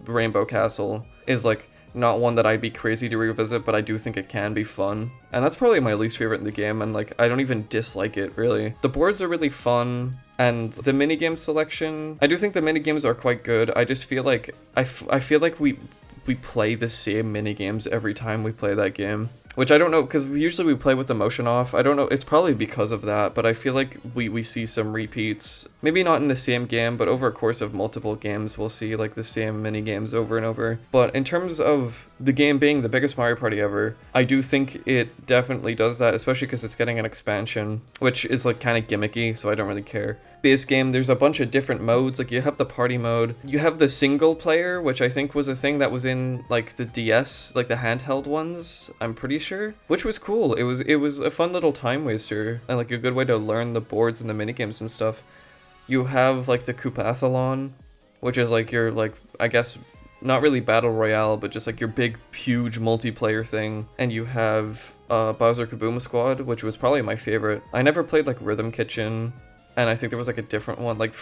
Rainbow Castle is like not one that I'd be crazy to revisit, but I do think it can be fun. And that's probably my least favorite in the game, and like I don't even dislike it really. The boards are really fun, and the minigame selection, I do think the minigames are quite good. I just feel like I feel like we we play the same mini games every time we play that game. Which I don't know, because usually we play with the motion off. I don't know, it's probably because of that, but I feel like we see some repeats. Maybe not in the same game, but over a course of multiple games, we'll see like the same mini games over and over. But in terms of the game being the biggest Mario Party ever, I do think it definitely does that, especially because it's getting an expansion, which is like kind of gimmicky, so I don't really care. Base game, there's a bunch of different modes. Like you have the party mode, you have the single player, which I think was a thing that was in like the DS, like the handheld ones, I'm pretty sure, which was cool. It was a fun little time waster and like a good way to learn the boards and the minigames and stuff. You have like the Koopa-athlon, which is like your, like, I guess not really battle royale, but just like your big huge multiplayer thing. And you have Bowser Kaboom Squad, which was probably my favorite. I never played like Rhythm Kitchen, and I think there was like a different one, like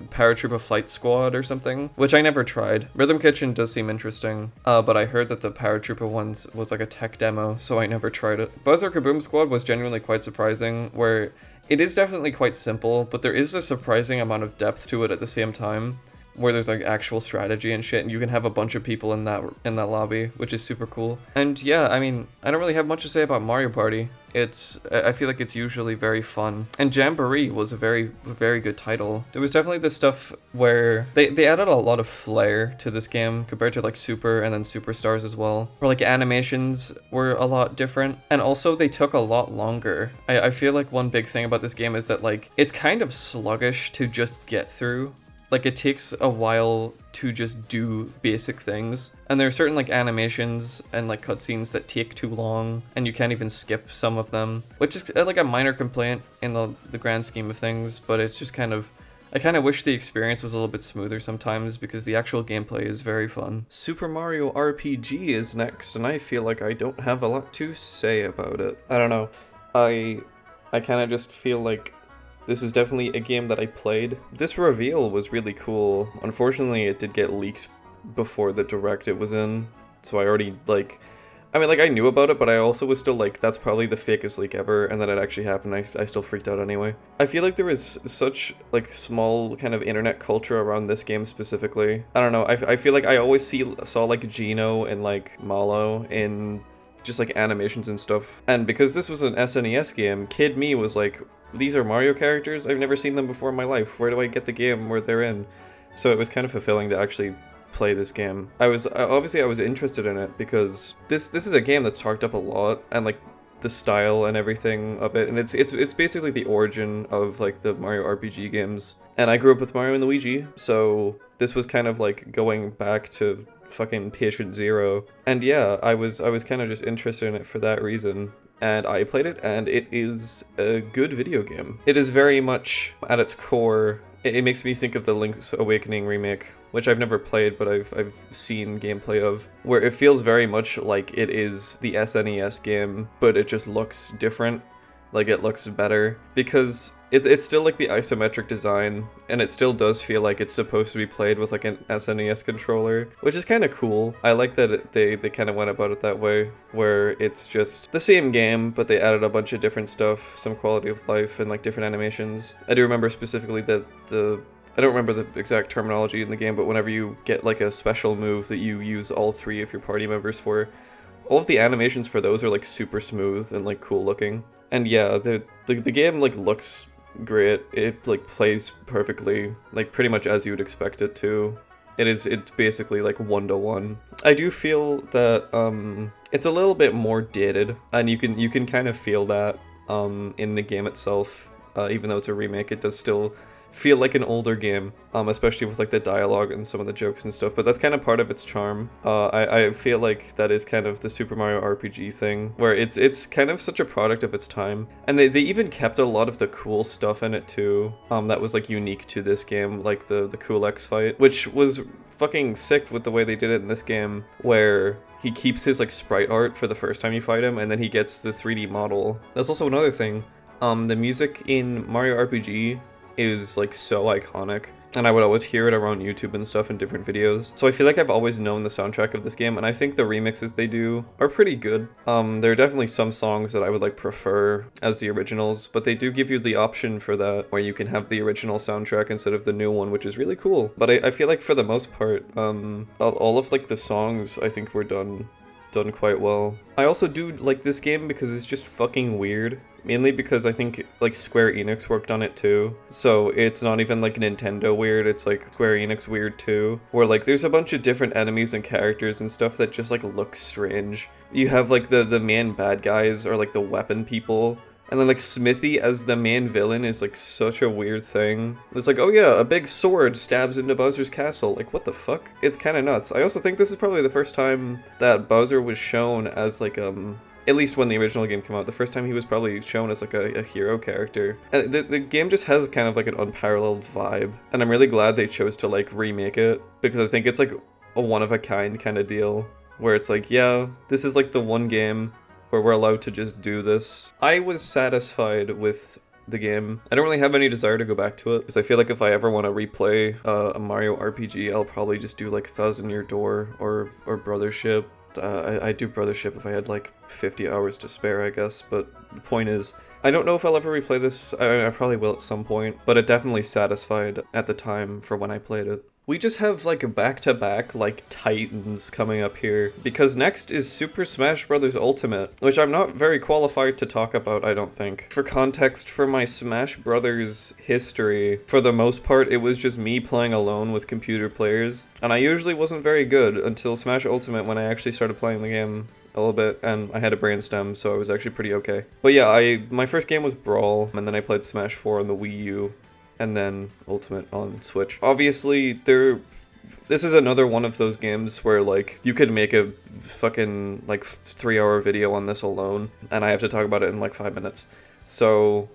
Paratroopa Flight Squad or something, which I never tried. Rhythm Kitchen does seem interesting, but I heard that the Paratroopa ones was like a tech demo, so I never tried it. Bowser Kaboom Squad was genuinely quite surprising, where it is definitely quite simple, but there is a surprising amount of depth to it at the same time, where there's like actual strategy and shit, and you can have a bunch of people in that lobby, which is super cool. And yeah, I mean, I don't really have much to say about Mario Party. I feel like it's usually very fun. And Jamboree was a very, very good title. There was definitely this stuff where they added a lot of flair to this game compared to like Super and then Superstars as well, where like animations were a lot different. And also they took a lot longer. I feel like one big thing about this game is that like it's kind of sluggish to just get through. Like it takes a while to just do basic things, and there are certain like animations and like cutscenes that take too long, and you can't even skip some of them, which is like a minor complaint in the grand scheme of things. But it's just kind of, I kind of wish the experience was a little bit smoother sometimes, because the actual gameplay is very fun. Super Mario RPG is next, and I feel like I don't have a lot to say about it. I don't know. I kind of just feel like this is definitely a game that I played. This reveal was really cool. Unfortunately, it did get leaked before the direct it was in, so I already, like, I mean, like, I knew about it, but I also was still like, that's probably the fakest leak ever, and then it actually happened. I still freaked out anyway. I feel like there was such, like, small kind of internet culture around this game specifically. I don't know, I feel like I always saw, like, Gino and, like, Malo in just, like, animations and stuff. And because this was an SNES game, Kid Me was like, these are Mario characters? I've never seen them before in my life. Where do I get the game where they're in? So it was kind of fulfilling to actually play this game. I was interested in it because this is a game that's talked up a lot, and like the style and everything of it, and it's basically the origin of like the Mario RPG games. And I grew up with Mario and Luigi, so this was kind of like going back to fucking patient zero. And yeah, I was kind of just interested in it for that reason. And I played it, and it is a good video game. It is very much, at its core, it makes me think of the Link's Awakening remake, which I've never played, but I've seen gameplay of, where it feels very much like it is the SNES game, but it just looks different. Like, it looks better, because it's still like the isometric design, and it still does feel like it's supposed to be played with like an SNES controller, which is kind of cool. I like that they kind of went about it that way, where it's just the same game, but they added a bunch of different stuff, some quality of life, and like different animations. I do remember specifically that I don't remember the exact terminology in the game, but whenever you get like a special move that you use all three of your party members for, all of the animations for those are like super smooth and like cool looking. And yeah, the game like looks great. It like plays perfectly, like pretty much as you would expect it to. It's basically like 1-to-1. I do feel that it's a little bit more dated, and you can kind of feel that in the game itself. Even though it's a remake, it does still feel like an older game, especially with like the dialogue and some of the jokes and stuff, but that's kind of part of its charm. I feel like that is kind of the Super Mario RPG thing, where it's kind of such a product of its time, and they even kept a lot of the cool stuff in it too, that was like unique to this game, like the Cool X fight, which was fucking sick with the way they did it in this game, where he keeps his like sprite art for the first time you fight him, and then he gets the 3D model. That's also another thing. The music in Mario RPG is like so iconic. and I would always hear it around YouTube and stuff in different videos. So I feel like I've always known the soundtrack of this game, and I think the remixes they do are pretty good. There are definitely some songs that I would like prefer as the originals, but they do give you the option for that, where you can have the original soundtrack instead of the new one, which is really cool. But I feel like for the most part, all of like the songs I think were done quite well. I also do like this game because it's just fucking weird. Mainly because I think like Square Enix worked on it too. So it's not even like Nintendo weird, it's like Square Enix weird too. Where like there's a bunch of different enemies and characters and stuff that just like look strange. You have like the main bad guys or like the weapon people. And then like Smithy as the main villain is like such a weird thing. It's like, oh yeah, a big sword stabs into Bowser's castle. Like what the fuck? It's kind of nuts. I also think this is probably the first time that Bowser was shown as like at least when the original game came out, the first time he was probably shown as like a hero character. And the game just has kind of like an unparalleled vibe. And I'm really glad they chose to like remake it, because I think it's like a one-of-a-kind kind of deal. Where it's like, yeah, this is like the one game where we're allowed to just do this. I was satisfied with the game. I don't really have any desire to go back to it, because I feel like if I ever want to replay a Mario RPG, I'll probably just do like Thousand Year Door or Brothership. I'd do Brothership if I had like 50 hours to spare, I guess, but the point is, I don't know if I'll ever replay this. I probably will at some point, but it definitely satisfied at the time for when I played it. We just have like back-to-back like titans coming up here, because next is Super Smash Bros. Ultimate, which I'm not very qualified to talk about, I don't think. For context, for my Smash Bros. History, for the most part, it was just me playing alone with computer players, and I usually wasn't very good until Smash Ultimate, when I actually started playing the game a little bit, and I had a brainstem, so I was actually pretty okay. But yeah, my first game was Brawl, and then I played Smash 4 on the Wii U, and then Ultimate on Switch. Obviously, this is another one of those games where, like, you could make a fucking, like, 3-hour video on this alone, and I have to talk about it in, like, 5 minutes. So,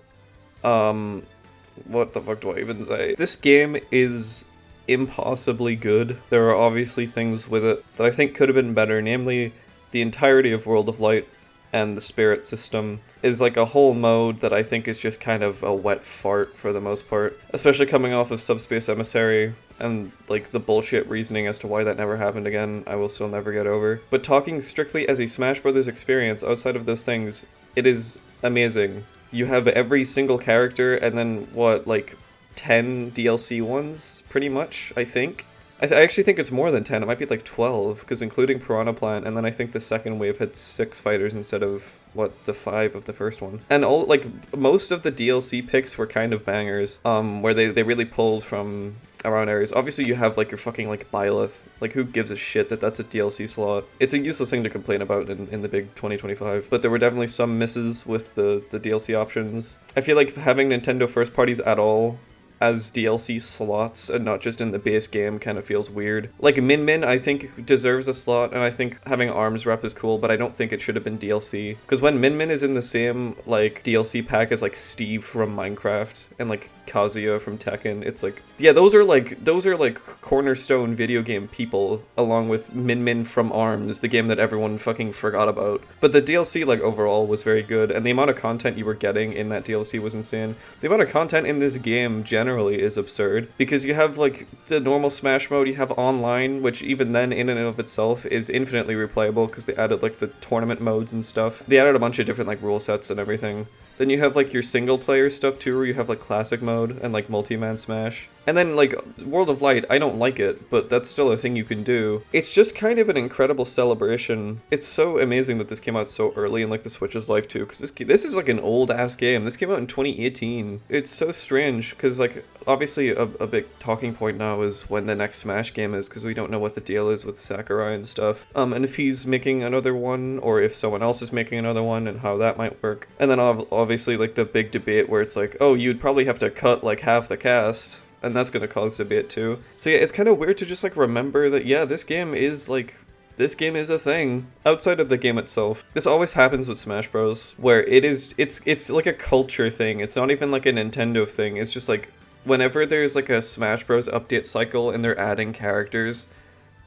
what the fuck do I even say? This game is impossibly good. There are obviously things with it that I think could have been better, namely the entirety of World of Light and the Spirit system is like a whole mode that I think is just kind of a wet fart for the most part, especially coming off of Subspace Emissary and like the bullshit reasoning as to why that never happened again, I will still never get over. But talking strictly as a Smash Bros. Experience outside of those things, it is amazing. You have every single character and then what, like 10 DLC ones pretty much, I think. I actually think it's more than 10, it might be like 12, because including Piranha Plant, and then I think the second wave had 6 fighters instead of, what, the 5 of the first one. And all, like, most of the DLC picks were kind of bangers, where they really pulled from around areas. Obviously you have like your fucking like Byleth, like who gives a shit that that's a DLC slot? It's a useless thing to complain about in the big 2025, but there were definitely some misses with the DLC options. I feel like having Nintendo first parties at all as DLC slots and not just in the base game kind of feels weird. Like Min Min, I think deserves a slot, and I think having Arms Rep is cool, but I don't think it should have been DLC. Because when Min Min is in the same like DLC pack as like Steve from Minecraft and like Kazuya from Tekken, it's like, yeah, those are like cornerstone video game people, along with Min Min from ARMS, the game that everyone fucking forgot about. But the DLC like overall was very good, and the amount of content you were getting in that DLC was insane. The amount of content in this game generally is absurd, because you have like the normal Smash mode, you have online, which even then in and of itself is infinitely replayable because they added like the tournament modes and stuff. They added a bunch of different like rule sets and everything. Then you have like your single player stuff too, where you have like classic mode and like multi-man Smash. And then like World of Light, I don't like it, but that's still a thing you can do. It's just kind of an incredible celebration. It's so amazing that this came out so early in like the Switch's life too, because this is like an old ass game. This came out in 2018. It's so strange because like obviously a big talking point now is when the next Smash game is, because we don't know what the deal is with Sakurai and stuff. And if he's making another one or if someone else is making another one and how that might work. And then obviously like the big debate where it's like, oh, you'd probably have to cut like half the cast, and that's gonna cause debate too. So yeah, it's kind of weird to just like remember that, yeah, this game is a thing outside of the game itself. This always happens with Smash Bros, where it's like a culture thing. It's not even like a Nintendo thing. It's just like whenever there's like a Smash Bros update cycle and they're adding characters,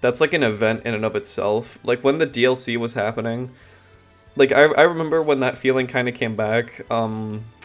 that's like an event in and of itself. Like when the DLC was happening, like I remember when that feeling kind of came back.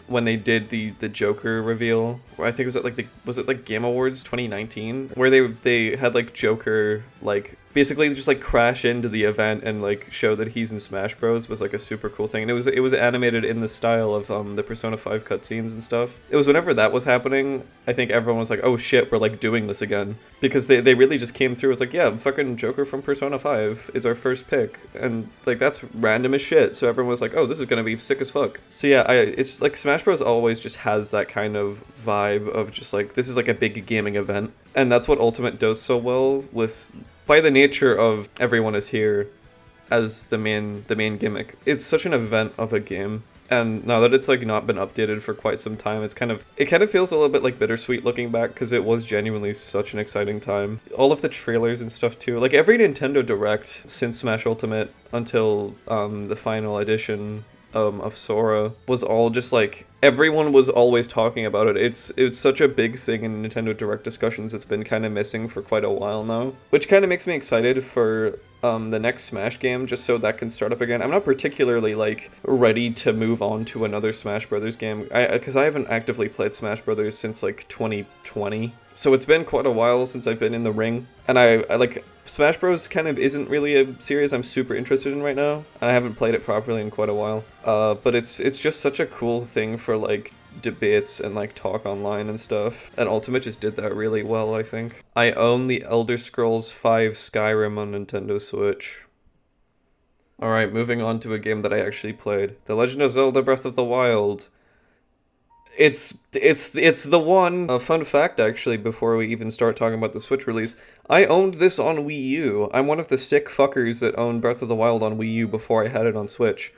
when they did the Joker reveal. I think it was at like was it like Game Awards 2019, where they had like Joker like basically just like crash into the event and like show that he's in Smash Bros. Was like a super cool thing, and it was animated in the style of the Persona 5 cutscenes and stuff. It was whenever that was happening, I think everyone was like, oh shit, we're like doing this again, because they really just came through. It's like, yeah, fucking Joker from Persona 5 is our first pick, and like that's random as shit. So everyone was like, oh, this is gonna be sick as fuck. So yeah, it's like Smash Bros. Always just has that kind of vibe of just like, this is like a big gaming event, and that's what Ultimate does so well with. By the nature of everyone is here as the main gimmick, it's such an event of a game. And now that it's like not been updated for quite some time, it kind of feels a little bit like bittersweet looking back, because it was genuinely such an exciting time. All of the trailers and stuff too, like every Nintendo Direct since Smash Ultimate until the final edition of Sora was all just like, everyone was always talking about it. It's such a big thing in Nintendo Direct discussions. It's been kind of missing for quite a while now, which kind of makes me excited for the next Smash game, just so that can start up again. I'm not particularly like ready to move on to another Smash Brothers game, because I haven't actively played Smash Brothers since like 2020. So it's been quite a while since I've been in the ring, and I like Smash Bros. Kind of isn't really a series I'm super interested in right now, and I haven't played it properly in quite a while. But it's just such a cool thing for like debates and like talk online and stuff, and Ultimate just did that really well, I think. I own the Elder Scrolls V Skyrim on Nintendo Switch. Alright, moving on to a game that I actually played. The Legend of Zelda Breath of the Wild. It's the one. A fun fact, actually, before we even start talking about the Switch release, I owned this on Wii U. I'm one of the sick fuckers that owned Breath of the Wild on Wii U before I had it on Switch.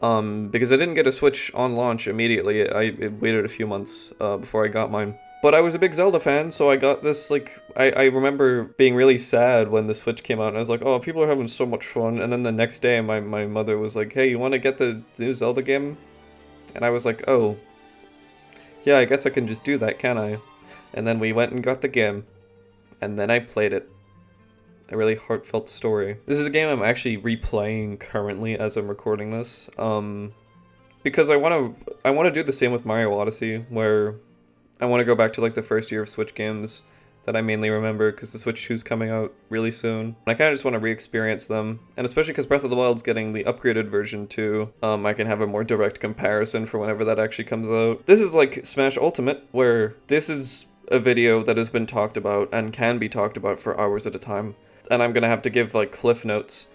Because I didn't get a Switch on launch immediately. I waited a few months before I got mine. But I was a big Zelda fan, so I got this, like, I remember being really sad when the Switch came out, and I was like, oh, people are having so much fun. And then the next day, my mother was like, hey, you want to get the new Zelda game? And I was like, oh, yeah, I guess I can just do that, can I? And then we went and got the game, and then I played it. A really heartfelt story. This is a game I'm actually replaying currently as I'm recording this, because I want to do the same with Mario Odyssey, where I want to go back to like the first year of Switch games that I mainly remember, because the Switch 2's coming out really soon. I kind of just want to re-experience them, and especially because Breath of the Wild's getting the upgraded version too, I can have a more direct comparison for whenever that actually comes out. This is like Smash Ultimate, where this is a video that has been talked about and can be talked about for hours at a time, and I'm gonna have to give like cliff notes.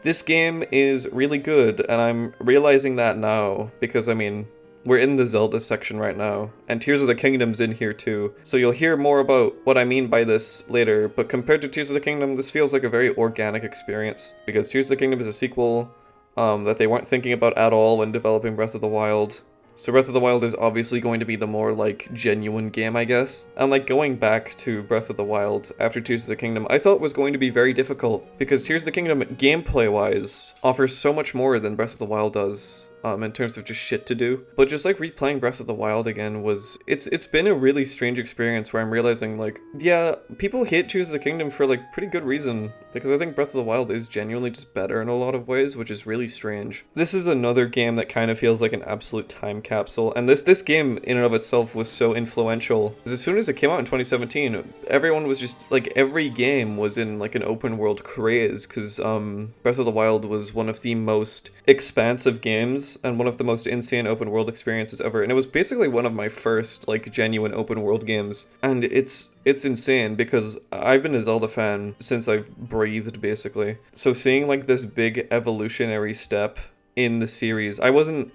This game is really good, and I'm realizing that now, because I mean, we're in the Zelda section right now, and Tears of the Kingdom's in here too, so you'll hear more about what I mean by this later, but compared to Tears of the Kingdom, this feels like a very organic experience, because Tears of the Kingdom is a sequel that they weren't thinking about at all when developing Breath of the Wild. So Breath of the Wild is obviously going to be the more, like, genuine game, I guess. And, like, going back to Breath of the Wild after Tears of the Kingdom, I thought was going to be very difficult, because Tears of the Kingdom, gameplay-wise, offers so much more than Breath of the Wild does. In terms of just shit to do. But just like replaying Breath of the Wild again it's been a really strange experience where I'm realizing, like, yeah, people hate Tears of the Kingdom for like pretty good reason, because I think Breath of the Wild is genuinely just better in a lot of ways, which is really strange. This is another game that kind of feels like an absolute time capsule, and this game in and of itself was so influential. Because as soon as it came out in 2017, everyone was just like, every game was in like an open world craze, because Breath of the Wild was one of the most expansive games and one of the most insane open world experiences ever, and it was basically one of my first like genuine open world games, and it's insane because I've been a Zelda fan since I've breathed, basically. So seeing like this big evolutionary step in the series, I wasn't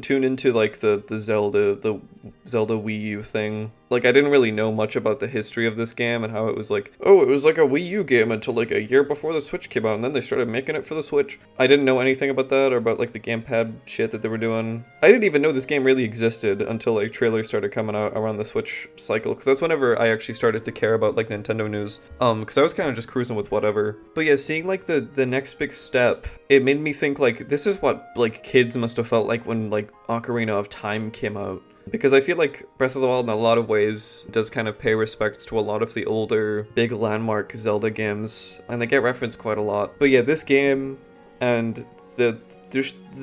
tuned into like the Zelda Wii U thing. Like, I didn't really know much about the history of this game and how it was like, oh, it was like a Wii U game until like a year before the Switch came out, and then they started making it for the Switch. I didn't know anything about that or about like the gamepad shit that they were doing. I didn't even know this game really existed until like trailers started coming out around the Switch cycle, because that's whenever I actually started to care about like Nintendo news. Because I was kind of just cruising with whatever. But yeah, seeing like the next big step, it made me think like, this is what like kids must have felt like when like Ocarina of Time came out. Because I feel like Breath of the Wild in a lot of ways does kind of pay respects to a lot of the older, big landmark Zelda games, and they get referenced quite a lot. But yeah, this game and the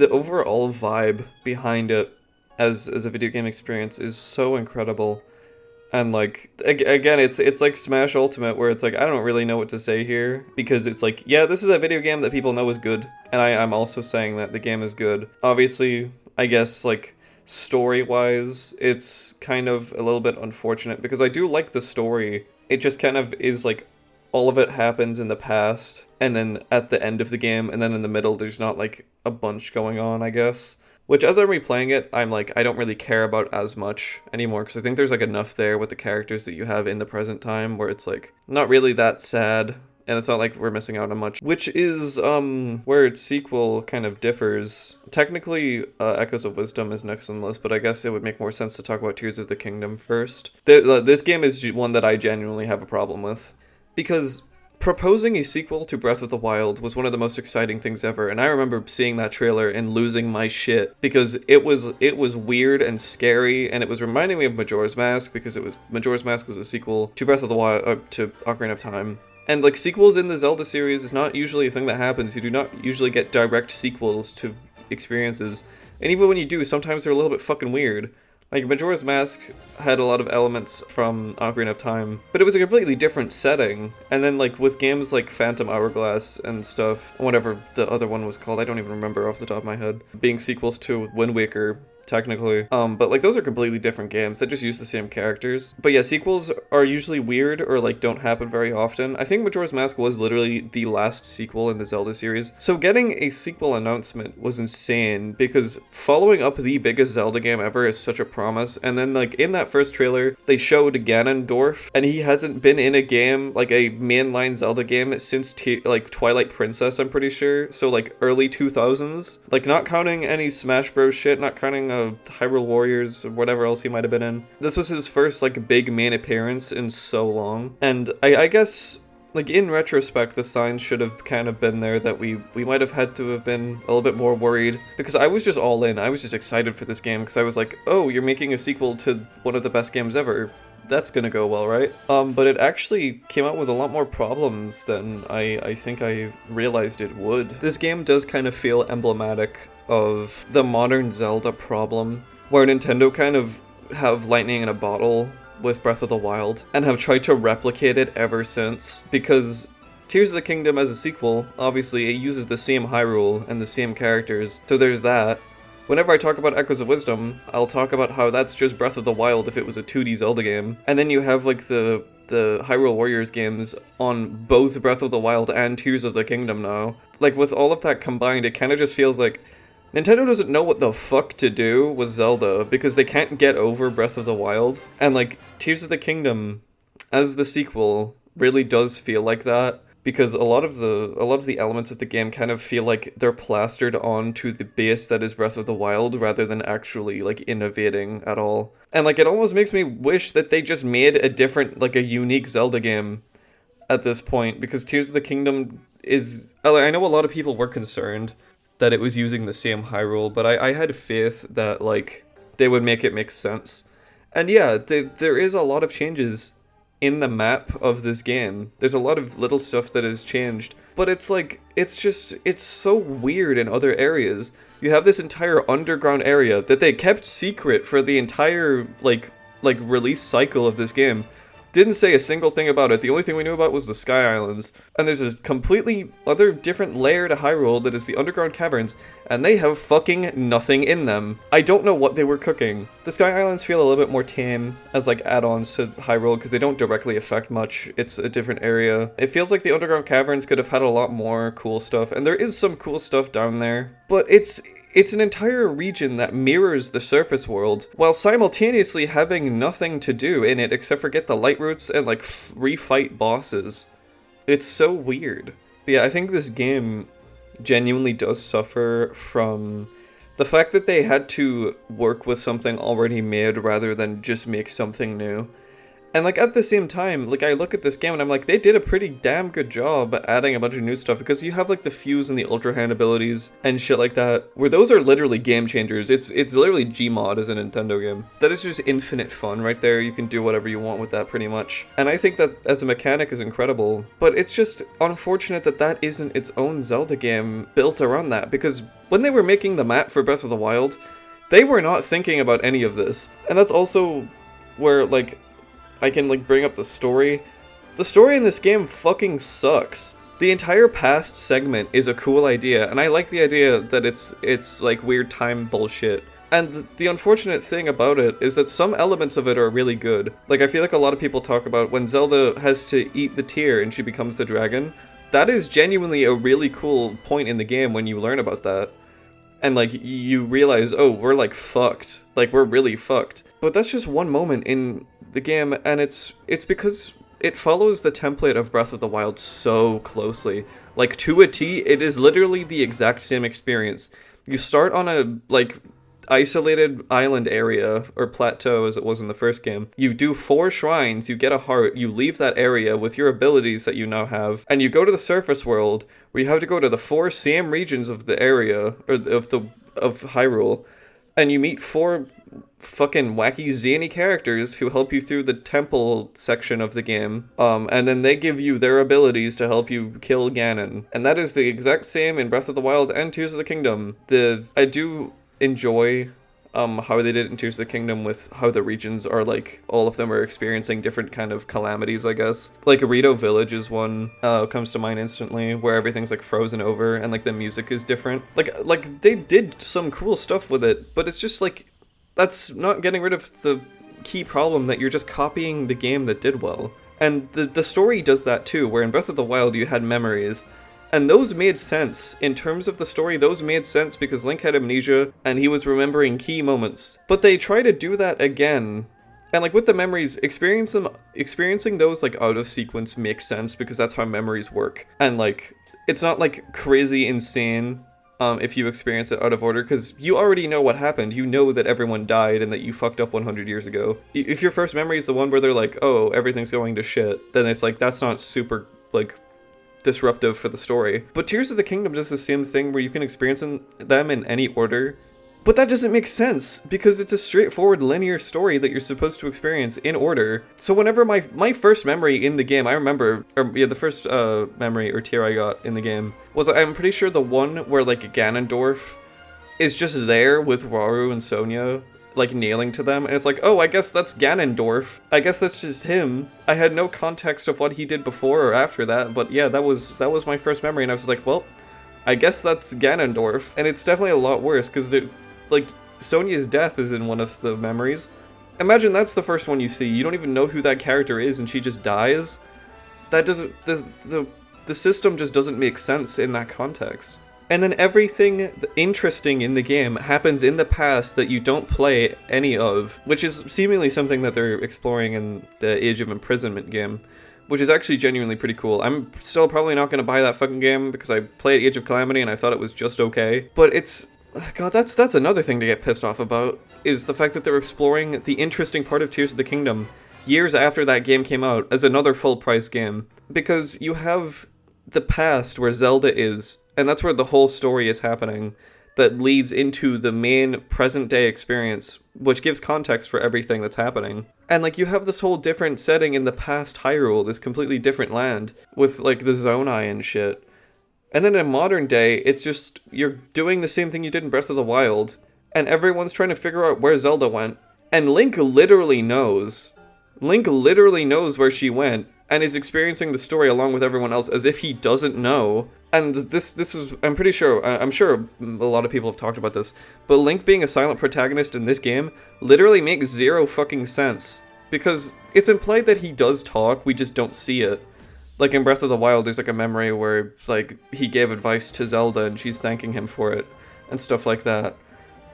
overall vibe behind it as a video game experience is so incredible. And like again, it's like Smash Ultimate, where it's like I don't really know what to say here, because it's like, yeah, this is a video game that people know is good, and I'm also saying that the game is good. Obviously, I guess like story-wise, it's kind of a little bit unfortunate, because I do like the story. It just kind of is like all of it happens in the past, and then at the end of the game, and then in the middle there's not like a bunch going on, I guess. Which, as I'm replaying it, I'm like, I don't really care about as much anymore, because I think there's like enough there with the characters that you have in the present time where it's like not really that sad, and it's not like we're missing out on much. Which is where its sequel kind of differs. Technically, Echoes of Wisdom is next on the list, but I guess it would make more sense to talk about Tears of the Kingdom first. This game is one that I genuinely have a problem with, because proposing a sequel to Breath of the Wild was one of the most exciting things ever, and I remember seeing that trailer and losing my shit, because it was weird and scary, and it was reminding me of Majora's Mask, because Majora's Mask was a sequel to Breath of the Wild, to Ocarina of Time. And like, sequels in the Zelda series is not usually a thing that happens. You do not usually get direct sequels to experiences, and even when you do, sometimes they're a little bit fucking weird. Like, Majora's Mask had a lot of elements from Ocarina of Time, but it was a completely different setting. And then, like, with games like Phantom Hourglass and stuff, whatever the other one was called, I don't even remember off the top of my head, being sequels to Wind Waker, technically. But like, those are completely different games that just use the same characters. But yeah, sequels are usually weird or like don't happen very often. I think Majora's Mask was literally the last sequel in the Zelda series. So getting a sequel announcement was insane, because following up the biggest Zelda game ever is such a promise. And then like in that first trailer, they showed Ganondorf, and he hasn't been in a game, like a mainline Zelda game, since like Twilight Princess, I'm pretty sure. So like early 2000s, like not counting any Smash Bros shit, not counting Hyrule Warriors or whatever else he might have been in. This was his first like big main appearance in so long, and I guess like in retrospect the signs should have kind of been there that we might have had to have been a little bit more worried, because I was just all in. I was just excited for this game, because I was like, oh, you're making a sequel to one of the best games ever. That's gonna go well, right? But it actually came out with a lot more problems than I think I realized it would. This game does kind of feel emblematic of the modern Zelda problem, where Nintendo kind of have lightning in a bottle with Breath of the Wild, and have tried to replicate it ever since, because Tears of the Kingdom as a sequel, obviously it uses the same Hyrule and the same characters, so there's that. Whenever I talk about Echoes of Wisdom, I'll talk about how that's just Breath of the Wild if it was a 2D Zelda game. And then you have like the Hyrule Warriors games on both Breath of the Wild and Tears of the Kingdom now. Like, with all of that combined, it kind of just feels like Nintendo doesn't know what the fuck to do with Zelda, because they can't get over Breath of the Wild. And like, Tears of the Kingdom as the sequel really does feel like that, because a lot of the elements of the game kind of feel like they're plastered onto the base that is Breath of the Wild, rather than actually like innovating at all. And like, it almost makes me wish that they just made a different, like a unique Zelda game at this point, because Tears of the Kingdom is, I know a lot of people were concerned that it was using the same Hyrule, but I had faith that like they would make it make sense. And yeah, there is a lot of changes in the map of this game. There's a lot of little stuff that has changed, but it's like, it's so weird in other areas. You have this entire underground area that they kept secret for the entire like release cycle of this game. Didn't say a single thing about it. The only thing we knew about was the Sky Islands. And there's this completely other different layer to Hyrule that is the underground caverns, and they have fucking nothing in them. I don't know what they were cooking. The Sky Islands feel a little bit more tame as like add-ons to Hyrule, because they don't directly affect much. It's a different area. It feels like the underground caverns could have had a lot more cool stuff, and there is some cool stuff down there, but it's an entire region that mirrors the surface world, while simultaneously having nothing to do in it except for get the light roots and like refight bosses. It's so weird. But yeah, I think this game genuinely does suffer from the fact that they had to work with something already made rather than just make something new. And like, at the same time, like, I look at this game and I'm like, they did a pretty damn good job adding a bunch of new stuff, because you have like the fuse and the ultra hand abilities and shit like that, where those are literally game changers. It's literally Gmod as a Nintendo game. That is just infinite fun right there. You can do whatever you want with that pretty much. And I think that as a mechanic is incredible, but it's just unfortunate that that isn't its own Zelda game built around that, because when they were making the map for Breath of the Wild, They were not thinking about any of this. And that's also where, like, I can, like, bring up the story. The story in this game fucking sucks. The entire past segment is a cool idea, and I like the idea that it's like weird time bullshit. And the unfortunate thing about it is that some elements of it are really good. Like, I feel like a lot of people talk about when Zelda has to eat the tear and she becomes the dragon. That is genuinely a really cool point in the game when you learn about that. And, like, you realize, oh, we're, like, fucked. Like, we're really fucked. But that's just one moment in the game, and it's because it follows the template of Breath of the Wild so closely. Like, to a T, it is literally the exact same experience. You start on a, like, isolated island area, or plateau as it was in the first game. You do 4 shrines, you get a heart, you leave that area with your abilities that you now have, and you go to the surface world, where you have to go to the 4 same regions of the area, or of Hyrule, and you meet 4 fucking wacky zany characters who help you through the temple section of the game, and then they give you their abilities to help you kill Ganon. And that is the exact same in Breath of the Wild and Tears of the Kingdom. I do enjoy how they did it in Tears of the Kingdom with how the regions are, like, all of them are experiencing different kind of calamities, I guess. Like, Rito Village is one, comes to mind instantly, where everything's, like, frozen over, and, like, the music is different. Like, they did some cool stuff with it, but it's just, like, that's not getting rid of the key problem that you're just copying the game that did well. And the story does that too, where in Breath of the Wild you had memories, and those made sense. In terms of the story, those made sense because Link had amnesia, and he was remembering key moments. But they try to do that again, and, like, with the memories, experiencing those, like, out of sequence makes sense, because that's how memories work. And, like, it's not, like, crazy insane if you experience it out of order, because you already know what happened. You know that everyone died and that you fucked up 100 years ago. If your first memory is the one where they're like, oh, everything's going to shit, then it's like, that's not super, like, disruptive for the story. But Tears of the Kingdom does the same thing, where you can experience them in any order. But that doesn't make sense, because it's a straightforward linear story that you're supposed to experience in order. So whenever my first memory in the game, I remember, the first memory or tear I got in the game was, I'm pretty sure the one where, like, Ganondorf is just there with Waru and Sonia, like, nailing to them, and it's like, oh, I guess that's Ganondorf. I guess that's just him. I had no context of what he did before or after that, but yeah, that was my first memory, and I was like, well, I guess that's Ganondorf. And it's definitely a lot worse, because, like, Sonia's death is in one of the memories. Imagine that's the first one you see. You don't even know who that character is, and she just dies. That doesn't... The system just doesn't make sense in that context. And then everything interesting in the game happens in the past that you don't play any of, which is seemingly something that they're exploring in the Age of Imprisonment game, which is actually genuinely pretty cool. I'm still probably not going to buy that fucking game because I played Age of Calamity and I thought it was just okay. But it's... God, that's another thing to get pissed off about, is the fact that they're exploring the interesting part of Tears of the Kingdom years after that game came out as another full-price game. Because you have the past where Zelda is, and that's where the whole story is happening, that leads into the main present-day experience, which gives context for everything that's happening. And, like, you have this whole different setting in the past Hyrule, this completely different land, with, like, the Zonai and shit. And then in modern day, it's just, you're doing the same thing you did in Breath of the Wild, and everyone's trying to figure out where Zelda went. And Link literally knows. Link literally knows where she went, and is experiencing the story along with everyone else as if he doesn't know. And this is, I'm sure a lot of people have talked about this, but Link being a silent protagonist in this game literally makes zero fucking sense. Because it's implied that he does talk, we just don't see it. Like in Breath of the Wild, there's like a memory where, like, he gave advice to Zelda and she's thanking him for it, and stuff like that.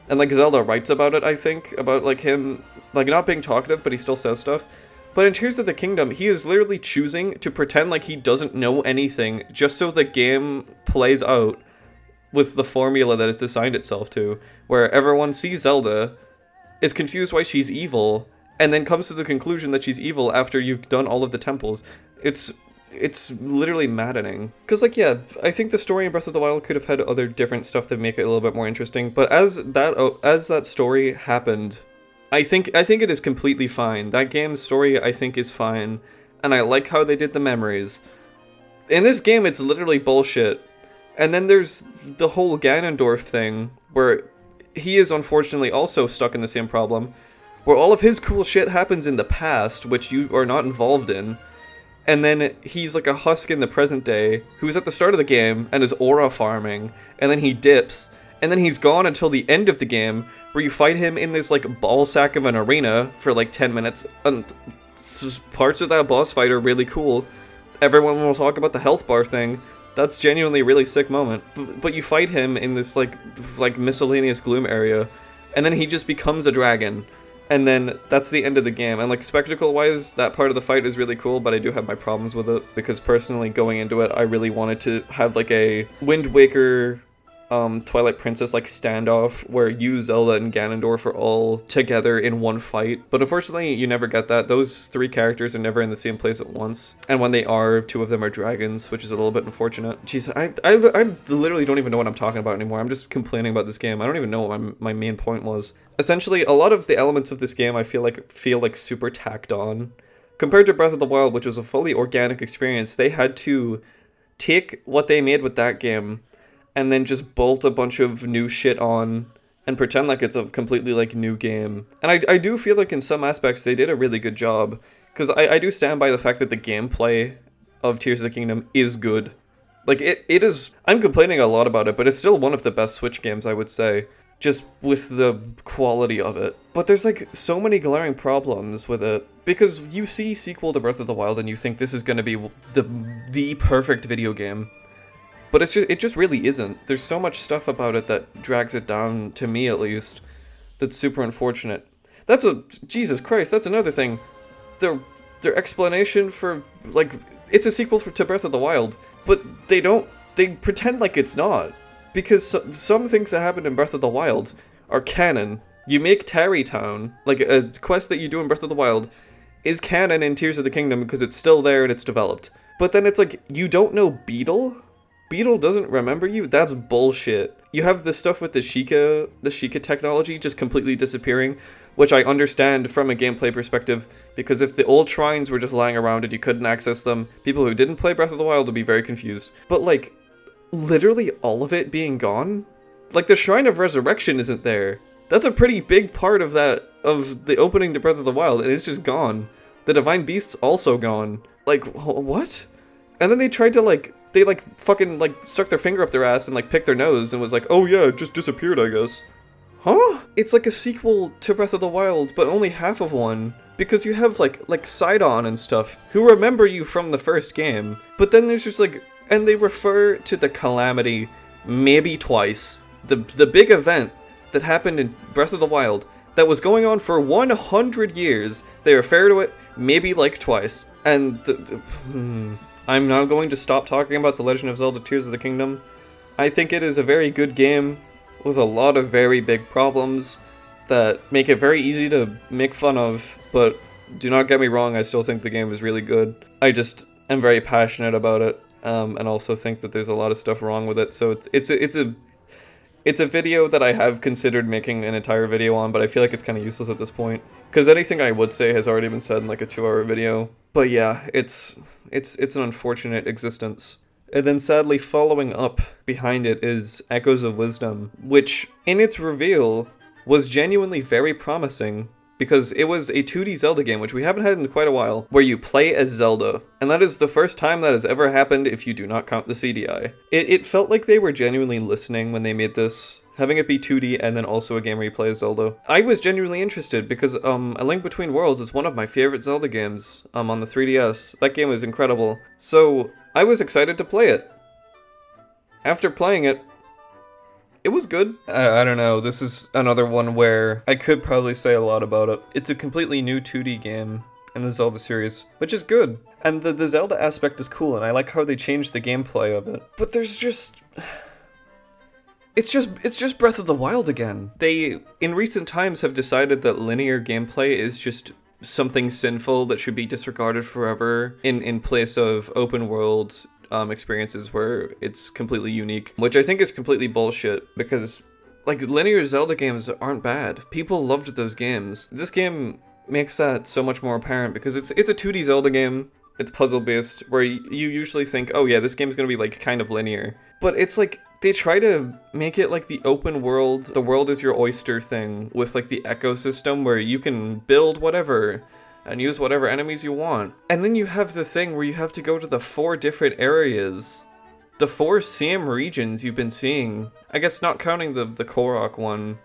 And, like, Zelda writes about it, I think, about, like, him, like, not being talkative, but he still says stuff. But in Tears of the Kingdom, he is literally choosing to pretend like he doesn't know anything just so the game plays out with the formula that it's assigned itself to, where everyone sees Zelda, is confused why she's evil, and then comes to the conclusion that she's evil after you've done all of the temples. It's literally maddening. Because, like, yeah, I think the story in Breath of the Wild could have had other different stuff that make it a little bit more interesting, but as that story happened, I think it is completely fine. That game's story, I think, is fine, and I like how they did the memories. In this game, it's literally bullshit. And then there's the whole Ganondorf thing, where he is unfortunately also stuck in the same problem, where all of his cool shit happens in the past, which you are not involved in, and then he's like a husk in the present day, who's at the start of the game, and is aura farming, and then he dips, and then he's gone until the end of the game, where you fight him in this, like, ball sack of an arena for, like, 10 minutes, and parts of that boss fight are really cool. Everyone will talk about the health bar thing. That's genuinely a really sick moment. But you fight him in this, like miscellaneous gloom area, and then he just becomes a dragon. And then that's the end of the game. And, like, spectacle-wise, that part of the fight is really cool, but I do have my problems with it, because personally, going into it, I really wanted to have, like, a Wind Waker Twilight Princess like standoff where you, Zelda, and Ganondorf are all together in one fight. But unfortunately, you never get that. Those three characters are never in the same place at once. And when they are, two of them are dragons, which is a little bit unfortunate. Jeez, I literally don't even know what I'm talking about anymore. I'm just complaining about this game. I don't even know what my main point was. Essentially, a lot of the elements of this game I feel like super tacked on. Compared to Breath of the Wild, which was a fully organic experience, they had to take what they made with that game and then just bolt a bunch of new shit on and pretend like it's a completely, like, new game. And I do feel like in some aspects they did a really good job, because I do stand by the fact that the gameplay of Tears of the Kingdom is good. Like, it is... I'm complaining a lot about it, but it's still one of the best Switch games, I would say, just with the quality of it. But there's, like, so many glaring problems with it, because you see sequel to Breath of the Wild and you think this is going to be the perfect video game. But it just really isn't. There's so much stuff about it that drags it down, to me at least, that's super unfortunate. Jesus Christ, that's another thing. Their explanation for, like, it's a sequel to Breath of the Wild, but they pretend like it's not. Because some things that happened in Breath of the Wild are canon. You make Tarry Town, like a quest that you do in Breath of the Wild, is canon in Tears of the Kingdom because it's still there and it's developed. But then it's like, you don't know Beetle? Beetle doesn't remember you? That's bullshit. You have the stuff with the Sheikah technology just completely disappearing, which I understand from a gameplay perspective, because if the old shrines were just lying around and you couldn't access them, people who didn't play Breath of the Wild would be very confused. But, like, literally all of it being gone? Like, the Shrine of Resurrection isn't there. That's a pretty big part of the opening to Breath of the Wild, and it's just gone. The Divine Beast's also gone. Like, what? And then they tried to, they fucking stuck their finger up their ass and picked their nose and was like, oh yeah, it just disappeared, I guess. Huh? It's like a sequel to Breath of the Wild, but only half of one. Because you have like Sidon and stuff who remember you from the first game. But then there's just and they refer to the Calamity maybe twice. The big event that happened in Breath of the Wild that was going on for 100 years. They refer to it maybe twice. And I'm now going to stop talking about The Legend of Zelda Tears of the Kingdom. I think it is a very good game with a lot of very big problems that make it very easy to make fun of, but do not get me wrong, I still think the game is really good. I just am very passionate about it, and also think that there's a lot of stuff wrong with it, so it's a video that I have considered making an entire video on, but I feel like it's kind of useless at this point, because anything I would say has already been said in a 2-hour video. But yeah, it's an unfortunate existence. And then sadly following up behind it is Echoes of Wisdom, which in its reveal was genuinely very promising, because it was a 2D Zelda game, which we haven't had in quite a while, where you play as Zelda, and that is the first time that has ever happened if you do not count the CDI. It felt like they were genuinely listening when they made this, having it be 2D and then also a game where you play as Zelda. I was genuinely interested because A Link Between Worlds is one of my favorite Zelda games on the 3DS. That game is incredible. So I was excited to play it. After playing it, it was good. I don't know, this is another one where I could probably say a lot about it. It's a completely new 2D game in the Zelda series, which is good. And the Zelda aspect is cool, and I like how they changed the gameplay of it. But there's just... It's just Breath of the Wild again. They, in recent times, have decided that linear gameplay is just something sinful that should be disregarded forever in place of open world experiences where it's completely unique, which I think is completely bullshit, because linear Zelda games aren't bad. People loved those games. This game makes that so much more apparent because it's a 2D Zelda game. It's puzzle based, where you usually think, oh yeah, this game's gonna be kind of linear, but it's They try to make it like the open world, the world is your oyster thing, with like the ecosystem where you can build whatever and use whatever enemies you want. And then you have the thing where you have to go to the 4 different areas. The 4 same regions you've been seeing. I guess not counting the Korok one,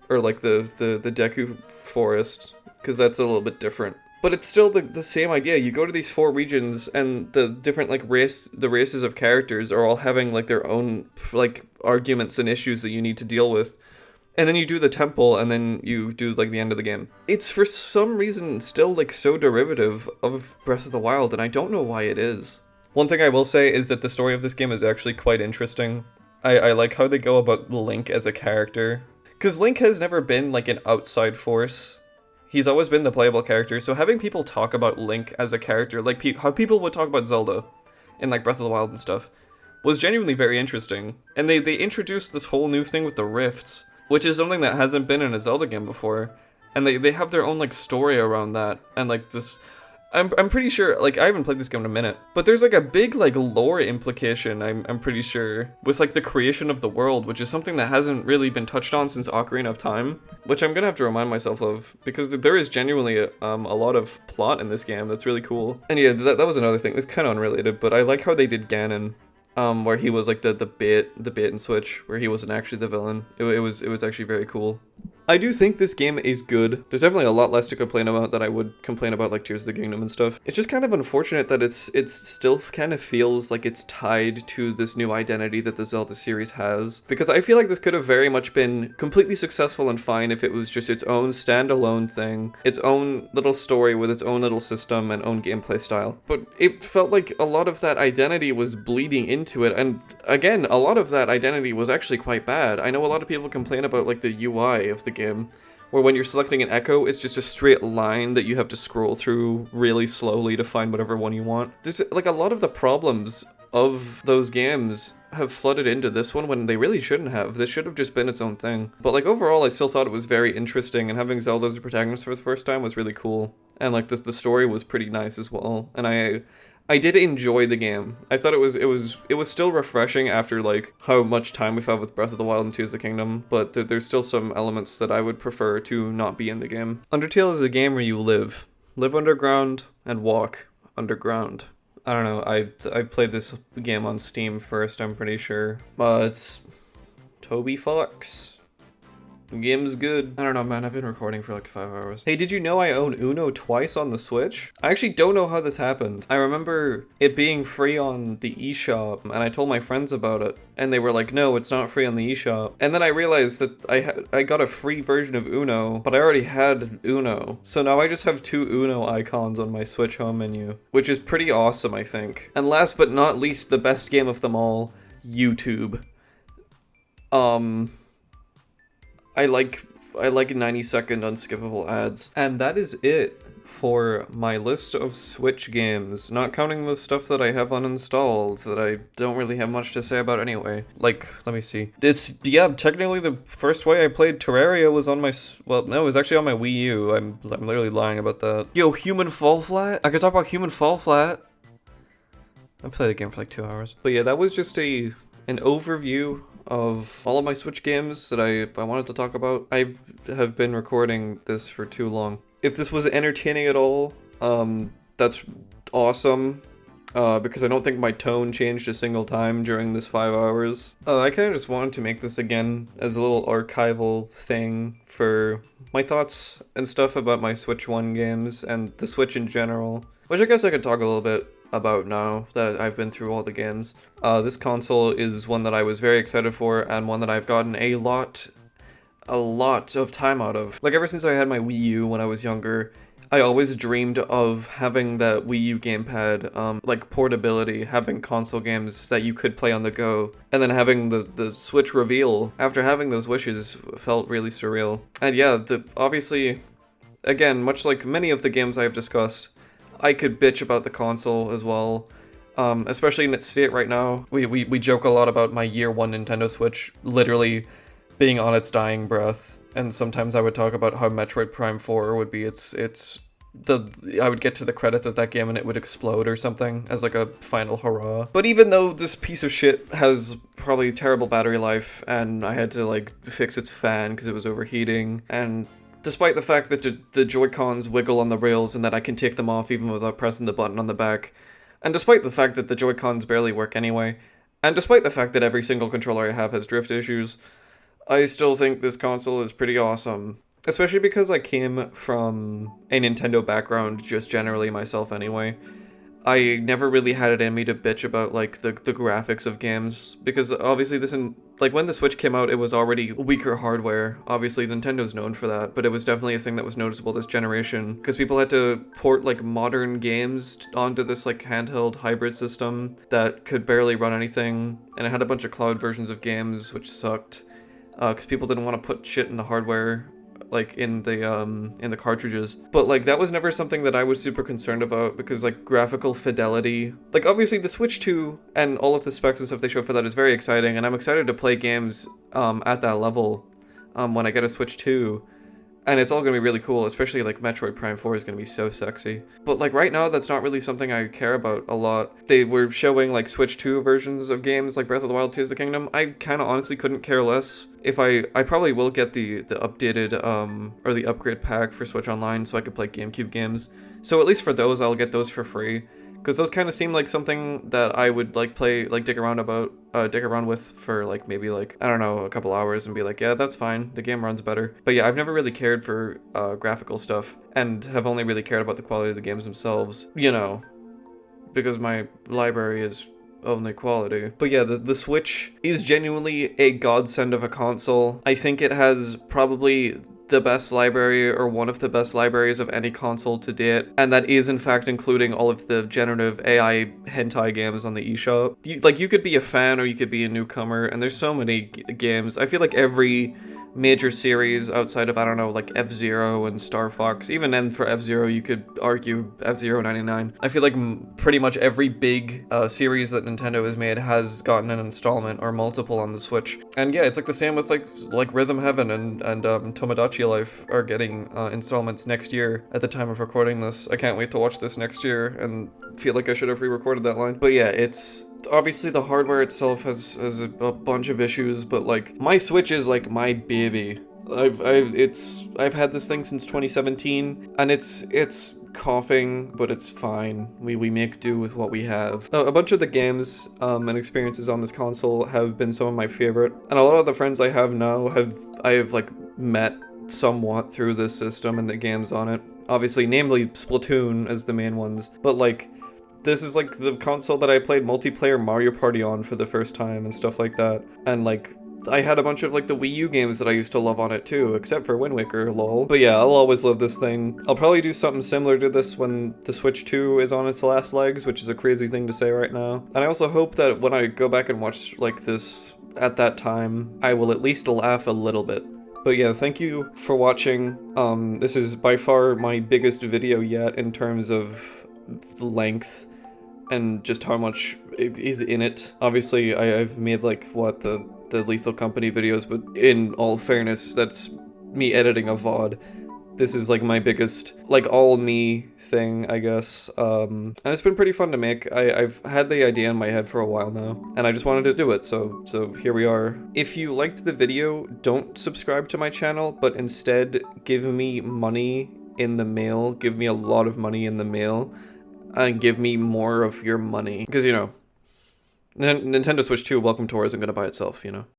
or like the Deku Forest, because that's a little bit different. But it's still the same idea. You go to these 4 regions, and the different like races of characters are all having like their own like arguments and issues that you need to deal with. And then you do the temple, and then you do like the end of the game. It's for some reason still like so derivative of Breath of the Wild, and I don't know why it is. One thing I will say is that the story of this game is actually quite interesting. I like how they go about Link as a character. Because Link has never been like an outside force. He's always been the playable character, so having people talk about Link as a character, like how people would talk about Zelda in like Breath of the Wild and stuff, was genuinely very interesting. And they introduced this whole new thing with the rifts, which is something that hasn't been in a Zelda game before. And they have their own like story around that, and like this... I'm pretty sure, like, I haven't played this game in a minute, but there's like a big like lore implication, I'm pretty sure, with like the creation of the world, which is something that hasn't really been touched on since Ocarina of Time, which I'm gonna have to remind myself of, because there is genuinely a lot of plot in this game that's really cool. And yeah, that was another thing. It's kind of unrelated, but I like how they did Ganon, where he was like the bait and switch, where he wasn't actually the villain. It was actually very cool. I do think this game is good. There's definitely a lot less to complain about than I would complain about like Tears of the Kingdom and stuff. It's just kind of unfortunate that it's still kind of feels like it's tied to this new identity that the Zelda series has. Because I feel like this could have very much been completely successful and fine if it was just its own standalone thing, its own little story with its own little system and own gameplay style. But it felt like a lot of that identity was bleeding into it, and again, a lot of that identity was actually quite bad. I know a lot of people complain about like the UI of the game, where when you're selecting an echo, it's just a straight line that you have to scroll through really slowly to find whatever one you want. There's like a lot of the problems of those games have flooded into this one when they really shouldn't have. This should have just been its own thing. But like overall, I still thought it was very interesting, and having Zelda as a protagonist for the first time was really cool. And like the story was pretty nice as well. And I did enjoy the game. I thought it was still refreshing after like how much time we've had with Breath of the Wild and Tears of the Kingdom, but there's still some elements that I would prefer to not be in the game. Undertale is a game where you live underground and walk underground. I don't know, I played this game on Steam first, I'm pretty sure. It's Toby Fox. The game's good. I don't know, man, I've been recording for like 5 hours. Hey, did you know I own Uno twice on the Switch? I actually don't know how this happened. I remember it being free on the eShop, and I told my friends about it, and they were like, no, it's not free on the eShop. And then I realized that I got a free version of Uno, but I already had Uno. So now I just have 2 Uno icons on my Switch home menu, which is pretty awesome, I think. And last but not least, the best game of them all, YouTube. I like 90-second unskippable ads. And that is it for my list of Switch games, not counting the stuff that I have uninstalled that I don't really have much to say about anyway. Like, let me see. Yeah, technically the first way I played Terraria was on my, well, no, it was actually on my Wii U. I'm literally lying about that. Yo, Human Fall Flat? I could talk about Human Fall Flat. I played the game for like 2 hours. But yeah, that was just an overview of all of my Switch games that I wanted to talk about. I have been recording this for too long. If this was entertaining at all, that's awesome, because I don't think my tone changed a single time during this 5 hours. I kind of just wanted to make this again as a little archival thing for my thoughts and stuff about my Switch 1 games and the Switch in general, which I guess I could talk a little bit about now that I've been through all the games. This console is one that I was very excited for, and one that I've gotten a lot of time out of. Like, ever since I had my Wii U when I was younger, I always dreamed of having that Wii U gamepad, like portability, having console games that you could play on the go, and then having the Switch reveal after having those wishes felt really surreal. And yeah, obviously, again, much like many of the games I've discussed, I could bitch about the console as well, especially in its state right now. We joke a lot about my year 1 Nintendo Switch literally being on its dying breath, and sometimes I would talk about how Metroid Prime 4 would be its I would get to the credits of that game and it would explode or something as like a final hurrah. But even though this piece of shit has probably terrible battery life and I had to like fix its fan because it was overheating, and despite the fact that the Joy-Cons wiggle on the rails and that I can take them off even without pressing the button on the back, and despite the fact that the Joy-Cons barely work anyway, and despite the fact that every single controller I have has drift issues, I still think this console is pretty awesome. Especially because I came from a Nintendo background just generally myself anyway. I never really had it in me to bitch about like the graphics of games, because obviously like when the Switch came out, it was already weaker hardware. Obviously Nintendo's known for that, but it was definitely a thing that was noticeable this generation because people had to port like modern games onto this like handheld hybrid system that could barely run anything, and it had a bunch of cloud versions of games which sucked because people didn't want to put shit in the hardware like in the cartridges. But like that was never something that I was super concerned about because like graphical fidelity, like obviously the Switch 2 and all of the specs and stuff they show for that is very exciting, and I'm excited to play games at that level when I get a Switch 2. And it's all going to be really cool, especially like Metroid Prime 4 is going to be so sexy. But like right now, that's not really something I care about a lot. They were showing like Switch 2 versions of games like Breath of the Wild, Tears of the Kingdom. I kind of honestly couldn't care less. If I probably will get the updated or the upgrade pack for Switch Online so I could play GameCube games. So at least for those, I'll get those for free. Because those kind of seem like something that I would like play, like dig around with for like maybe like, I don't know, a couple hours and be like, yeah, that's fine. The game runs better. But yeah, I've never really cared for graphical stuff and have only really cared about the quality of the games themselves, you know, because my library is only quality. But yeah, the Switch is genuinely a godsend of a console. I think it has probably the best library or one of the best libraries of any console to date, and that is in fact including all of the generative AI hentai games on the eShop. You could be a fan or you could be a newcomer, and there's so many games. I feel like every major series outside of, I don't know, like F-Zero and Star Fox, even then for F-Zero you could argue F-Zero 99. I feel like pretty much every big series that Nintendo has made has gotten an installment or multiple on the Switch. And yeah, it's like the same with like Rhythm Heaven and Tomodachi Life are getting installments next year at the time of recording this. I can't wait to watch this next year and feel like I should have re-recorded that line. But yeah, it's obviously the hardware itself has a bunch of issues, but like my Switch is like my baby. I've had this thing since 2017, and it's coughing, but it's fine. We make do with what we have. A bunch of the games and experiences on this console have been some of my favorite, and a lot of the friends I have now I have like met somewhat through this system and the games on it. Obviously, namely Splatoon as the main ones, but like this is like the console that I played multiplayer Mario Party on for the first time and stuff like that. And like I had a bunch of like the Wii U games that I used to love on it too, except for Wind Waker, lol. But yeah, I'll always love this thing. I'll probably do something similar to this when the Switch 2 is on its last legs, which is a crazy thing to say right now. And I also hope that when I go back and watch like this at that time, I will at least laugh a little bit. But yeah, thank you for watching. This is by far my biggest video yet in terms of length and just how much is in it. Obviously, I've made like the Lethal Company videos, but in all fairness, that's me editing a VOD. This is like my biggest, like all me thing, I guess. And it's been pretty fun to make. I've had the idea in my head for a while now, and I just wanted to do it, so here we are. If you liked the video, don't subscribe to my channel, but instead give me money in the mail. Give me a lot of money in the mail. And give me more of your money. Because, you know, Nintendo Switch 2 Welcome Tour isn't going to buy itself, you know.